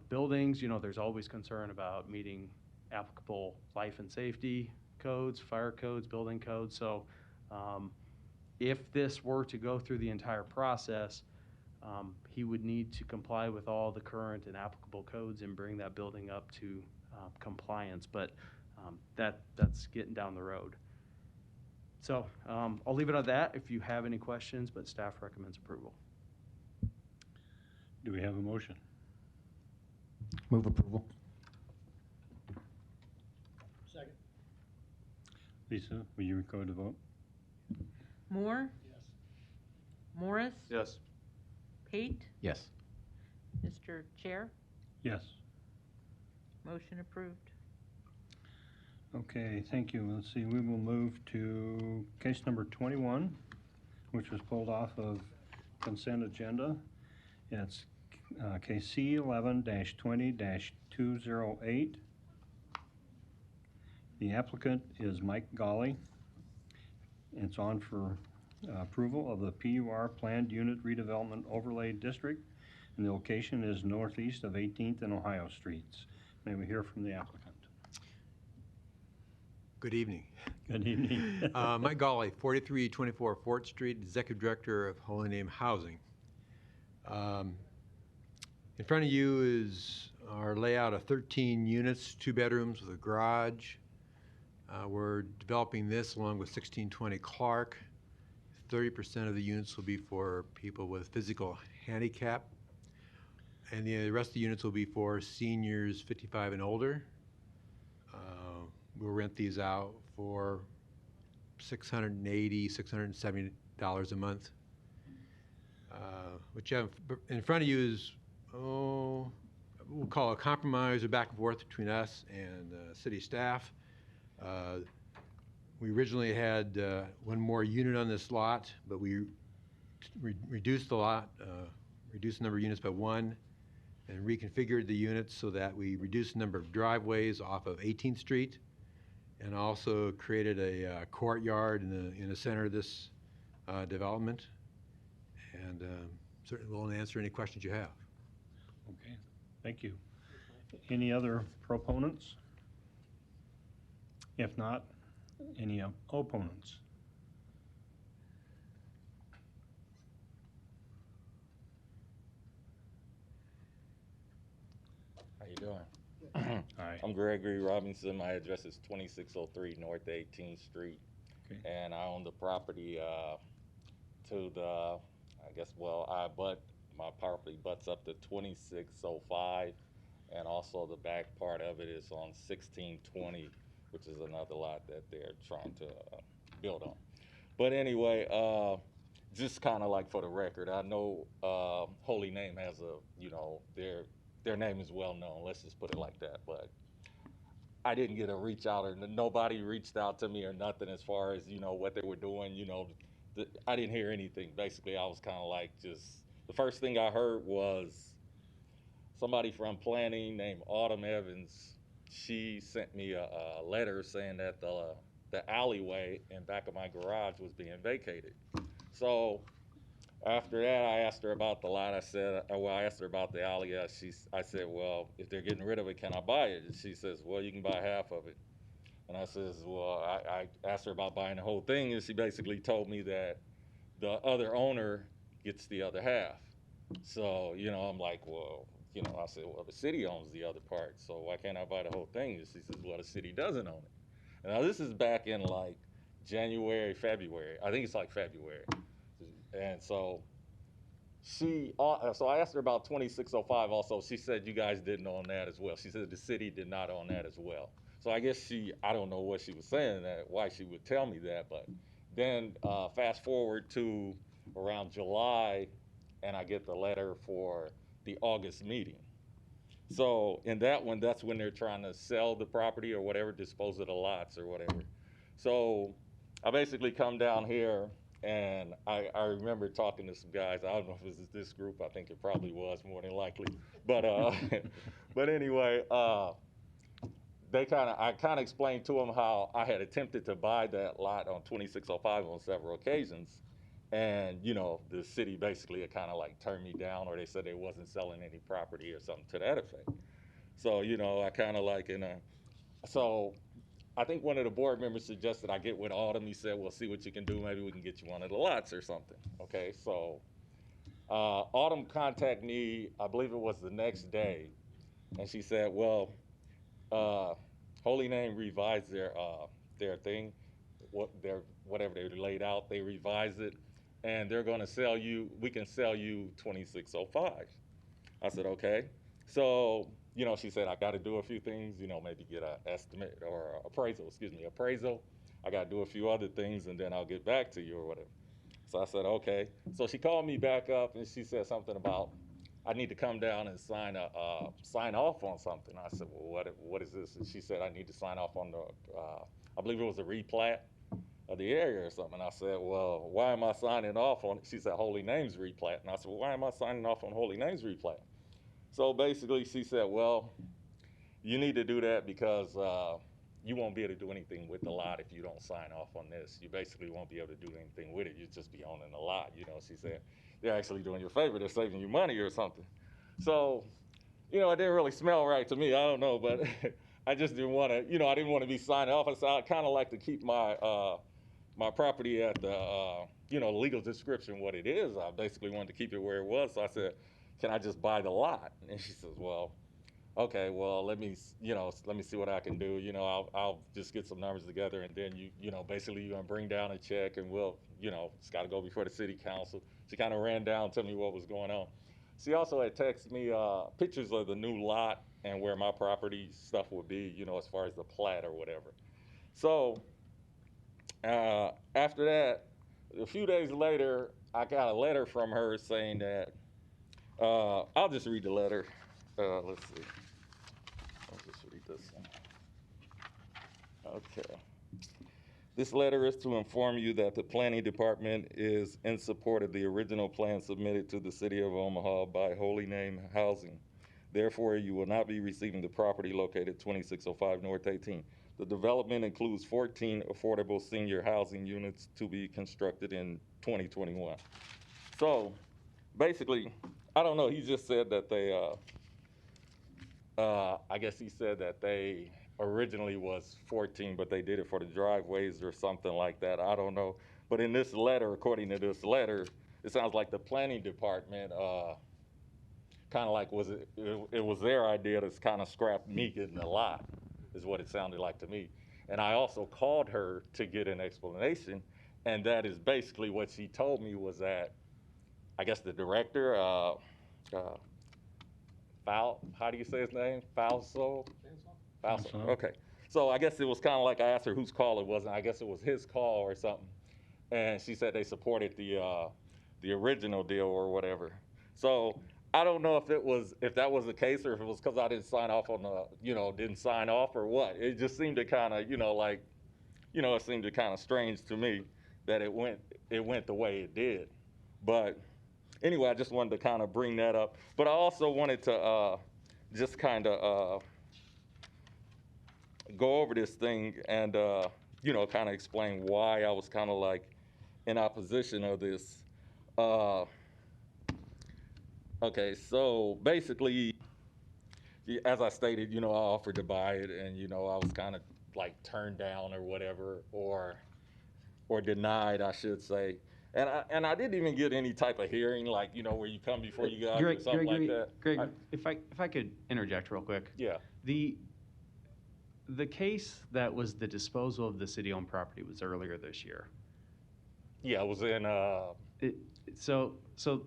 buildings, there's always concern about meeting applicable life and safety codes, fire codes, building codes. So if this were to go through the entire process, he would need to comply with all the current and applicable codes and bring that building up to compliance. But that's getting down the road. So I'll leave it at that if you have any questions, but staff recommends approval. Do we have a motion? Move approval. Second. Lisa, will you record the vote? Moore? Yes. Morris? Yes. Pate? Yes. Mr. Chair? Yes. Motion approved. Okay, thank you. Let's see, we will move to case number 21, which was pulled off of consent agenda. It's case C11-20-208. The applicant is Mike Golly. It's on for approval of the PUR Planned Unit Redevelopment Overlay District, and the location is northeast of 18th and Ohio Streets. May we hear from the applicant? Good evening. Good evening. Mike Gawley, 4324 Fort Street, Executive Director of Holy Name Housing. In front of you is our layout of 13 units, 2 bedrooms with a garage. We're developing this along with 1620 Clark. 30% of the units will be for people with physical handicap, and the rest of the units will be for seniors 55 and older. We'll rent these out for $680, $670 a month. What you have in front of you is, we'll call a compromise or back and forth between us and city staff. We originally had one more unit on this lot, but we reduced the lot, reduced the number of units by 1, and reconfigured the units so that we reduced the number of driveways off of 18th Street, and also created a courtyard in the center of this development. And certainly willing to answer any questions you have. Okay, thank you. Any other proponents? If not, any opponents? How you doing? Hi. I'm Gregory Robinson. My address is 2603 North 18th Street. Okay. And I own the property to the, I guess, my property butts up to 2605. And also the back part of it is on 1620, which is another lot that they're trying to build on. But anyway, just kind of like for the record, I know Holy Name has a, their name is well known, let's just put it like that. But I didn't get a reach out, or nobody reached out to me or nothing as far as, what they were doing. I didn't hear anything. Basically, I was kind of like the first thing I heard was somebody from planning named Autumn Evans. She sent me a letter saying that the alleyway in back of my garage was being vacated. So after that, I asked her about the lot. I asked her about the alley. I said, well, if they're getting rid of it, can I buy it? And she says, well, you can buy half of it. And I says, well, I asked her about buying the whole thing, and she basically told me that the other owner gets the other half. So, I'm like, well, I said, well, the city owns the other part, so why can't I buy the whole thing? And she says, well, the city doesn't own it. And now this is back in like January, February. I think it's like February. And so so I asked her about 2605 also. She said you guys didn't own that as well. She said the city did not own that as well. So I guess I don't know what she was saying, why she would tell me that. But then fast forward to around July, and I get the letter for the August meeting. So in that one, that's when they're trying to sell the property or whatever, dispose of the lots or whatever. So I basically come down here, and I remember talking to some guys. I don't know if it was this group. I think it probably was, more than likely. But but anyway, I kind of explained to them how I had attempted to buy that lot on 2605 on several occasions. And, the city basically had kind of like turned me down, or they said they wasn't selling any property or something to that effect. So, I kind of like, so I think one of the board members suggested I get with Autumn. He said, well, see what you can do. Maybe we can get you one of the lots or something. Okay, so Autumn contacted me, I believe it was the next day. And she said, well, Holy Name revised their thing, whatever they laid out, they revised it. And they're going to we can sell you 2605. I said, okay. So, she said, I got to do a few things, maybe get an estimate or appraisal. I got to do a few other things, and then I'll get back to you or whatever. So I said, okay. So she called me back up, and she said something about, I need to come down and sign off on something. I said, well, what is this? And she said, I need to sign off on I believe it was a replat of the area or something. And I said, well, why am I signing off on it? She said, Holy Names replat. And I said, well, why am I signing off on Holy Names replat? So basically she said, well, you need to do that because you won't be able to do anything with the lot if you don't sign off on this. You basically won't be able to do anything with it. You'll just be owning the lot. She said, they're actually doing you a favor. They're saving you money or something. So, it didn't really smell right to me. I don't know, but I just didn't want to, I didn't want to be signed off. So I kind of like to keep my my property at the, legal description what it is. I basically wanted to keep it where it was. So I said, can I just buy the lot? And she says, well, okay, well, let me see what I can do. I'll just get some numbers together, and then basically you're gonna bring down a check, and we'll, it's got to go before the city council. She kind of ran down, told me what was going on. She also had texted me pictures of the new lot and where my property stuff would be, as far as the plat or whatever. So after that, a few days later, I got a letter from her saying that, I'll just read the letter. Let's see. I'll just read this one. Okay. This letter is to inform you that the planning department is in support of the original plan submitted to the city of Omaha by Holy Name Housing. Therefore, you will not be receiving the property located 2605 North 18. The development includes 14 affordable senior housing units to be constructed in 2021. So basically, I don't know, he just said that they, I guess he said that they originally was 14, but they did it for the driveways or something like that. I don't know. But in this letter, according to this letter, it sounds like the planning department kind of like it was their idea to kind of scrap me getting a lot, is what it sounded like to me. And I also called her to get an explanation, and that is basically what she told me was that, I guess the director, how do you say his name? Falso? Okay. So I guess it was kind of like I asked her whose call it was, and I guess it was his call or something. And she said they supported the original deal or whatever. So I don't know if that was the case, or if it was because I didn't sign off on didn't sign off or what. It just seemed to kind of, it seemed to kind of strange to me that it went the way it did. But anyway, I just wanted to kind of bring that up. But I also wanted to just kind of go over this thing and, kind of explain why I was kind of like in opposition of this. Okay, so basically, as I stated, I offered to buy it, and, I was kind of like turned down or whatever, or denied, I should say. And I didn't even get any type of hearing, like, where you come before you guys or something like that. Greg, if I could interject real quick. Yeah. The case that was the disposal of the city-owned property was earlier this year. Yeah, it was in So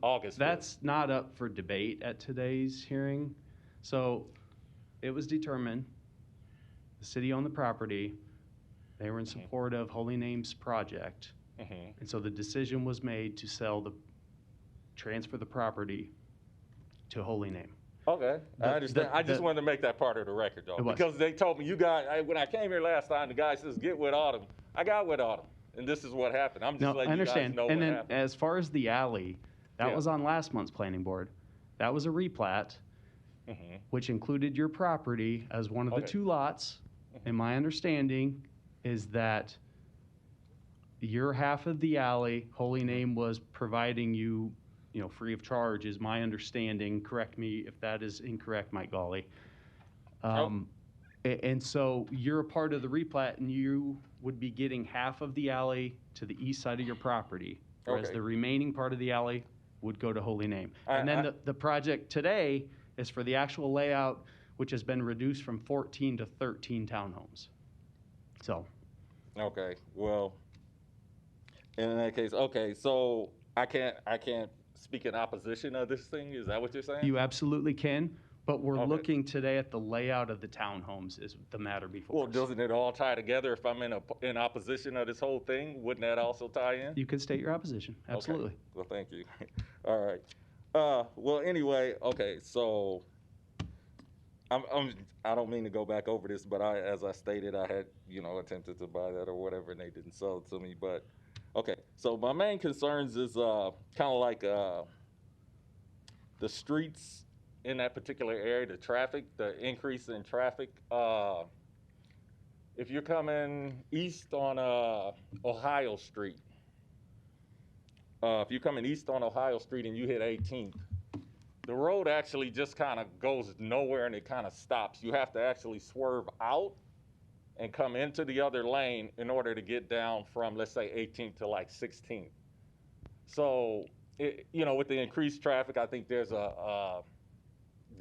August. That's not up for debate at today's hearing. So it was determined the city owned the property. They were in support of Holy Name's project. And so the decision was made to transfer the property to Holy Name. Okay, I understand. I just wanted to make that part of the record, though, because they told me, you guys, when I came here last time, the guy says, get with Autumn. I got with Autumn, and this is what happened. I'm just letting you guys know what happened. As far as the alley, that was on last month's planning board. That was a replat, which included your property as one of the two lots. And my understanding is that your half of the alley, Holy Name was providing you, free of charge, is my understanding. Correct me if that is incorrect, Mike Gawley. And so you're a part of the replat, and you would be getting half of the alley to the east side of your property, whereas the remaining part of the alley would go to Holy Name. And then the project today is for the actual layout, which has been reduced from 14 to 13 townhomes. So. Okay, well, in that case, so I can't speak in opposition of this thing? Is that what you're saying? You absolutely can, but we're looking today at the layout of the townhomes is the matter before us. Well, doesn't it all tie together? If I'm in opposition of this whole thing, wouldn't that also tie in? You could state your opposition, absolutely. Okay. Well, thank you. All right. Well, anyway, so I don't mean to go back over this, but as I stated, I had, attempted to buy that or whatever, and they didn't sell it to me. But okay, so my main concerns is kind of like the streets in that particular area, the traffic, the increase in traffic. If you're coming east on Ohio Street, and you hit 18th, the road actually just kind of goes nowhere and it kind of stops. You have to actually swerve out and come into the other lane in order to get down from, let's say, 18th to like 16th. So, with the increased traffic, I think there's the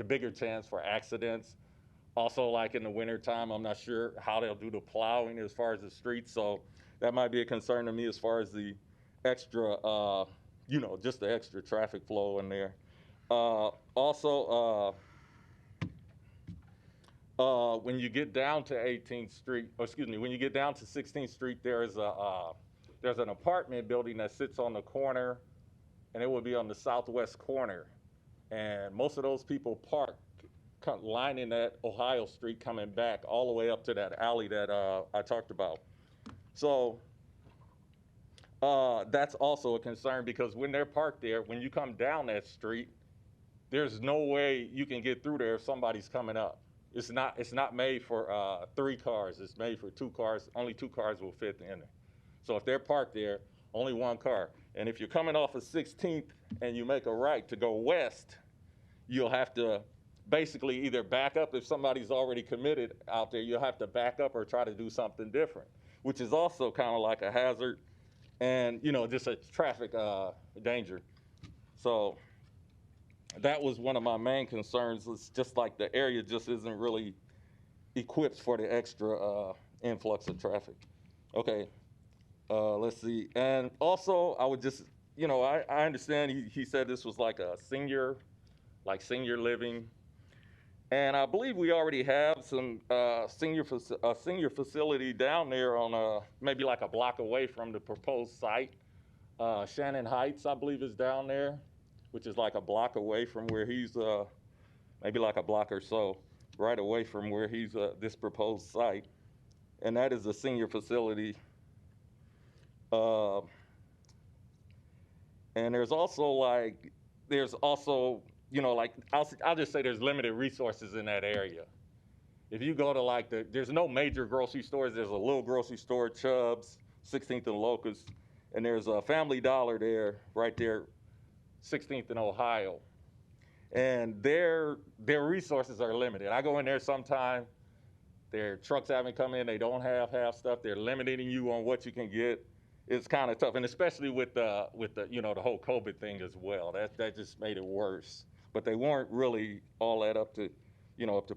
bigger chance for accidents. Also, like in the wintertime, I'm not sure how they'll do the plowing as far as the streets. So that might be a concern to me as far as the extra, just the extra traffic flow in there. Also, when you get down to 18th Street, when you get down to 16th Street, there's an apartment building that sits on the corner, and it will be on the southwest corner. And most of those people park lining that Ohio Street coming back all the way up to that alley that I talked about. So that's also a concern because when they're parked there, when you come down that street, there's no way you can get through there if somebody's coming up. It's not made for 3 cars. It's made for 2 cars. Only 2 cars will fit in there. So if they're parked there, only 1 car. And if you're coming off of 16th and you make a right to go west, you'll have to basically either back up if somebody's already committed out there. You'll have to back up or try to do something different, which is also kind of like a hazard and, just a traffic danger. So that was one of my main concerns. It's just like the area just isn't really equipped for the extra influx of traffic. Okay, let's see. And also, I would just, I understand he said this was like a senior living. And I believe we already have some senior facility down there on maybe like a block away from the proposed site. Shannon Heights, I believe, is down there, which is like a block away from where he's, maybe like a block or so, right away from where he's this proposed site. And that is a senior facility. And there's also I'll just say there's limited resources in that area. If you go to there's no major grocery stores. There's a little grocery store, Chubb's, 16th and Locust, and there's a Family Dollar there, right there, 16th and Ohio. And their resources are limited. I go in there sometime, their trucks haven't come in, they don't have half stuff, they're limiting you on what you can get. It's kind of tough, and especially with the the whole COVID thing as well. That just made it worse. But they weren't really all that up to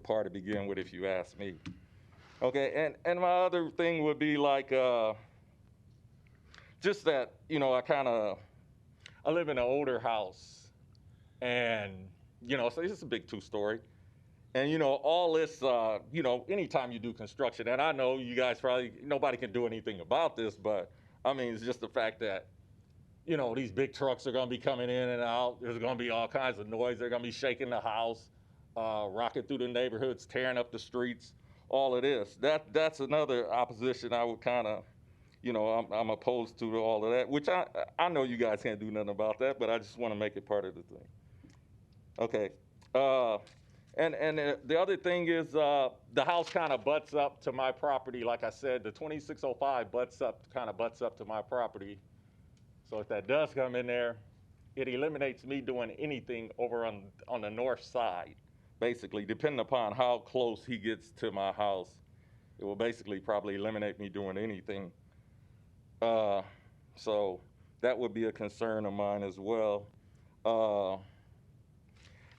par to begin with, if you ask me. Okay, and my other thing would be just that I live in an older house, and so it's a big 2-story. And, all this, anytime you do construction, and I know you guys nobody can do anything about this, but I mean, it's just the fact that, these big trucks are going to be coming in and out. There's going to be all kinds of noise. They're going to be shaking the house, rocking through the neighborhoods, tearing up the streets, all of this. That's another opposition I would kind of, I'm opposed to all of that, which I know you guys can't do nothing about that, but I just want to make it part of the thing. Okay. And the other thing is the house kind of butts up to my property. Like I said, the 2605 butts up to my property. So if that does come in there, it eliminates me doing anything over on the north side, basically, depending upon how close he gets to my house. It will basically probably eliminate me doing anything. So that would be a concern of mine as well.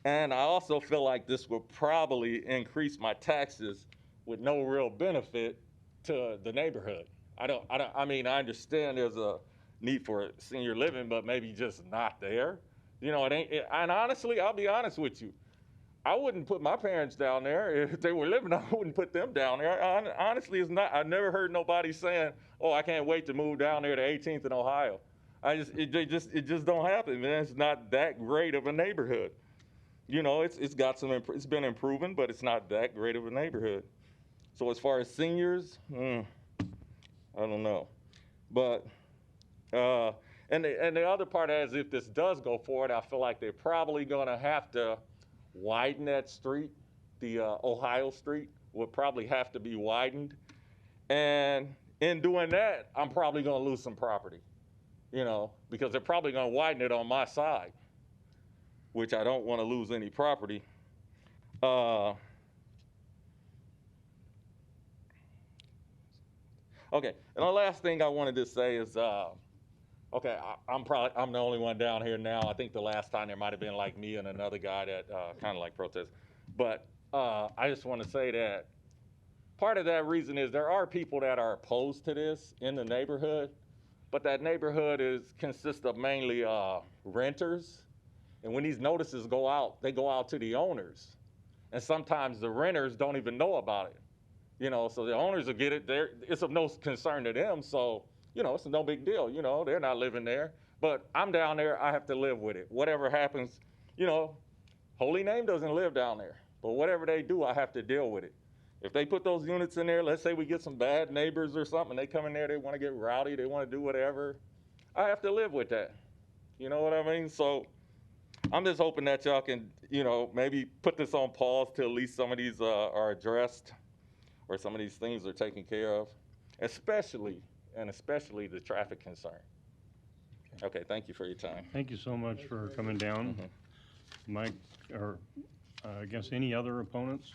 And I also feel like this will probably increase my taxes with no real benefit to the neighborhood. I mean, I understand there's a need for senior living, but maybe just not there. And honestly, I'll be honest with you. I wouldn't put my parents down there. If they were living, I wouldn't put them down there. Honestly, it's not. I've never heard nobody saying, "Oh, I can't wait to move down there to 18th and Ohio." It just don't happen, man. It's not that great of a neighborhood. It's been improving, but it's not that great of a neighborhood. So as far as seniors, I don't know. But and the other part is, if this does go forward, I feel like they're probably going to have to widen that street. The Ohio Street would probably have to be widened, and in doing that, I'm probably going to lose some property, because they're probably going to widen it on my side. which I don't want to lose any property. Okay, and the last thing I wanted to say is, okay, I'm the only one down here now. I think the last time there might have been like me and another guy that kind of like protest. But I just want to say that part of that reason is there are people that are opposed to this in the neighborhood, but that neighborhood consists of mainly renters. And when these notices go out, they go out to the owners. And sometimes the renters don't even know about it. You know, so the owners will get it. It's of no concern to them. So, you know, it's no big deal. You know, they're not living there. But I'm down there. I have to live with it. Whatever happens, you know, Holy Name doesn't live down there. But whatever they do, I have to deal with it. If they put those units in there, let's say we get some bad neighbors or something, they come in there, they want to get rowdy, they want to do whatever, I have to live with that. You know what I mean? So I'm just hoping that y'all can, you know, maybe put this on pause till at least some of these are addressed or some of these things are taken care of, especially the traffic concern. Okay, thank you for your time. Thank you so much for coming down. Mike, or I guess any other opponents?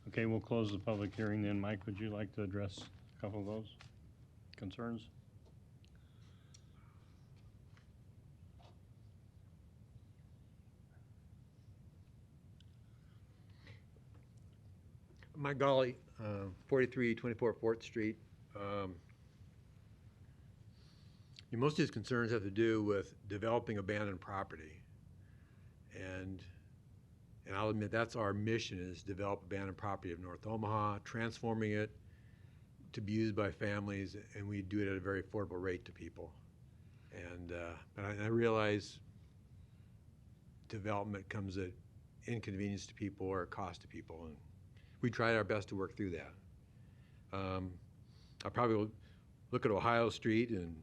Okay, we'll close the public hearing then. Mike, would you like to address a couple of those concerns? My golly, 4324 4th Street. Most of these concerns have to do with developing abandoned property. And I'll admit that's our mission, is develop abandoned property of North Omaha, transforming it to be used by families, and we do it at a very affordable rate to people. And but I realize development comes at inconvenience to people or cost to people, and we tried our best to work through that. I probably will look at Ohio Street, and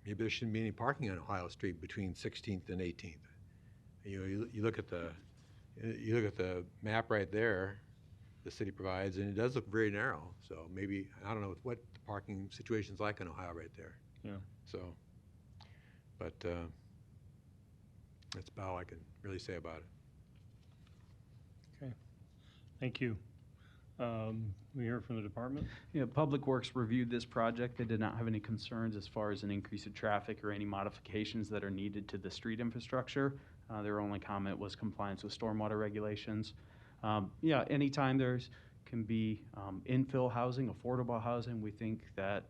maybe there shouldn't be any parking on Ohio Street between 16th and 18th. You look at the map right there the city provides, and it does look very narrow. So maybe, I don't know what the parking situation's like in Ohio right there. Yeah. So, but that's about all I can really say about it. Okay, thank you. We hear from the department. Yeah, Public Works reviewed this project. They did not have any concerns as far as an increase of traffic or any modifications that are needed to the street infrastructure. Their only comment was compliance with stormwater regulations. Yeah, anytime can be infill housing, affordable housing, we think that,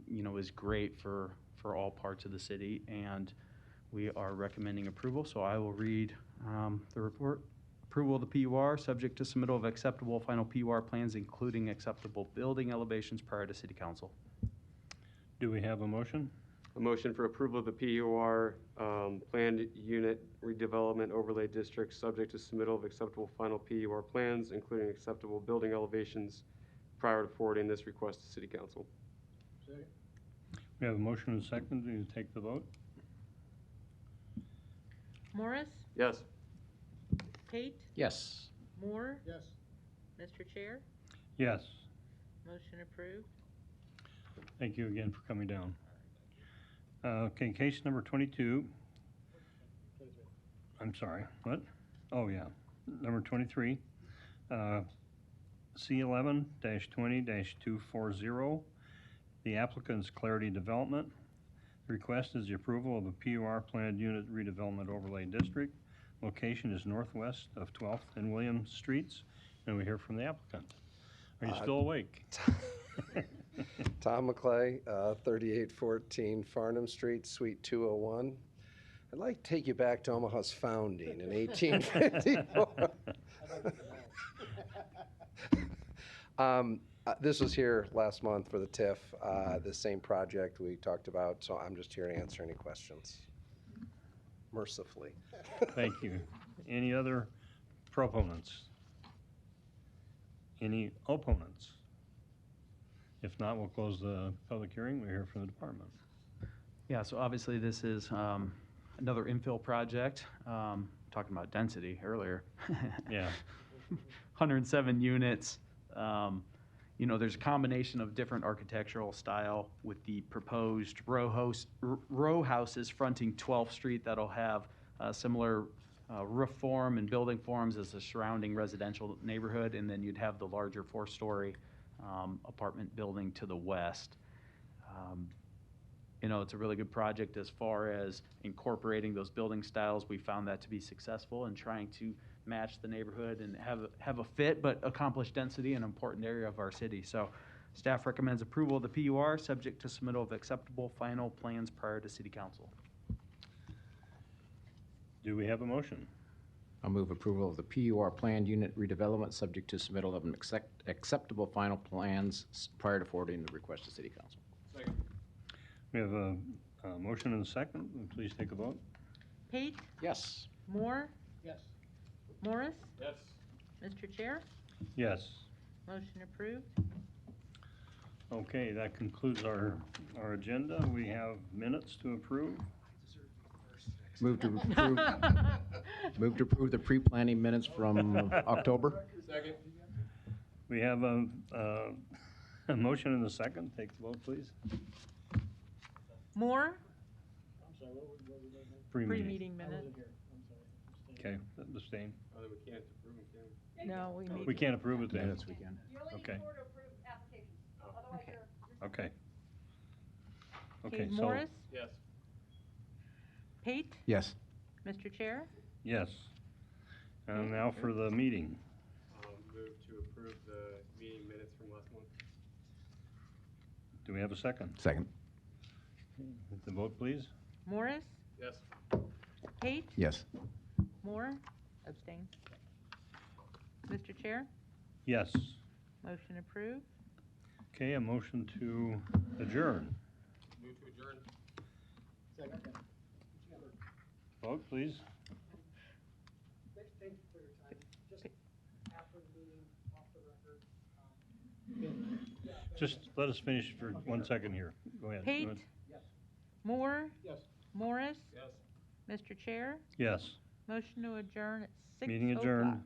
you know, is great for all parts of the city, and we are recommending approval. So I will read the report. Approval of the PUR, subject to submittal of acceptable final PUR plans, including acceptable building elevations prior to City Council. Do we have a motion? A motion for approval of the PUR planned unit redevelopment overlay district, subject to submittal of acceptable final PUR plans, including acceptable building elevations prior to forwarding this request to City Council. Second. We have a motion and a second. Do you take the vote? Morris? Yes. Pate? Yes. Moore? Yes. Mr. Chair? Yes. Motion approved. Thank you again for coming down. Okay, case number 22. I'm sorry, what? Oh, yeah, number 23. C11-20-240. The applicant's Clarity Development. The request is the approval of a PUR planned unit redevelopment overlay district. Location is northwest of 12th and Williams Streets, and we hear from the applicant. Are you still awake? Tom McClay, 3814 Farnham Street, Suite 201. I'd like to take you back to Omaha's founding in 1854. This was here last month for the TIF, the same project we talked about, so I'm just here to answer any questions, mercifully. Thank you. Any other proponents? Any opponents? If not, we'll close the public hearing. We hear from the department. Yeah, so obviously this is another infill project. Talking about density earlier. Yeah. 107 units. You know, there's a combination of different architectural style with the proposed row houses fronting 12th Street that'll have similar roof form and building forms as the surrounding residential neighborhood, and then you'd have the larger 4-story apartment building to the west. You know, it's a really good project as far as incorporating those building styles. We found that to be successful in trying to match the neighborhood and have a fit, but accomplish density in an important area of our city. So staff recommends approval of the PUR, subject to submittal of acceptable final plans prior to city council. Do we have a motion? I'll move approval of the PUR planned unit redevelopment, subject to submittal of an acceptable final plans prior to forwarding the request to city council. We have a motion and a second. Please take a vote. Pate? Yes. Moore? Yes. Morris? Yes. Mr. Chair? Yes. Motion approved. Okay, that concludes our agenda. We have minutes to approve. Move to approve, move to approve the pre-planning minutes from October. Second. We have a motion and a second. Take the vote, please. Moore? Pre-meeting. Pre-meeting minutes. Okay, abstain. No, we need. We can't approve it then. Minutes we can. Okay. Okay. Okay, Okay, so, Morris? Yes. Pate? Yes. Mr. Chair? yes. And now for the meeting. Move to approve the meeting minutes from last month. Do we have a second? Second. The vote, please. Morris? Yes. Pate? Yes. Moore? Abstain. Mr. Chair? Yes. Motion approved. Okay, a motion to adjourn. Move to adjourn. Second. Vote, please. Thank you for your time. Just after the meeting, off the record. Just let us finish for 1 second here. Go ahead. Pate? Yes. Moore? Yes. Morris? Yes. Mr. Chair? Yes. Motion to adjourn at 6:05. Meeting adjourned.